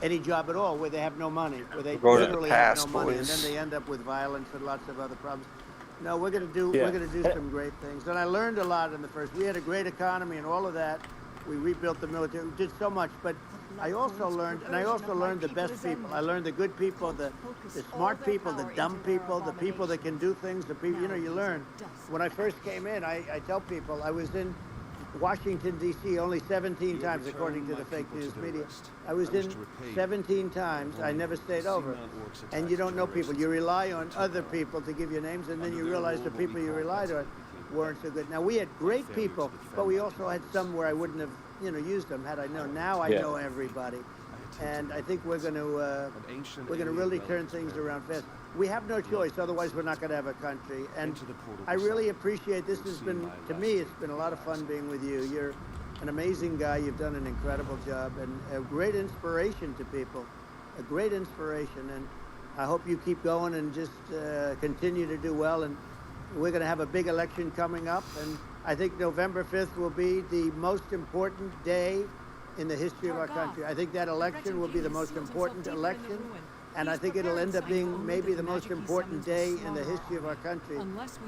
any job at all where they have no money, where they literally have no money, and then they end up with violence and lots of other problems. No, we're going to do some great things. And I learned a lot in the first. We had a great economy and all of that. We rebuilt the military. We did so much, but I also learned the best people. I learned the good people, the smart people, the dumb people, the people that can do things. The people, you learn. When I first came in, I tell people I was in Washington, D.C. only 17 times, according to the fake news media. I was in 17 times. I never stayed over. And you don't know people. You rely on other people to give you names, and then you realize the people you relied on weren't so good. Now, we had great people, but we also had some where I wouldn't have, used them had I known. Now I know everybody. And I think we're going to really turn things around fast. We have no choice, otherwise we're not going to have a country. And I really appreciate this. Has been, to me, it's been a lot of fun being with you. You're an amazing guy. You've done an incredible job and a great inspiration to people. A great inspiration. And I hope you keep going and just continue to do well. And we're going to have a big election coming up. And I think November 5th will be the most important day in the history of our country. I think that election will be the most important election. And I think it'll end up being maybe the most important day in the history of our country,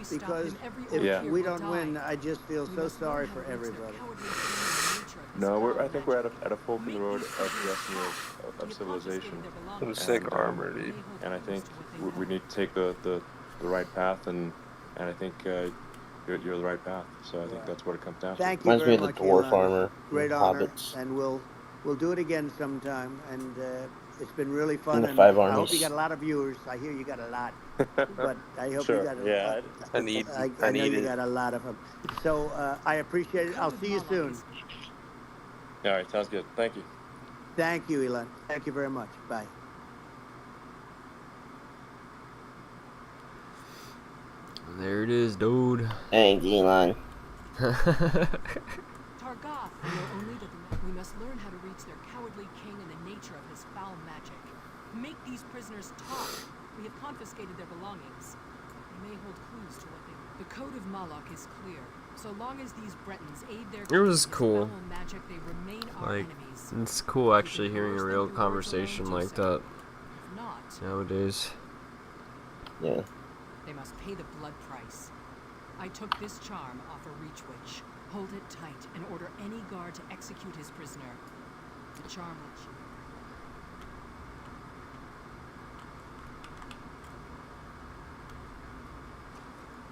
because if we don't win, I just feel so sorry for everybody. No, I think we're at a fork in the road of destiny of civilization. Some sick armor, dude. And I think we need to take the right path, and I think you're the right path. So I think that's what it comes down to. Thank you very much, dwarf Elon. armor. Great honor, Hobbits. and we'll do it again sometime. And it's been really fun. And the And five I hope armies. you got a lot of viewers. I hear you got a lot, but I hope you got a lot. I know need you it. got a lot of them. So I appreciate it. I'll see you soon. All right, sounds good. Thank you. Thank you, Elon. Thank you very much. Bye. There it is, dude. Thanks, Elon. Targoth, we know only that we must learn how to reach their cowardly king and the nature of his foul magic. Make these prisoners talk. We have confiscated their belongings. They may hold clues to what they... The code of Moloch is clear. So long as these Bretons aid their It was cool. foul magic, they remain our Like, enemies. it's cool actually hearing a real conversation like that If not, nowadays. Yeah. they must pay the blood price. I took this charm off a Reach Witch. Hold it tight and order any guard to execute his prisoner. The charm will...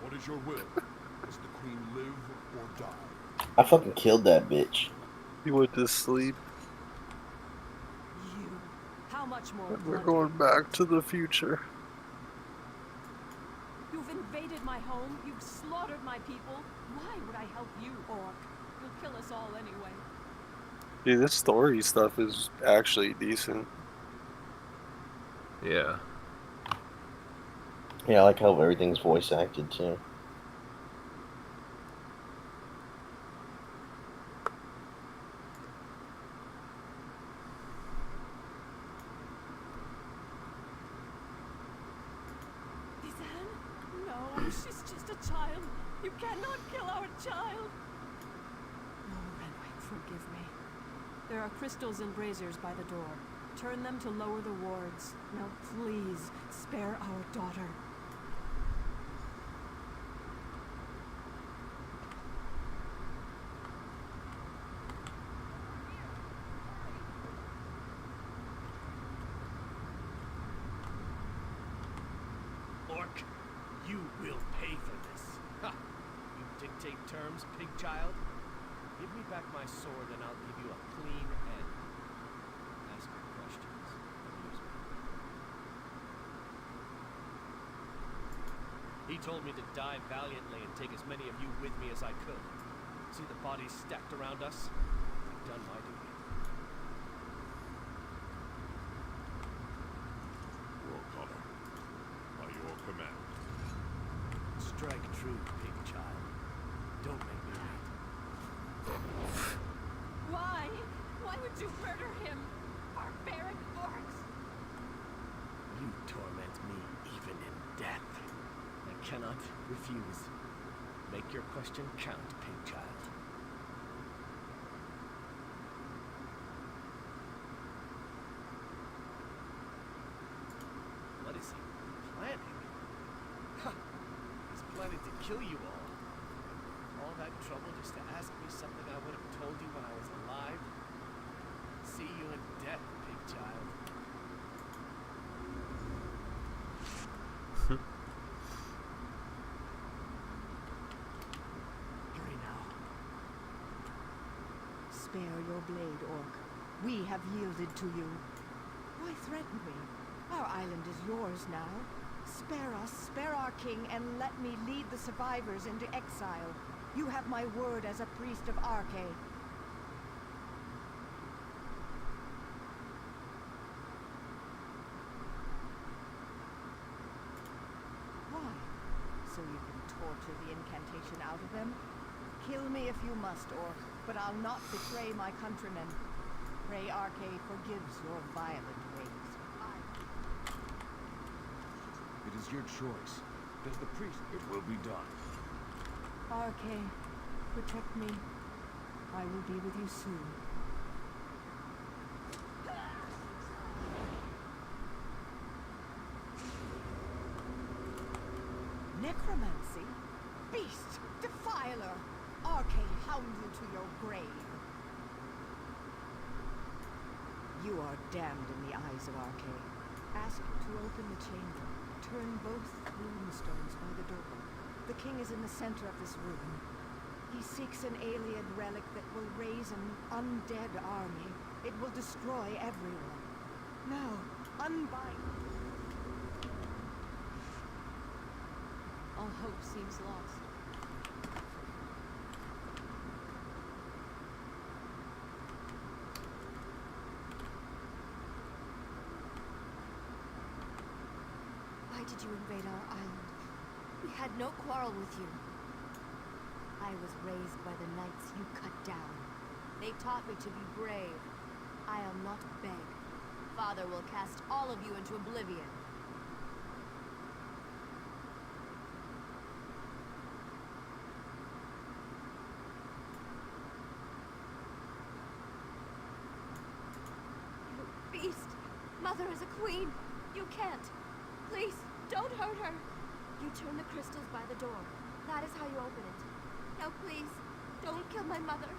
What is your will? Does the queen live or die? I fucking killed that bitch. He went to sleep. You. How much more We're blood? going back to the future. You've invaded my home. You've slaughtered my people. Why would I help you, Orc? You'll kill us all anyway. Dude, this story stuff is actually decent. Yeah. Yeah, I like how everything's voice acted too. No, she's just a child. You cannot kill our child. Oh, Renwick, forgive me. There are crystals and braziers by the door. Turn them to lower the wards. Now, please, spare our daughter. You will pay for this. Ha! You dictate terms, pig child? Give me back my sword and I'll give you a clean end. Ask me questions. Amuse me. He told me to die valiantly and take as many of you with me as I could. See the bodies stacked around us? I've done my duty. Warcaller, by your command. Strike true, pig child. Don't make me wait. Why? Why would you murder him? Barbaric orcs! You torment me even in death. I cannot refuse. Make your question count, pig child. What is he planning? Ha! He's planning to kill you all. All that trouble just to ask me something I would have told you when I was alive? See you in death, pig child. Hurry now. Spare your blade, Orc. We have yielded to you. Why threaten me? Our island is yours now. Spare us, spare our king, and let me lead the survivors into exile. You have my word as a priest of Arche. Why? So you can torture the incantation out of them? Kill me if you must, Orc, but I'll not betray my countrymen. Pray Arche forgives your violent ways. It is your choice. Does the priest... It will be done. Arche, protect me. I will be with you soon. Necromancy? Beast! Defiler! Arche hound you to your grave. You are damned in the eyes of Arche. Ask to open the chamber. Turn both rune stones by the door. The king is in the center of this room. He seeks an alien relic that will raise an undead army. It will destroy everyone. Now, unbind. All hope seems lost. Why did you invade our island? We had no quarrel with you. I was raised by the knights you cut down. They taught me to be brave. I'll not beg. Father will cast all of you into oblivion. You beast! Mother is a queen! You can't! Please, don't hurt her! You turn the crystals by the door. That is how you open it. Now please, don't kill my mother.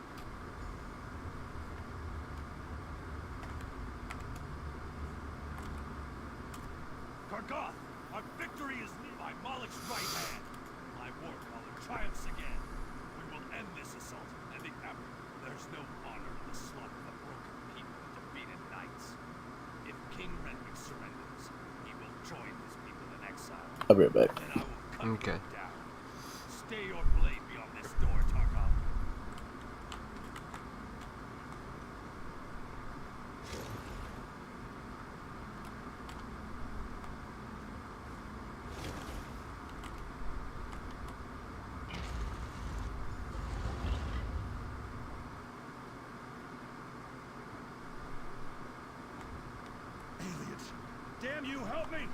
Kargoth, our victory is by Moloch's right hand. My war caller triumphs again. We will end this assault and the epic. There's no honor in the slaughter of a broken people and defeated knights. If King Renwick surrenders, he will join his people in exile. I'll be right back. Then I will cut Okay. you down. Stay your blade beyond this door, Tarkov. Aliens! Damn you, help me!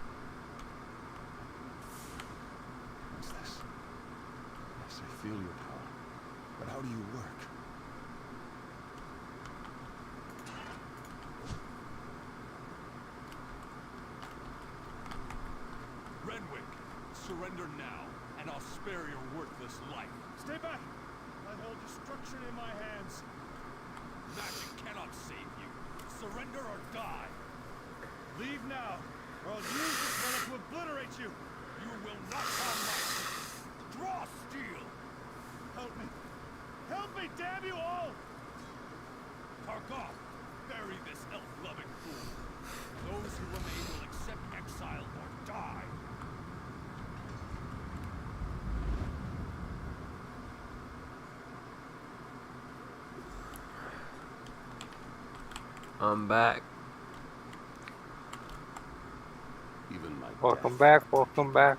What's this? Yes, I feel your power. But how do you work? Renwick, surrender now, and I'll spare your worthless life. Stay back! I hold destruction in my hands. Magic cannot save you. Surrender or die. Leave now, or I'll use this relic to obliterate you. You will not harm I'm back. Even my Welcome death. back, welcome back.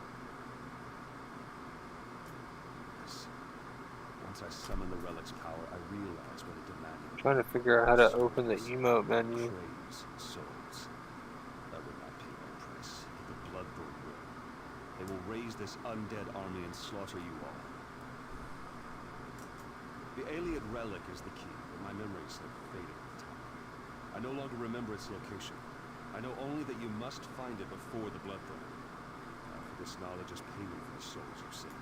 Once I summon the relic's power, I realize what it demanded. Trying to figure out how to open the emote menu. Praise and souls. I would not pay no price, but the Bloodthorn will. They will raise this undead army and slaughter you all. The Aliad relic is the key, but my memories have faded with time. I no longer remember its location. I know only that you must find it before the Bloodthorn. Now, for this knowledge is payment for the souls you saved.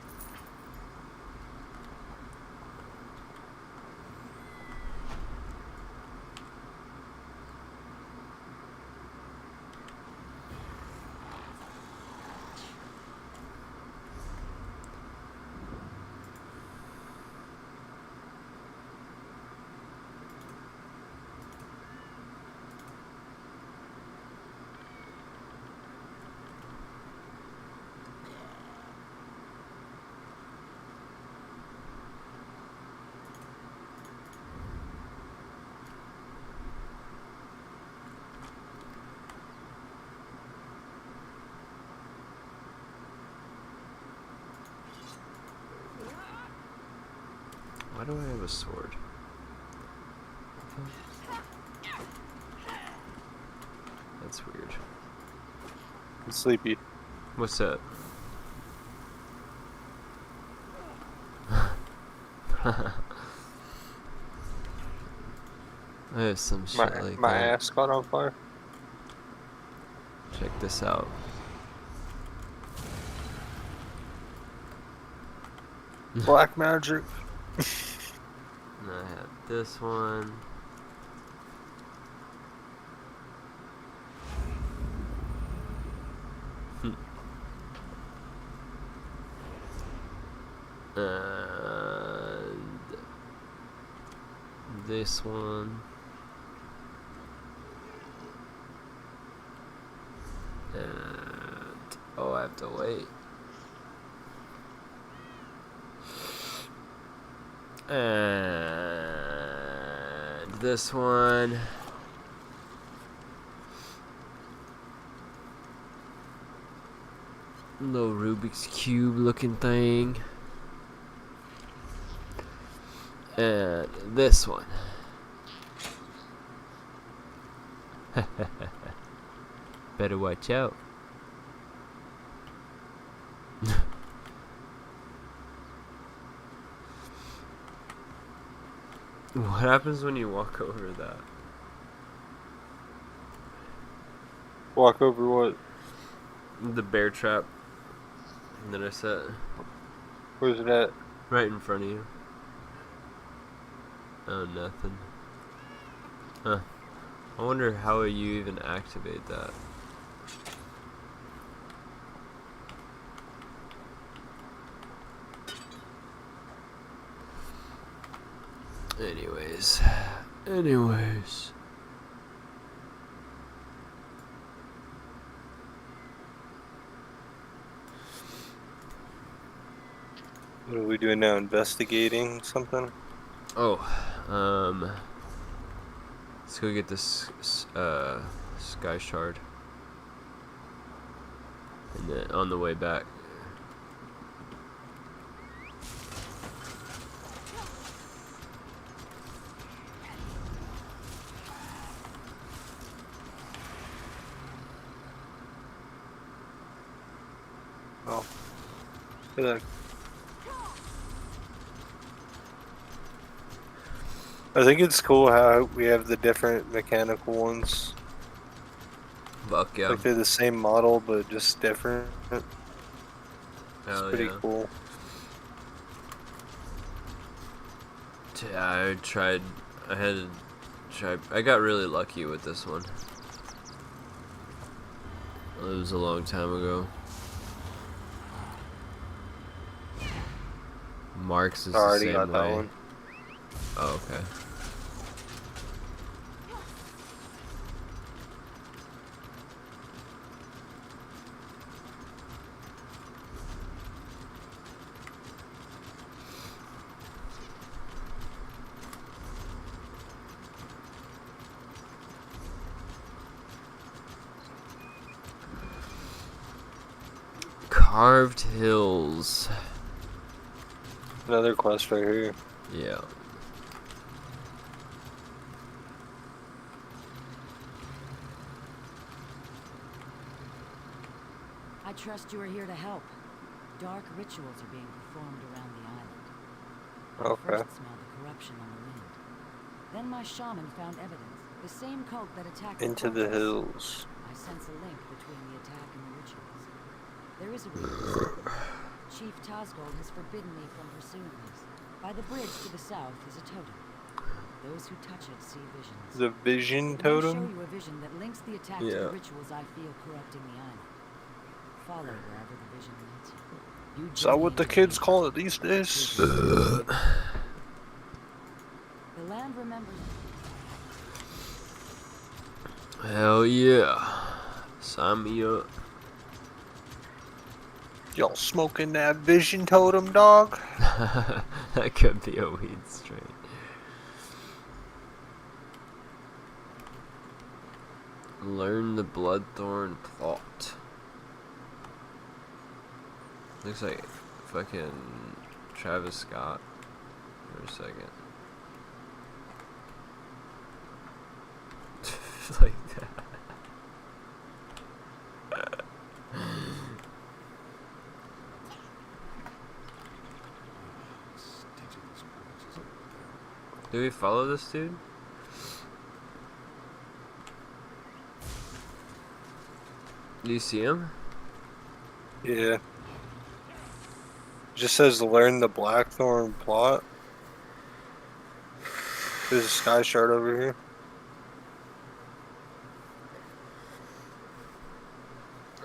Why do I have a sword? That's weird. I'm sleepy. What's up? I have some shit like my that. ass caught on fire. Check this out. Black magic. And I have this one. And this one. And oh, I have to wait. And this one. Little Rubik's Cube looking thing. And this one. Better watch out. What happens when you walk over that? Walk over what? The bear trap that I set. Where's it at? Right in front of you. Oh, nothing. Huh. I wonder how you even activate that. Anyways. What are we doing now? Investigating something? Oh, let's go get this sky shard. And then on the way back. Oh. Good luck. I think it's cool how we have the different mechanical ones. Fuck yeah. Like they're the same model, but just different. It's Hell pretty yeah. cool. Yeah, I got really lucky with this one. It was a long time ago. Mark's is I already the got same that way. one. Oh, okay. Carved Hills. Another quest right here. Yeah. I trust you are here to help. Dark rituals are being performed around the island. I Okay. first smelled the corruption on the wind. Then my shaman found evidence. The same cult that attacked Into the fortress. hills. I sense a link between the attack and the rituals. There is a way to stop them. Chief Tazgold has forbidden me from pursuing this. By the bridge to the south is a totem. Those who touch it see visions. The vision It may show totem? you a vision that links the attack to Yeah. the rituals I feel corrupting the island. Follow wherever the vision leads you. Is that what the kids call it these days? The land remembers. Hell yeah. Sign me up. Y'all smoking that vision totem, dog? That could be a weed strain. Learn the Bloodthorn plot. Looks like fucking Travis Scott for a second. Like that. Do we follow this dude? Do you see him? Yeah. Just says learn the Blackthorn plot. There's a sky shard over here.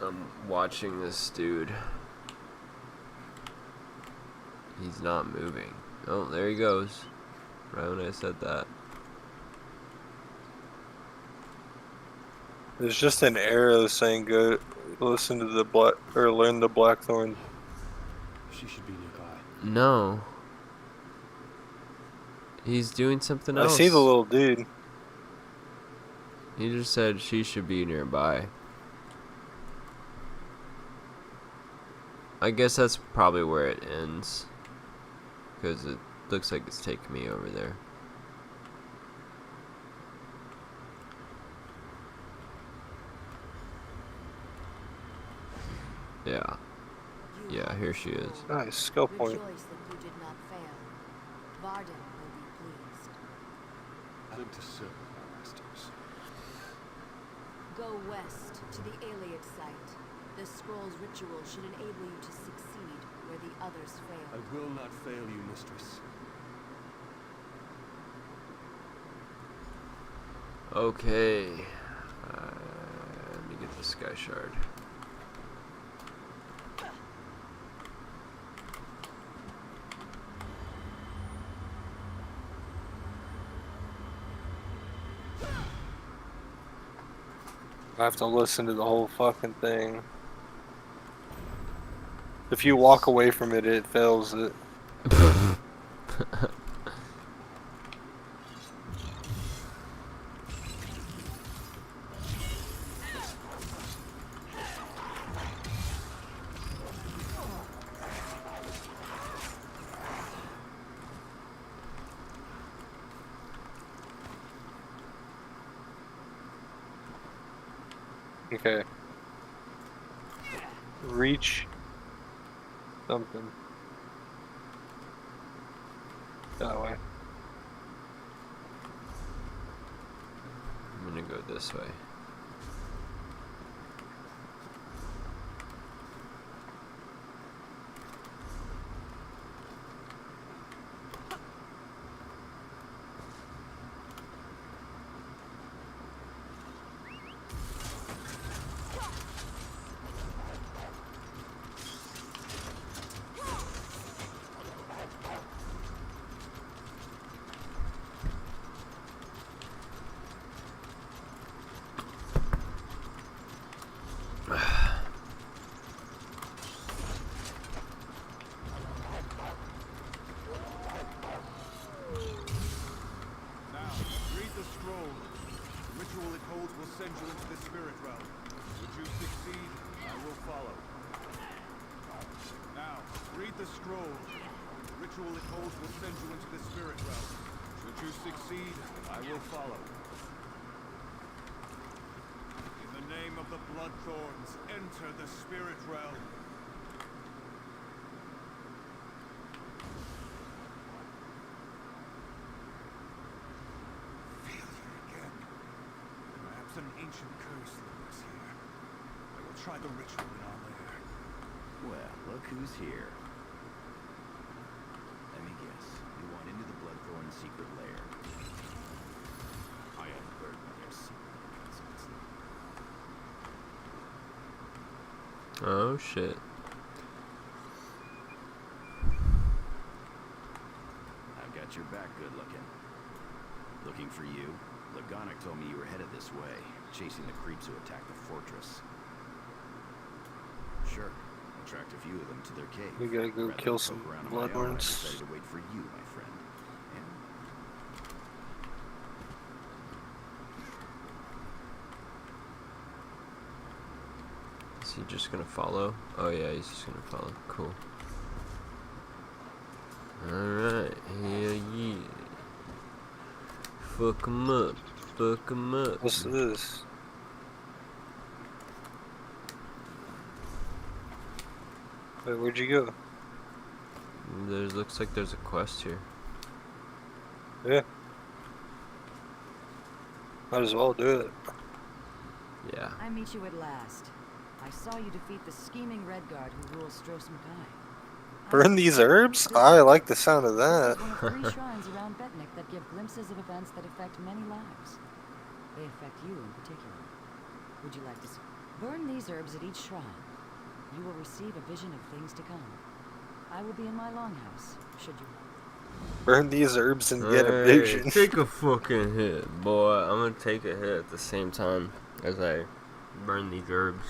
I'm watching this dude. He's not moving. Oh, there he goes. Right when I said that. There's just an arrow saying go listen to the learn the Blackthorn. She should be nearby. No. He's doing something else. I see the little dude. He just said she should be nearby. I guess that's probably where it ends. Because it looks like it's taking me over there. Yeah. Yeah, here she is. Nice, skill point. Rejoice that you did not fail. Varden will be pleased. I live to serve our masters. Go west to the Aliad site. The scroll's ritual should enable you to succeed where the others fail. I will not fail you, mistress. Okay. Let me get the sky shard. I have to listen to the whole fucking thing. If you walk away from it, it fails it. Okay. Reach something. That way. I'm gonna go this way. the scroll. The ritual it holds will send you into the spirit realm. Should you succeed, I will follow. In the name of the Bloodthorns, enter the spirit realm. Failure again. Perhaps an ancient curse lingers here. I will try the ritual in our lair. Well, look who's here. Let me guess. You want into the Bloodthorn secret lair. I am burdened with their secret. Oh shit. I've got your back good looking. Looking for you? Lagonic told me you were headed this way, chasing the creeps who attacked the fortress. Sure. I tracked a few of them to their cave. We gotta go kill some bloodworms. I decided to wait for you, my friend. And Is he just gonna follow? Oh yeah, he's just gonna follow. Cool. Alright, hell yeah. Fuck him up. Fuck him up. What's this? Wait, where'd you go? Looks like there's a quest here. Yeah. Might as well do it. Yeah. I meet you at last. I saw you defeat the scheming Red Guard who rules Strosum Kai. Burn these herbs? I like the sound of that. This is one of 3 shrines around Betnik that give glimpses of events that affect many lives. They affect you in particular. Would you like to burn these herbs at each shrine? You will receive a vision of things to come. I will be in my longhouse, should you like. Burn these herbs and get a Hey, vision. take a fucking hit, boy. I'm gonna take a hit at the same time as I burn these herbs.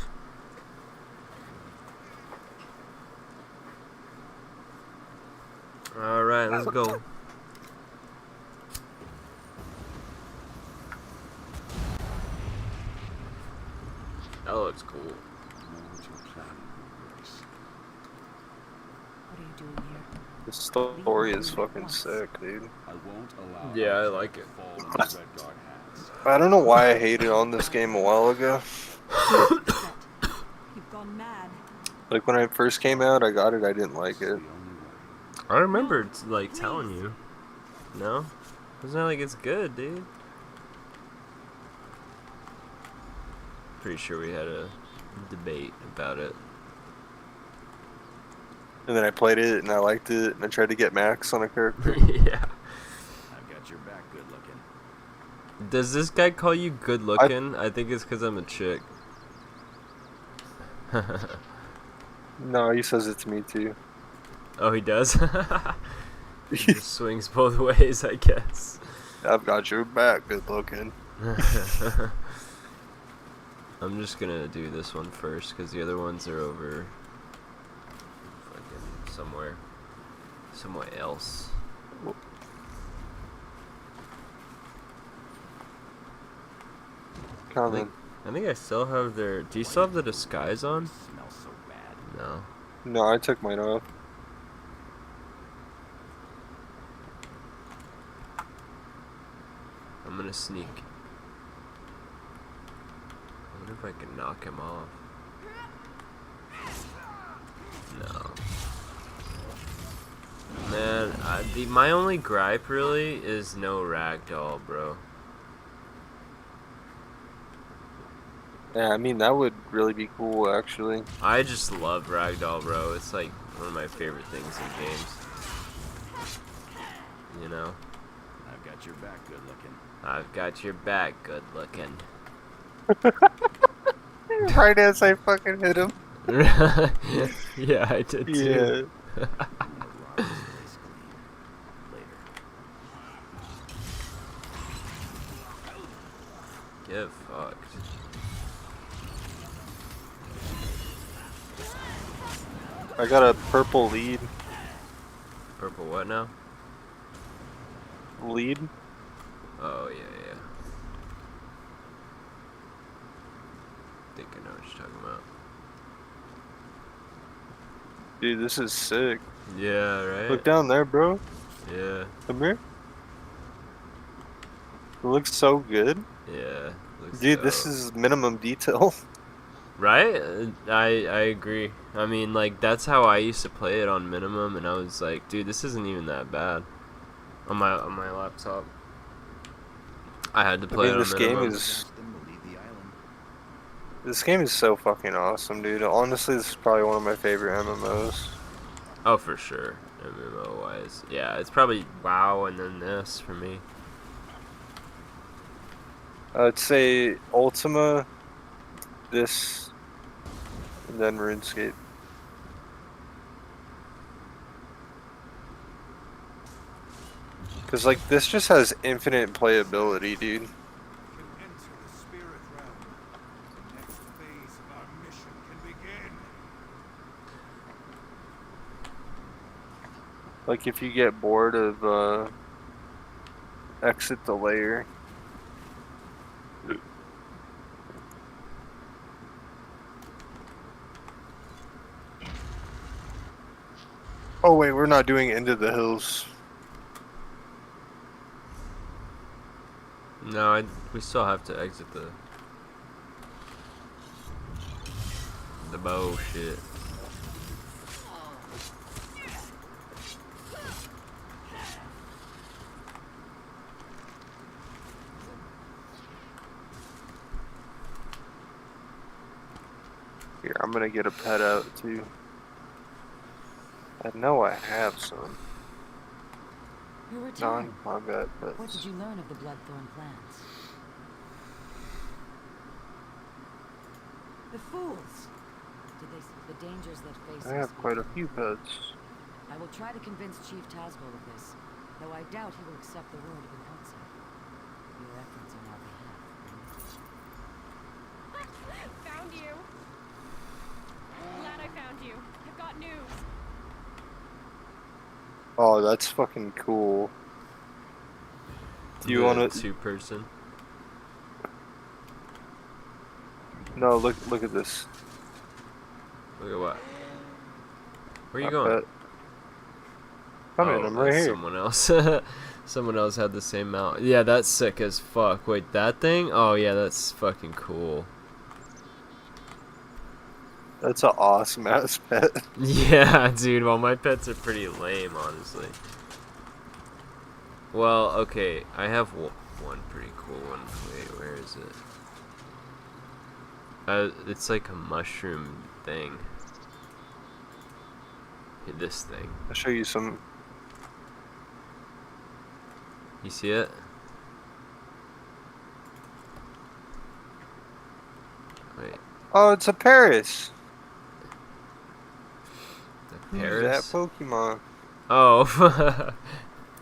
Alright, let's go. That looks cool. What are you doing here? The story is fucking sick, dude. Yeah, I like it. I don't know why I hated on this game a while ago. You've gone mad. Like when it first came out, I got it, I didn't like it. I remember it's like telling you. No? It's not like it's good, dude. Pretty sure we had a debate about it. And then I played it and I liked it and I tried to get Max on a character. Yeah. I've got your back good looking. Does this guy call you good looking? I think it's because I'm a chick. No, he says it to me too. Oh, he does? He just swings both ways, I guess. I've got your back good looking. I'm just gonna do this one first because the other ones are over fucking somewhere else. Coming. I think I still have their. Do you still have the disguise on? Smells so bad. No. No, I took mine off. I'm gonna sneak. I wonder if I can knock him off. No. Man, my only gripe really is no ragdoll, bro. Yeah, I mean, that would really be cool, actually. I just love ragdoll, bro. It's like one of my favorite things in games. You know? I've got your back good looking. I've got your back good looking. Right as I fucking hit him. Yeah, I did too. Yeah. Get fucked. I got a purple lead. Purple what now? Lead? Oh, yeah. I think I know what you're talking about. Dude, this is sick. Yeah, right? Look down there, bro. Yeah. Come here. It looks so good. Yeah. Dude, this is minimum detail. Right? I agree. I mean, like, that's how I used to play it on minimum, and I was like, dude, this isn't even that bad on my laptop. I had to play it on minimum. This game is so fucking awesome, dude. Honestly, this is probably one of my favorite MMOs. Oh, for sure. MMO-wise. Yeah, it's probably WoW and then this for me. I'd say Ultima, this, and then RuneScape. Cause like this just has infinite playability, dude. Like if you get bored of exit the layer. Oh wait, we're not doing Into the Hills. No, we still have to exit the bow shit. Here, I'm gonna get a pet out too. I know I have some. Your return. Non-combat pets. What did you learn of the Bloodthorn plans? The fools! Did they see the dangers that face us? I have quite a few pets. I will try to convince Chief Tazgold of this, though I doubt he will accept the word of an outsider. Your efforts on our behalf. Found you. Glad I found you. I've got news. Oh, that's fucking cool. Do you want to? Two-person. No, look at this. Look at what? Where are you going? Come in, I'm right here. Someone else. Someone else had the same mount. Yeah, that's sick as fuck. Wait, that thing? Oh yeah, that's fucking cool. That's an awesome ass pet. Yeah, dude. Well, my pets are pretty lame, honestly. Well, okay, I have one pretty cool one. Wait, where is it? It's like a mushroom thing. This thing. I'll show you some. You see it? Wait. Oh, it's a Paris. The Paris? That Pokemon. Oh.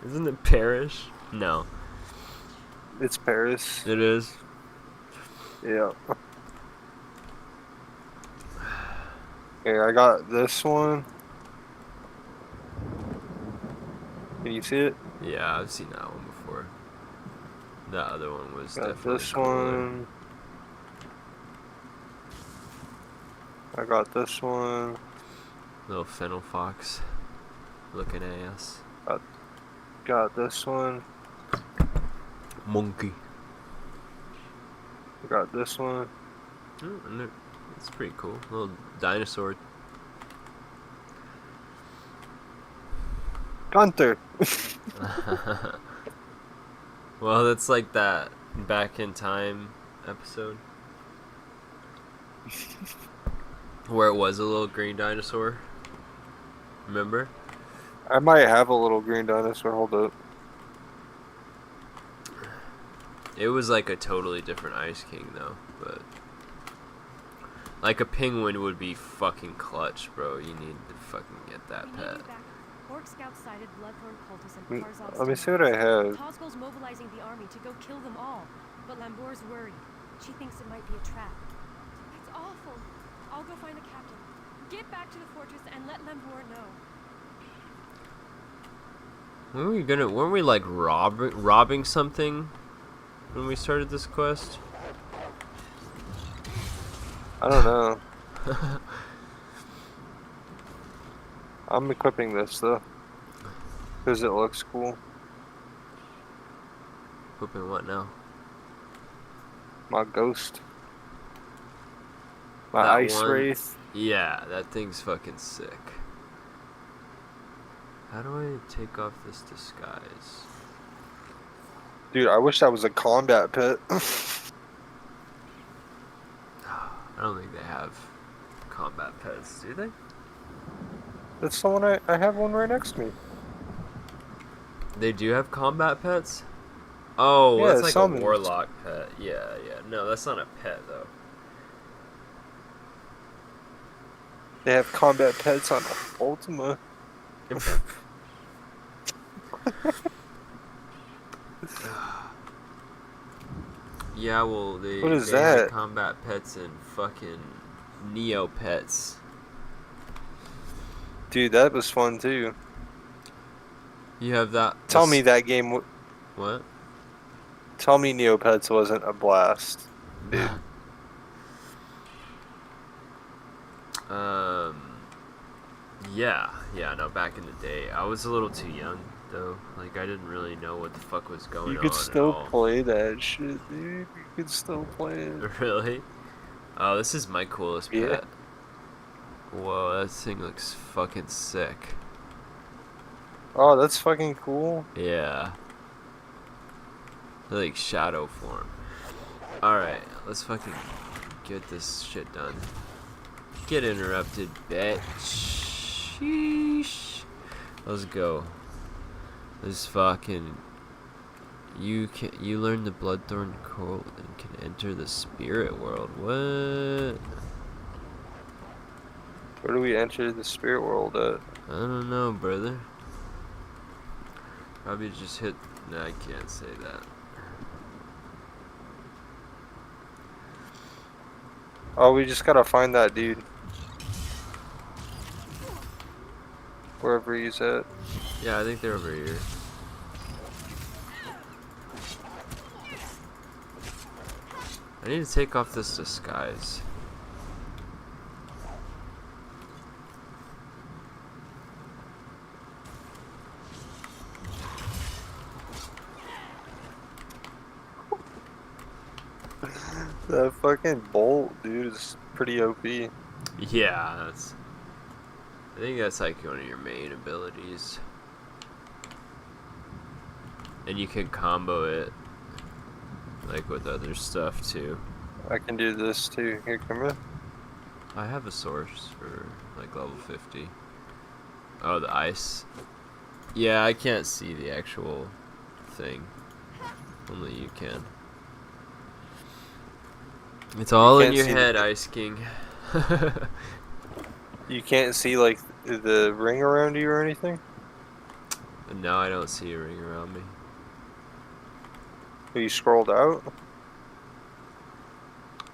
Isn't it Parish? No. It's Paris. It is? Yeah. Okay, I got this one. Can you see it? Yeah, I've seen that one before. That other one was got definitely this cooler. one. I got this one. Little fennel fox looking ass. Got this one. Monkey. Got this one. It's pretty cool. Little dinosaur. Gunther. Well, that's like that Back in Time episode. Where it was a little green dinosaur. Remember? I might have a little green dinosaur. Hold up. It was like a totally different Ice King though, but like a penguin would be fucking clutch, bro. You need to fucking get that pet. Orc scouts sighted Bloodthorn cultists and Karzov's. Let me see what I have. Tazgol's mobilizing the army to go kill them all, but Lambour's worried. She thinks it might be a trap. That's awful. I'll go find the captain. Get back to the fortress and let Lambour know. Weren't we like robbing something when we started this quest? I don't know. I'm equipping this though, because it looks cool. Equipping what now? My ghost. My That ice one? wraith. Yeah, that thing's fucking sick. How do I take off this disguise? Dude, I wish that was a combat pit. I don't think they have combat pets, do they? That's the one I have one right next to me. They do have combat pets? Oh, Yeah, that's like summons. a warlock pet. Yeah, yeah. No, that's not a pet, though. They have combat pets on Ultima. Yeah, well, they What is they had that? combat pets and fucking Neopets. Dude, that was fun too. You have that. Tell me that game. What? Tell me Neopets wasn't a blast, dude. Yeah, no, back in the day. I was a little too young, though. Like, I didn't really know what the fuck was going on. You could still at all. play that shit, dude. You could still play it. Really? Oh, this is my coolest Yeah. pet. Whoa, that thing looks fucking sick. Oh, that's fucking cool. Yeah. Like shadow form. Alright, let's fucking get this shit done. Get interrupted, bitch. Sheesh. Let's go. This fucking... You learn the Bloodthorn code and can enter the spirit world. What? Where do we enter the spirit world at? I don't know, brother. Probably just hit... No, I can't say that. Oh, we just gotta find that dude. Wherever he's at. Yeah, I think they're over here. I need to take off this disguise. That fucking bolt, dude, is pretty OP. Yeah, that's... I think that's like one of your main abilities. And you can combo it, like with other stuff too. I can do this too. Here, come here. I have a source for like level 50. Oh, the ice. Yeah, I can't see the actual thing. Only you can. It's all in your head, Ice King. You can't see like the ring around you or anything? No, I don't see a ring around me. Are you scrolled out?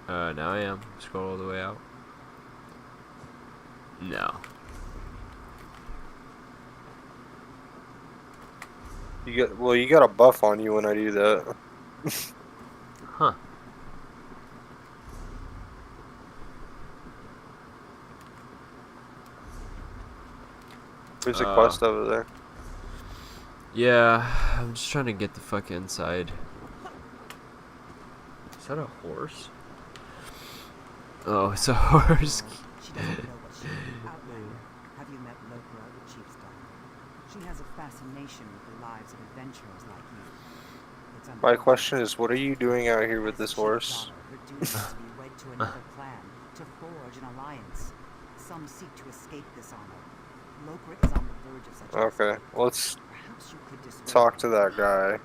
Now I am. Scroll all the way out. No. You got a buff on you when I do that. Huh. There's a quest over there. Yeah, I'm just trying to get the fuck inside. Is that a horse? Oh, it's a horse. She doesn't know what she is. Outlander, have you met Lokra, the chief's daughter? She has a fascination with the lives of adventurers like you. It's My question is, what are you doing out here with this horse? her duty is to be wed to another clan, to forge an alliance. Some seek to escape this honor. Lokra is on the verge of such a Okay, mistake. let's Perhaps you could dissuade talk her. to that guy.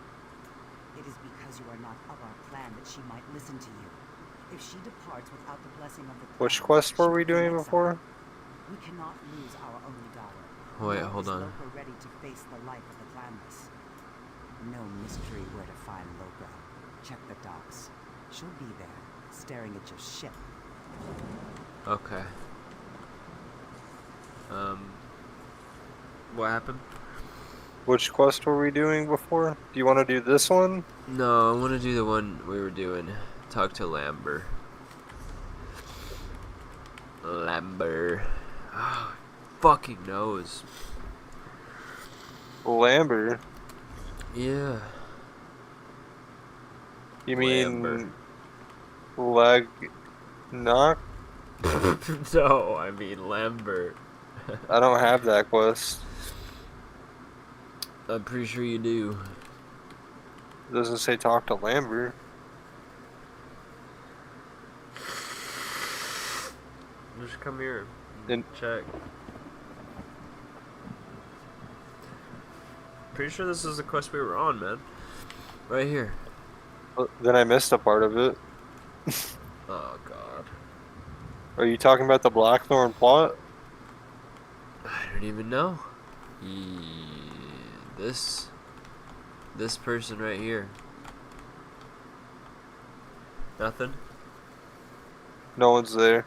It is because you are not of our clan that she might listen to you. If she departs without the blessing of the clan, Which quest were we she will be doing exiled. before? We cannot lose our only daughter. Wait, Nor hold is on. Lokra ready to face the life of the clanless. No mystery where to find Lokra. Check the docks. She'll be there, staring at your ship. Okay. What happened? Which quest were we doing before? Do you want to do this one? No, I want to do the one we were doing. Talk to Lambert. Lambert. Oh, fucking knows? Lambert. Yeah. You Lambert. mean leg knock? No, I mean Lambert. I don't have that quest. I'm pretty sure you do. It doesn't say talk to Lambert. Just come here and check. Pretty sure this is the quest we were on, man. Right here. Then I missed a part of it. Oh god. Are you talking about the Blackthorn plot? I don't even know. This person right here. Nothing? No one's there.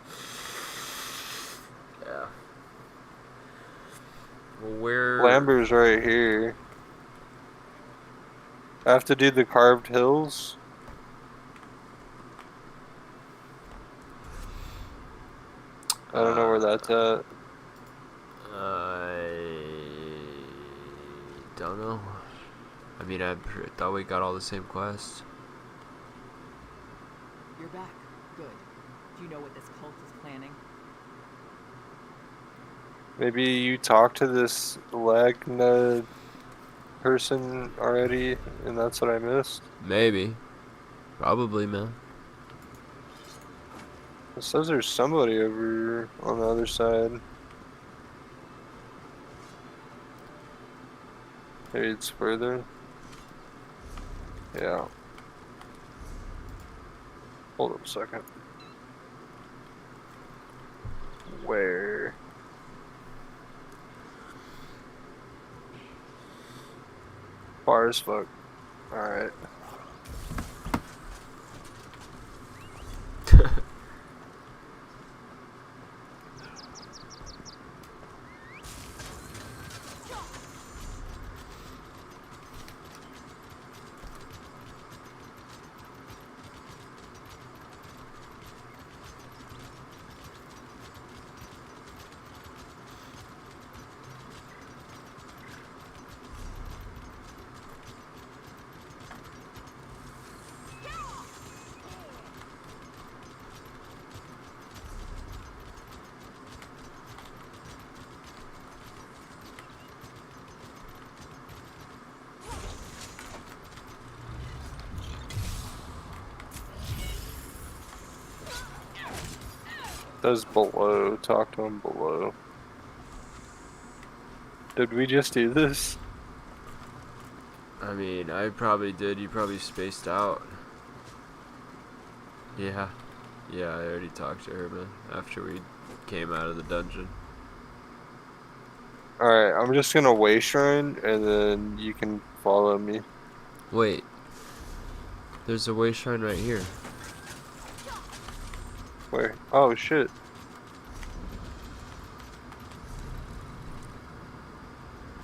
Yeah. Well, where... Lambert's right here. I have to do the carved hills. I don't know where that's at. I don't know. I mean, I thought we got all the same quests. You're back. Good. Do you know what this cult is planning? Maybe you talked to this Lagna person already, and that's what I missed. Maybe. Probably, man. It says there's somebody over on the other side. Maybe it's further. Yeah. Hold up a second. Where? Far as fuck. Alright. Those below. Talk to him below. Did we just do this? I mean, I probably did. You probably spaced out. Yeah. Yeah, I already talked to her, man. After we came out of the dungeon. Alright, I'm just gonna way shrine and then you can follow me. Wait. There's a way shrine right here. Where? Oh shit.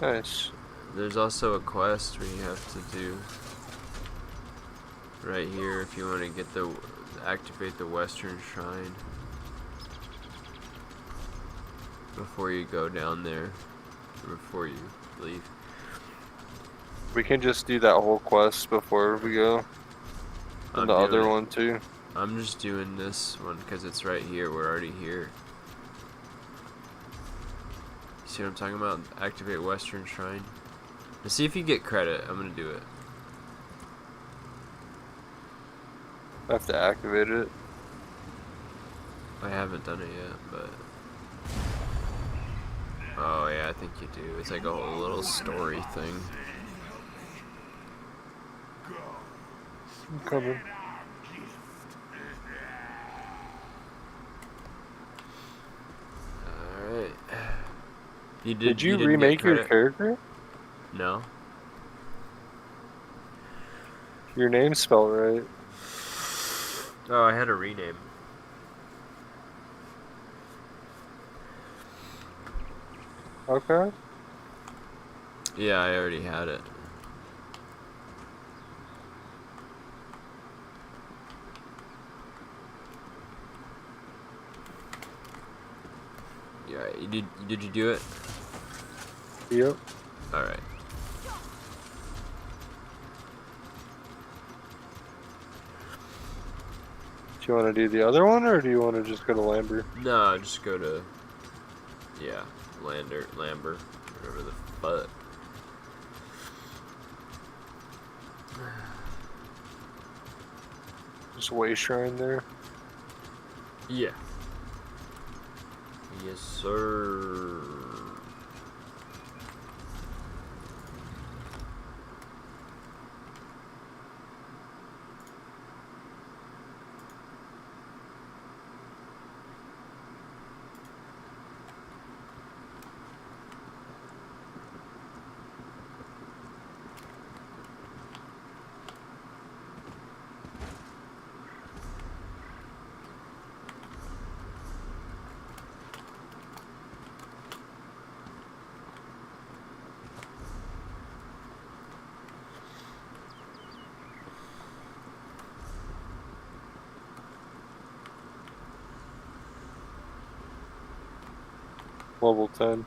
Nice. There's also a quest we have to do right here if you want to get activate the western shrine before you go down there, before you leave. We can just do that whole quest before we go. And the other one too. I'm just doing this one because it's right here. We're already here. See what I'm talking about? Activate Western Shrine. Let's see if you get credit. I'm gonna do it. I have to activate it. I haven't done it yet, but... Oh yeah, I think you do. It's like a whole little story thing. I'm coming. Alright. Did you remake your character? No. Your name's spelled right. Oh, I had a rename. Okay. Yeah, I already had it. Yeah, Did you do it? Yep. All right. Do you want to do the other one, or do you want to just go to Lambert? No, just go to, yeah, Lambert, whatever the fuck. Just way shrine there. Yeah. Yes, sir. Level 10.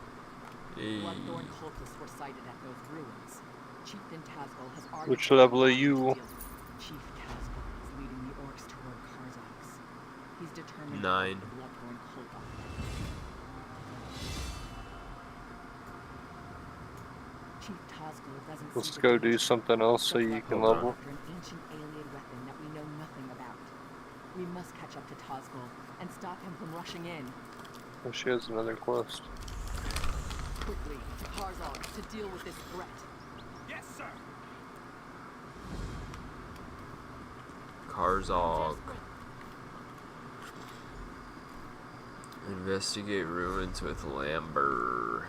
Bloodthorn cultists were sighted at those ruins. Chieftain Tazgol has argued. Which level are you? Chief Tazgol is leading the orcs toward Karzox. He's determined 9. to the Bloodthorn cult off. Chief Tazgol doesn't Let's see go the do something else so you can level. after an ancient alien weapon that we know nothing about. We must catch up to Tazgol and stop him from rushing in. Oh, she has another quest. Quickly, to Karzog, to deal with this threat. Yes, sir. Karzog. Investigate ruins with Lambert.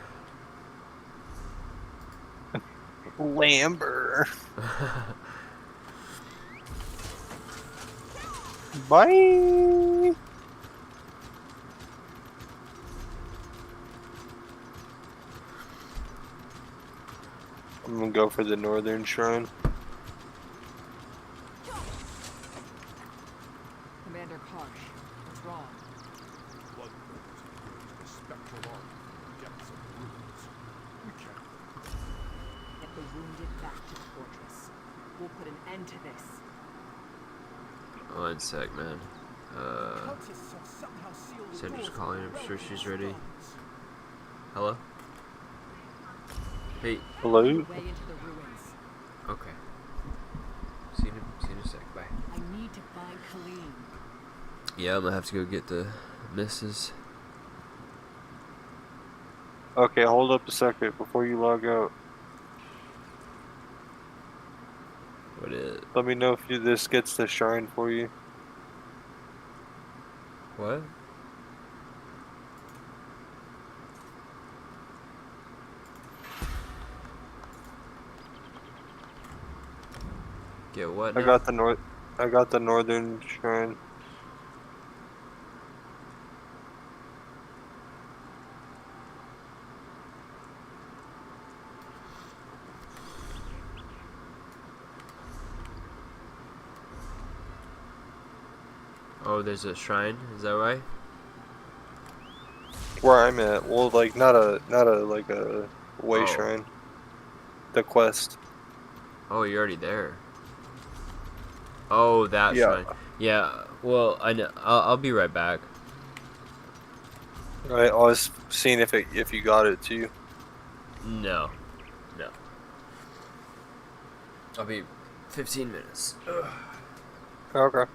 Lambert. Bye. I'm gonna go for the northern shrine. Commander Karsh, what's wrong? Bloodthorns engaged a spectral army in the depths of the ruins. We can't. Get the wounded back to the fortress. We'll put an end to this. One sec, man. Sandra's calling. I'm sure she's ready. Hello? Hey. Hello? Way into the ruins. Okay. See you in a sec. Bye. I need to find Colleen. Yeah, I'm gonna have to go get the missus. Okay, hold up a second before you log out. What is? Let me know if this gets the shrine for you. What? Get what? I Now? got the northern shrine. Oh, there's a shrine. Is that right? Where I'm at, well, like not a like a way Oh. shrine. The quest. Oh, you're already there. Oh, that Yeah. shrine. Yeah. Well, I know. I'll be right back. I was seeing if you got it too. No. I'll be 15 minutes. Ugh. Okay.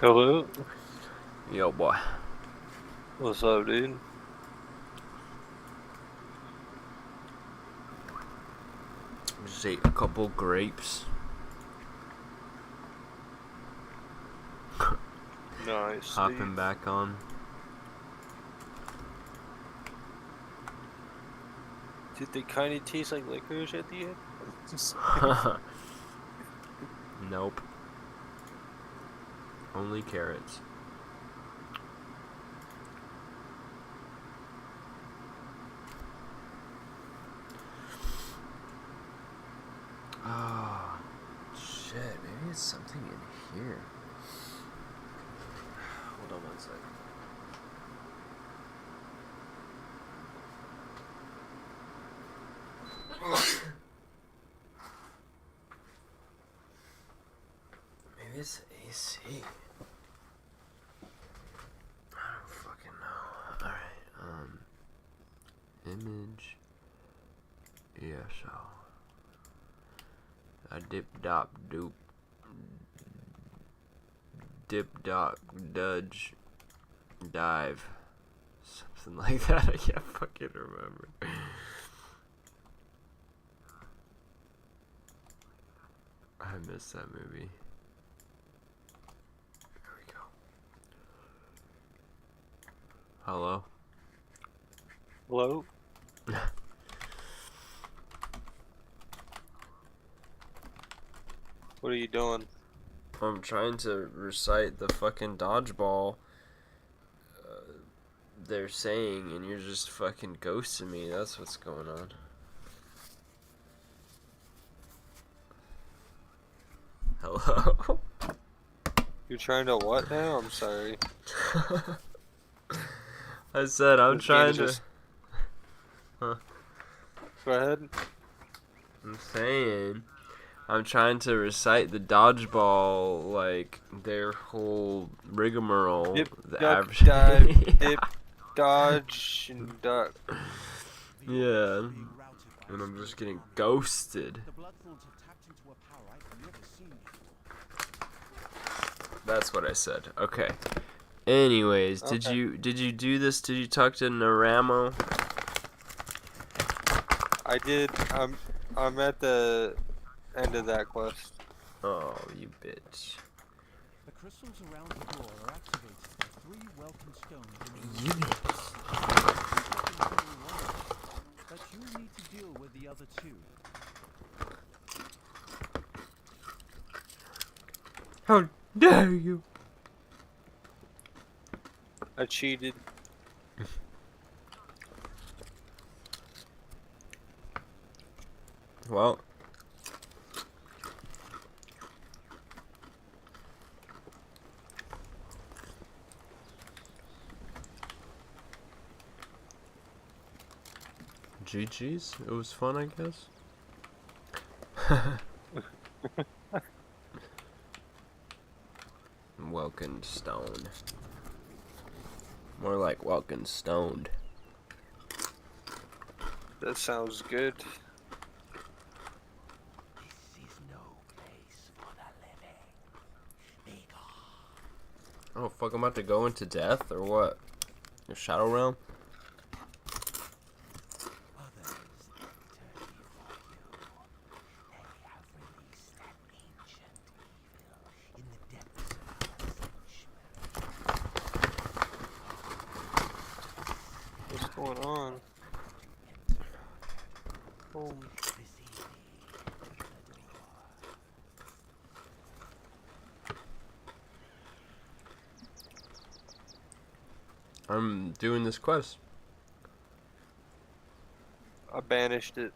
Hello? Yo, boy. What's up, dude? Just ate a couple grapes. Nice. Hopping Dude. back on. Did they kind of taste like licorice at the end? Nope. Only carrots. Oh, shit. Maybe it's something in here. Hold on one second. Maybe it's AC. I don't fucking know. Alright, image. Yeah, so. A dip dop doop. Dip dop dudge dive. Something like that. I can't fucking remember. I missed that movie. There we go. Hello? Hello? What are you doing? I'm trying to recite the fucking dodgeball they're saying, and you're just fucking ghosting me. That's what's going on. Hello? You're trying to what now? I'm sorry. I said I'm trying to... Huh? Go ahead. I'm saying... I'm trying to recite the dodgeball, like, their whole rigmarole. Dip, the duck, average... dive, dip, dodge, and duck. Yeah. And I'm just getting ghosted. That's what I said. Okay. Anyways, Okay. did you do this? Did you talk to Naramo? I did. I'm at the end of that quest. Oh, you bitch. The crystals around the door are activated by 3 welcome stones in the You bitch. but you need to deal with the other 2. How dare you? I cheated. Well. GG's. It was fun, I guess. Welcome stone. More like welcome stoned. That sounds good. This is no place for the living. Oh fuck! I'm about to go into death or what? The Shadow Realm. What's going on? Oh. I'm doing this quest. I banished it.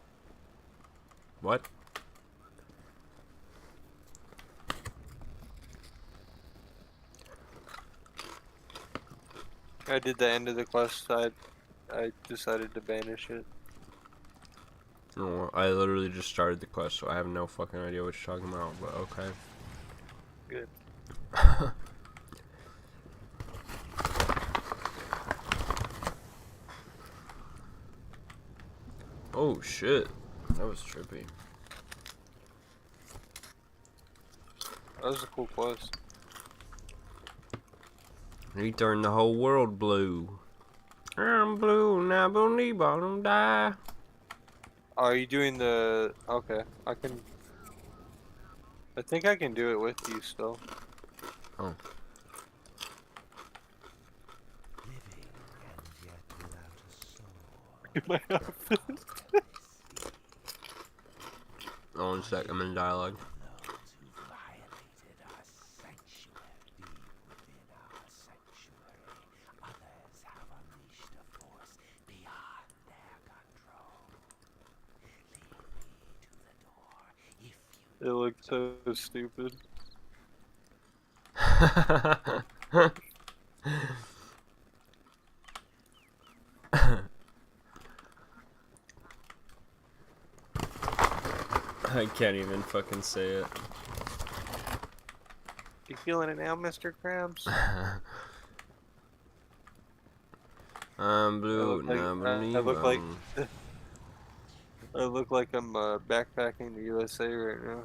What? I did the end of the quest. I decided to banish it. No, I literally just started the quest, so I have no fucking idea what you're talking about, but okay. Good. Oh shit. That was trippy. That was a cool quest. He turned the whole world blue. I'm blue, now believe I don't die. Are you doing the... Okay, I think I can do it with you still. Oh. My outfit. Oh, 1 sec, I'm in dialogue. It looked so stupid. I can't even fucking say it. You feeling it now, Mr. Krabs? I'm blue, now I believe look like I look like I'm backpacking the USA right now.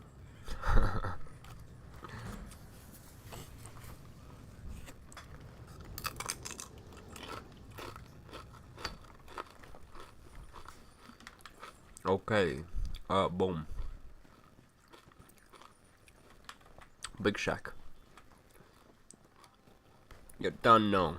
Okay. Boom. Big Shack. You done know.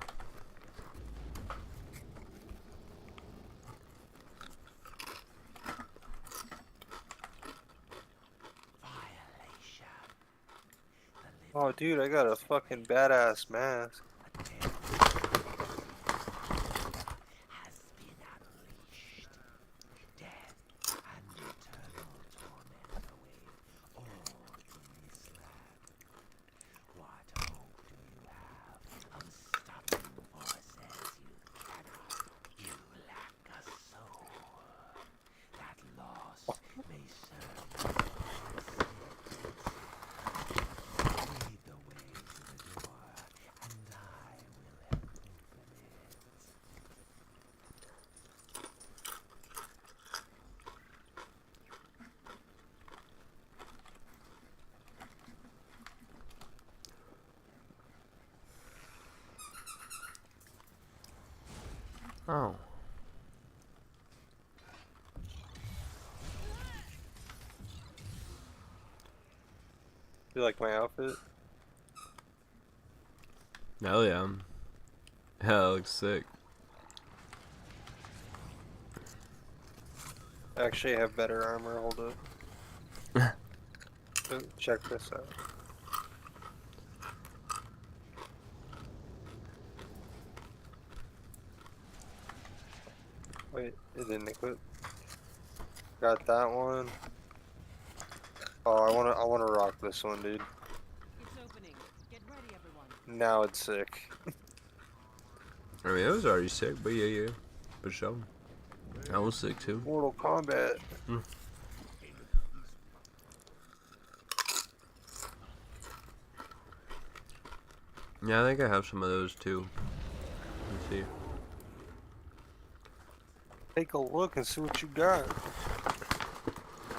Oh, dude, I got a fucking badass mask. Oh. You like my outfit? Hell yeah. Hell, looks sick. Actually, I have better armor. Hold up. Check this out. Wait, it didn't equip. Got that one. Oh, I wanna rock this one, dude. It's opening. Get ready, everyone. Now it's sick. I mean, it was already sick, but yeah. For sure. I was sick too. Mortal Kombat. Yeah, I think I have some of those too. Let's see. Take a look and see what you got.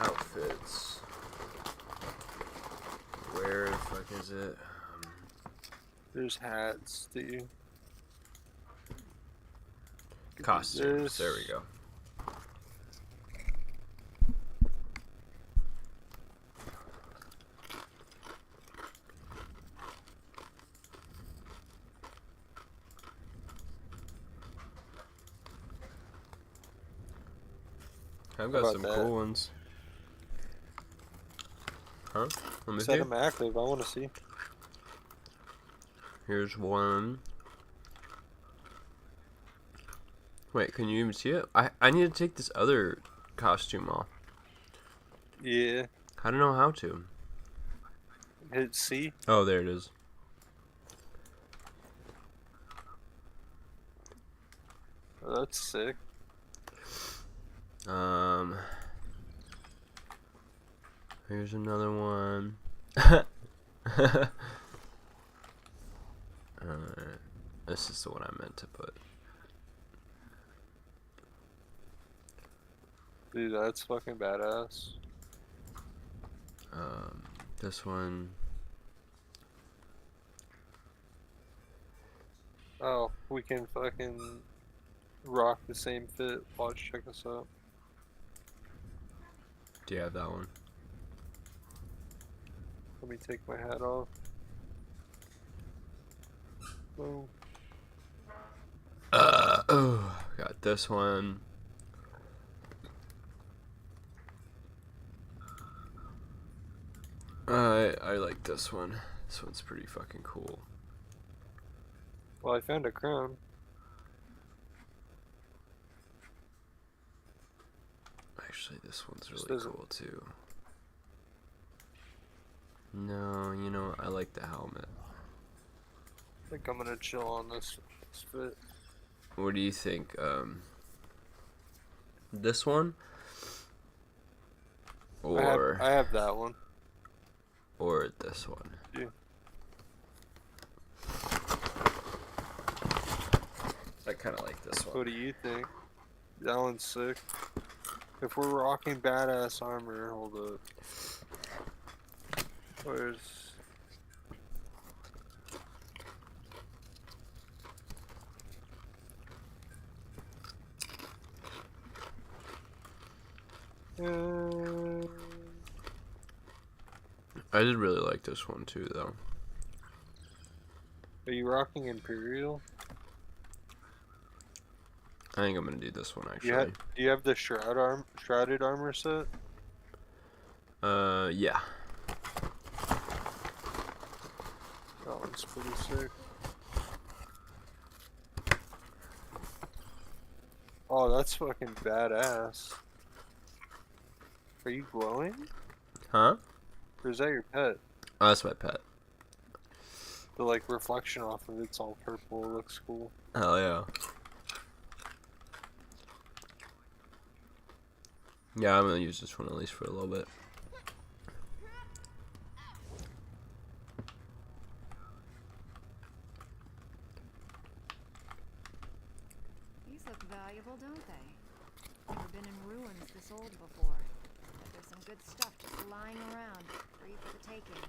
Outfits. Where the fuck is it? There's hats, dude. Costumes. There we go. I've got some cool ones. Huh? Let me Set them active. I want to see. Here's one. Wait, can you even see it? I need to take this other costume off. Yeah. I don't know how to. Hit C. Oh, there it is. Oh, that's sick. Here's another one. This is the one I meant to put. Dude, that's fucking badass. This one. Oh, we can fucking rock the same fit. Watch, check this out. Do you have that one? Let me take my hat off. Oh. Oh, got this one. I like this one. This one's pretty fucking cool. Well, I found a crown. Actually, this one's really cool too. No, you know what? I like the helmet. I think I'm gonna chill on this fit. What do you think? This one? Or I have that one. Or this one? Yeah. I kind of like this one. What do you think? That one's sick. If we're rocking badass armor, hold up. Where's... I did really like this one too, though. Are you rocking Imperial? I think I'm gonna do this one actually. Do you have the shrouded armor set? Yeah. That one's pretty sick. Oh, that's fucking badass. Are you glowing? Huh? Or is that your pet? Oh, that's my pet. The like reflection off of it's all purple. It looks cool. Hell yeah. Yeah, I'm gonna use this one at least for a little bit. These look valuable, don't they? Never been in ruins this old before. But there's some good stuff just lying around, free for the taking.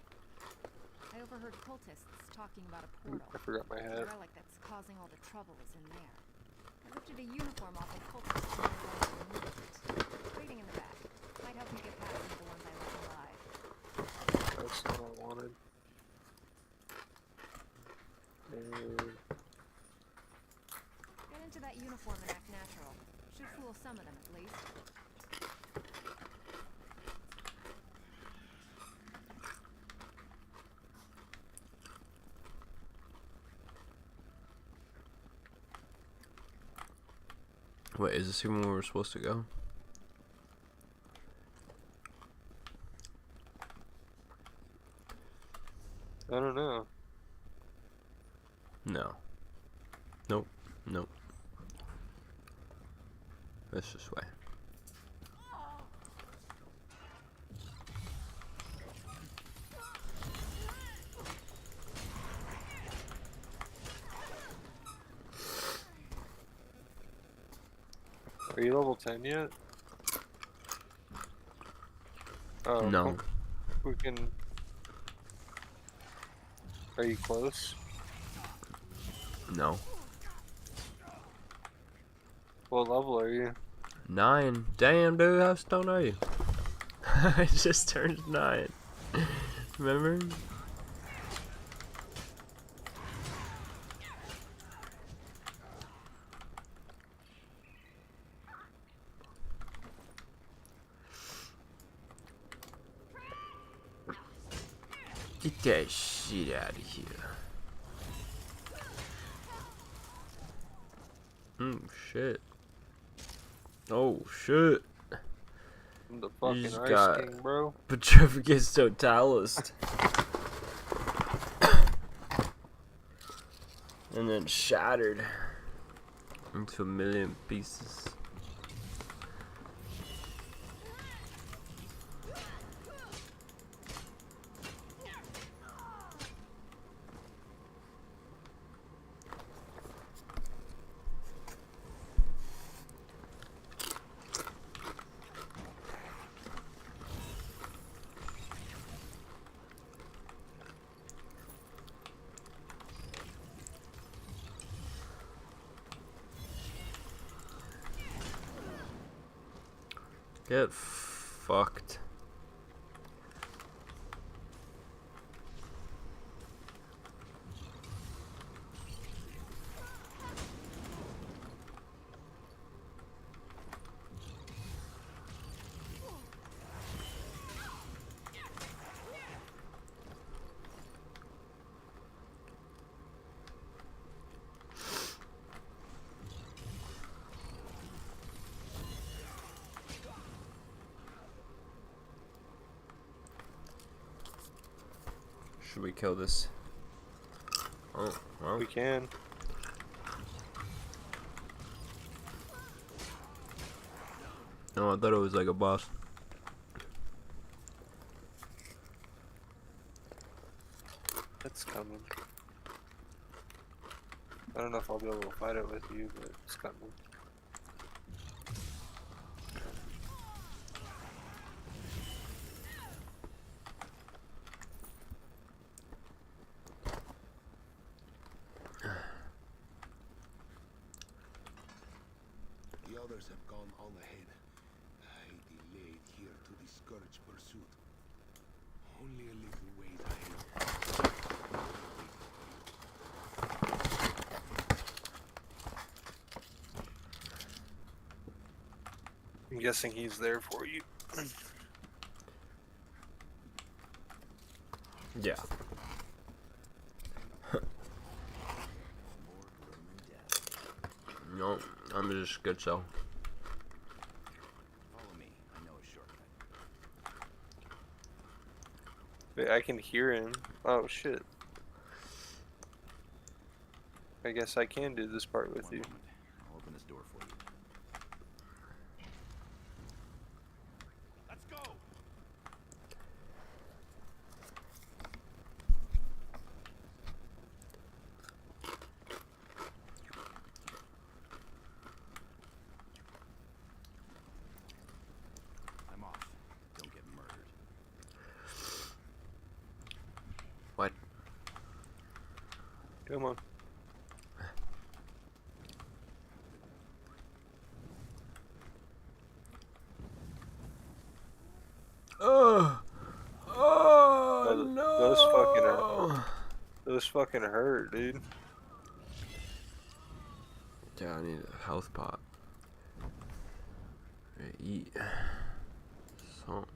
I overheard cultists talking about a portal. I forgot my hat. The relic that's causing all the trouble is in there. I lifted a uniform off a cultist and I removed it. Waiting in the back. Might help me get past some of the ones I left alive. That's not what I wanted. Get into that uniform and act natural. Should fool some of them at least. Wait, is this even where we're supposed to go? I don't know. No. Nope. Nope. It's this way. Are you level 10 yet? Oh, No. We can... Are you close? No. What level are you? 9. Damn, dude, how stoned are you? I just turned 9. Remember? Get that shit out of here. Oh shit. Oh shit. I'm the fucking You just Ice got King, bro. Petrificus Totalis. And then shattered into a million pieces. Get fucked. Should we kill this? Oh, well. We can. No, I thought it was like a boss. It's coming. I don't know if I'll be able to fight it with you, but it's coming. The others have gone on ahead. I delayed here to discourage pursuit. Only a little ways ahead. I'm guessing he's there for you. Yeah. No, I'm just good so. Follow me. I know a shortcut. Wait, I can hear him. Oh shit. I guess I can do this part with you. I'll open this door for you. Let's go. I'm off. Don't get murdered. What? Come on. Oh no! Those fucking hurt, dude. Yeah, I need a health pot. Eat something.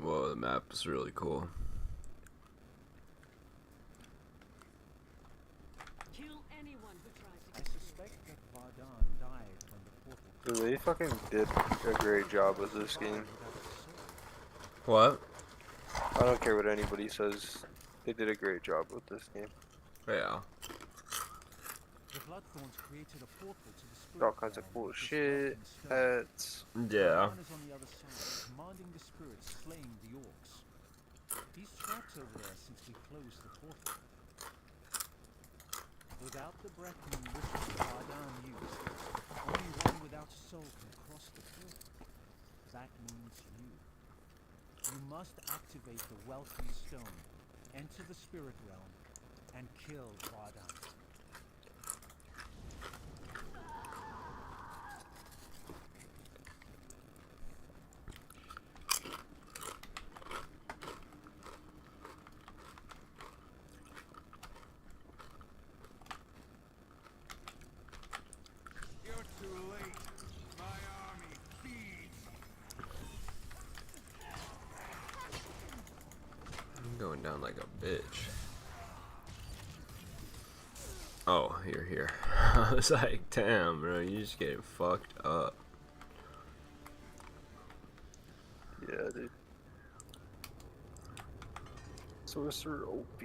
Whoa, the map is really cool. Kill anyone who tries to I get suspect that Vardan died when the portal. They fucking did a great job with this game. What? I don't care what anybody says. They did a great job with this game. Yeah. The Bloodthorns created a portal to the spirit All kinds of realm cool with this shit. rock and stone. Pets. Yeah. Vardan is on the other side, commanding the spirits slaying the orcs. He's trapped over there since we closed the portal. Without the Breckman ritual Vardan used, only one without a soul can cross the portal. That means you. You must activate the Welcome Stone, enter the spirit realm, and kill Vardan. You're too late. My army feeds. I'm going down like a bitch. Oh, you're here. I was like, damn, bro, you just getting fucked up. Yeah, dude. Sorcerer OP.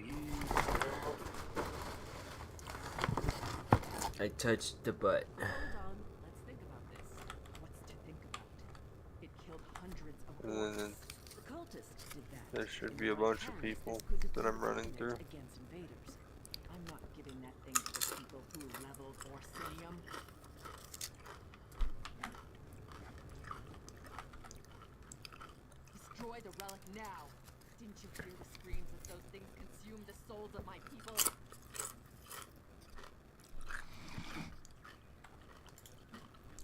I touched the butt. Hold on, let's think about this. What's to think about? It killed hundreds of And orcs. then Cultists did that. there should In be the a right bunch of hands, people this could that I'm defeat running the through. Covenant against invaders. I'm not giving that thing to the people who leveled Orsinium. Destroy the relic now! Didn't you hear the screams as those things consumed the souls of my people?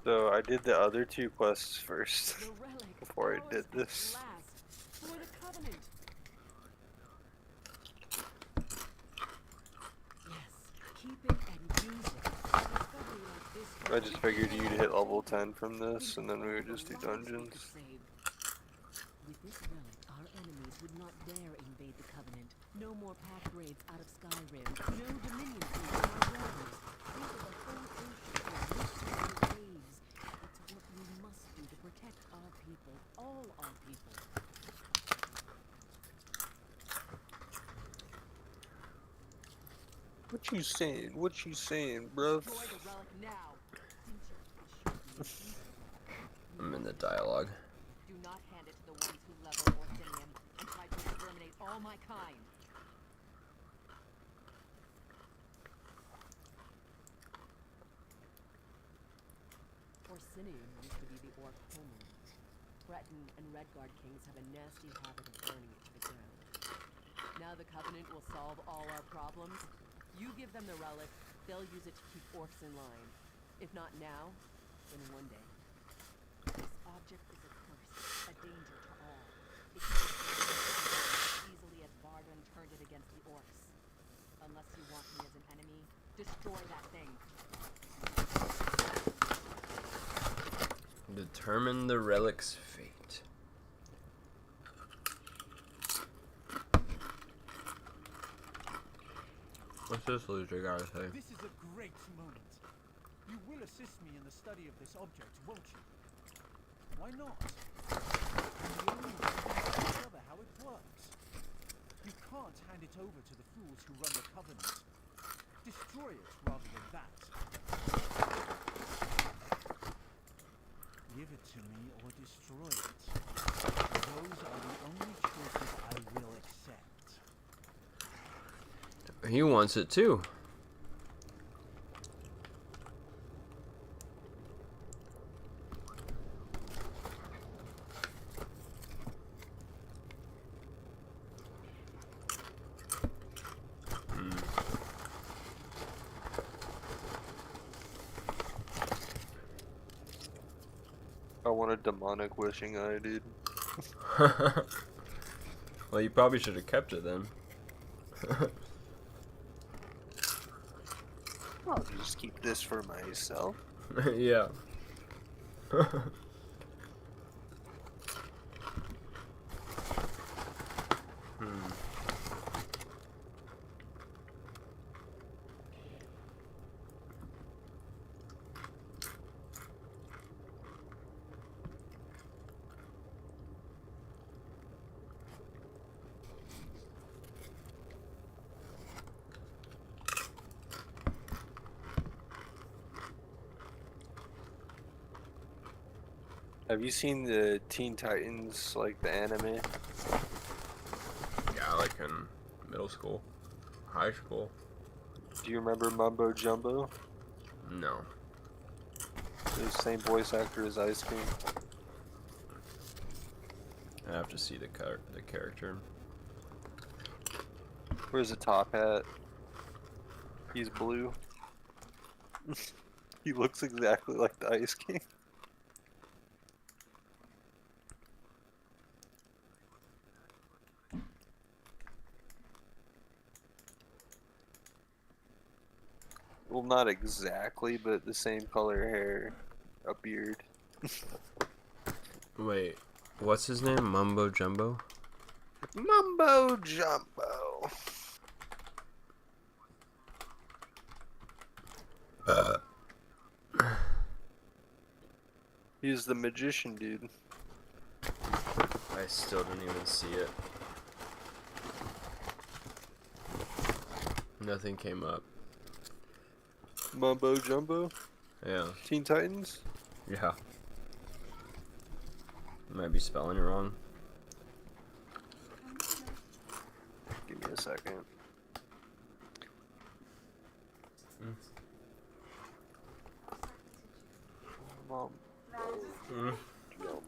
So I did the other two quests first The relic, before I ours did at this. last, for the Covenant. Yes, keep it and use it. A discovery like this I just figured you'd hit level 10 from this, and then we would just do dungeons. With this relic, our enemies would not dare invade the Covenant. No more path raids out of Skyrim. No Dominion fleets in our waters. Think of the whole ocean for lifting the waves. It's what we must do to protect our people, all our people. What you saying? What you saying, bruv? Destroy the relic now. I'm in the dialogue. Do not hand it to the ones who level Orsinium and try to exterminate all my kind. Orsinium used to be the orc homeland. Breton and Redguard kings have a nasty habit of burning it to the ground. Now the Covenant will solve all our problems. You give them the relic, they'll use it to keep orcs in line. If not now, then one day. This object is a curse, a danger to all. It can destroy as easily as Varden turned it against the orcs. Unless you want me as an enemy, destroy that thing. Determine the relic's fate. What's this loser gotta say? This is a great moment. You will assist me in the study of this object, won't you? Why not? I'm the only one who can discover how it works. You can't hand it over to the fools who run the Covenant. Destroy it rather than that. Give it to me or destroy it. Those are the only choices I will accept. He wants it too. I want a demonic wishing eye, dude. Well, you probably should have kept it then. I'll just keep this for myself. Yeah. Have you seen the Teen Titans, like the anime? Yeah, like in middle school, high school. Do you remember Mumbo Jumbo? No. The same voice actor as Ice Cream. I have to see the character. Where's the top hat? He's blue. He looks exactly like the Ice King. Well, not exactly, but the same color hair, a beard. Wait, what's his name? Mumbo Jumbo? Mumbo Jumbo. He's the magician dude. still didn't even see it. Nothing came up. Mumbo Jumbo? Yeah. Teen Titans? Yeah. Might be spelling it wrong. Give me a second. Mumbo Jumbo.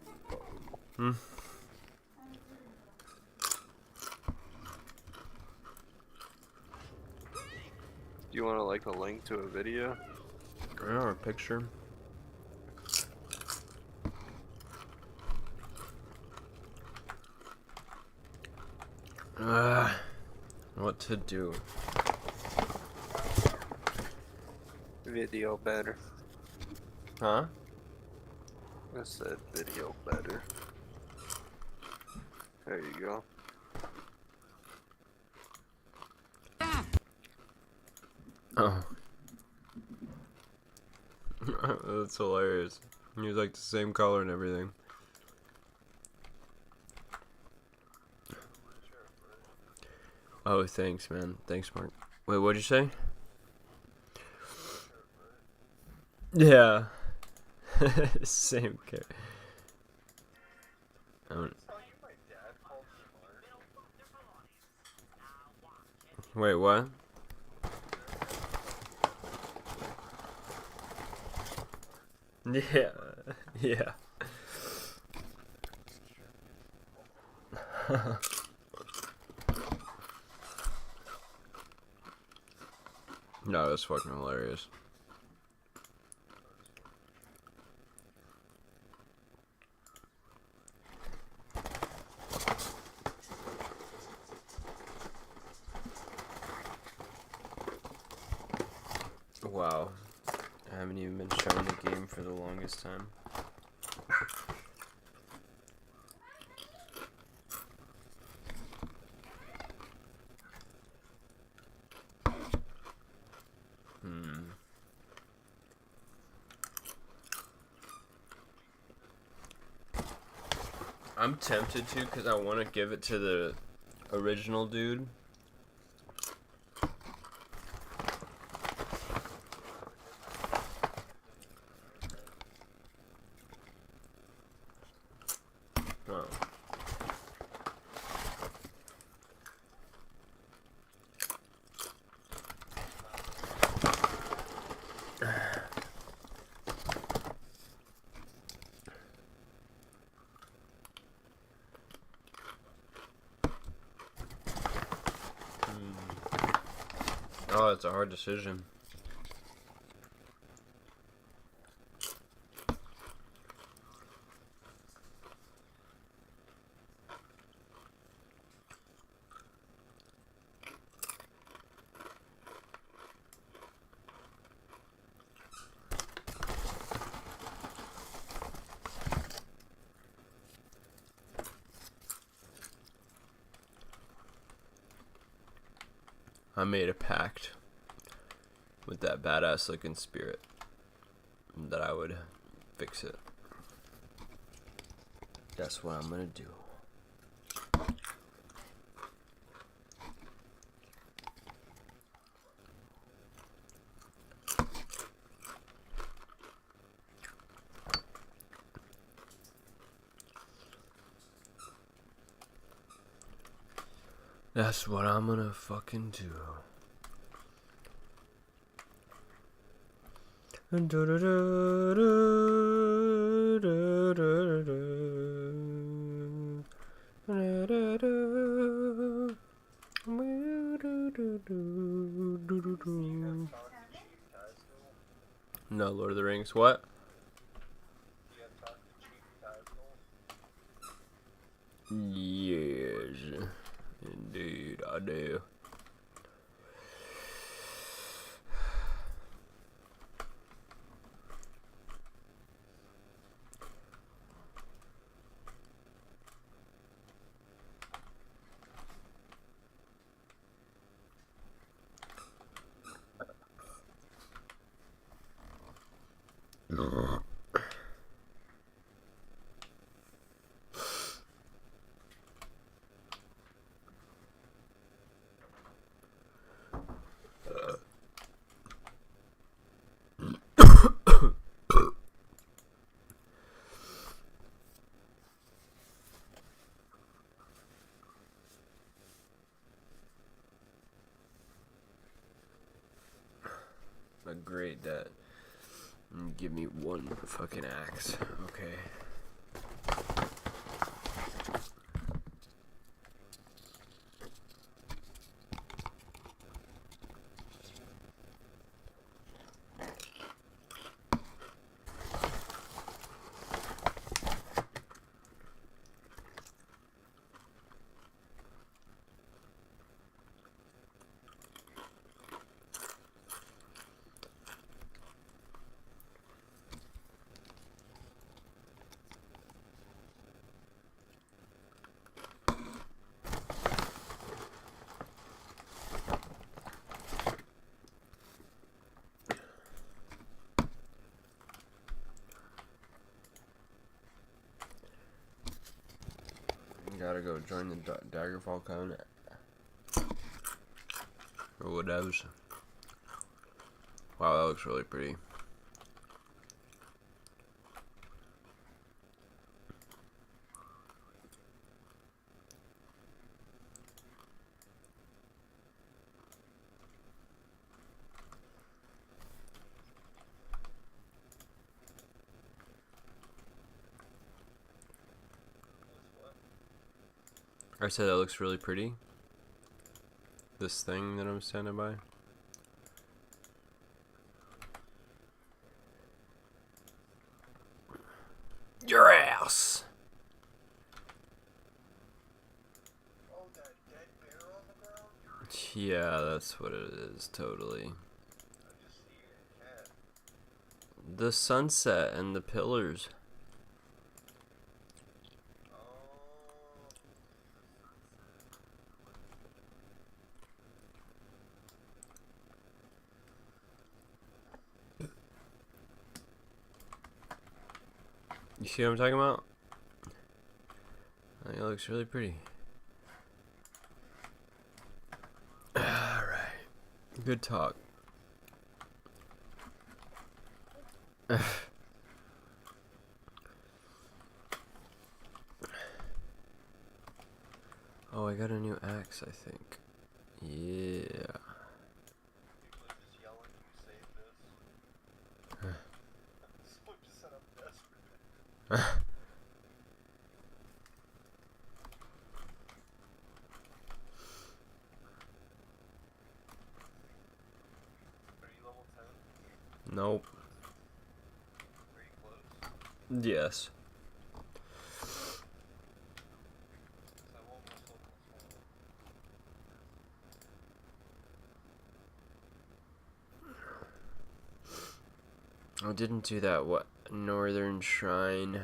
Do you want to like a link to a video? Or a picture? What to do? Video better. Huh? I said video better. There you go. Oh. That's hilarious. He was like the same color and everything. Oh, thanks, man. Thanks, Mark. Wait, what'd you say? Yeah. Same character. Wait, what? Yeah. Yeah. No, that's fucking hilarious. Wow. I haven't even been shown the game for the longest time. I'm tempted to because I want to give it to the original dude. Oh. Oh, it's a hard decision. I made a pact with that badass looking spirit that I would fix it. That's what I'm gonna do. That's what I'm gonna fucking do. No, Lord of the Rings. What? Yes, indeed, I do. upgrade that. And give me one fucking axe. Okay. Gotta go join the Daggerfall Covenant. Or whatever. Wow, that looks really pretty. I said that looks really pretty. This thing that I'm standing by. Your ass! Yeah, that's what it is, totally. The sunset and the pillars. You see what I'm talking about? I think it looks really pretty. Alright. Good talk. Oh, I got a new axe, I think. Yeah. Nope. Yes. I didn't do that, what? Northern Shrine.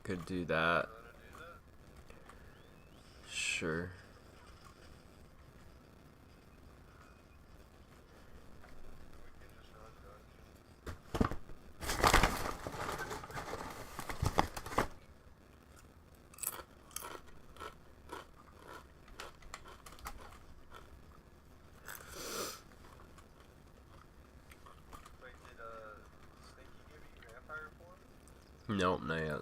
Could do that. Sure. Nope, not yet.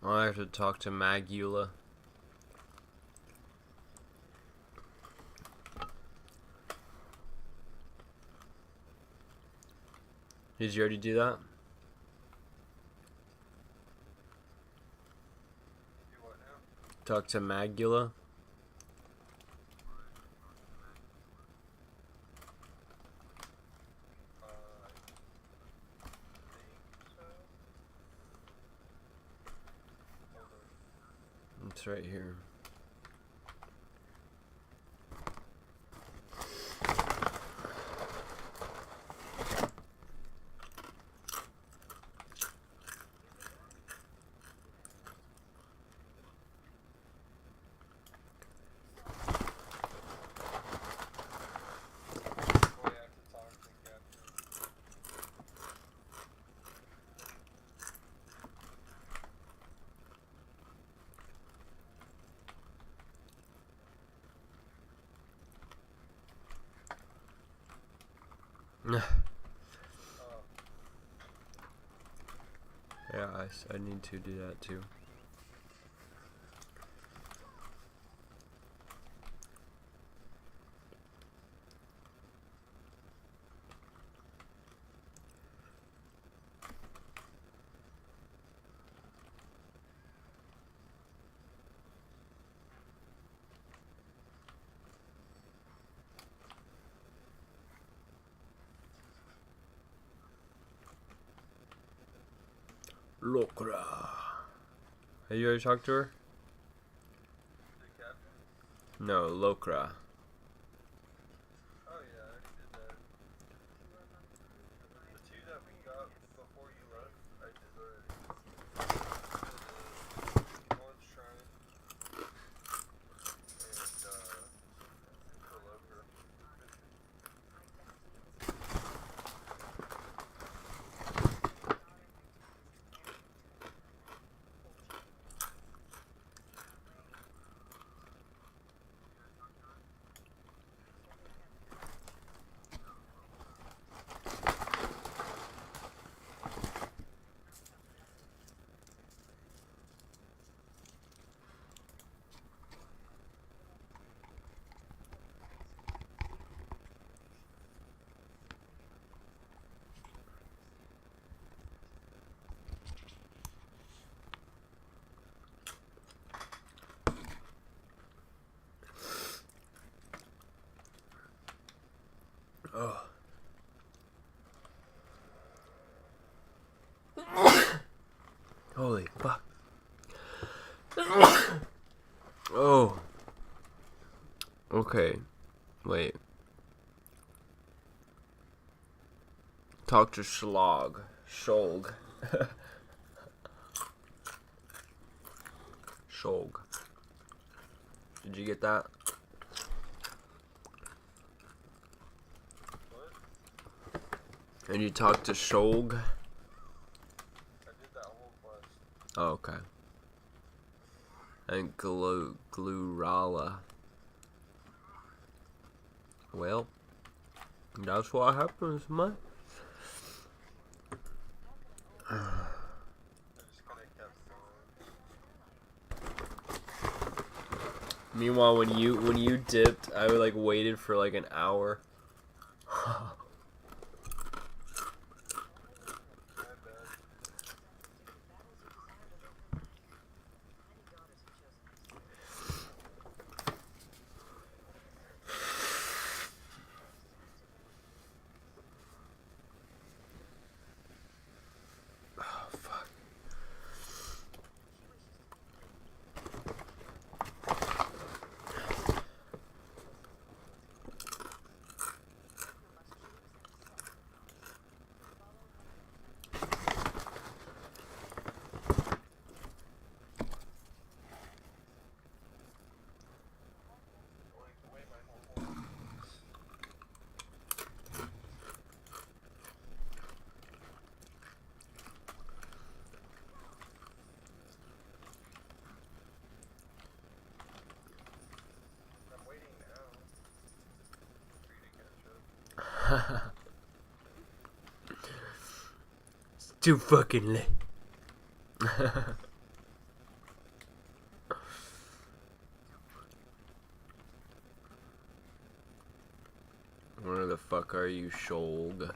I have to talk to Magula. Did you already do that? Talk to Magula. It's right here. Yeah, I need to do that too. Lokra. Have you already talked to her? No, Lokra. Oh yeah, I already did that. The two that we got before you left, I did already. One shrine and the Loker. Oh. Holy fuck. Oh. Okay. Wait. Talk to Sholg. Sholg. Did you get that? What? And you talked to Sholg? I did that whole quest. Oh, okay. And Glurala. Well, that's what happens, man. Meanwhile, when you dipped, I like waited for like an hour. It's too fucking late. fuck are you, Shulg?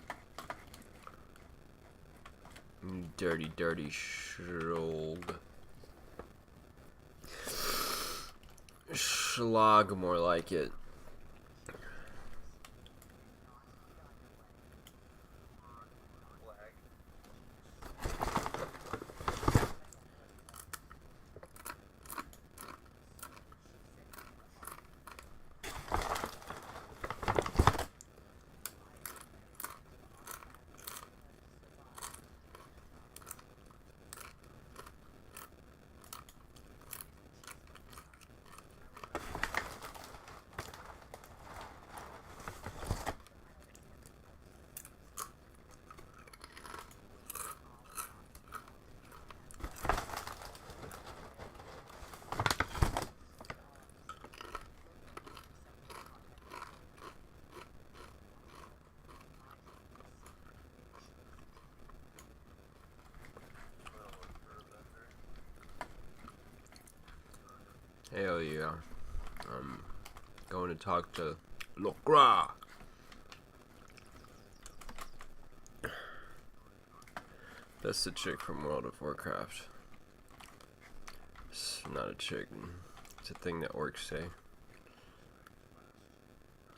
You dirty, dirty Shulg. Schlag, more like it. Hell yeah. I'm going to talk to Lokra. That's the chick from World of Warcraft. It's not a chick. It's a thing that orcs say.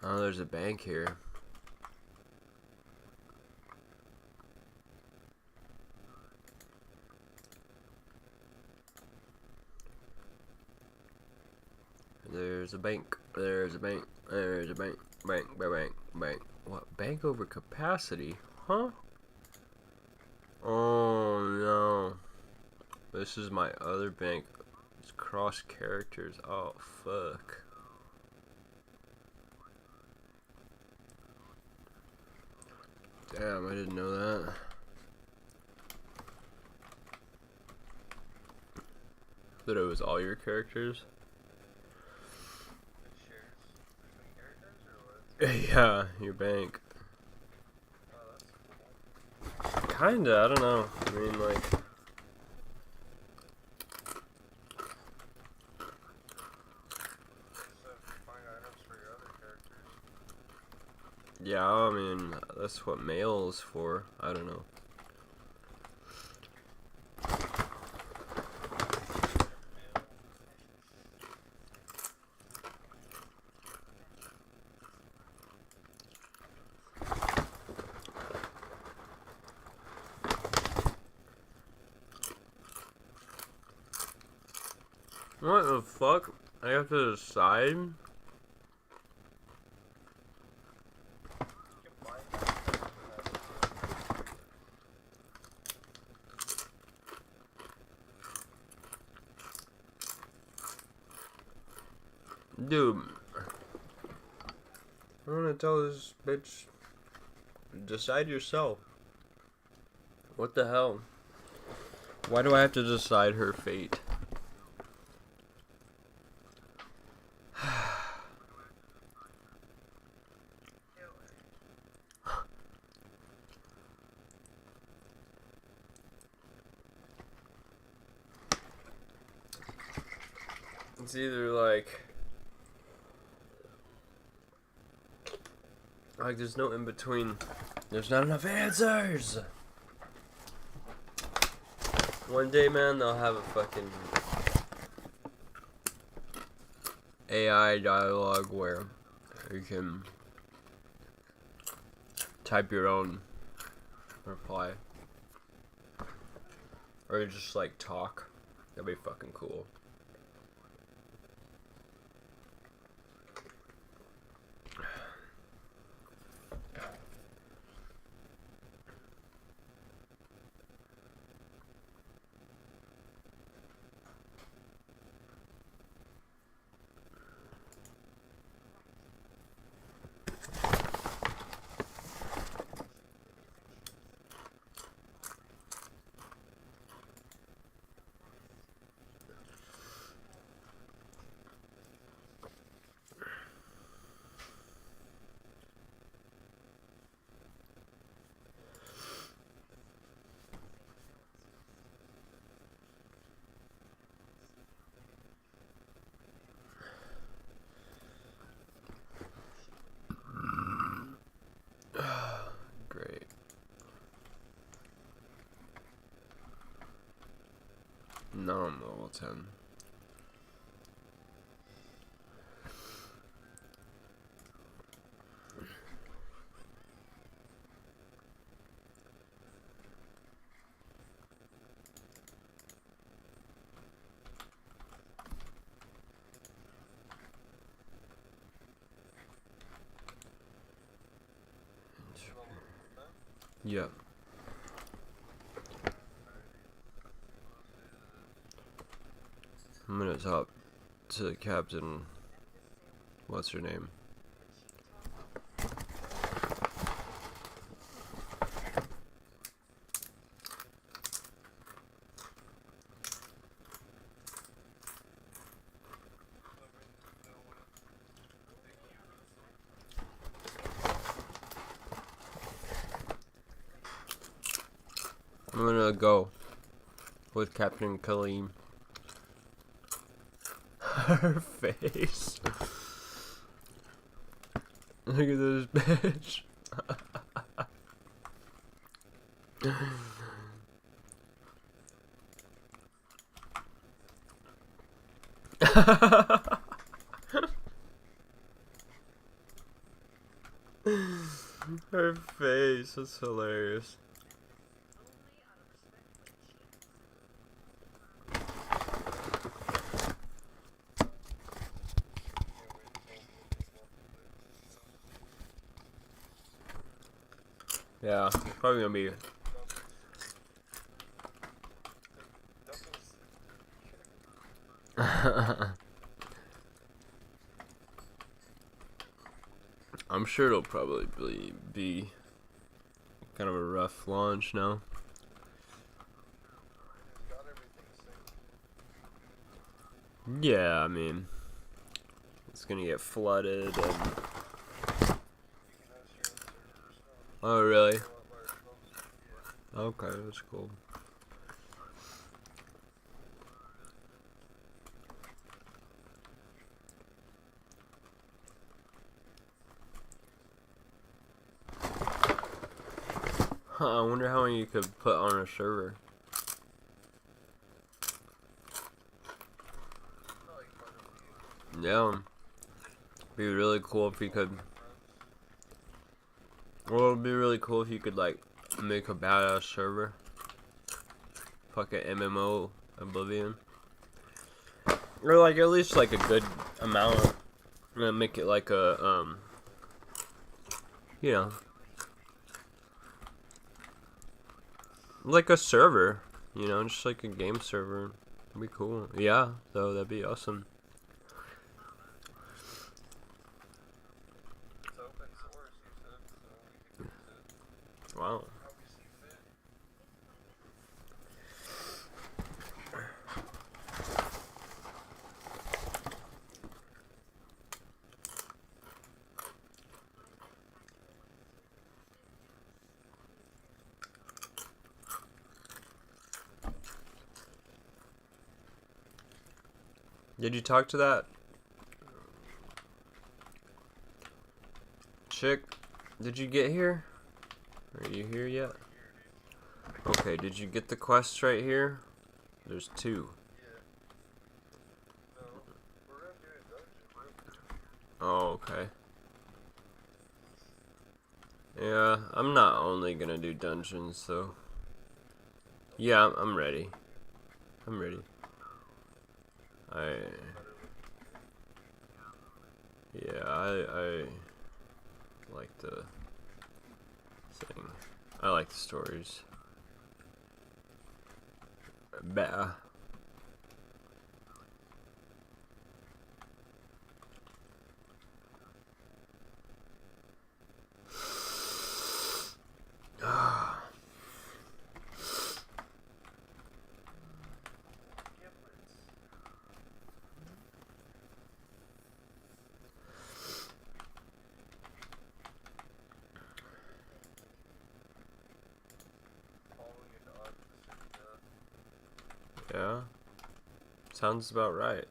Oh, there's a bank here. There's a bank. There's a bank. There's a bank. Bank. Bank. Bank. What? Bank over capacity? Huh? Oh no. This is my other bank. It's cross characters. Oh fuck. Damn, I didn't know that. That it was all your characters? Yeah, your bank. Kinda, I don't know. I mean, like... Yeah, I mean, that's what mail is for. I don't know. What the fuck? I have to decide? Dude, I'm gonna tell this bitch, decide yourself. What the hell? Why do I have to decide her fate? It's either like there's no in between. There's not enough answers. One day, man, they'll have a fucking AI dialogue where you can type your own reply. Or just like talk. That'd be fucking cool. No, I'm level 10. Yep. I'm gonna talk to Captain. What's her name? I'm gonna go with Captain Kaleem. Her face. Look at this bitch. Her face, that's hilarious. Yeah, probably gonna be. I'm sure it'll probably be kind of a rough launch now. Yeah, I mean, it's gonna get flooded and. Oh, really? Okay, that's cool. Huh, I wonder how many you could put on a server. Yeah. Be really cool if you could. Well, it'd be really cool if you could, like, make a badass server. Fucking MMO Oblivion. Or, like, at least, like, a good amount. I'm gonna make it like a, you know. Like a server. You know, just like a game server. It'd be cool. Yeah, though, that'd be awesome. Wow. Did you talk to that chick? Did you get here? Are you here yet? Okay, did you get the quest right here? There's 2. Oh, okay. Yeah, I'm not only gonna do dungeons, so. Yeah, I'm ready. I'm ready. I like the thing. I like the stories better. Yeah, sounds about right.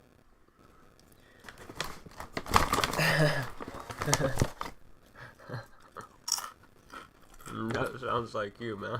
That sounds like you, man.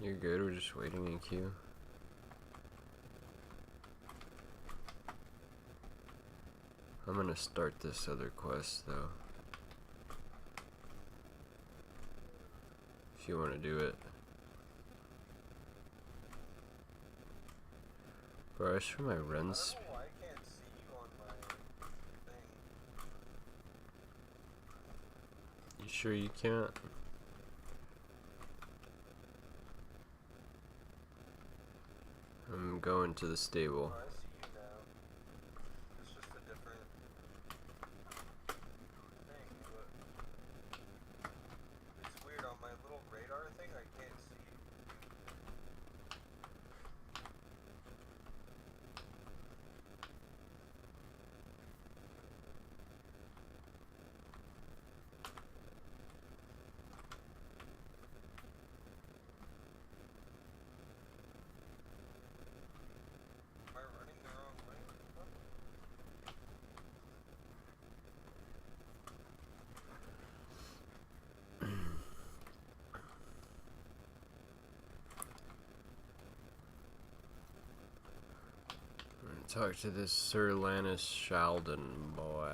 You're good, we're just waiting in queue. I'm gonna start this other quest though. If you wanna do it. Bro, I sure my runs. You sure you can't? I'm going to the stable. Talk to this Sir Lannis Sheldon boy.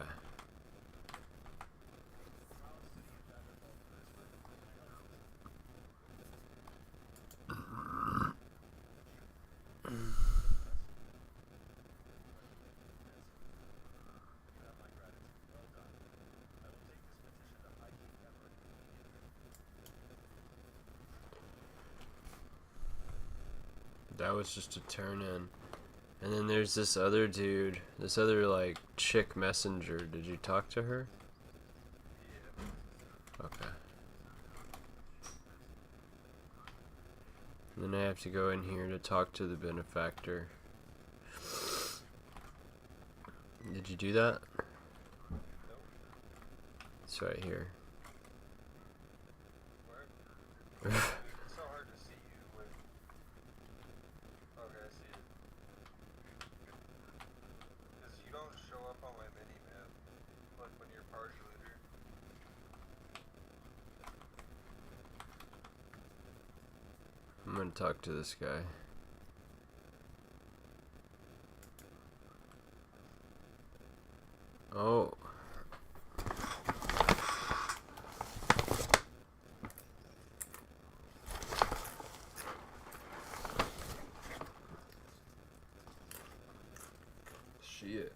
That was just a turn in. And then there's this other dude, this other like chick messenger. Did you talk to her? Okay. And then I have to go in here to talk to the benefactor. Did you do that? It's right here. I'm gonna talk to this guy. Oh. Shit.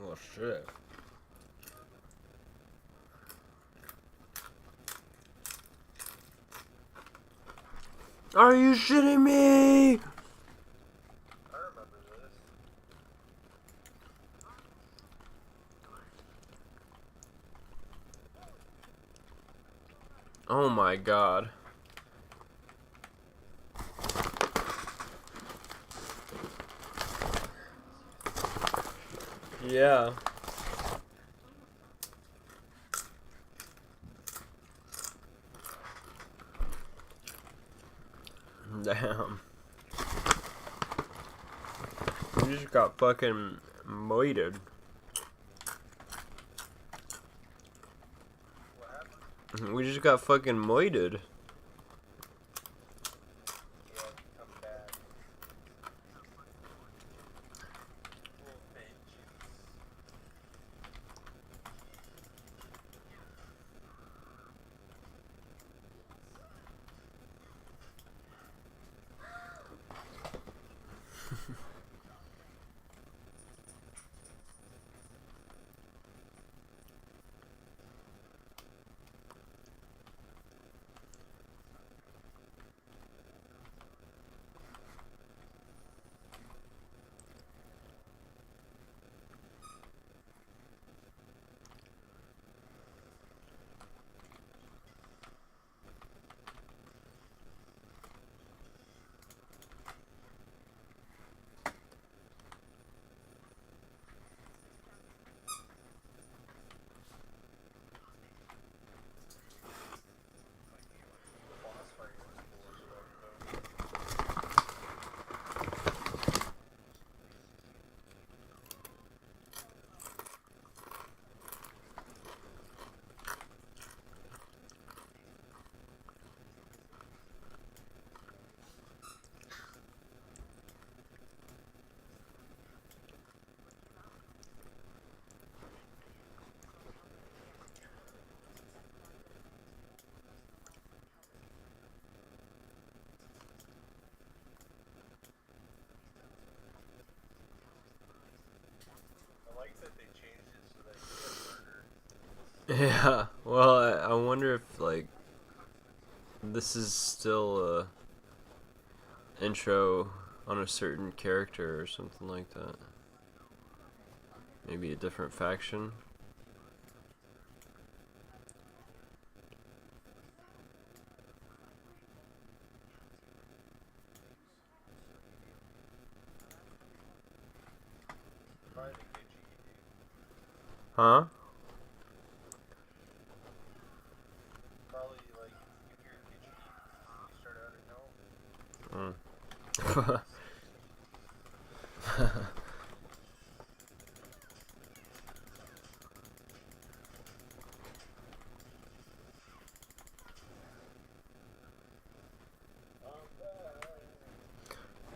Oh shit. Are you shitting me? Oh my god. Yeah. Damn. We just got fucking moited. We just got fucking moited. Yeah, well, I wonder if, like, this is still a intro on a certain character or something like that. Maybe a different faction. Huh? Mm.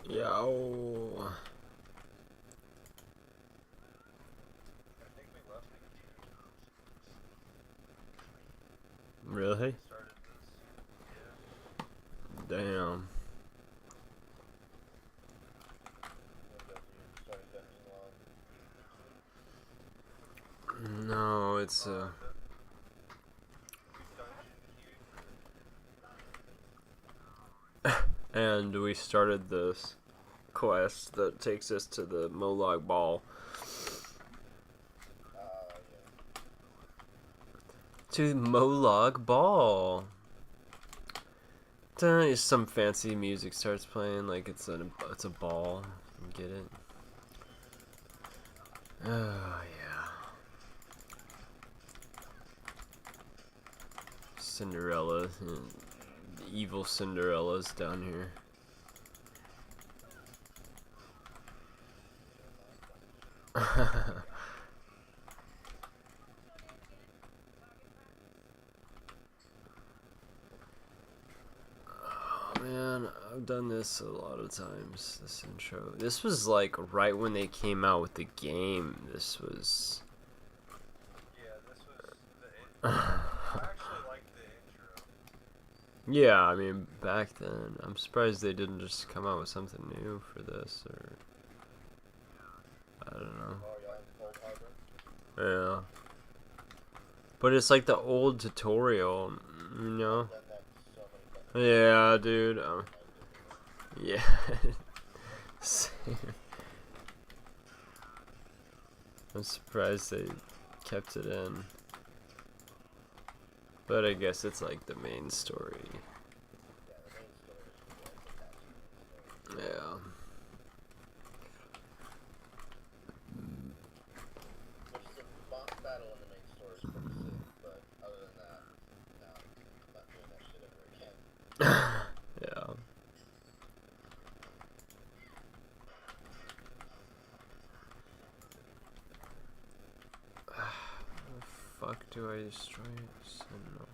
Yo. Really? Damn. No, it's and we started this quest that takes us to the Molag Ball. To Molag Ball. Some fancy music starts playing, like it's a ball. You get it? Oh yeah. Cinderella, the evil Cinderella's down here. Oh man, I've done this a lot of times, this intro. This was like right when they came out with the game. This was... I actually liked the intro. Yeah, I mean, back then. I'm surprised they didn't just come out with something new for this, or... I don't know. Yeah. But it's like the old tutorial, you know? Yeah, dude. Yeah. Same. I'm surprised they kept it in. But I guess it's like the main story. Yeah. Yeah. How the fuck do I destroy it? No.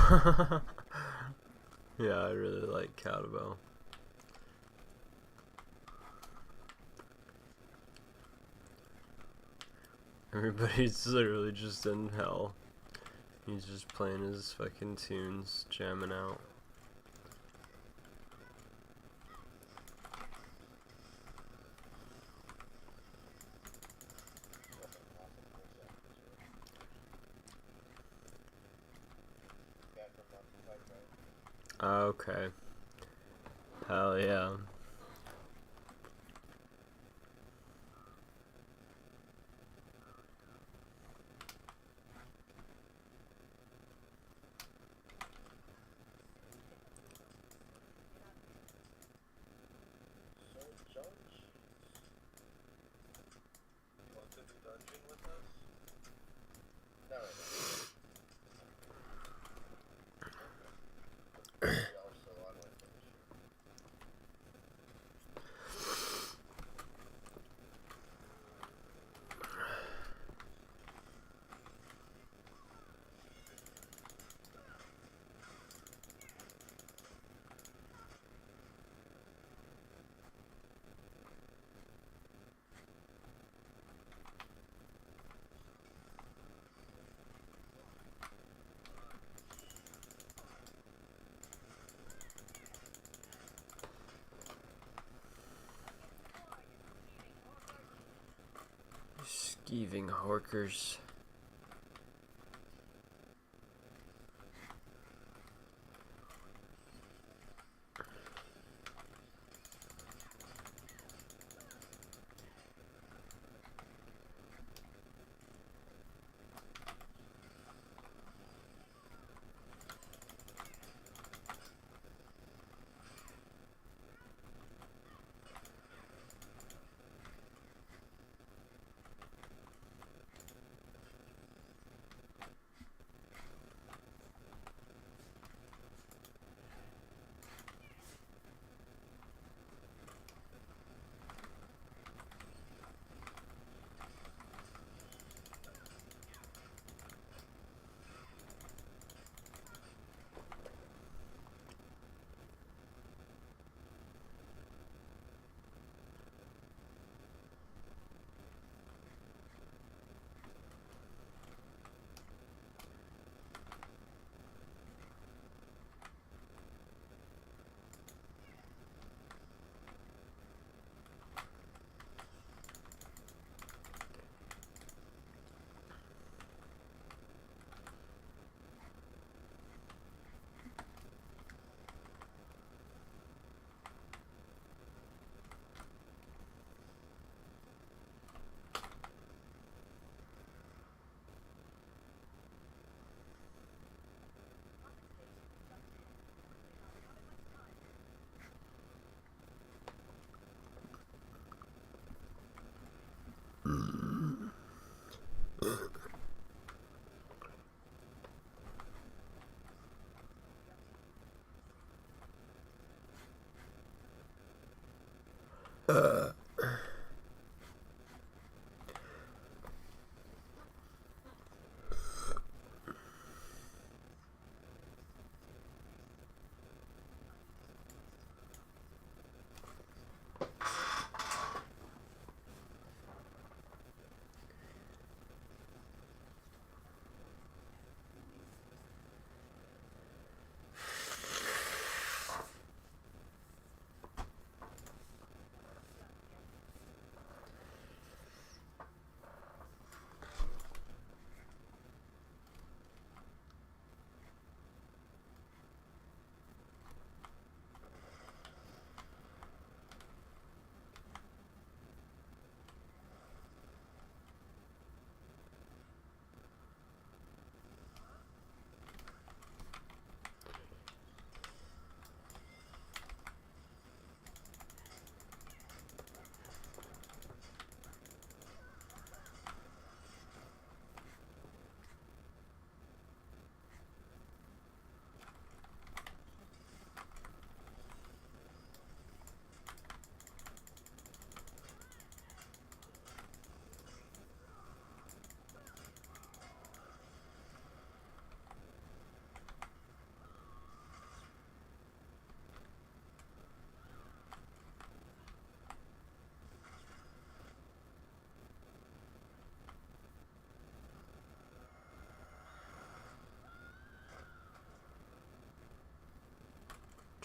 Yeah, I really like cowbell. Everybody's literally just in hell. He's just playing his fucking tunes, jamming out. Okay. Hell yeah. Skeeving horkers.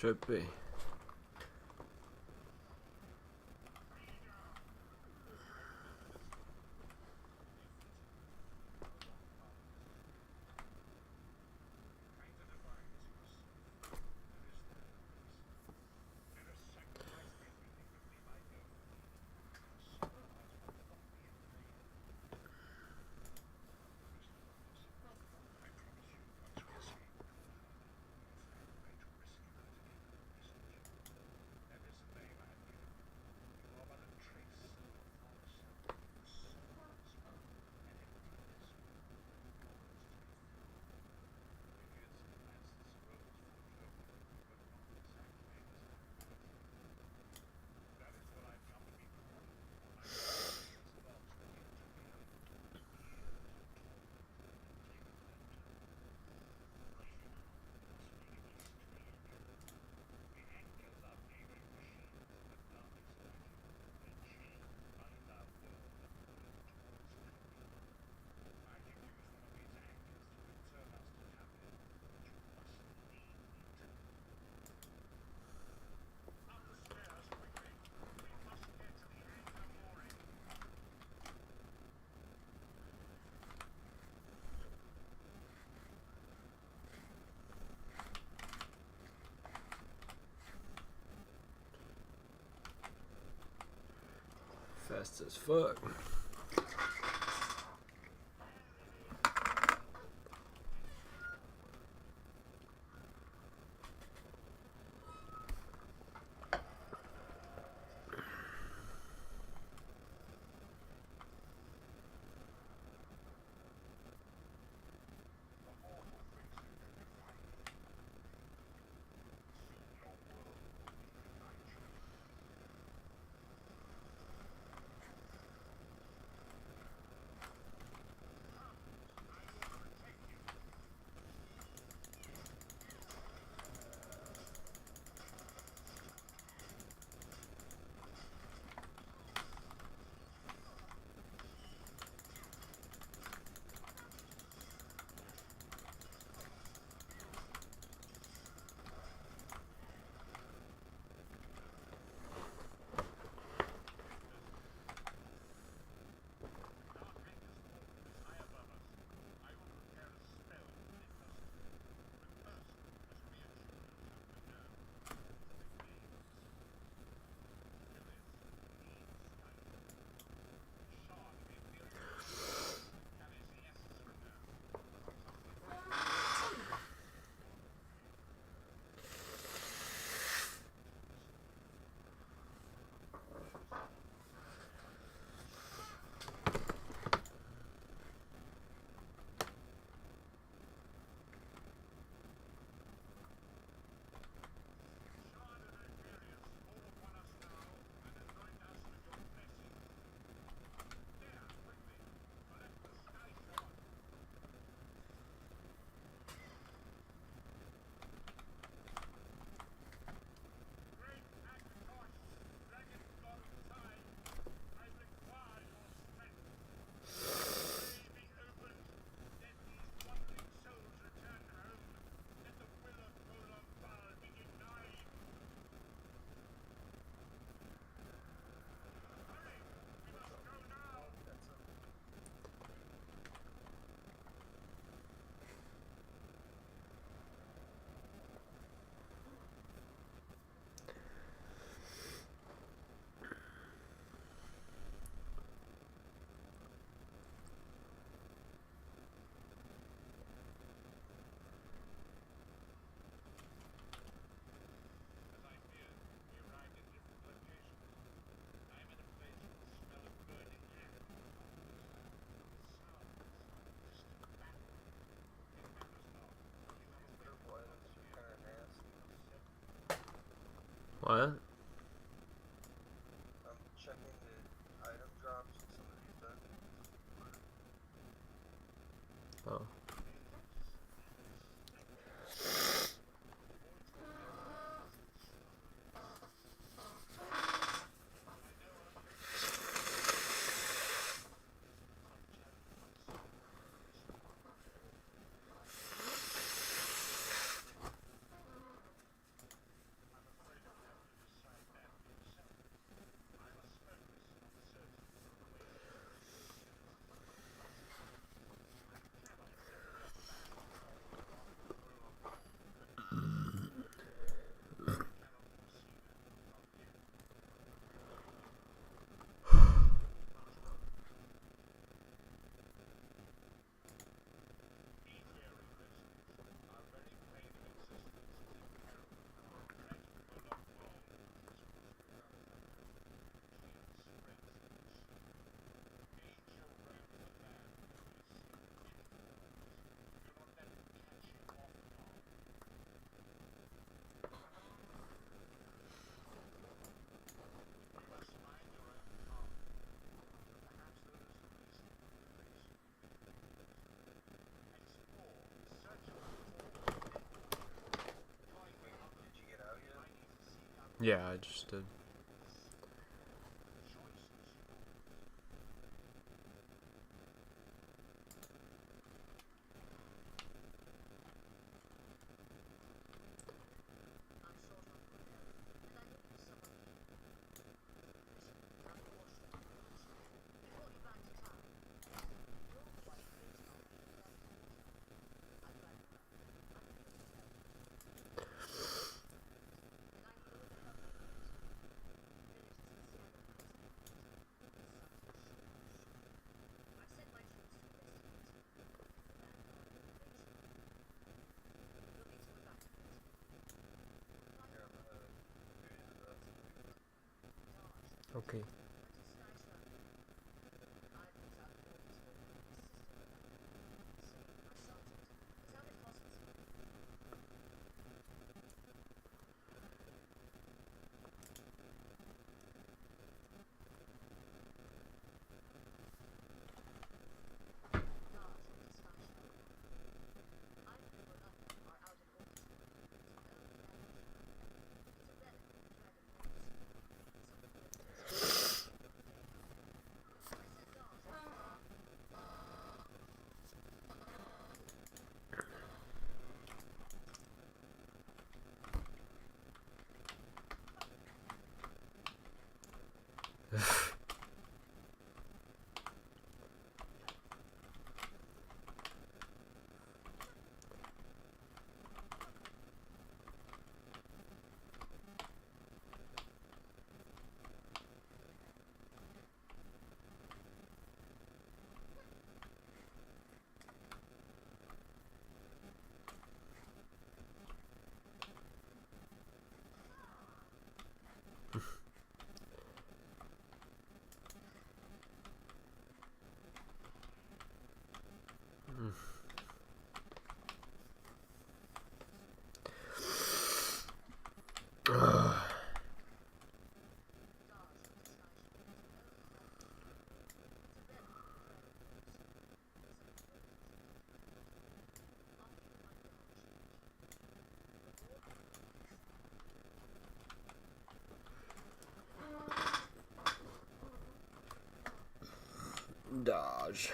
Should be. Fast as fuck. What? I'm checking the item drops and some of these done. Oh. Yeah, I just did. Okay. Dodge.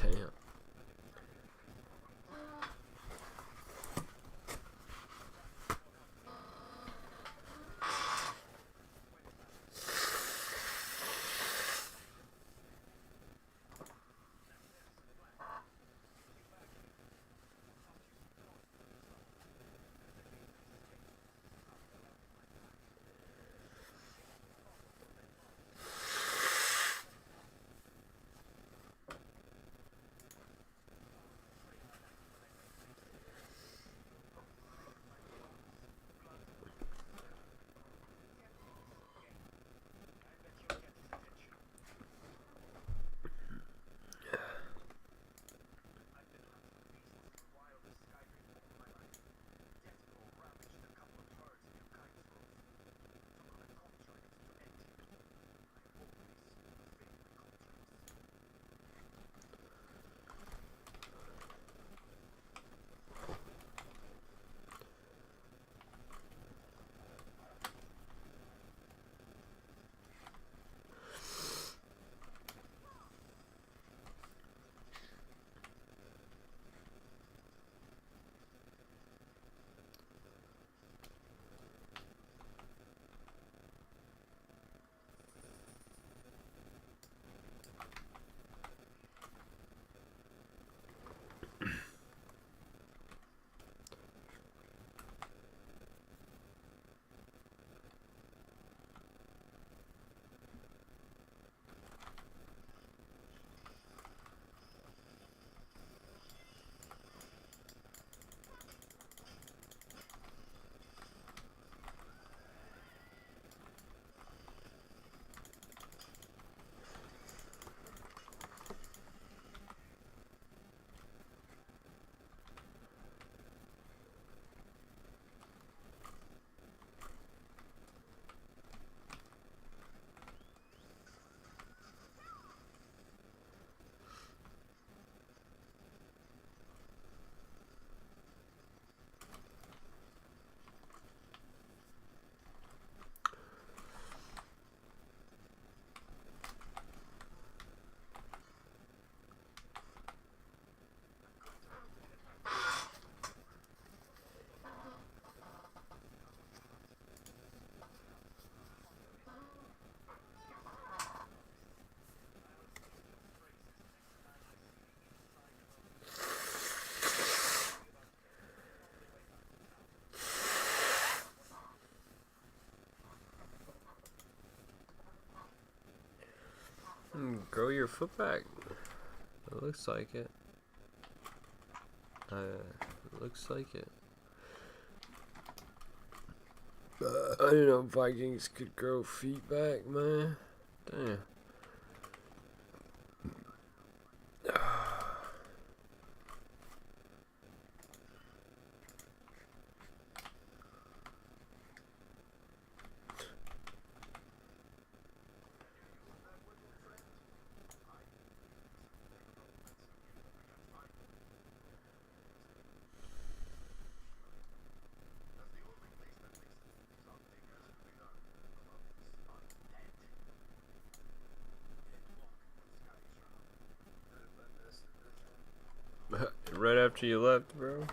Damn. your foot back. It looks like it. It looks like it. I didn't know Vikings could grow feet back, man. Damn. Right after you left, bro.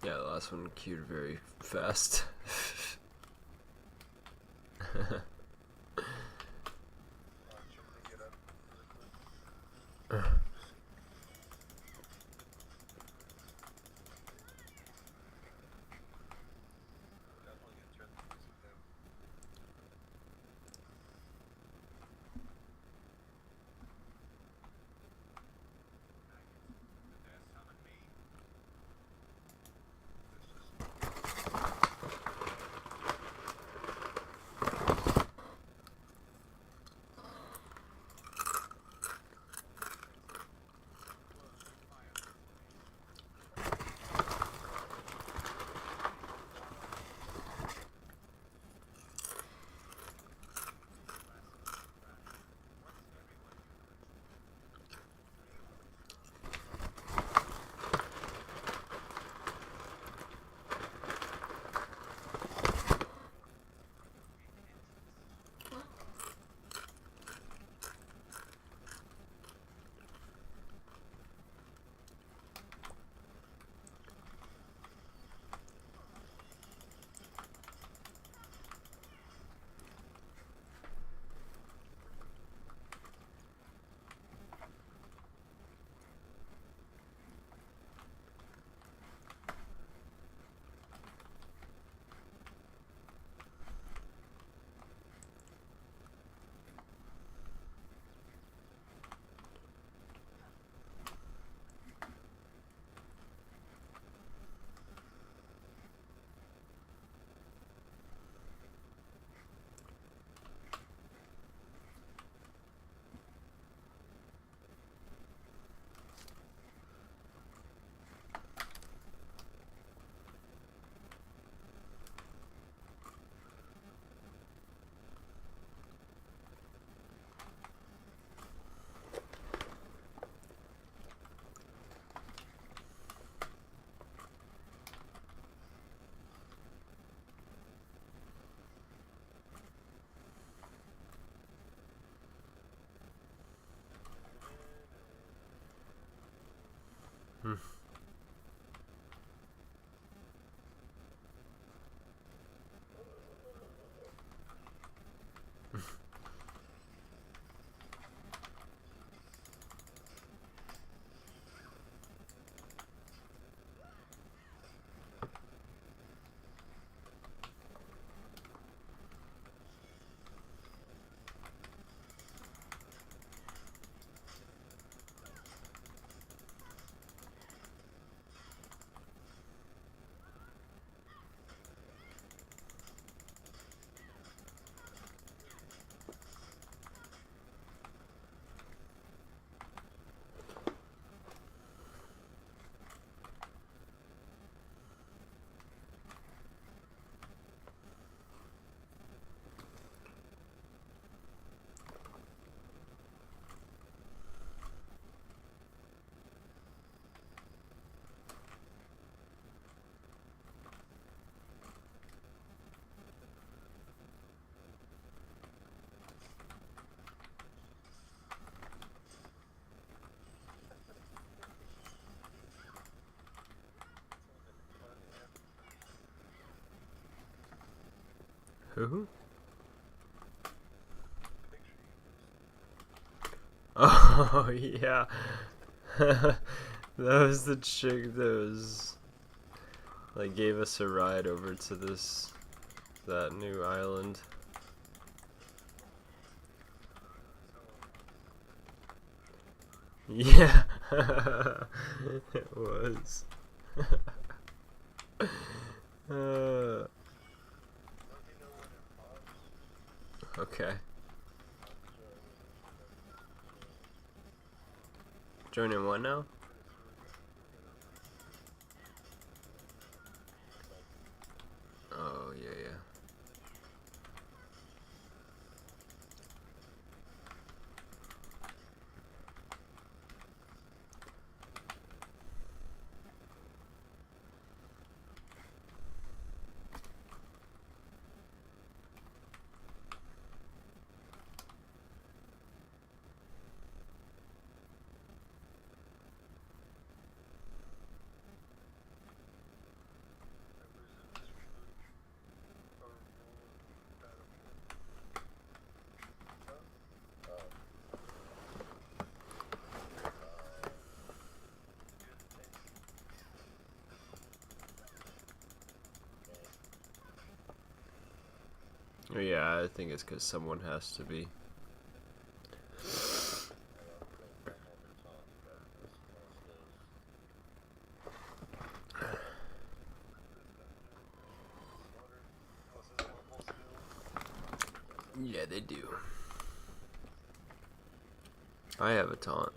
Yeah, the last one queued very fast. Who? Oh, yeah. That was the chick that was, like, gave us a ride over to that new island. Yeah. It was. Okay. Joining what now? Oh, yeah, yeah. Oh, yeah, I think it's because someone has to be. Yeah, they do. I have a taunt.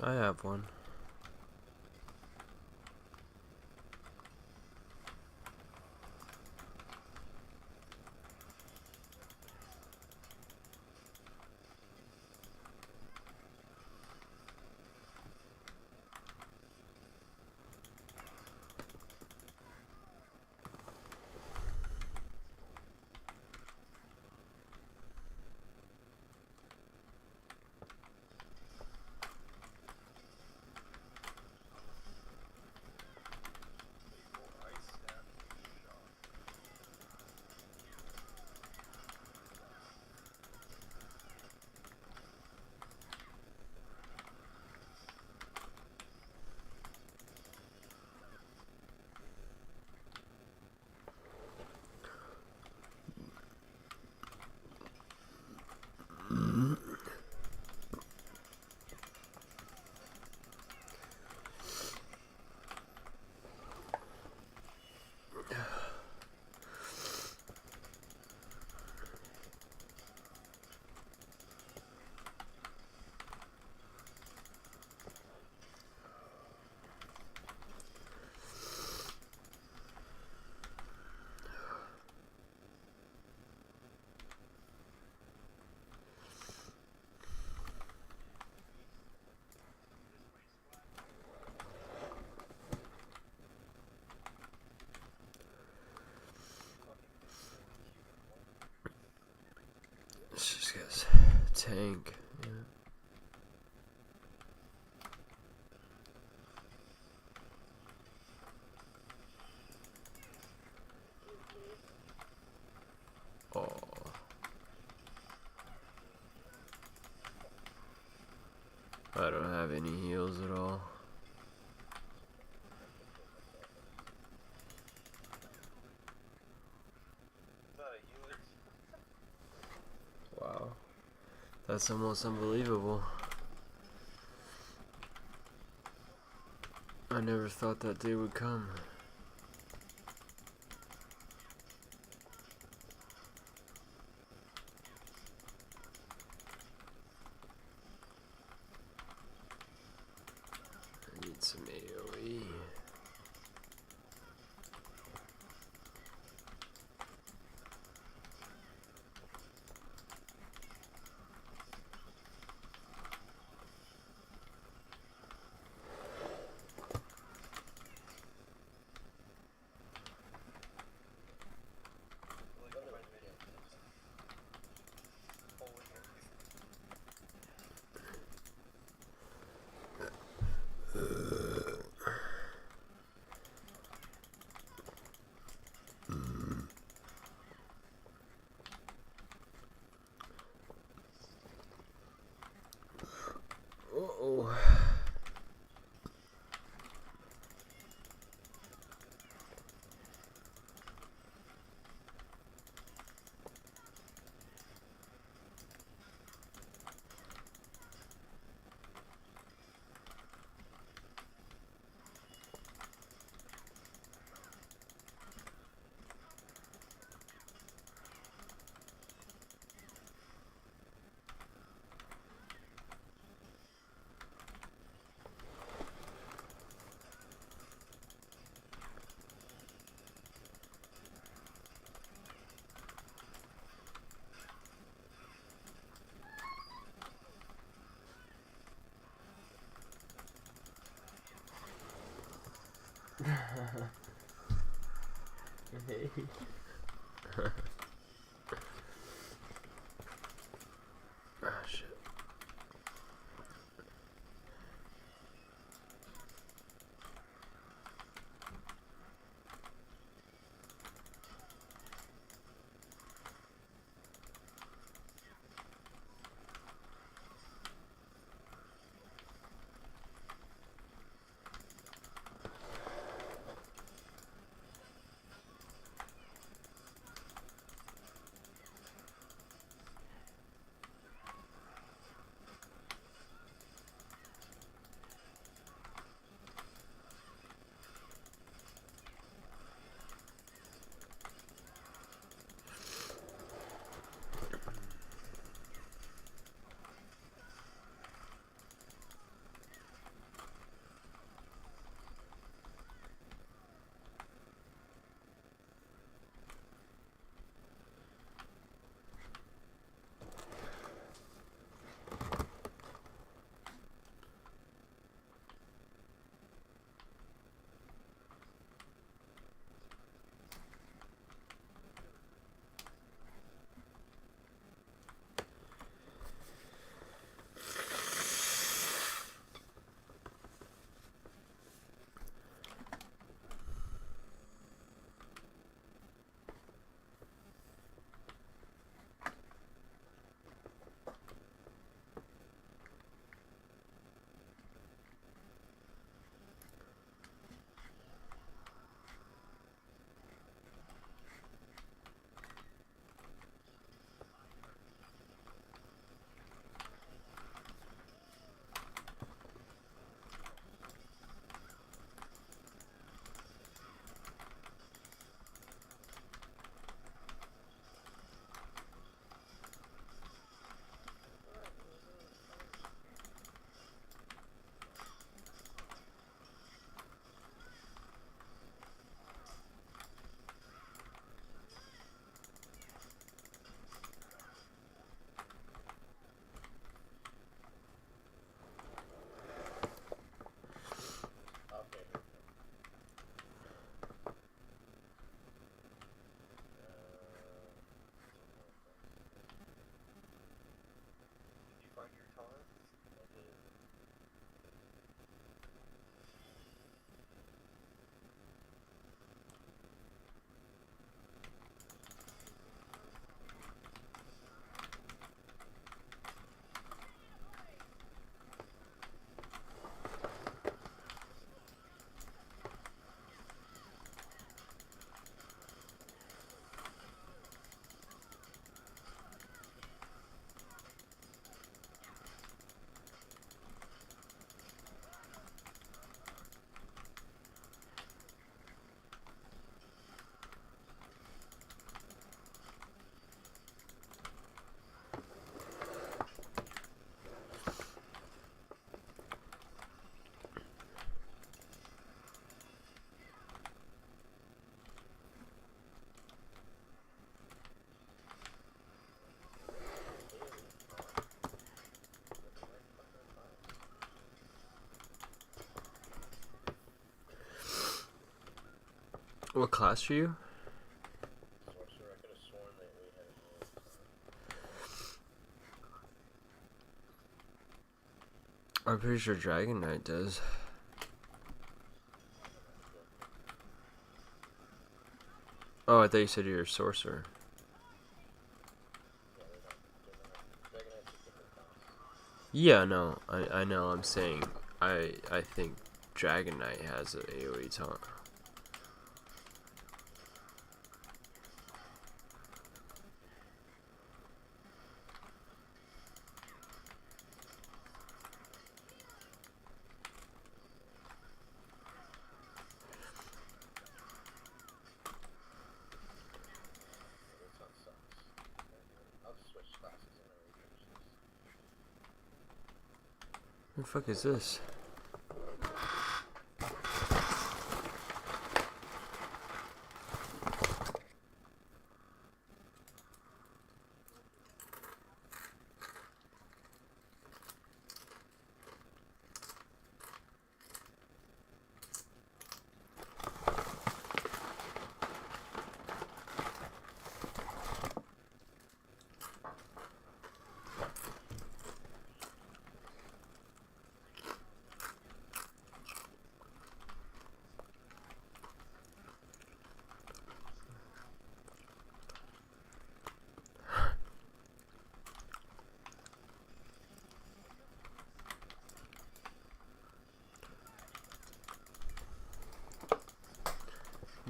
I have one. It's just guy's tank. Yeah. any heals at all. Wow. That's almost unbelievable. I never thought that day would come. I need some AoE. Uh-oh. Hey. Ah, shit. What class are you? Sorcerer, I could have sworn that we had it. I'm pretty sure Dragon Knight does. Oh, I thought you said you were a sorcerer. Yeah, no, I know. I'm saying I think Dragon Knight has an AoE taunt. What the fuck is this?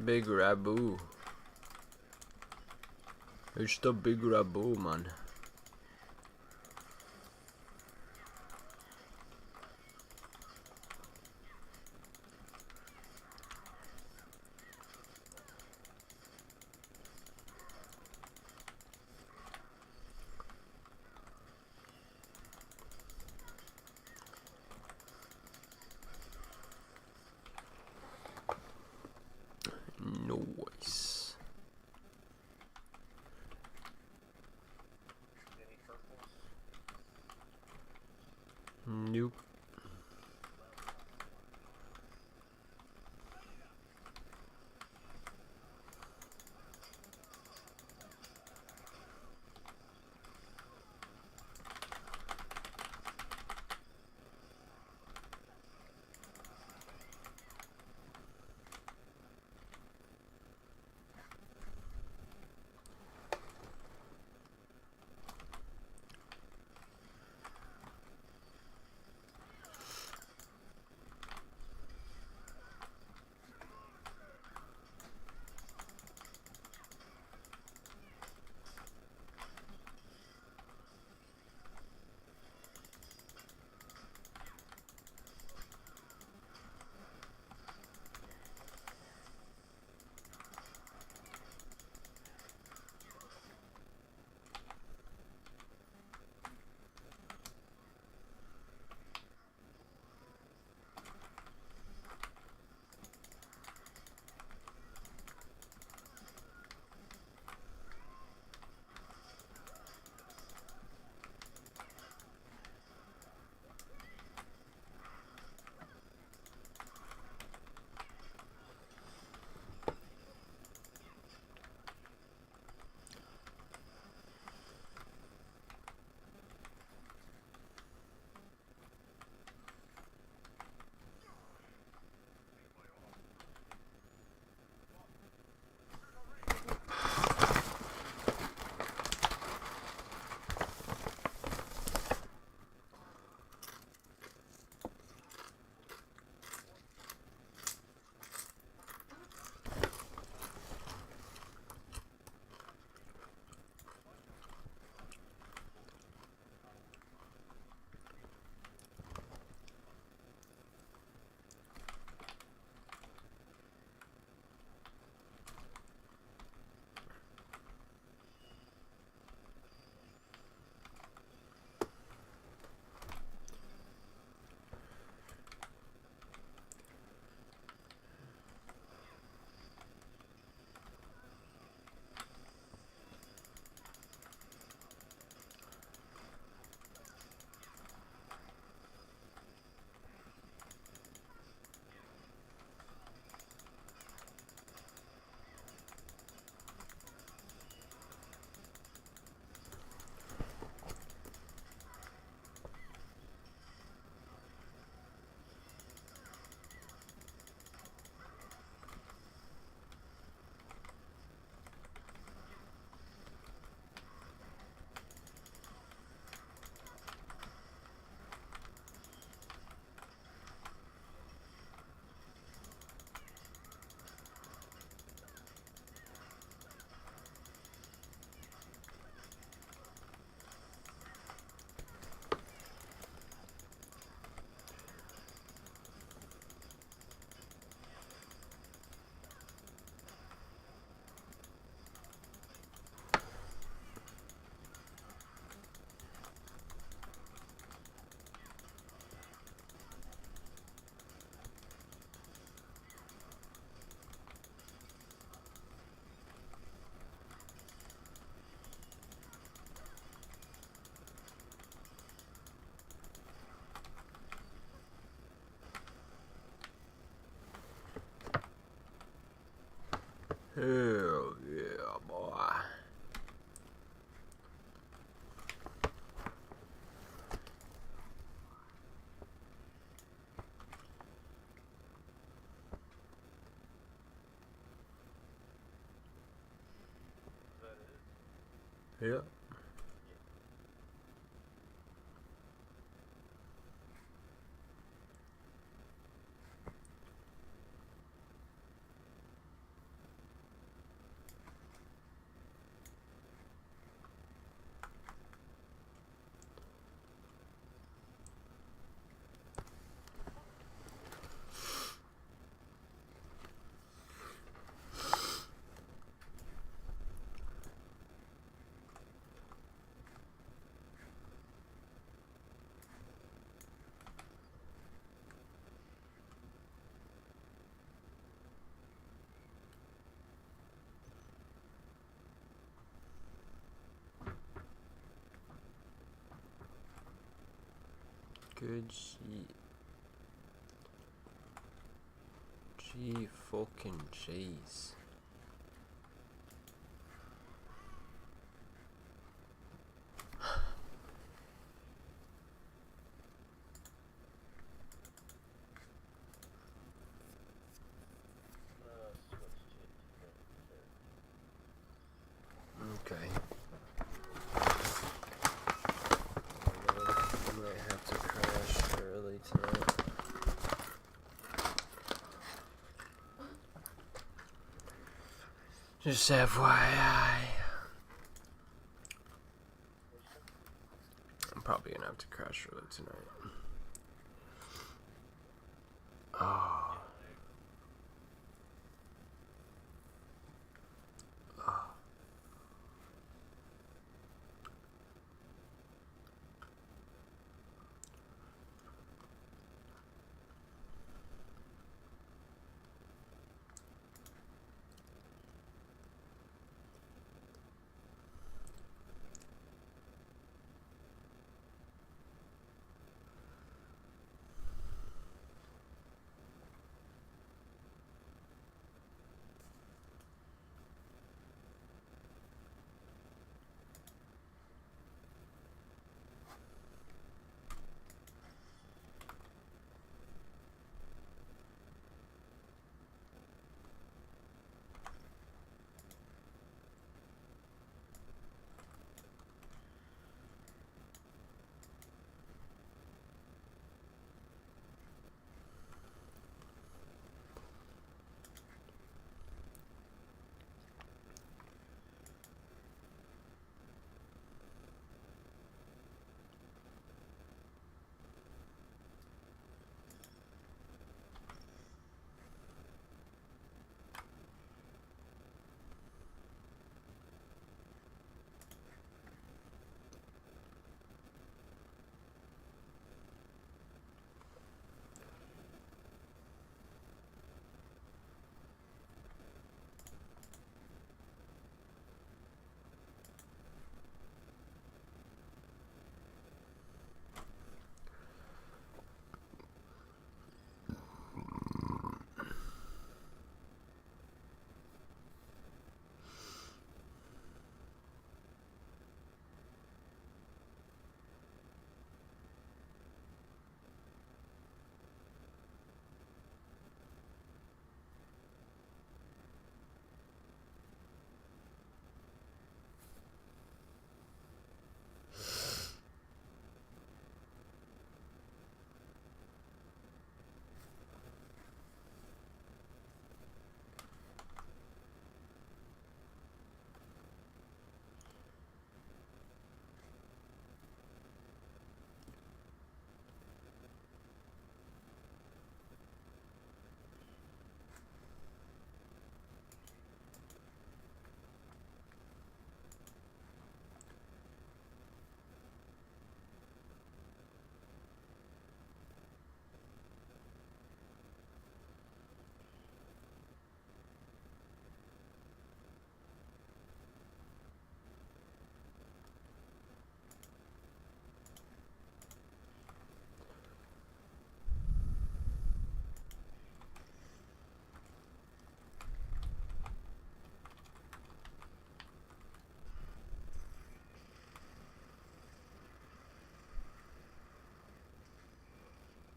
Big Rabu. It's the Big Rabu, man. Nice. Yeah. Good shit. Gee fucking jeez. Okay. I might have to crash early tonight. Just FYI. I'm probably gonna have to crash early tonight. Oh.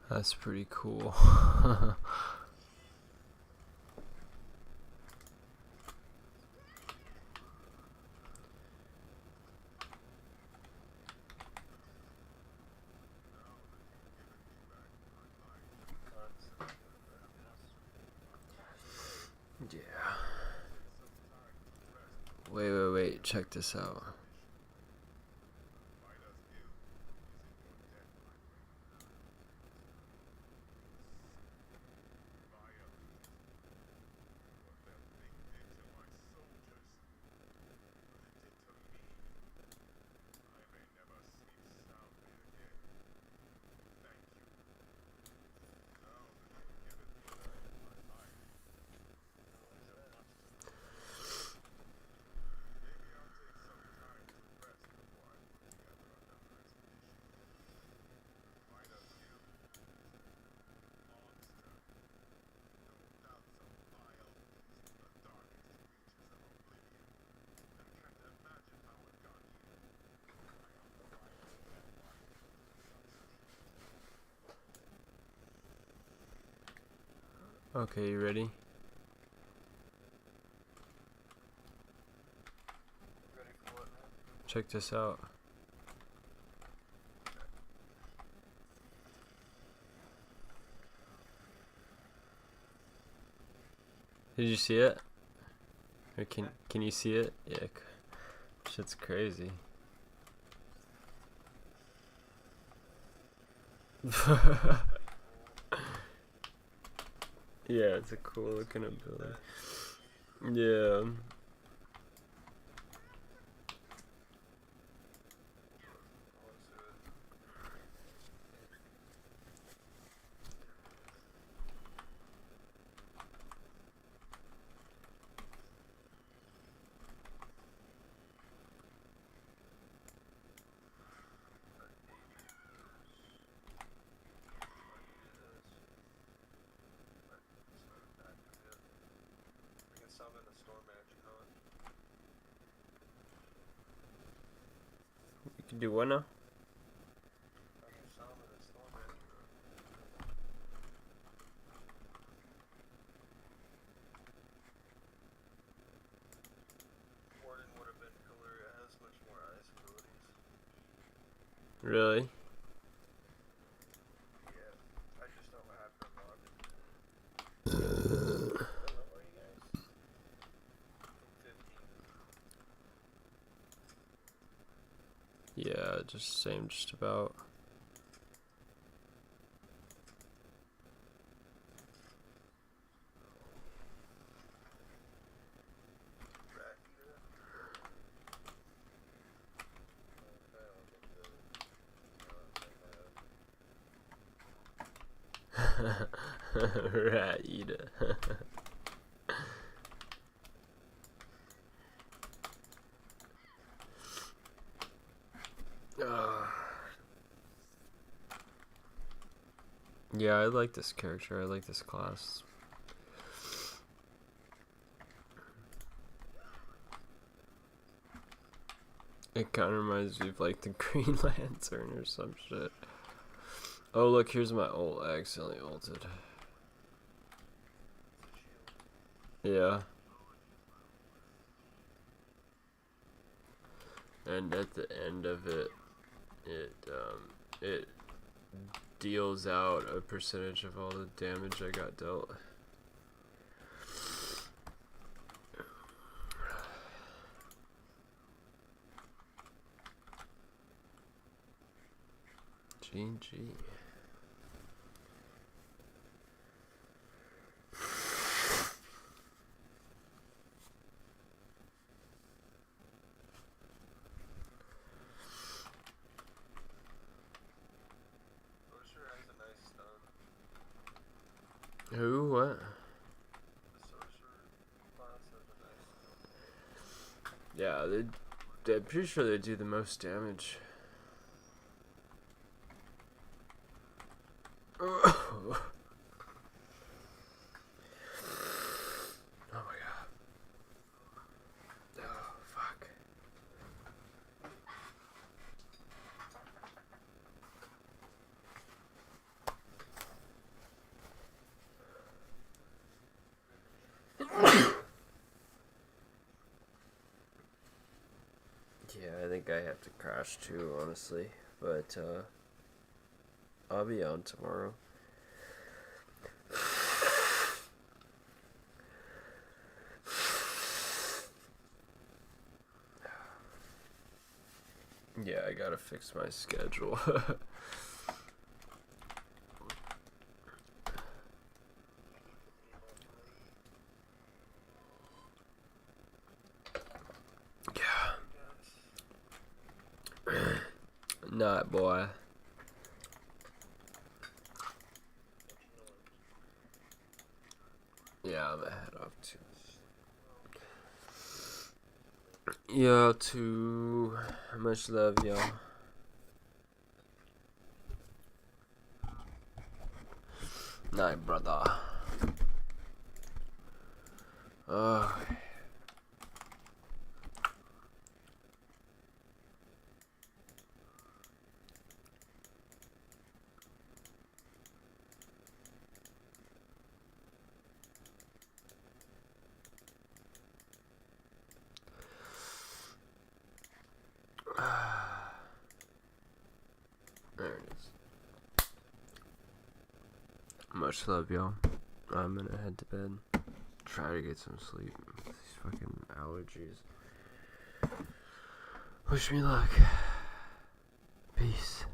That's pretty cool. check this out. Okay, you ready? Check this out. Did you see it? Or can you see it? Yeah, shit's crazy. Yeah, it's a cool looking ability. Yeah. You can do what now? Really? Yeah, just same just about. Rat eater. Yeah, I like this character. I like this class. It kind of reminds me of like the Green Lantern or some shit. Oh look, here's my ult. I accidentally ulted. Yeah. And at the end of it, it deals out a percentage of all the damage I got dealt. GG. Who? What? Yeah, I'm pretty sure they do the most damage. Oh my god. Oh, fuck. Yeah, I think I have to crash too, honestly. But, I'll be on tomorrow. Yeah, I gotta fix my schedule. Yeah. Not, boy. Yeah, I'm gonna head off too. Y'all too. Much love, y'all. Night, brother. Oh. There it is. Much love, y'all. I'm gonna head to bed. Try to get some sleep. These fucking allergies. Wish me luck. Peace.